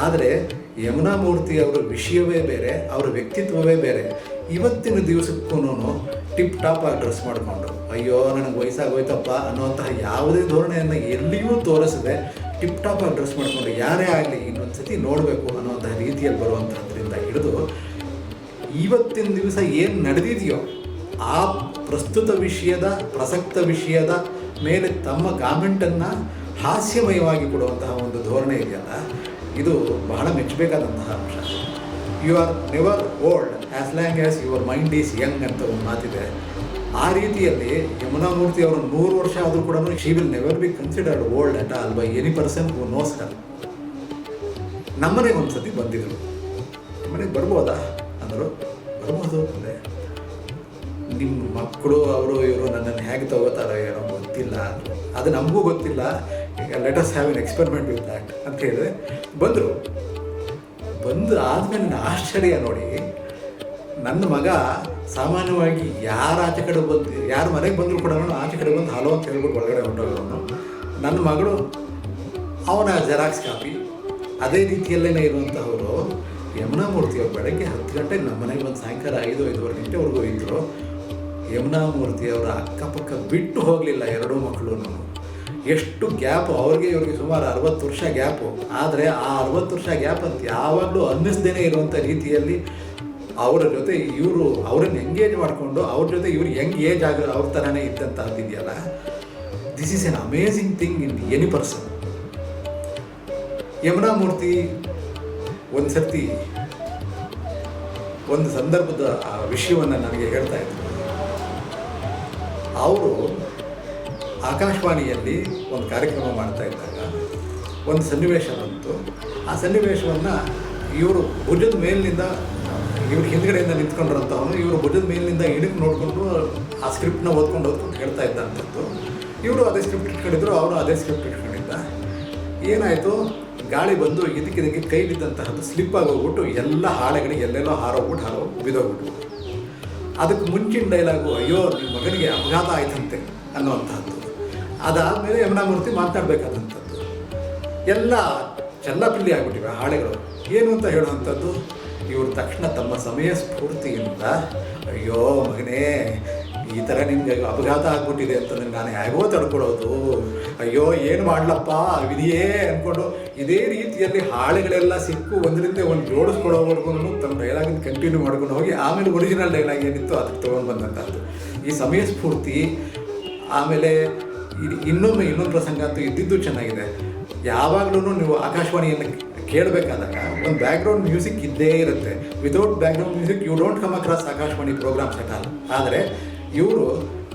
S7: ಆದರೆ ಯಮುನಾ ಮೂರ್ತಿ ಅವರ ವಿಷಯವೇ ಬೇರೆ, ಅವರ ವ್ಯಕ್ತಿತ್ವವೇ ಬೇರೆ. ಇವತ್ತಿನ ದಿವಸಕ್ಕೂ ಟಿಪ್ ಟಾಪ್ ಆಗಿ ಡ್ರೆಸ್ ಮಾಡಿಕೊಂಡು ಅಯ್ಯೋ ನನಗೆ ವಯಸ್ಸಾಗೋಯ್ತಪ್ಪ ಅನ್ನೋಂತಹ ಯಾವುದೇ ಧೋರಣೆಯನ್ನು ಎಲ್ಲಿಯೂ ತೋರಿಸದೆ ಟಿಪ್ ಟಾಪ್ ಆಗಿ ಡ್ರೆಸ್ ಮಾಡಿಕೊಂಡು ಯಾರೇ ಆಗಲಿ ಇನ್ನೊಂದು ಸತಿ ನೋಡಬೇಕು ಅನ್ನೋಂತಹ ರೀತಿಯಲ್ಲಿ ಬರುವಂಥದ್ರಿಂದ ಹಿಡಿದು ಇವತ್ತಿನ ದಿವಸ ಏನು ನಡೆದಿದೆಯೋ ಆ ಪ್ರಸ್ತುತ ವಿಷಯದ ಪ್ರಸಕ್ತ ವಿಷಯದ ಮೇಲೆ ತಮ್ಮ ಕಾಮೆಂಟನ್ನು ಹಾಸ್ಯಮಯವಾಗಿ ಕೊಡುವಂತಹ ಒಂದು ಧೋರಣೆ ಇದೆಯಲ್ಲ, ಇದು ಬಹಳ ಮೆಚ್ಚಬೇಕಾದಂತಹ ಅಂಶ. You are never old as long as your mind is young ಅಂತ ಒಂದು ಮಾತಿದೆ. ಆ ರೀತಿಯಲ್ಲಿ ಯಮುನಾ ಮೂರ್ತಿ ಅವರು 100 ವರ್ಷ ಆದರೂ ಕೂಡ she will never be considered old at all by any person who knows her. ನಮ್ಮನೆಗೆ ಒಂದು ಸತಿ ಬಂದಿದ್ರು. ನಮ್ಮನೆಗೆ ಬರ್ಬೋದಾ ಅಂದರು. ಬರ್ಬೋದು ಅಂದರೆ ನಿಮ್ಮ ಮಕ್ಕಳು ಅವರು ಇವರು ನನ್ನನ್ನು ಹೇಗೆ ತಗೋತಾರೋ ಏನೋ ಗೊತ್ತಿಲ್ಲ ಅಂದರು. ಅದು ನಮಗೂ ಗೊತ್ತಿಲ್ಲ. ಈಗ let us have an experiment with that ಅಂತ ಹೇಳಿದ್ರೆ ಬಂದರು. ಬಂದು ಆದಮೇಲೆ ನನ್ನ ಆಶ್ಚರ್ಯ ನೋಡಿ, ನನ್ನ ಮಗ ಸಾಮಾನ್ಯವಾಗಿ ಯಾರು ಆಚೆ ಕಡೆ ಬಂದು ಯಾರು ಮನೆಗೆ ಬಂದರೂ ಕೂಡ ಆಚೆ ಕಡೆ ಬಂದು ಹಲೋ ಅಂತ ಹೇಳ್ಬಿಟ್ಟು ಒಳಗಡೆ ಹೊರಟೋಗೋನು. ನನ್ನ ಮಗಳು ಅವನ ಜೆರಾಕ್ಸ್ ಕಾಪಿ ಅದೇ ರೀತಿಯಲ್ಲೇ ಇರುವಂಥವರು ಯಮುನಾ ಮೂರ್ತಿಯವರು ಬೆಳಗ್ಗೆ 10 ಗಂಟೆಗೆ ನಮ್ಮ ಮನೆಗೆ ಬಂದು ಸಾಯಂಕಾಲ 5-5:15 ಗಂಟೆವರೆಗೂ ಇದ್ದರು. ಯಮುನಾ ಮೂರ್ತಿಯವರ ಅಕ್ಕಪಕ್ಕ ಬಿಟ್ಟು ಹೋಗಲಿಲ್ಲ ಎರಡೂ ಮಕ್ಕಳು. ಎಷ್ಟು ಗ್ಯಾಪು ಅವ್ರಿಗೆ ಇವ್ರಿಗೆ ಸುಮಾರು 60 ವರ್ಷ ಗ್ಯಾಪು. ಆದರೆ ಆ 60 ವರ್ಷ ಗ್ಯಾಪ್ ಅಂತ ಯಾವಾಗಲೂ ಅನ್ನಿಸ್ದೇನೆ ಇರುವಂಥ ರೀತಿಯಲ್ಲಿ ಅವರ ಜೊತೆ ಇವರು ಅವ್ರನ್ನ ಎಂಗೇಜ್ ಮಾಡಿಕೊಂಡು ಅವ್ರ ಜೊತೆ ಇವ್ರು ಹೆಂಗೆ ಏಜ್ ಆಗ ಅವ್ರ ಥರನೇ ಇದ್ದಂಥದ್ದಿದೆಯಲ್ಲ, this is an amazing thing in any person. Yamuna Murthy ಒಂದು ಸರ್ತಿ ಒಂದು ಸಂದರ್ಭದ ಆ ವಿಷಯವನ್ನು ನನಗೆ ಹೇಳ್ತಾ ಇದ್ರು. ಅವರು ಆಕಾಶವಾಣಿಯಲ್ಲಿ ಒಂದು ಕಾರ್ಯಕ್ರಮ ಮಾಡ್ತಾ ಇದ್ದಾಗ ಒಂದು ಸನ್ನಿವೇಶ ಬಂತು. ಆ ಸನ್ನಿವೇಶವನ್ನು ಇವರು ಭುಜದ ಮೇಲಿನಿಂದ ಇವ್ರು ಹಿಂದ್ಗಡೆಯಿಂದ ನಿಂತ್ಕೊಂಡಿರೋಂಥವನು ಇವರು ಭುಜದ ಮೇಲಿನಿಂದ ಇಣಕ್ಕೆ ನೋಡಿಕೊಂಡು ಆ ಸ್ಕ್ರಿಪ್ಟ್ನ ಓದ್ಕೊಂಡು ಹೇಳ್ತಾ ಇದ್ದಂಥದ್ದು. ಇವರು ಅದೇ ಸ್ಕ್ರಿಪ್ಟ್ ಇಟ್ಕೊಂಡಿದ್ರು, ಅವರು ಅದೇ ಸ್ಕ್ರಿಪ್ಟ್ ಇಟ್ಕೊಂಡಿದ್ದ. ಏನಾಯಿತು, ಗಾಳಿ ಬಂದು ಇದಕ್ಕೆ ಕೈ ಬಿದ್ದಂತಹದ್ದು ಸ್ಲಿಪ್ ಆಗೋಗ್ಬಿಟ್ಟು ಎಲ್ಲ ಹಾಳೆಗಳಿಗೆ ಎಲ್ಲೆಲ್ಲೋ ಹಾರೋಗ್ಬಿಟ್ಟು ಬಿದ್ದೋಗ್ಬಿಟ್ಟು. ಅದಕ್ಕೆ ಮುಂಚಿನ ಡೈಲಾಗು ಅಯ್ಯೋ ನಿಮ್ಮ ಮಗನಿಗೆ ಅಪಘಾತ ಆಯ್ತಂತೆ ಅನ್ನುವಂಥದ್ದು. ಅದಾದಮೇಲೆ ಯಮುನಾ ಮೂರ್ತಿ ಮಾತನಾಡಬೇಕಾದಂಥದ್ದು. ಎಲ್ಲ ಚೆಲ್ಲಾಪಿಲ್ಲಿ ಆಗಿಬಿಟ್ಟಿವೆ ಹಾಳೆಗಳು. ಏನು ಅಂತ ಹೇಳುವಂಥದ್ದು, ಇವರು ತಕ್ಷಣ ತಮ್ಮ ಸಮಯ ಸ್ಫೂರ್ತಿಯಿಂದ ಅಯ್ಯೋ ಮಗನೇ ಈ ಥರ ನಿಮ್ಗೆ ಅಪಘಾತ ಆಗ್ಬಿಟ್ಟಿದೆ ಅಂತಂದರೆ ನಾನು ಹೇಗೋ ತಡ್ಕೊಳೋದು, ಅಯ್ಯೋ ಏನು ಮಾಡಲಪ್ಪ ವಿಧಿಯೇ ಅಂದ್ಕೊಂಡು ಇದೇ ರೀತಿಯಲ್ಲಿ ಹಾಳೆಗಳೆಲ್ಲ ಸಿಕ್ಕು ಒಂದರಿಂದ ಒಂದು ಜೋಡಿಸ್ಕೊಳ್ಳೋವರೆಗೂ ತಮ್ಮ ಡೈಲಾಗಿನ ಕಂಟಿನ್ಯೂ ಮಾಡ್ಕೊಂಡು ಹೋಗಿ ಆಮೇಲೆ ಒರಿಜಿನಲ್ ಡೈಲಾಗ್ ಏನಿತ್ತು ಅದಕ್ಕೆ ತೊಗೊಂಡು ಬಂದಂಥದ್ದು ಈ ಸಮಯ ಸ್ಫೂರ್ತಿ. ಆಮೇಲೆ ಇನ್ನೊಂದು ಪ್ರಸಂಗ ಅಂತೂ ಇದ್ದಿದ್ದು ಚೆನ್ನಾಗಿದೆ. ಯಾವಾಗಲೂ ನೀವು ಆಕಾಶವಾಣಿಯನ್ನು ಕೇಳಬೇಕಾದಾಗ ಒಂದು ಬ್ಯಾಕ್ಗ್ರೌಂಡ್ ಮ್ಯೂಸಿಕ್ ಇದ್ದೇ ಇರುತ್ತೆ. Without background music you don't come across Akashvani programmes at all. ಆದರೆ ಇವರು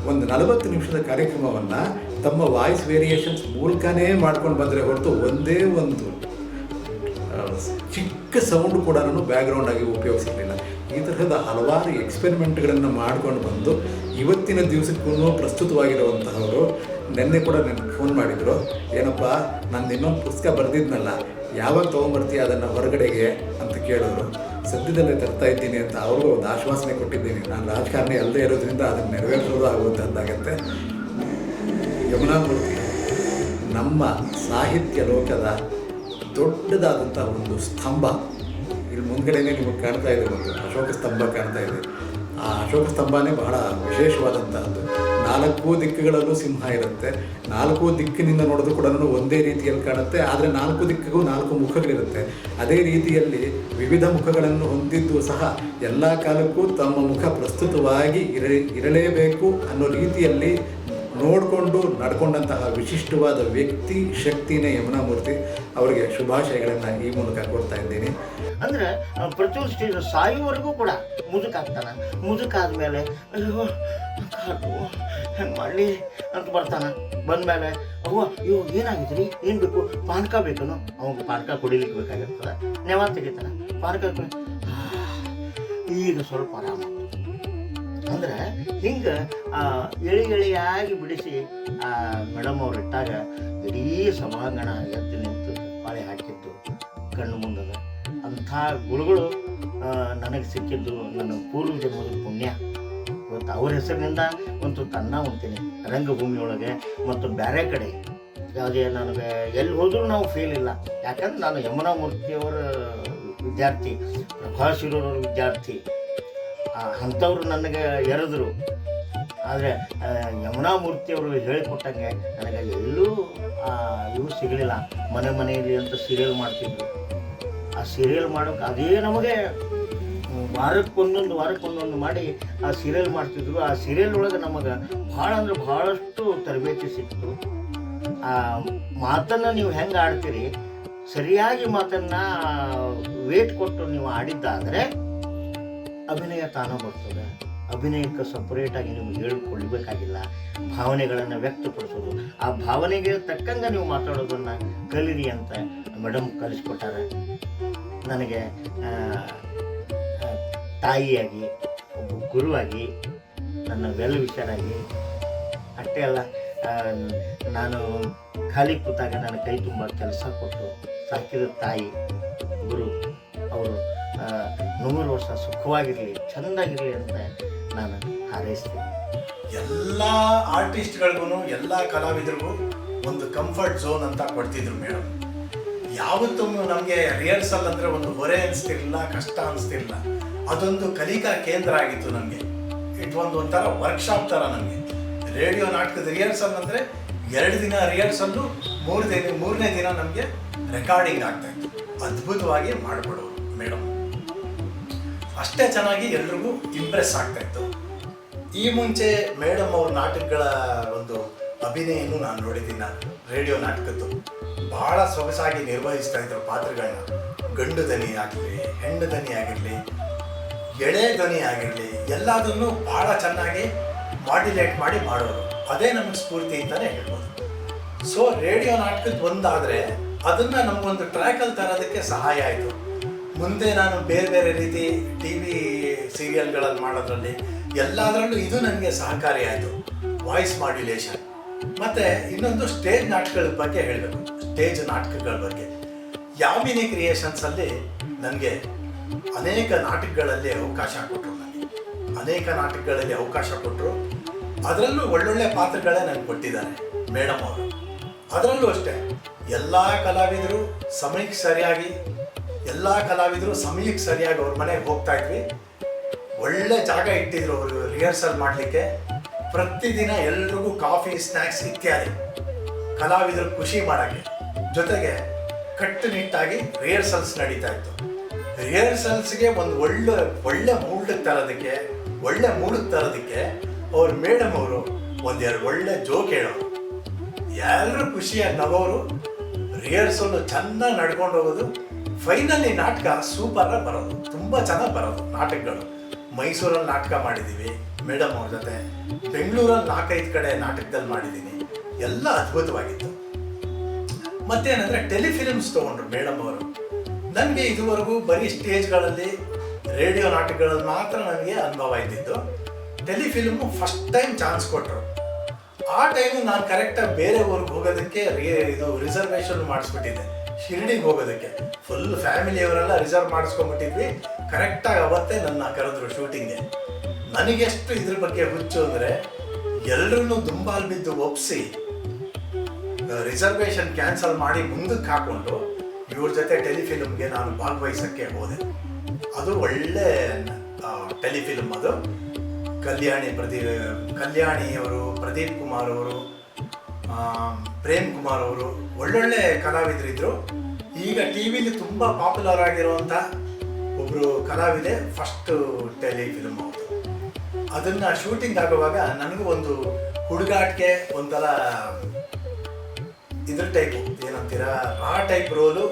S7: ಒಂದು 40 ನಿಮಿಷದ ಕಾರ್ಯಕ್ರಮವನ್ನು ತಮ್ಮ ವಾಯ್ಸ್ ವೇರಿಯೇಷನ್ಸ್ ಮೂಲಕನೇ ಮಾಡ್ಕೊಂಡು ಬಂದರೆ ಹೊರತು ಒಂದೇ ಒಂದು ಚಿಕ್ಕ ಸೌಂಡ್ ಕೂಡ ಬ್ಯಾಕ್ಗ್ರೌಂಡ್ ಆಗಿ ಉಪಯೋಗಿಸಿರಲಿಲ್ಲ. ಈ ತರಹದ ಹಲವಾರು ಎಕ್ಸ್ಪೆರಿಮೆಂಟ್ಗಳನ್ನು ಮಾಡ್ಕೊಂಡು ಬಂದು ಇವತ್ತಿನ ದಿವಸಕ್ಕೂ ಪ್ರಸ್ತುತವಾಗಿರುವಂತಹವರು ನೆನ್ನೆ ಕೂಡ ನನಗೆ ಫೋನ್ ಮಾಡಿದರು. ಏನಪ್ಪ ನಂದು ಇನ್ನೊಂದು ಪುಸ್ತಕ ಬರೆದಿದ್ನಲ್ಲ, ಯಾವಾಗ ತೊಗೊಂಬರ್ತೀಯ ಅದನ್ನು ಹೊರಗಡೆಗೆ ಅಂತ ಕೇಳಿದ್ರು. ಸದ್ಯದಲ್ಲೇ ತರ್ತಾ ಇದ್ದೀನಿ ಅಂತ ಅವ್ರಿಗೂ ಒಂದು ಆಶ್ವಾಸನೆ ಕೊಟ್ಟಿದ್ದೀನಿ. ನಾನು ರಾಜಕಾರಣಿ ಅಲ್ಲದೆ ಇರೋದ್ರಿಂದ ಅದನ್ನು ನೆರವೇರಿಸೋದು ಆಗುವಂಥದ್ದಾಗತ್ತೆ. ಯಮುನಾ ಮೂರ್ತಿ ನಮ್ಮ ಸಾಹಿತ್ಯ ಲೋಕದ ದೊಡ್ಡದಾದಂಥ ಒಂದು ಸ್ತಂಭ. ಇಲ್ಲಿ ಮುಂದ್ಗಡೆನೇ ನಿಮಗೆ ಕಾಣ್ತಾ ಇದೆ, ಒಂದು ಅಶೋಕ ಸ್ತಂಭ ಕಾಣ್ತಾ ಇದೆ. ಆ ಅಶೋಕ ಸ್ತಂಭನೇ ಬಹಳ ವಿಶೇಷವಾದಂತಹದ್ದು. 4 ದಿಕ್ಕುಗಳಲ್ಲೂ ಸಿಂಹ ಇರುತ್ತೆ. 4 ದಿಕ್ಕಿನಿಂದ ನೋಡಿದ್ರು ಕೂಡ ಒಂದೇ ರೀತಿಯಲ್ಲಿ ಕಾಣುತ್ತೆ. ಆದರೆ 4 ದಿಕ್ಕಿಗೂ 4 ಮುಖಗಳಿರುತ್ತೆ. ಅದೇ ರೀತಿಯಲ್ಲಿ ವಿವಿಧ ಮುಖಗಳನ್ನು ಹೊಂದಿದ್ದು ಸಹ ಎಲ್ಲ ಕಾಲಕ್ಕೂ ತಮ್ಮ ಮುಖ ಪ್ರಸ್ತುತವಾಗಿ ಇರಲೇಬೇಕು ಅನ್ನೋ ರೀತಿಯಲ್ಲಿ ನೋಡಿಕೊಂಡು ನಡ್ಕೊಂಡಂತಹ ವಿಶಿಷ್ಟವಾದ ವ್ಯಕ್ತಿ ಶಕ್ತಿನೇ ಯಮುನಾ ಮೂರ್ತಿ. ಅವರಿಗೆ ಶುಭಾಶಯಗಳನ್ನು ಈ ಮೂಲಕ ಕೊಡ್ತಾ ಇದ್ದೀನಿ.
S9: ಅಂದರೆ ಪ್ರತಿಯೊಂದು ಸ್ಟೇಜ್ ಸಾಯುವವರೆಗೂ ಕೂಡ ಮುದುಕಾಗ್ತಾನೆ. ಮುದುಕಾದ್ಮೇಲೆ ಅಯ್ಯೋ ಕಾಲು ಹೆಂಗೆ ಮಾಡಲಿ ಅಂತ ಬರ್ತಾನೆ. ಬಂದಮೇಲೆ ಅವ್ವ ಅಯ್ಯೋ ಏನಾಗಿದ್ರಿ, ಏನು ಬೇಕು, ಪಾನಕ ಬೇಕನು, ಅವಾಗ ಪಾನಕ ಕುಡಿಲಿಕ್ಕೆ ಬೇಕಾಗಿರ್ತದೆ. ನೆವ ತೆಗಿತಾನೆ, ಪಾನಕ ಈಗ ಸ್ವಲ್ಪ ಆರಾಮ. ಅಂದರೆ ಹಿಂಗೆ ಎಳೆಯಾಗಿ ಬಿಡಿಸಿ ಮೇಡಮ್ ಅವ್ರು ಇಟ್ಟಾಗ ಇಡೀ ಸಭಾಂಗಣ ಎದ್ದು ನಿಂತು ಪಾಳೆ ಹಾಕಿದ್ದು ಕಣ್ಣು ಮುಂದದ. ಅಂಥ ಗುರುಗಳು ನನಗೆ ಸಿಕ್ಕಿದ್ದು ನನ್ನ ಪೂರ್ವ ಜನ್ಮದ ಪುಣ್ಯ. ಇವತ್ತು ಅವ್ರ ಹೆಸರಿನಿಂದ ಒಂದು ತನ್ನ ಉಂತೀನಿ ರಂಗಭೂಮಿಯೊಳಗೆ ಮತ್ತು ಬೇರೆ ಕಡೆ ಯಾವುದೇ ನನಗೆ ಎಲ್ಲಿ ಹೋದರೂ ನಾವು ಫೇಲ್ ಇಲ್ಲ. ಯಾಕಂದ್ರೆ ನಾನು ಯಮುನಾ ಮೂರ್ತಿಯವರ ವಿದ್ಯಾರ್ಥಿ, ಪ್ರಭಾಶಿರವ್ರ ವಿದ್ಯಾರ್ಥಿ. ಅಂಥವ್ರು ನನಗೆ ಎರೆದ್ರು. ಆದರೆ ಯಮುನಾ ಮೂರ್ತಿಯವರು ಹೇಳಿಕೊಟ್ಟಂಗೆ ನನಗೆ ಎಲ್ಲೂ ಇವು ಸಿಗಲಿಲ್ಲ. ಮನೆಯಲ್ಲಿ ಅಂತ ಸೀರಿಯಲ್ ಮಾಡ್ತಿದ್ರು. ಆ ಸೀರಿಯಲ್ ಮಾಡೋಕೆ ಅದೇ ನಮಗೆ ವಾರಕ್ಕೊಂದೊಂದು ಮಾಡಿ ಆ ಸೀರಿಯಲ್ ಮಾಡ್ತಿದ್ರು. ಆ ಸೀರಿಯಲ್ ಒಳಗೆ ನಮಗೆ ಭಾಳ ಅಂದ್ರೆ ಭಾಳಷ್ಟು ತರಬೇತಿ ಸಿಕ್ತು. ಆ ಮಾತನ್ನು ನೀವು ಹೆಂಗೆ ಆಡ್ತೀರಿ, ಸರಿಯಾಗಿ ಮಾತನ್ನು ವೇಟ್ ಕೊಟ್ಟು ನೀವು ಆಡಿದ್ದಾದರೆ ಅಭಿನಯ ತಾನ ಬರ್ತದೆ. ಅಭಿನಯಕ್ಕೆ ಸಪ್ರೇಟಾಗಿ ನಿಮ್ಗೆ ಹೇಳಿಕೊಳ್ಳಬೇಕಾಗಿಲ್ಲ. ಭಾವನೆಗಳನ್ನು ವ್ಯಕ್ತಪಡಿಸೋದು, ಆ ಭಾವನೆಗೆ ತಕ್ಕಂಗೆ ನೀವು ಮಾತಾಡೋದನ್ನು ಕಲೀರಿ ಅಂತ ಮೇಡಮ್ ಕಲಿಸ್ಕೊಟ್ಟಾರೆ. ನನಗೆ ತಾಯಿಯಾಗಿ, ಒಬ್ಬ ಗುರುವಾಗಿ, ನನ್ನ ವೆಲ್ ವಿಷರಾಗಿ. ಅಷ್ಟೇ ಅಲ್ಲ, ನಾನು ಖಾಲಿ ಕೂತಾಗ ನನ್ನ ಕೈ ತುಂಬ ಕೆಲಸ ಕೊಟ್ಟು ಸಾಕಿದ ತಾಯಿ, ಗುರು ಅವರು 100 ವರ್ಷ ಸುಖವಾಗಿರಲಿ, ಚೆಂದಾಗಿರಲಿ ಅಂತ ನಾನು ಹಾರೈಸ್ತೀನಿ.
S12: ಎಲ್ಲ ಆರ್ಟಿಸ್ಟ್ಗಳಿಗೂ, ಎಲ್ಲ ಕಲಾವಿದರಿಗೂ ಒಂದು ಕಂಫರ್ಟ್ ಝೋನ್ ಅಂತ ಕೊಡ್ತಿದ್ರು ಮೇಡಮ್. ಯಾವತ್ತೂ ನಮಗೆ ರಿಹರ್ಸಲ್ ಅಂದರೆ ಒಂದು ಹೊರೆ ಅನಿಸ್ತಿರಲಿಲ್ಲ, ಕಷ್ಟ ಅನಿಸ್ತಿರಲಿಲ್ಲ. ಅದೊಂದು ಕಲಿಕಾ ಕೇಂದ್ರ ಆಗಿತ್ತು ನಮಗೆ. ಒಂಥರ ವರ್ಕ್ಶಾಪ್ ಥರ ನಮಗೆ. ರೇಡಿಯೋ ನಾಟಕದ ರಿಹರ್ಸಲ್ ಅಂದರೆ 2 ದಿನ ರಿಹರ್ಸಲ್ಲು, 3ನೇ ದಿನ ನಮಗೆ ರೆಕಾರ್ಡಿಂಗ್ ಆಗ್ತಾಯಿತ್ತು. ಅದ್ಭುತವಾಗಿ ಮಾಡಿಕೊಡೋರು ಮೇಡಮ್. ಅಷ್ಟೇ ಚೆನ್ನಾಗಿ ಎಲ್ರಿಗೂ ಇಂಪ್ರೆಸ್ ಆಗ್ತಾಯಿತ್ತು. ಈ ಮುಂಚೆ ಮೇಡಮ್ ಅವ್ರ ನಾಟಕಗಳ ಒಂದು ಅಭಿನಯನೂ ನಾನು ನೋಡಿದ್ದೀನಿ. ರೇಡಿಯೋ ನಾಟಕದ್ದು ಭಾಳ ಸೊಗಸಾಗಿ ನಿರ್ವಹಿಸ್ತಾ ಇದ್ರು ಪಾತ್ರಗಳನ್ನ. ಗಂಡು ದನಿ ಆಗಲಿ, ಹೆಣ್ಣು ದನಿ ಆಗಿರಲಿ, ಎಳೆ ಧ್ವನಿ ಆಗಿರಲಿ, ಎಲ್ಲದನ್ನು ಭಾಳ ಚೆನ್ನಾಗಿ ಮಾಡ್ಯುಲೇಟ್ ಮಾಡಿ ಮಾಡೋರು. ಅದೇ ನಮಗೆ ಸ್ಫೂರ್ತಿ ಅಂತಲೇ ಹೇಳ್ಬೋದು. ಸೊ ರೇಡಿಯೋ ನಾಟಕದ ಒಂದಾದರೆ ಅದನ್ನು ನಮಗೊಂದು ಟ್ರ್ಯಾಕಲ್ಲಿ ತರೋದಕ್ಕೆ ಸಹಾಯ ಆಯಿತು. ಮುಂದೆ ನಾನು ಬೇರೆ ಬೇರೆ ರೀತಿ TV ಸೀರಿಯಲ್ಗಳಲ್ಲಿ ಮಾಡೋದ್ರಲ್ಲಿ ಎಲ್ಲದರಲ್ಲೂ ಇದು ನನಗೆ ಸಹಕಾರಿಯಾಯಿತು. Voice modulation. ಮತ್ತು ಇನ್ನೊಂದು ಸ್ಟೇಜ್ ನಾಟಕಗಳ ಬಗ್ಗೆ ಹೇಳಬೇಕು. ಸ್ಟೇಜ್ ನಾಟಕಗಳ ಬಗ್ಗೆ ಯಾಮಿನಿ ಕ್ರಿಯೇಷನ್ಸಲ್ಲಿ ನನಗೆ ಅನೇಕ ನಾಟಕಗಳಲ್ಲಿ ಅವಕಾಶ ಕೊಟ್ಟರು. ಅದರಲ್ಲೂ ಒಳ್ಳೊಳ್ಳೆ ಪಾತ್ರಗಳೇ ನನಗೆ ಕೊಟ್ಟಿದ್ದಾರೆ ಮೇಡಮ್ ಅವರು. ಅದರಲ್ಲೂ ಅಷ್ಟೇ ಎಲ್ಲ ಕಲಾವಿದರು ಸಮಯಕ್ಕೆ ಸರಿಯಾಗಿ ಅವ್ರ ಮನೆಗೆ ಹೋಗ್ತಾ ಇದ್ವಿ. ಒಳ್ಳೆ ಜಾಗ ಇಟ್ಟಿದ್ರು ಅವರು ರಿಹರ್ಸಲ್ ಮಾಡಲಿಕ್ಕೆ. ಪ್ರತಿದಿನ ಎಲ್ರಿಗೂ ಕಾಫಿ, ಸ್ನ್ಯಾಕ್ಸ್ ಇತ್ಯಾದಿ ಕಲಾವಿದರು ಖುಷಿ ಮಾಡೋಕ್ಕೆ. ಜೊತೆಗೆ ಕಟ್ಟುನಿಟ್ಟಾಗಿ ರಿಹರ್ಸಲ್ಸ್ ನಡೀತಾ ಇತ್ತು. ರಿಹರ್ಸಲ್ಸ್ಗೆ ಒಂದು ಒಳ್ಳೆ ಮೂಡಕ್ಕೆ ತರೋದಕ್ಕೆ ಅವ್ರ ಮೇಡಮ್ ಅವರು 1-2 ಒಳ್ಳೆ ಜೋಕ್ ಹೇಳೋರು. ಎಲ್ಲರೂ ಖುಷಿಯಾಗಿ ನಗೋರು. ರಿಹರ್ಸಲ್ಲು ಚೆನ್ನಾಗಿ ನಡ್ಕೊಂಡು ಹೋಗೋದು. ಫೈನಲಿ ನಾಟಕ ಸೂಪರಾಗಿ ಬರೋದು, ತುಂಬ ಚೆನ್ನಾಗಿ ಬರೋದು ನಾಟಕಗಳು. ಮೈಸೂರಲ್ಲಿ ನಾಟಕ ಮಾಡಿದ್ದೀವಿ ಮೇಡಮ್ ಅವ್ರ ಜೊತೆ. ಬೆಂಗಳೂರಲ್ಲಿ 4-5 ಕಡೆ ನಾಟಕದಲ್ಲಿ ಮಾಡಿದ್ದೀನಿ. ಎಲ್ಲ ಅದ್ಭುತವಾಗಿತ್ತು. ಮತ್ತೇನಂದರೆ ಟೆಲಿಫಿಲ್ಮ್ಸ್ ತೊಗೊಂಡ್ರು ಮೇಡಮ್ ಅವರು. ನನಗೆ ಇದುವರೆಗೂ ಬರೀ ಸ್ಟೇಜ್ಗಳಲ್ಲಿ, ರೇಡಿಯೋ ನಾಟಕಗಳಲ್ಲಿ ಮಾತ್ರ ನನಗೆ ಅನುಭವ ಇದ್ದಿದ್ದು. ಟೆಲಿಫಿಲ್ಮು ಫಸ್ಟ್ ಟೈಮ್ ಚಾನ್ಸ್ ಕೊಟ್ಟರು. ಆ ಟೈಮು ನಾನು ಕರೆಕ್ಟಾಗಿ ಬೇರೆ ಊರಿಗೆ ಹೋಗೋದಕ್ಕೆ ರಿಸರ್ವೇಷನ್ ಮಾಡಿಸ್ಬಿಟ್ಟಿದ್ದೆ. ಶಿರ್ಡಿಗೆ ಹೋಗೋದಕ್ಕೆ ಫುಲ್ ಫ್ಯಾಮಿಲಿಯವರೆಲ್ಲ ರಿಸರ್ವ್ ಮಾಡಿಸ್ಕೊಂಡ್ಬಿಟ್ಟಿದ್ವಿ. ಕರೆಕ್ಟಾಗಿ ಅವತ್ತೇ ನನ್ನ ಕರೆದ್ರು ಶೂಟಿಂಗ್ಗೆ. ನನಗೆಷ್ಟು ಇದ್ರ ಬಗ್ಗೆ ಹುಚ್ಚು ಅಂದರೆ ಎಲ್ಲರನ್ನೂ ದುಂಬಾಲು ಬಿದ್ದು ಒಪ್ಪಿಸಿ ರಿಸರ್ವೇಷನ್ ಕ್ಯಾನ್ಸಲ್ ಮಾಡಿ ಮುಂದಕ್ಕೆ ಹಾಕ್ಕೊಂಡು ಇವ್ರ ಜೊತೆ ಟೆಲಿಫಿಲ್ಮ್ಗೆ ನಾನು ಭಾಗವಹಿಸೋಕ್ಕೆ ಹೋದೆ. ಅದು ಒಳ್ಳೆ ಟೆಲಿಫಿಲ್ಮ್ ಅದು. ಕಲ್ಯಾಣಿಯವರು, ಪ್ರದೀಪ್ ಕುಮಾರ್ ಅವರು, ಪ್ರೇಮ್ ಕುಮಾರ್ ಅವರು ಒಳ್ಳೊಳ್ಳೆ ಕಲಾವಿದರಿದ್ದರು. ಈಗ ಟಿ ವಿಲಿ ತುಂಬ ಪಾಪ್ಯುಲರ್ ಆಗಿರುವಂಥ ಒಬ್ಬರು ಕಲಾವಿದೆ ಫಸ್ಟ್ ಟೆಲಿಫಿಲ್ಮ್ ಅವರು. ಅದನ್ನು ಶೂಟಿಂಗ್ ಆಗುವಾಗ ನನಗೂ ಒಂದು ಹುಡುಗಾಟಿಗೆ ಒಂಥರ ಇದ್ರ ಟೈಪು ಏನಂತೀರ ಆ ಟೈಪ್ ರೋಲು,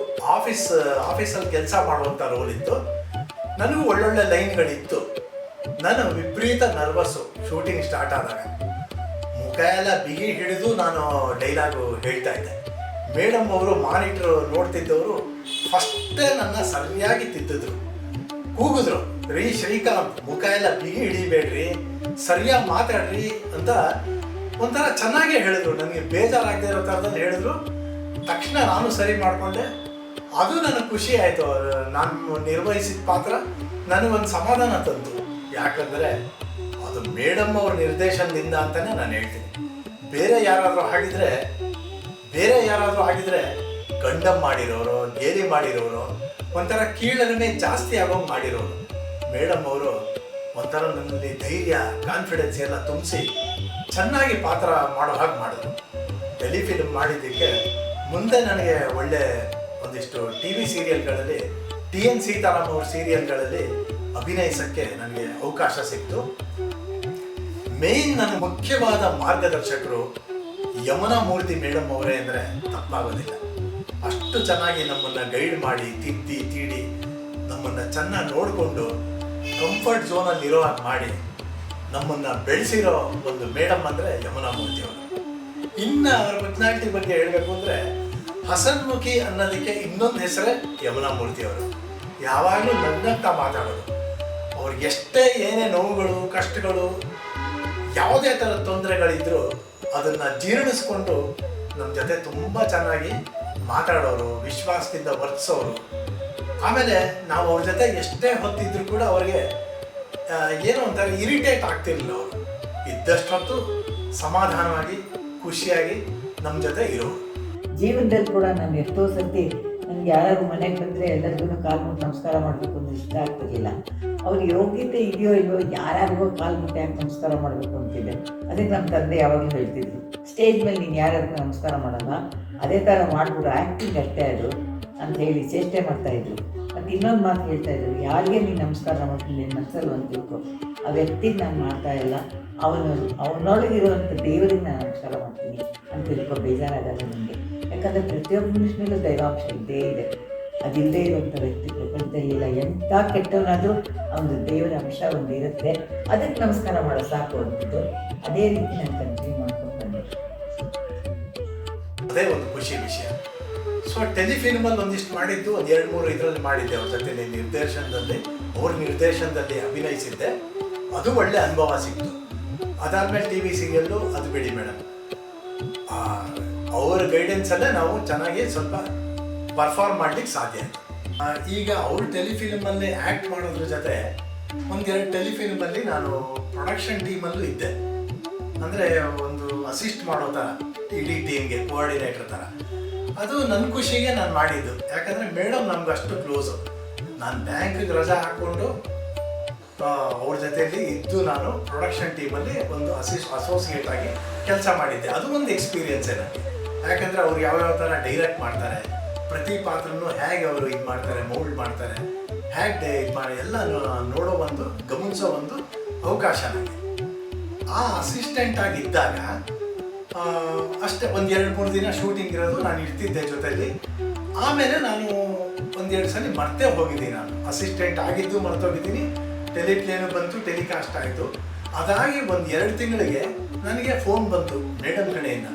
S12: ಆಫೀಸಲ್ಲಿ ಕೆಲಸ ಮಾಡುವಂಥ ರೋಲ್ ಇತ್ತು. ನನಗೂ ಒಳ್ಳೊಳ್ಳೆ ಲೈನ್ಗಳಿತ್ತು. ನಾನು ವಿಪರೀತ ನರ್ವಸ್ಸು ಶೂಟಿಂಗ್ ಸ್ಟಾರ್ಟ್ ಆದಾಗ. ಮುಖ ಎಲ್ಲ ಬಿಗಿ ಹಿಡಿದು ನಾನು ಡೈಲಾಗು ಹೇಳ್ತಾ ಇದ್ದೆ. ಮೇಡಮ್ ಅವರು ಮಾನಿಟ್ರು ನೋಡ್ತಿದ್ದವರು ಫಸ್ಟೇ ನನ್ನ ಸರಿಯಾಗಿ ತಿದ್ದಿದ್ರು, ಕೂಗಿದ್ರು, ರೀ ಶ್ರೀಕಾಂತ್ ಮುಖ ಎಲ್ಲ ಬಿಗಿ ಹಿಡಿಬೇಡ್ರಿ, ಸರಿಯಾಗಿ ಮಾತಾಡ್ರಿ ಅಂತ ಒಂಥರ ಚೆನ್ನಾಗೇ ಹೇಳಿದ್ರು. ನನಗೆ ಬೇಜಾರಾಗದೇ ಇರೋ ಥರದಲ್ಲಿ ಹೇಳಿದ್ರು. ತಕ್ಷಣ ನಾನು ಸರಿ ಮಾಡಿಕೊಂಡೆ. ಅದು ನನಗೆ ಖುಷಿ ಆಯಿತು. ನಾನು ನಿರ್ವಹಿಸಿದ ಪಾತ್ರ ನನಗೊಂದು ಸಮಾಧಾನ ತಂತು. ಯಾಕಂದರೆ ಅದು ಮೇಡಮ್ ಅವ್ರ ನಿರ್ದೇಶನದಿಂದ ಅಂತಲೇ ನಾನು ಹೇಳ್ತೀನಿ. ಬೇರೆ ಯಾರಾದರೂ ಆಗಿದ್ರೆ ಗಂಡಮ್ ಮಾಡಿರೋರು, ಗೇಲಿ ಮಾಡಿರೋರು, ಒಂಥರ ಕೀಳರಿಮೆ ಜಾಸ್ತಿ ಆಗೋಂಗೆ ಮಾಡಿರೋರು. ಮೇಡಮ್ ಅವರು ಒಂಥರ ನನ್ನಲ್ಲಿ ಧೈರ್ಯ, ಕಾನ್ಫಿಡೆನ್ಸ್ ಎಲ್ಲ ತುಂಬಿಸಿ ಚೆನ್ನಾಗಿ ಪಾತ್ರ ಮಾಡೋ ಹಾಗೆ ಮಾಡಿದ್ರು. ಟೆಲಿಫಿಲ್ಮ್ ಮಾಡಿದ್ದಕ್ಕೆ ಮುಂದೆ ನನಗೆ ಒಳ್ಳೆ ಒಂದಿಷ್ಟು ಟಿ ವಿ ಸೀರಿಯಲ್ಗಳಲ್ಲಿ, TN ಸೀತಾರಾಮ್ ಅವ್ರ ಸೀರಿಯಲ್ಗಳಲ್ಲಿ ಅಭಿನಯಿಸೋಕ್ಕೆ ನನಗೆ ಅವಕಾಶ ಸಿಕ್ತು. ಮೇಯ್ನ್ ನನ್ನ ಮುಖ್ಯವಾದ ಮಾರ್ಗದರ್ಶಕರು ಯಮುನಾ ಮೂರ್ತಿ ಮೇಡಮ್ ಅವರೇ ಅಂದರೆ ತಪ್ಪಾಗೋದಿಲ್ಲ. ಅಷ್ಟು ಚೆನ್ನಾಗಿ ನಮ್ಮನ್ನು ಗೈಡ್ ಮಾಡಿ, ತಿದ್ದಿ ತೀಡಿ, ನಮ್ಮನ್ನು ಚೆನ್ನಾಗಿ ನೋಡಿಕೊಂಡು ಕಂಫರ್ಟ್ ಝೋನಲ್ಲಿ ಇರೋ ಹಾಗೆ ಮಾಡಿ ನಮ್ಮನ್ನು ಬೆಳೆಸಿರೋ ಒಂದು ಮೇಡಮ್ ಅಂದರೆ ಯಮುನಾ ಮೂರ್ತಿ ಅವರು. ಇನ್ನು ಅವರ ಪರ್ಸನಾಲಿಟಿ ಬಗ್ಗೆ ಹೇಳಬೇಕು ಅಂದರೆ ಹಸನ್ಮುಖಿ ಅನ್ನೋದಕ್ಕೆ ಇನ್ನೊಂದು ಹೆಸರೇ ಯಮುನಾ ಮೂರ್ತಿ ಅವರು. ಯಾವಾಗಲೂ ನನ್ನಂತ ಮಾತಾಡೋದು. ಅವ್ರಿಗೆ ಎಷ್ಟೇ ಏನೇ ನೋವುಗಳು, ಕಷ್ಟಗಳು, ಯಾವುದೇ ಥರದ ತೊಂದರೆಗಳಿದ್ರೂ ಅದನ್ನು ಜೀರ್ಣಿಸ್ಕೊಂಡು ನಮ್ಮ ಜೊತೆ ತುಂಬ ಚೆನ್ನಾಗಿ ಮಾತಾಡೋರು, ವಿಶ್ವಾಸದಿಂದ ವರ್ತಿಸೋರು. ಆಮೇಲೆ ನಾವು ಅವ್ರ ಜೊತೆ ಎಷ್ಟೇ ಹೊತ್ತಿದ್ರು ಕೂಡ ಅವ್ರಿಗೆ ಏನೋ ಒಂಥರ ಇರಿಟೇಟ್ ಆಗ್ತಿರ್ಲಿಲ್ಲ. ಅವರು ಇದ್ದಷ್ಟು ಹೊತ್ತು ಸಮಾಧಾನವಾಗಿ, ಖುಷಿಯಾಗಿ ನಮ್ಮ ಜೊತೆ ಇರೋರು.
S3: ಜೀವನದಲ್ಲಿ ಕೂಡ ನಾನು ಎಷ್ಟೋ ಸರ್ತಿ ನನಗೆ ಯಾರು ಮನೆಗೆ ಬಂದರೆ ಎಲ್ಲರಿಗೂ ಕಾಲು ಮುಟ್ಟು ನಮಸ್ಕಾರ ಮಾಡಬೇಕು ಅಂತ ಇಷ್ಟ ಆಗ್ತಿರ್ಲಿಲ್ಲ. ಅವ್ರಿಗೆ ಯೋಗ್ಯತೆ ಇದೆಯೋ ಇಲ್ಲೋ, ಯಾರ್ಯಾರಿಗೋ ಕಾಲು ಮುಟ್ಟಿ ಯಾಕೆ ನಮಸ್ಕಾರ ಮಾಡಬೇಕು ಅಂತಿದೆ. ಅದಕ್ಕೆ ನಮ್ಮ ತಂದೆ ಯಾವಾಗಲೂ ಹೇಳ್ತಿದ್ರು, ಸ್ಟೇಜ್ ಮೇಲೆ ನೀನು ಯಾರ್ಯಾರಿಗೂ ನಮಸ್ಕಾರ ಮಾಡಲ್ಲ, ಅದೇ ಥರ ಮಾಡಿಬಿಡು, ಆ್ಯಕ್ಟಿಂಗ್ ಅಷ್ಟೇ ಅದು ಅಂತ ಹೇಳಿ ಚೇಷ್ಟೆ ಮಾಡ್ತಾಯಿದ್ರು. ಮತ್ತು ಇನ್ನೊಂದು ಮಾತು ಹೇಳ್ತಾಯಿದ್ರು, ಯಾರಿಗೆ ನೀನು ನಮಸ್ಕಾರ ಮಾಡ್ತೀನಿ ನಿನ್ನ ಮನಸ್ಸಲ್ಲಿ ಒಂದು ತಿಳ್ಕೊ, ಆ ವ್ಯಕ್ತಿಗೆ ನಾನು ಮಾಡ್ತಾ ಇಲ್ಲ, ಅವನೊಳಗಿರುವಂಥ ದೇವರಿಗೆ ನಾನು ನಮಸ್ಕಾರ ಮಾಡ್ತೀನಿ ಅಂತ ತಿಳ್ಕೊ, ಬೇಜಾರಾಗಲ್ಲ ನನಗೆ. ಯಾಕಂದರೆ ಪ್ರತಿಯೊಬ್ಬ ಮನುಷ್ಯನಲ್ಲೂ ದೈವಾಂಶ ಇದ್ದೇ ಇದೆ. ಅದಿಲ್ಲದೆ ಇರುವಂಥ ವ್ಯಕ್ತಿ ಪ್ರಪಂಚದಲ್ಲಿ ಇಲ್ಲ. ಎಂಥ ಕೆಟ್ಟವನಾದರೂ ಅವನು ದೇವರ ಅಂಶ ಒಂದು ಇರುತ್ತೆ, ಅದಕ್ಕೆ ನಮಸ್ಕಾರ ಮಾಡೋ ಸಾಕು ಅಂತಿದ್ದು. ಅದೇ ರೀತಿ ನಾನು ಕಂಟಿನ್ಯೂ ಮಾಡ್ಕೊಂಡು ಬಂದೆ.
S12: ಅದೇ ಒಂದು ಖುಷಿ ವಿಷಯ. ಸೊ ಟೆಲಿಫಿಲ್ಮಲ್ಲಿ ಒಂದಿಷ್ಟು ಮಾಡಿದ್ದು, ಒಂದು 2-3 ಇದರಲ್ಲಿ ಮಾಡಿದ್ದೆ ಅವ್ರ ಜೊತೆ ಅವ್ರ ನಿರ್ದೇಶನದಲ್ಲಿ ಅಭಿನಯಿಸಿದ್ದೆ. ಅದು ಒಳ್ಳೆ ಅನುಭವ ಸಿಕ್ತು. ಅದಾದಮೇಲೆ ಟಿ ವಿ ಸೀರಿಯಲ್ಲು ಅದು ಬಿಡಿ ಮೇಡಮ್, ಅವರ ಗೈಡೆನ್ಸಲ್ಲೇ ನಾವು ಚೆನ್ನಾಗಿ ಸ್ವಲ್ಪ ಪರ್ಫಾರ್ಮ್ ಮಾಡಲಿಕ್ಕೆ ಸಾಧ್ಯ ಆಯಿತು. ಈಗ ಅವ್ರ ಟೆಲಿಫಿಲ್ಮಲ್ಲಿ ಆ್ಯಕ್ಟ್ ಮಾಡೋದ್ರ ಜೊತೆ 1-2 ಟೆಲಿಫಿಲ್ಮಲ್ಲಿ ನಾನು ಪ್ರೊಡಕ್ಷನ್ ಟೀಮಲ್ಲೂ ಇದ್ದೆ. ಅಂದರೆ ಒಂದು ಅಸಿಸ್ಟ್ ಮಾಡೋ ಥರ, ಇಡೀ ಟೀಮ್ಗೆ ಕೋಆರ್ಡಿನೇಟರ್ ಥರ. ಅದು ನನ್ನ ಖುಷಿಗೆ ನಾನು ಮಾಡಿದ್ದು. ಯಾಕಂದರೆ ಮೇಡಮ್ ನಮ್ಗೆ ಅಷ್ಟು ಕ್ಲೋಸು. ನಾನು ಬ್ಯಾಂಕಿಗೆ ರಜಾ ಹಾಕ್ಕೊಂಡು ಅವ್ರ ಜೊತೆಯಲ್ಲಿ ಇದ್ದು ನಾನು ಪ್ರೊಡಕ್ಷನ್ ಟೀಮಲ್ಲಿ ಒಂದು ಅಸೋಸಿಯೇಟ್ ಆಗಿ ಕೆಲಸ ಮಾಡಿದ್ದೆ. ಅದು ಒಂದು ಎಕ್ಸ್ಪೀರಿಯನ್ಸೇ ನನಗೆ. ಯಾಕಂದರೆ ಅವ್ರು ಯಾವ್ಯಾವ ಥರ ಡೈರೆಕ್ಟ್ ಮಾಡ್ತಾರೆ, ಪ್ರತಿ ಪಾತ್ರನೂ ಹೇಗೆ ಅವರು ಇದು ಮಾಡ್ತಾರೆ, ಮೌಲ್ಡ್ ಮಾಡ್ತಾರೆ, ಹೇಗೆ ಇದು ಮಾಡಿ ಎಲ್ಲ ನೋಡೋ ಒಂದು, ಗಮನಿಸೋ ಒಂದು ಅವಕಾಶ ನನಗೆ. ಆ ಅಸಿಸ್ಟೆಂಟ್ ಆಗಿದ್ದಾಗ ಅಷ್ಟೇ 1-2-3 ದಿನ ಶೂಟಿಂಗ್ ಇರೋದು, ನಾನು ಇರ್ತಿದ್ದೆ ಜೊತೆಯಲ್ಲಿ. ಆಮೇಲೆ ನಾನು 1-2 ಸಲ ಮರ್ತೇ ಹೋಗಿದ್ದೀನಿ. ನಾನು ಅಸಿಸ್ಟೆಂಟ್ ಆಗಿದ್ದು ಮರ್ತೋಗಿದ್ದೀನಿ. ಟೆಲಿಪ್ಲೇನು ಬಂತು, ಟೆಲಿಕಾಸ್ಟ್ ಆಯಿತು. ಅದಾಗಿ 1-2 ತಿಂಗಳಿಗೆ ನನಗೆ ಫೋನ್ ಬಂತು ಮೇಡಮ್ ಕಡೆಯಿಂದ,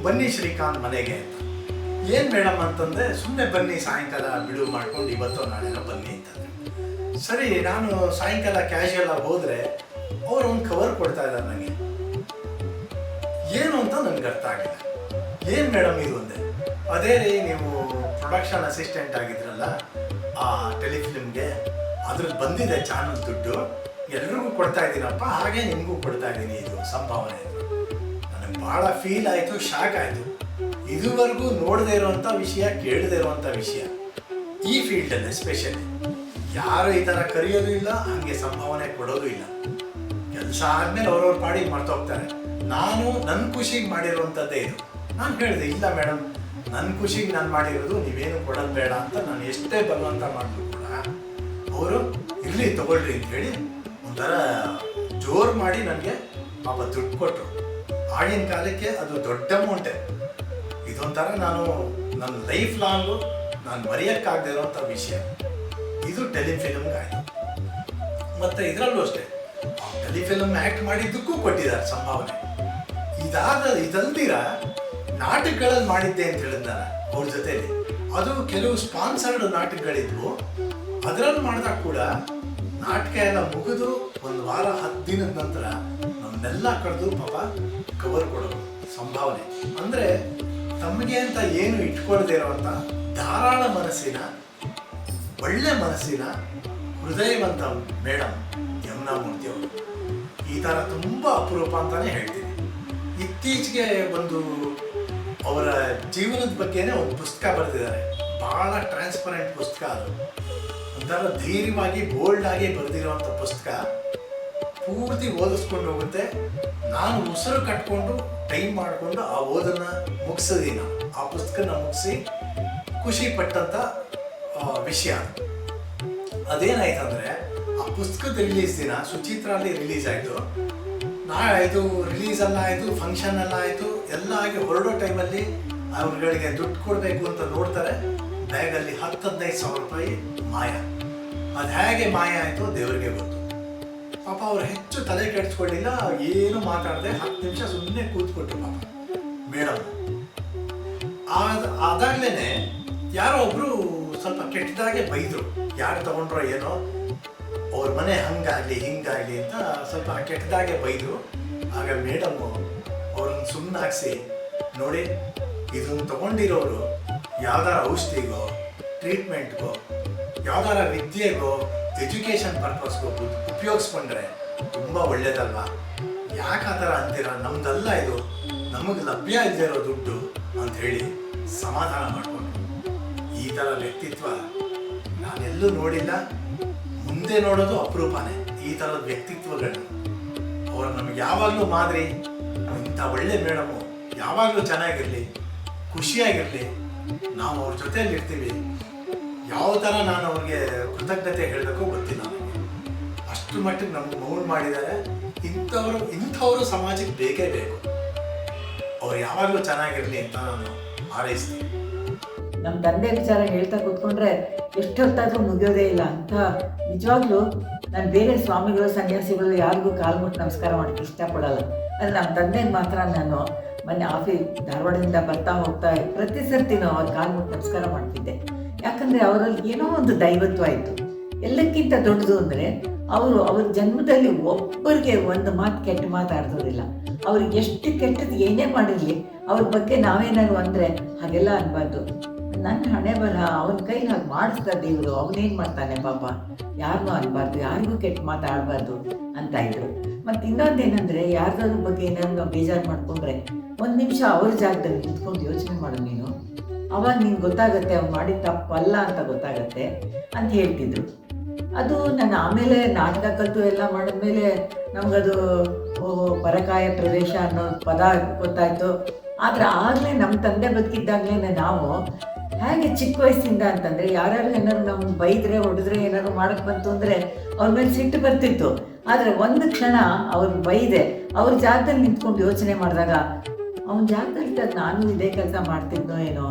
S12: ಬನ್ನಿ ಶ್ರೀಕಾಂತ್ ಮನೆಗೆ ಅಂತ. ಏನು ಮೇಡಮ್ ಅಂತಂದರೆ, ಸುಮ್ಮನೆ ಬನ್ನಿ, ಸಾಯಂಕಾಲ ಬಿಡುವು ಮಾಡ್ಕೊಂಡು ಇವತ್ತೋ ನಾಳೆನೋ ಬನ್ನಿ ಅಂತಂದರೆ. ಸರಿ, ನಾನು ಸಾಯಂಕಾಲ ಕ್ಯಾಶುಯಲ್ ಆಗಿ ಹೋದರೆ ಅವರು ಒಂದು ಕವರ್ ಕೊಡ್ತಾ ಇದ್ದಾರೆ ನನಗೆ. ಏನು ಅಂತ ನನಗೆ ಅರ್ಥ ಆಗಿಲ್ಲ. ಏನು ಮೇಡಮ್ ಇದು ಅಂದೆ. ಅದೇ ರೀ, ನೀವು ಪ್ರೊಡಕ್ಷನ್ ಅಸಿಸ್ಟೆಂಟ್ ಆಗಿದ್ರಲ್ಲ ಆ ಟೆಲಿಫಿಲ್ಮ್ಗೆ, ಅದ್ರದ್ದು ಬಂದಿದೆ ಚಾನಲ್ ದುಡ್ಡು, ಎಲ್ರಿಗೂ ಕೊಡ್ತಾ ಇದ್ದೀನಪ್ಪ, ಹಾಗೆ ನಿಮಗೂ ಕೊಡ್ತಾ ಇದ್ದೀನಿ ಇದು ಸಂಭಾವನೆ. ನನಗೆ ಭಾಳ ಫೀಲ್ ಆಯಿತು, ಶಾಕ್ ಆಯಿತು. ಇದುವರೆಗೂ ನೋಡದೇ ಇರುವಂಥ ವಿಷಯ, ಕೇಳದೇ ಇರುವಂಥ ವಿಷಯ ಈ ಫೀಲ್ಡಲ್ಲಿ ಎಸ್ಪೆಷಲಿ. ಯಾರು ಈ ಥರ ಕರೆಯೋದು ಇಲ್ಲ, ಹಂಗೆ ಸಂಭಾವನೆ ಕೊಡೋದು ಇಲ್ಲ. ಕೆಲಸ ಆದ್ಮೇಲೆ ಅವ್ರವ್ರ ಪಾಡಿಗೆ ಮರ್ತೋಗ್ತಾರೆ. ನಾನು ನನ್ನ ಖುಷಿಗೆ ಮಾಡಿರುವಂಥದ್ದೇ ಇದು. ನಾನು ಹೇಳಿದೆ, ಇಲ್ಲ ಮೇಡಮ್, ನನ್ನ ಖುಷಿಗೆ ನಾನು ಮಾಡಿರೋದು, ನೀವೇನು ಕೊಡೋದು ಬೇಡ ಅಂತ ನಾನು ಎಷ್ಟೇ ಬಲವಂತ ಮಾಡಿದ್ರು ಕೂಡ ಅವರು ಇರಲಿ ತಗೊಳ್ರಿ ಅಂತ ಹೇಳಿ ಒಂಥರ ಜೋರು ಮಾಡಿ ನನಗೆ ಪಾಪ ದುಡ್ಡು ಕೊಟ್ಟರು. ಆಗಿನ ಕಾಲಕ್ಕೆ ಅದು ದೊಡ್ಡ ಅಮೌಂಟೇ. ಇದೊಂಥರ ನಾನು ನನ್ನ ಲೈಫ್ ಲಾಂಗು ನಾನು ಮರೆಯೋಕ್ಕಾಗದೇ ಇರೋಂಥ ವಿಷಯ. ಇದು ಟೆಲಿಫಿಲ್ಮ್ಗೆ ಆಯಿತು. ಮತ್ತು ಇದರಲ್ಲೂ ಅಷ್ಟೇ, ಟೆಲಿಫಿಲ್ಮ್ ಆ್ಯಕ್ಟ್ ಮಾಡಿದ್ದಕ್ಕೂ ಕೊಟ್ಟಿದ್ದಾರೆ ಸಂಭಾವನೆ. ಇದಲ್ದಿರ ನಾಟಕಗಳಲ್ಲಿ ಮಾಡಿದ್ದೆ ಅಂತ ಹೇಳಿದ ಅವ್ರ ಜೊತೆಲಿ, ಅದು ಕೆಲವು ಸ್ಪಾನ್ಸರ್ಡ್ ನಾಟಕಗಳಿದ್ವು. ಅದರಲ್ಲಿ ಮಾಡಿದಾಗ ಕೂಡ ನಾಟಕ ಎಲ್ಲ ಮುಗಿದು 1 ವಾರ 10 ದಿನದ ನಂತರ ನಮ್ಮನ್ನೆಲ್ಲ ಕರೆದು ಪಾಪ ಕವರ್ ಕೊಡೋರು ಸಂಭಾವನೆ. ಅಂದರೆ ತಮಗೆ ಅಂತ ಏನು ಇಟ್ಕೊಳ್ದೇ ಇರುವಂಥ ಧಾರಾಳ ಮನಸ್ಸಿನ, ಒಳ್ಳೆ ಮನಸ್ಸಿನ, ಹೃದಯವಂತ ಮೇಡಮ್ ಯಮುನಾ ಮೂರ್ತಿ ಅವರು. ಈ ಥರ ತುಂಬ ಅಪರೂಪ ಅಂತಲೇ ಹೇಳ್ತೀನಿ. ಇತ್ತೀಚೆಗೆ ಒಂದು ಅವರ ಜೀವನದ ಬಗ್ಗೆನೇ ಒಂದು ಪುಸ್ತಕ ಬರೆದಿದ್ದಾರೆ. ಭಾಳ ಟ್ರಾನ್ಸ್ಪರೆಂಟ್ ಪುಸ್ತಕ ಅದು. ಒಂಥರ ಧೈರ್ಯವಾಗಿ ಬೋಲ್ಡಾಗಿ ಬರೆದಿರುವಂಥ ಪುಸ್ತಕ. ಪೂರ್ತಿ ಓದಿಸ್ಕೊಂಡು ಹೋಗುತ್ತೆ. ನಾನು ಉಸಿರು ಕಟ್ಕೊಂಡು ಟೈಮ್ ಮಾಡಿಕೊಂಡು ಆ ಓದನ್ನು ಮುಗಿಸಿದೀನಿ. ಆ ಪುಸ್ತಕನ ಮುಗಿಸಿ ಖುಷಿ ಪಟ್ಟಂಥ ವಿಷಯ. ಅದೇನಾಯ್ತಂದರೆ, ಆ ಪುಸ್ತಕದ ರಿಲೀಸ್ ದಿನ ಸುಚಿತ್ರಲ್ಲಿ ರಿಲೀಸ್ ಆಯಿತು. ಇದು ರಿಲೀಸ್ ಎಲ್ಲ ಆಯಿತು, ಫಂಕ್ಷನ್ ಎಲ್ಲ ಆಯಿತು, ಎಲ್ಲ ಆಗಿ ಹೊರಡೋ ಟೈಮಲ್ಲಿ ಅವ್ರುಗಳಿಗೆ ದುಡ್ಡು ಕೊಡಬೇಕು ಅಂತ ನೋಡ್ತಾರೆ. ಬ್ಯಾಗಲ್ಲಿ 10-15 ಸಾವಿರ ರೂಪಾಯಿ ಮಾಯ. ಅದು ಹೇಗೆ ಮಾಯ ಆಯಿತು ದೇವರಿಗೆ ಗೊತ್ತು. ಪಾಪ ಅವ್ರು ಹೆಚ್ಚು ತಲೆ ಕೆಡಿಸ್ಕೊಳ್ಳಿಲ್ಲ, ಏನು ಮಾತಾಡದೆ 10 ನಿಮಿಷ ಸುಮ್ಮನೆ ಕೂತ್ಕೊಟ್ರು ಪಾಪ ಮೇಡಮ್. ಅದಾಗ್ಲೇ ಯಾರೋ ಒಬ್ರು ಸ್ವಲ್ಪ ಕೆಟ್ಟದಾಗೆ ಬೈದರು. ಯಾರು ತಗೊಂಡ್ರೋ ಏನೋ, ಅವ್ರ ಮನೆ ಹಂಗಾಗಲಿ ಹಿಂಗಾಗಲಿ ಅಂತ ಸ್ವಲ್ಪ ಕೆಟ್ಟದಾಗೆ ಬೈದರು. ಆಗ ಮೇಡಮ್ಮು ಅವ್ರನ್ನ ಸುಮ್ಮನೆ ಹಾಕ್ಸಿ, ನೋಡಿ ಇದನ್ನು ತಗೊಂಡಿರೋರು ಯಾವ್ದಾರ ಔಷಧಿಗೋ, ಟ್ರೀಟ್ಮೆಂಟ್ಗೋ, ಯಾವ್ದಾರ ವಿದ್ಯೆಗೋ, ಎಜುಕೇಷನ್ ಪರ್ಪಸ್ಗೋ ಉಪಯೋಗಿಸ್ಕೊಂಡ್ರೆ ತುಂಬ ಒಳ್ಳೇದಲ್ವಾ? ಯಾಕೆ ಆ ಥರ ಅಂತೀರ? ನಮ್ದಲ್ಲ ಇದು, ನಮಗೆ ಲಭ್ಯ ಇಲ್ಲದೆ ಇರೋ ದುಡ್ಡು ಅಂತ ಹೇಳಿ ಸಮಾಧಾನ ಮಾಡಿಕೊಂಡು. ಈ ಥರ ವ್ಯಕ್ತಿತ್ವ ನಾನೆಲ್ಲೂ ನೋಡಿಲ್ಲ, ಮುಂದೆ ನೋಡೋದು ಅಪರೂಪನೇ. ಈ ಥರದ ವ್ಯಕ್ತಿತ್ವಗಳು ಅವ್ರು ನಮಗೆ ಯಾವಾಗಲೂ ಮಾದರಿ. ಇಂಥ ಒಳ್ಳೆ ಮೇಡಮು ಯಾವಾಗಲೂ ಚೆನ್ನಾಗಿರಲಿ, ಖುಷಿಯಾಗಿರಲಿ. ನಾವು ಅವ್ರ ಜೊತೆಯಲ್ಲಿ ಇರ್ತೀವಿ. ಯಾವ ಥರ ನಾನು ಅವ್ರಿಗೆ ಕೃತಜ್ಞತೆ ಹೇಳಬೇಕು ಗೊತ್ತಿಲ್ಲ ನನಗೆ. ಅಷ್ಟು ಮಟ್ಟಿಗೆ ನಮ್ಗೆ ಮೌನ್ ಮಾಡಿದ್ದಾರೆ. ಇಂಥವರು ಸಮಾಜಕ್ಕೆ ಬೇಕೇ ಬೇಕು. ಅವ್ರು ಯಾವಾಗಲೂ ಚೆನ್ನಾಗಿರಲಿ ಅಂತ ನಾನು ಹಾರೈಸ್ತೀನಿ.
S3: ನಮ್ಮ ತಂದೆ ವಿಚಾರ ಹೇಳ್ತಾ ಕೂತ್ಕೊಂಡ್ರೆ ಎಷ್ಟೊತ್ತಾದರೂ ಮುಗಿಯೋದೇ ಇಲ್ಲ ಅಂತ. ನಿಜವಾಗ್ಲೂ ನಾನು ಬೇರೆ ಸ್ವಾಮಿಗಳು, ಸನ್ಯಾಸಿಗಳು ಯಾರಿಗೂ ಕಾಲು ಮುಟ್ಟು ನಮಸ್ಕಾರ ಮಾಡೋಕ್ಕೆ ಇಷ್ಟಪಡಲ್ಲ. ಆದರೆ ನಮ್ಮ ತಂದೆಗೆ ಮಾತ್ರ ನಾನು ಮೊನ್ನೆ ಧಾರವಾಡದಿಂದ ಬರ್ತಾ ಹೋಗ್ತಾ ಪ್ರತಿ ಸರ್ತಿನೂ ಅವ್ರ ಕಾಲು ಮುಟ್ಟು ನಮಸ್ಕಾರ ಮಾಡ್ತಿದ್ದೆ. ಯಾಕಂದರೆ ಅವರಲ್ಲಿ ಏನೋ ಒಂದು ದೈವತ್ವ ಇತ್ತು. ಎಲ್ಲಕ್ಕಿಂತ ದೊಡ್ಡದು ಅಂದರೆ ಅವ್ರ ಜನ್ಮದಲ್ಲಿ ಒಬ್ಬರಿಗೆ ಒಂದು ಮಾತು ಕೆಟ್ಟ ಮಾತಾಡ್ಸೋದಿಲ್ಲ. ಅವ್ರಿಗೆ ಎಷ್ಟು ಕೆಟ್ಟದ್ದು ಏನೇ ಮಾಡಿರಲಿ ಅವ್ರ ಬಗ್ಗೆ ನಾವೇನಾದ್ರು ಅಂದರೆ ಹಾಗೆಲ್ಲ ಅನ್ಬಾರ್ದು. ನನ್ನ ಹಣೆ ಬರ ಅವನ ಕೈಲಿ ಹಾಗೆ ಮಾಡಿಸ್ತಾ ದೇವರು, ಅವನೇನು ಮಾಡ್ತಾನೆ ಪಾಪ, ಯಾರನ್ನೂ ಅನ್ಬಾರ್ದು, ಯಾರಿಗೂ ಕೆಟ್ಟ ಮಾತಾಡಬಾರ್ದು ಅಂತ ಇದ್ರು. ಮತ್ತು ಇನ್ನೊಂದೇನೆಂದರೆ, ಯಾರ್ದಾದ್ರ ಬಗ್ಗೆ ಏನಾದ್ರು ನಾವು ಬೇಜಾರು ಮಾಡಿಕೊಂಡ್ರೆ 1 ನಿಮಿಷ ಅವ್ರ ಜಾಗದಲ್ಲಿ ನಿಂತ್ಕೊಂಡು ಯೋಚನೆ ಮಾಡು ನೀನು, ಅವಾಗ ನಿಂಗೆ ಗೊತ್ತಾಗುತ್ತೆ ಅವ್ನು ಮಾಡಿದ ತಪ್ಪಲ್ಲ ಅಂತ ಗೊತ್ತಾಗತ್ತೆ ಅಂತ ಹೇಳ್ತಿದ್ರು. ಅದು ನಾನು ಆಮೇಲೆ ನಾಟಕ ಕಲಿತು ಎಲ್ಲ ಮಾಡಿದ್ಮೇಲೆ ನಮಗದು ಪರಕಾಯ ಪ್ರವೇಶ ಅನ್ನೋ ಪದ ಗೊತ್ತಾಯಿತು. ಆದರೆ ಆಗಲೇ ನಮ್ಮ ತಂದೆ ಬದುಕಿದ್ದಾಗಲೇ ನಾವು ಹೇಗೆ ಚಿಕ್ಕ ವಯಸ್ಸಿಂದ ಅಂತಂದರೆ ಯಾರ್ಯಾರು ಏನಾದ್ರು ನಮ್ಗೆ ಬೈದರೆ ಹೊಡೆದ್ರೆ ಏನಾದ್ರು ಮಾಡೋಕ್ಕೆ ಬಂತು ಅಂದರೆ ಅವ್ರ ಮೇಲೆ ಸಿಟ್ಟು ಬರ್ತಿತ್ತು. ಆದರೆ ಒಂದು ಕ್ಷಣ ಅವ್ರು ಬೈದೆ ಅವ್ರ ಜಾಗದಲ್ಲಿ ನಿಂತ್ಕೊಂಡು ಯೋಚನೆ ಮಾಡಿದಾಗ ಅವನ ಜಾಗದಲ್ಲಿ ನಾನು ಇದೇ ಕೆಲಸ ಮಾಡ್ತಿದ್ನೋ ಏನೋ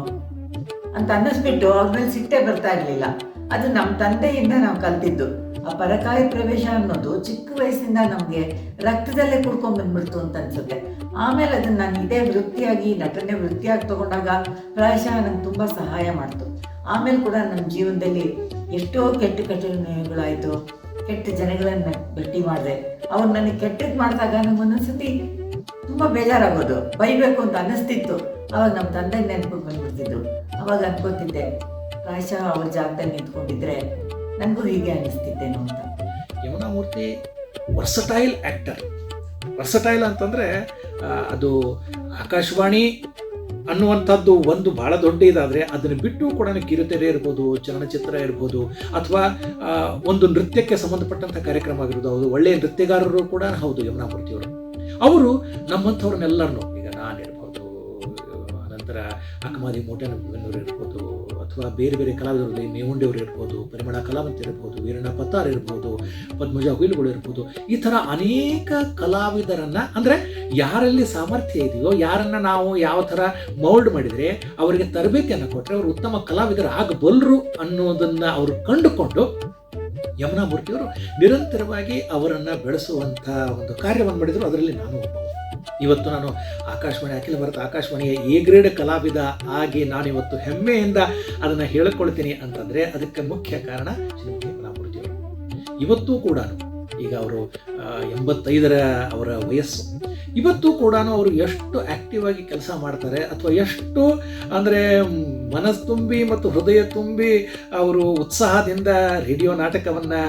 S3: ಅಂತ ಅನ್ನಿಸ್ಬಿಟ್ಟು ಅವ್ರ ಮೇಲೆ ಸಿಟ್ಟೇ ಬರ್ತಾ ಇರಲಿಲ್ಲ. ಅದು ನಮ್ಮ ತಂದೆಯಿಂದ ನಾವು ಕಲ್ತಿದ್ದು. ಆ ಪರಕಾಯ ಪ್ರವೇಶ ಅನ್ನೋದು ಚಿಕ್ಕ ವಯಸ್ಸಿಂದ ನಮಗೆ ರಕ್ತದಲ್ಲೇ ಕುಡ್ಕೊಂಡು ಬಂದ್ಬಿಡ್ತು ಅಂತ ಅನ್ಸುತ್ತೆ. ಆಮೇಲೆ ಅದನ್ನು ನಾನು ಇದೇ ವೃತ್ತಿಯಾಗಿ, ನಟನೆ ವೃತ್ತಿಯಾಗಿ ತೊಗೊಂಡಾಗ ಪ್ರಾಯಶಃ ನಂಗೆ ತುಂಬ ಸಹಾಯ ಮಾಡ್ತು. ಆಮೇಲೆ ಕೂಡ ನನ್ನ ಜೀವನದಲ್ಲಿ ಎಷ್ಟೋ ಕೆಟ್ಟ ಘಟನೆಗಳಾಯಿತು, ಕೆಟ್ಟ ಜನಗಳನ್ನು ಭೇಟಿ ಮಾಡಿದೆ. ಅವ್ರು ನನಗೆ ಕೆಟ್ಟದ್ದು ಮಾಡಿದಾಗ ನಂಗೆ ಒಂದೊಂದ್ಸತಿ ತುಂಬ ಬೇಜಾರಾಗೋದು, ಬೈಬೇಕು ಅಂತ ಅನ್ನಿಸ್ತಿತ್ತು. ಅವಾಗ ನಮ್ಮ ತಂದೆ ನೆನ್ಪಿಗೆ ಬಂದ್ಬಿಡ್ತಿದ್ರು. ಅವಾಗ ಅನ್ಕೋತಿದ್ದೆ, ಪ್ರಾಯಶಃ ಅವ್ರ ಜಾಗದಲ್ಲಿ ನಿಂತ್ಕೊಂಡಿದ್ರೆ ನನಗೂ ಹೀಗೆ ಅನ್ನಿಸ್ತಿದ್ದೇನೋ ಅಂತ.
S1: ಯಮುನಾ ಮೂರ್ತಿ ವರ್ಸಟೈಲ್ ಆ್ಯಕ್ಟರ್. ವರ್ಸಟೈಲ್ ಅಂತಂದರೆ ಅದು ಆಕಾಶವಾಣಿ ಅನ್ನುವಂಥದ್ದು ಒಂದು ಬಹಳ ದೊಡ್ಡ ಇದಾದರೆ ಅದನ್ನು ಬಿಟ್ಟು ಕೂಡ ಕಿರುತೆರೆ ಇರ್ಬೋದು, ಚಲನಚಿತ್ರ ಇರ್ಬೋದು, ಅಥವಾ ಒಂದು ನೃತ್ಯಕ್ಕೆ ಸಂಬಂಧಪಟ್ಟಂಥ ಕಾರ್ಯಕ್ರಮ ಆಗಿರ್ಬೋದು. ಹೌದು, ಒಳ್ಳೆಯ ನೃತ್ಯಗಾರರು ಕೂಡ ಹೌದು ಯಮುನಾ ಮೂರ್ತಿಯವರು. ಅವರು ನಮ್ಮಂಥವ್ರನ್ನೆಲ್ಲರನ್ನು, ಈಗ ನಾನಿರ್ಬೋದು, ಅನಂತರ ಅಕ್ಕಮಾದಿ ಮೋಟೆನವರು ಇರ್ಬೋದು, ಅಥವಾ ಬೇರೆ ಬೇರೆ ಕಲಾವಿದರು, ಮೇವುಂಡಿಯವರು ಇರ್ಬೋದು, ಪರಿಮಳ ಕಲಾವಂತ ಇರ್ಬೋದು, ವೀರಣ್ಣ ಪತ್ತಾರ್ ಇರ್ಬೋದು, ಪದ್ಮಜ ಹುಯಿಲುಗಳು ಇರ್ಬೋದು, ಈ ಥರ ಅನೇಕ ಕಲಾವಿದರನ್ನು, ಅಂದರೆ ಯಾರಲ್ಲಿ ಸಾಮರ್ಥ್ಯ ಇದೆಯೋ, ಯಾರನ್ನು ನಾವು ಯಾವ ಥರ ಮೌಲ್ಡ್ ಮಾಡಿದರೆ ಅವರಿಗೆ ತರಬೇತಿಯನ್ನು ಕೊಟ್ಟರೆ ಅವರು ಉತ್ತಮ ಕಲಾವಿದರು ಆಗಬಲ್ಲರು ಅನ್ನೋದನ್ನು ಅವರು ಕಂಡುಕೊಂಡು ಯಮುನಾ ಮೂರ್ತಿಯವರು ನಿರಂತರವಾಗಿ ಅವರನ್ನು ಬೆಳೆಸುವಂಥ ಒಂದು ಕಾರ್ಯವನ್ನು ಮಾಡಿದರು. ಅದರಲ್ಲಿ ನಾನು ಒಬ್ಬ. ಇವತ್ತು ನಾನು ಆಕಾಶವಾಣಿ, ಅಖಿಲ ಭಾರತ ಆಕಾಶವಾಣಿಯ ಎ ಗ್ರೇಡ್ ಕಲಾವಿದ ಆಗಿ ನಾನಿವತ್ತು ಹೆಮ್ಮೆಯಿಂದ ಅದನ್ನು ಹೇಳಿಕೊಳ್ತೀನಿ ಅಂತಂದರೆ ಅದಕ್ಕೆ ಮುಖ್ಯ ಕಾರಣ ಶ್ರೀಮತಿ ಯಮುನಾ ಮೂರ್ತಿಯವರು. ಇವತ್ತೂ ಕೂಡ, ಈಗ ಅವರು 85 ಅವರ ವಯಸ್ಸು, ಇವತ್ತು ಕೂಡ ಅವರು ಎಷ್ಟು ಆ್ಯಕ್ಟಿವ್ ಆಗಿ ಕೆಲಸ ಮಾಡ್ತಾರೆ, ಅಥವಾ ಎಷ್ಟು ಅಂದರೆ ಮನಸ್ಸು ತುಂಬಿ ಮತ್ತು ಹೃದಯ ತುಂಬಿ ಅವರು ಉತ್ಸಾಹದಿಂದ ರೇಡಿಯೋ ನಾಟಕವನ್ನು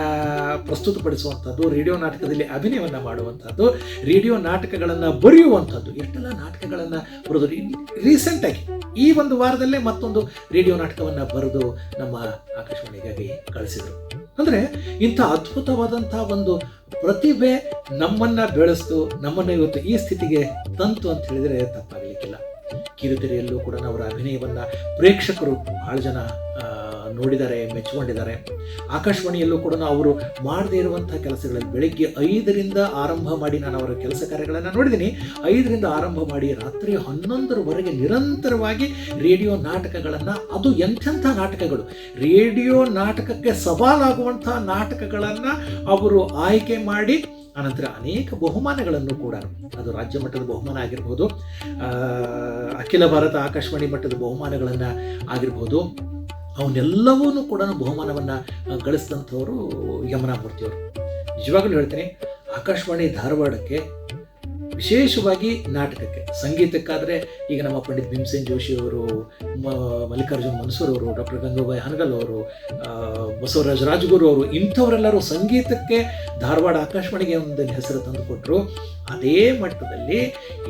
S1: ಪ್ರಸ್ತುತಪಡಿಸುವಂಥದ್ದು, ರೇಡಿಯೋ ನಾಟಕದಲ್ಲಿ ಅಭಿನಯವನ್ನು ಮಾಡುವಂಥದ್ದು, ರೇಡಿಯೋ ನಾಟಕಗಳನ್ನು ಬರೆಯುವಂಥದ್ದು, ಎಷ್ಟೆಲ್ಲ ನಾಟಕಗಳನ್ನು ಬರೆದು ರೀಸೆಂಟಾಗಿ ಈ ಒಂದು ವಾರದಲ್ಲೇ ಮತ್ತೊಂದು ರೇಡಿಯೋ ನಾಟಕವನ್ನು ಬರೆದು ನಮ್ಮ ಆಕಾಶವಾಣಿಗಾಗಿ ಕಳಿಸಿದರು. ಅಂದರೆ ಇಂಥ ಅದ್ಭುತವಾದಂಥ ಒಂದು ಪ್ರತಿಭೆ ನಮ್ಮನ್ನು ಬೆಳೆಸ್ತು, ನಮ್ಮನ್ನು ಇವತ್ತು ಈ ಸ್ಥಿತಿಗೆ ತಂತು ಅಂತ ಹೇಳಿದರೆ ತಪ್ಪಾಗಲಿಕ್ಕಿಲ್ಲ. ಕಿರುತೆರೆಯಲ್ಲೂ ಕೂಡ ಅವರ ಅಭಿನಯವನ್ನು ಪ್ರೇಕ್ಷಕರು ಭಾಳ ಜನ ನೋಡಿದ್ದಾರೆ, ಮೆಚ್ಚಿಕೊಂಡಿದ್ದಾರೆ. ಆಕಾಶವಾಣಿಯಲ್ಲೂ ಕೂಡ ಅವರು ಮಾಡದೇ ಇರುವಂಥ ಕೆಲಸಗಳಲ್ಲಿ ಬೆಳಗ್ಗೆ 5ರಿಂದ ಆರಂಭ ಮಾಡಿ, ನಾನು ಅವರ ಕೆಲಸ ಕಾರ್ಯಗಳನ್ನು ನೋಡಿದ್ದೀನಿ, 5ರಿಂದ ಆರಂಭ ಮಾಡಿ ರಾತ್ರಿ 11ರವರೆಗೆ ನಿರಂತರವಾಗಿ ರೇಡಿಯೋ ನಾಟಕಗಳನ್ನು, ಅದು ಎಂಥೆಂಥ ನಾಟಕಗಳು, ರೇಡಿಯೋ ನಾಟಕಕ್ಕೆ ಸವಾಲಾಗುವಂಥ ನಾಟಕಗಳನ್ನು ಅವರು ಆಯ್ಕೆ ಮಾಡಿ, ಆನಂತರ ಅನೇಕ ಬಹುಮಾನಗಳನ್ನು ಕೂಡ, ಅದು ರಾಜ್ಯ ಮಟ್ಟದ ಬಹುಮಾನ ಆಗಿರ್ಬೋದು, ಅಖಿಲ ಭಾರತ ಆಕಾಶವಾಣಿ ಮಟ್ಟದ ಬಹುಮಾನಗಳನ್ನು ಆಗಿರ್ಬೋದು, ಅವನ್ನೆಲ್ಲವೂ ಕೂಡ ಬಹುಮಾನವನ್ನು ಗಳಿಸಿದಂಥವರು ಯಮುನಾ ಮೂರ್ತಿಯವರು. ನಿಜವಾಗಲೂ ಹೇಳ್ತೀನಿ, ಆಕಾಶವಾಣಿ ಧಾರವಾಡಕ್ಕೆ ವಿಶೇಷವಾಗಿ ನಾಟಕಕ್ಕೆ, ಸಂಗೀತಕ್ಕಾದರೆ ಈಗ ನಮ್ಮ ಪಂಡಿತ್ ಭೀಮಸೇನ್ ಜೋಶಿಯವರು, ಮಲ್ಲಿಕಾರ್ಜುನ್ ಮನ್ಸೂರ್ ಅವರು, ಡಾಕ್ಟರ್ ಗಂಗೂಬಾಯಿ ಹನಗಲ್ ಅವರು, ಬಸವರಾಜ ರಾಜಗುರು ಅವರು, ಇಂಥವರೆಲ್ಲರೂ ಸಂಗೀತಕ್ಕೆ ಧಾರವಾಡ ಆಕಾಶವಾಣಿಗೆ ಒಂದು ಹೆಸರು ತಂದುಕೊಟ್ರು. ಅದೇ ಮಟ್ಟದಲ್ಲಿ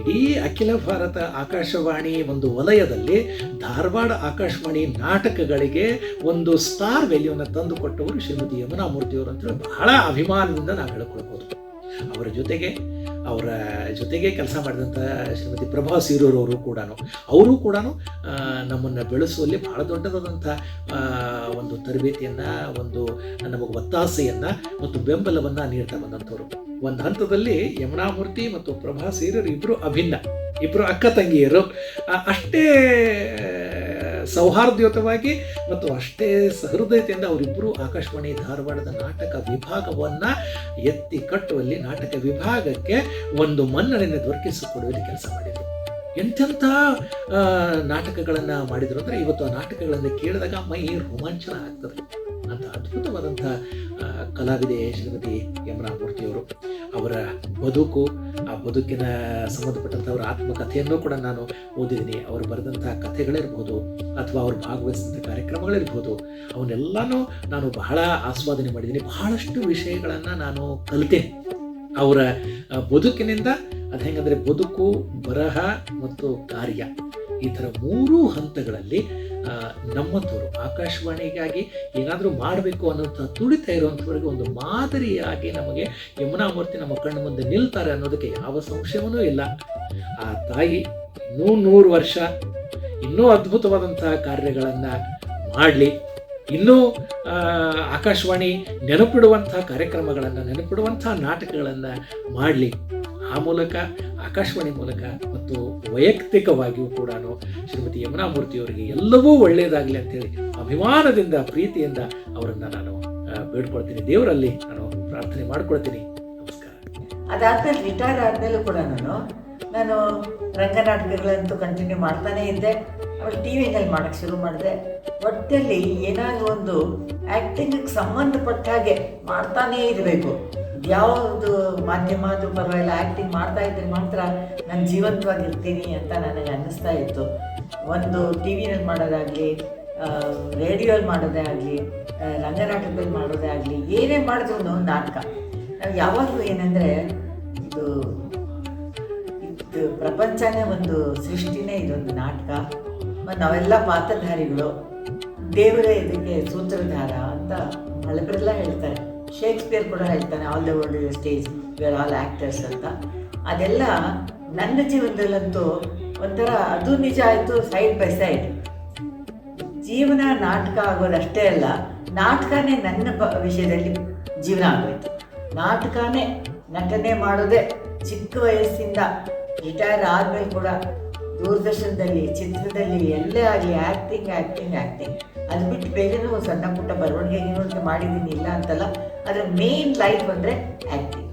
S1: ಇಡೀ ಅಖಿಲ ಭಾರತ ಆಕಾಶವಾಣಿ ಒಂದು ವಲಯದಲ್ಲಿ ಧಾರವಾಡ ಆಕಾಶವಾಣಿ ನಾಟಕಗಳಿಗೆ ಒಂದು ಸ್ಟಾರ್ ವ್ಯಾಲ್ಯೂವನ್ನು ತಂದುಕೊಟ್ಟವರು ಶ್ರೀಮತಿ ಯಮುನಾ ಮೂರ್ತಿಯವರು ಅಂತೇಳಿ ಬಹಳ ಅಭಿಮಾನದಿಂದ ನಾವು ಹೇಳ್ಕೊಳ್ಬೋದು. ಅವರ ಜೊತೆಗೆ ಕೆಲಸ ಮಾಡಿದಂಥ ಶ್ರೀಮತಿ ಪ್ರಭಾ ಸೀರೂರವರು ಕೂಡ ನಮ್ಮನ್ನು ಬೆಳೆಸುವಲ್ಲಿ ಬಹಳ ದೊಡ್ಡದಾದಂಥ ಒಂದು ತರಬೇತಿಯನ್ನು, ಒಂದು ನಮಗೆ ಒತ್ತಾಸೆಯನ್ನು ಮತ್ತು ಬೆಂಬಲವನ್ನು ನೀಡ್ತಾ ಬಂದಂಥವ್ರು. ಒಂದು ಹಂತದಲ್ಲಿ ಯಮುನಾ ಮೂರ್ತಿ ಮತ್ತು ಪ್ರಭಾ ಸೀರೂರು ಇಬ್ಬರು ಅಕ್ಕ ತಂಗಿಯರು, ಅಷ್ಟೇ ಸೌಹಾರ್ದಯುತವಾಗಿ ಮತ್ತು ಅಷ್ಟೇ ಸಹೃದಯತೆಯಿಂದ ಅವರಿಬ್ಬರು ಆಕಾಶವಾಣಿ ಧಾರವಾಡದ ನಾಟಕ ವಿಭಾಗವನ್ನು ಎತ್ತಿ ಕಟ್ಟುವಲ್ಲಿ, ನಾಟಕ ವಿಭಾಗಕ್ಕೆ ಒಂದು ಮನ್ನಣೆಯನ್ನು ದೊರಕಿಸಿಕೊಡುವಲ್ಲಿ ಕೆಲಸ ಮಾಡಿದರು. ಎಂಥೆಂಥ ನಾಟಕಗಳನ್ನು ಮಾಡಿದರು ಅಂದರೆ ಇವತ್ತು ಆ ನಾಟಕಗಳನ್ನು ಕೇಳಿದಾಗ ಮೈ ರೋಮಾಂಚನ ಆಗ್ತದೆ. ಅಂತ ಅದ್ಭುತವಾದಂಥ ಕಲಾವಿದೆ ಶ್ರೀಮತಿ ಯಮುನಾ ಮೂರ್ತಿಯವರು. ಅವರ ಬದುಕು, ಆ ಬದುಕಿನ ಸಂಬಂಧಪಟ್ಟಂಥ ಅವರ ಆತ್ಮಕಥೆಯನ್ನು ಕೂಡ ನಾನು ಓದಿದ್ದೀನಿ. ಅವರು ಬರೆದಂಥ ಕಥೆಗಳಿರ್ಬೋದು ಅಥವಾ ಅವರು ಭಾಗವಹಿಸಿದಂಥ ಕಾರ್ಯಕ್ರಮಗಳಿರ್ಬೋದು, ಅವನ್ನೆಲ್ಲನೂ ನಾನು ಬಹಳ ಆಸ್ವಾದನೆ ಮಾಡಿದ್ದೀನಿ. ಬಹಳಷ್ಟು ವಿಷಯಗಳನ್ನು ನಾನು ಕಲಿತೇನೆ ಅವರ ಬದುಕಿನಿಂದ. ಅದು ಹೆಂಗಂದರೆ ಬದುಕು, ಬರಹ ಮತ್ತು ಕಾರ್ಯ, ಈ ಥರ 3 ಹಂತಗಳಲ್ಲಿ ನಮ್ಮಂಥವ್ರು ಆಕಾಶವಾಣಿಗಾಗಿ ಏನಾದರೂ ಮಾಡಬೇಕು ಅನ್ನೋಂಥ ತುಡಿತಾ ಇರುವಂಥವ್ರಿಗೆ ಒಂದು ಮಾದರಿಯಾಗಿ ನಮಗೆ ಯಮುನಾ ಮೂರ್ತಿ ನಮ್ಮ ಕಣ್ಣು ಮುಂದೆ ನಿಲ್ತಾರೆ ಅನ್ನೋದಕ್ಕೆ ಯಾವ ಸಂಶಯವೂ ಇಲ್ಲ. ಆ ತಾಯಿ ಇನ್ನೂ 100 ವರ್ಷ ಇನ್ನೂ ಅದ್ಭುತವಾದಂಥ ಕಾರ್ಯಗಳನ್ನು ಮಾಡಲಿ, ಇನ್ನೂ ಆಕಾಶವಾಣಿ ನೆನಪಿಡುವಂಥ ಕಾರ್ಯಕ್ರಮಗಳನ್ನು, ನೆನಪಿಡುವಂಥ ನಾಟಕಗಳನ್ನು ಮಾಡಲಿ. ಆ ಮೂಲಕ, ಆಕಾಶವಾಣಿ ಮೂಲಕ ಮತ್ತು ವೈಯಕ್ತಿಕವಾಗಿಯೂ ಕೂಡ ಶ್ರೀಮತಿ ಯಮುನಾ ಮೂರ್ತಿಯವರಿಗೆ ಎಲ್ಲವೂ ಒಳ್ಳೆಯದಾಗಲಿ ಅಂತೇಳಿ ಅಭಿಮಾನದಿಂದ, ಪ್ರೀತಿಯಿಂದ ಅವರನ್ನು ನಾನು ಬೇಡ್ಕೊಳ್ತೀನಿ. ದೇವರಲ್ಲಿ ನಾನು ಪ್ರಾರ್ಥನೆ ಮಾಡ್ಕೊಳ್ತೀನಿ. ನಮಸ್ಕಾರ.
S3: ಅದಾದಮೇಲೆ ರಿಟೈರ್ ಆದಮೇಲೂ ಕೂಡ ನಾನು ರಂಗನಾಟಕಗಳಂತೂ ಕಂಟಿನ್ಯೂ ಮಾಡ್ತಾನೇ ಇದ್ದೆ. ಆಮೇಲೆ ಟಿ ವಿನಲ್ಲಿ ಮಾಡೋಕ್ಕೆ ಶುರು ಮಾಡಿದೆ. ಒಟ್ಟಲ್ಲಿ ಏನಾದರೂ ಒಂದು ಆ್ಯಕ್ಟಿಂಗಿಗೆ ಸಂಬಂಧಪಟ್ಟ ಹಾಗೆ ಮಾಡ್ತಾನೇ ಇರಬೇಕು. ಯಾವುದು ಮಾಧ್ಯಮ ಅದು ಪರವಾಗಿಲ್ಲ, ಆ್ಯಕ್ಟಿಂಗ್ ಮಾಡ್ತಾ ಇದ್ದರೆ ಮಾತ್ರ ನಾನು ಜೀವಂತವಾಗಿರ್ತೀನಿ ಅಂತ ನನಗೆ ಅನ್ನಿಸ್ತಾ ಇತ್ತು. ಒಂದು ಟಿ ವಿನಲ್ಲಿ ಮಾಡೋದಾಗಲಿ, ರೇಡಿಯೋಲ್ಲಿ ಮಾಡೋದೇ ಆಗಲಿ, ರಂಗನಾಟಕದಲ್ಲಿ ಮಾಡೋದೇ ಆಗಲಿ, ಏನೇ ಮಾಡಿದ್ರು ನಾಟಕ. ನಾವು ಯಾವಾಗಲೂ ಏನಂದರೆ ಇದು ಇದು ಪ್ರಪಂಚನೇ ಒಂದು ಸೃಷ್ಟಿನೇ ಇದೊಂದು ನಾಟಕ. ಮತ್ತು ನಾವೆಲ್ಲ ಪಾತ್ರಧಾರಿಗಳು, ದೇವರೇ ಇದಕ್ಕೆ ಸೂತ್ರಧಾರ ಅಂತ ಹಳಬರೆಲ್ಲ ಹೇಳ್ತಾರೆ. ಶೇಕ್ಸ್ಪಿಯರ್ ಕೂಡ ಹೇಳ್ತಾನೆ, all the world is stage, we are all actors ಅಂತ. ಅದೆಲ್ಲ ನನ್ನ ಜೀವನದಲ್ಲಂತೂ ಒಂಥರ ಅದು ನಿಜ ಆಯಿತು, ಸೈಡ್ ಬೈ ಸೈಡ್. ಜೀವನ ನಾಟಕ ಆಗೋದಷ್ಟೇ ಅಲ್ಲ, ನಾಟಕನೇ ನನ್ನ ವಿಷಯದಲ್ಲಿ ಜೀವನ ಆಗೋಯ್ತು. ನಾಟಕನೇ ನಟನೆ ಮಾಡೋದೇ ಚಿಕ್ಕ ವಯಸ್ಸಿಂದ ರಿಟೈರ್ ಆದಮೇಲೆ ಕೂಡ ದೂರದರ್ಶನದಲ್ಲಿ, ಚಿತ್ರದಲ್ಲಿ, ಎಲ್ಲೇ ಆಗಲಿ ಆ್ಯಕ್ಟಿಂಗ್ ಆ್ಯಕ್ಟಿಂಗ್ ಆ್ಯಕ್ಟಿಂಗ್. ಅದು ಬಿಟ್ಟು ಬೇರೆನೂ ಸಣ್ಣ ಪುಟ್ಟ ಬರವಣಿಗೆ ಮಾಡಿದ್ದೀನಿ ಇಲ್ಲ ಅಂತಲ್ಲ, ಅದರ ಮೇನ್ ಲೈಫ್ ಅಂದರೆ ಆ್ಯಕ್ಟಿಂಗ್.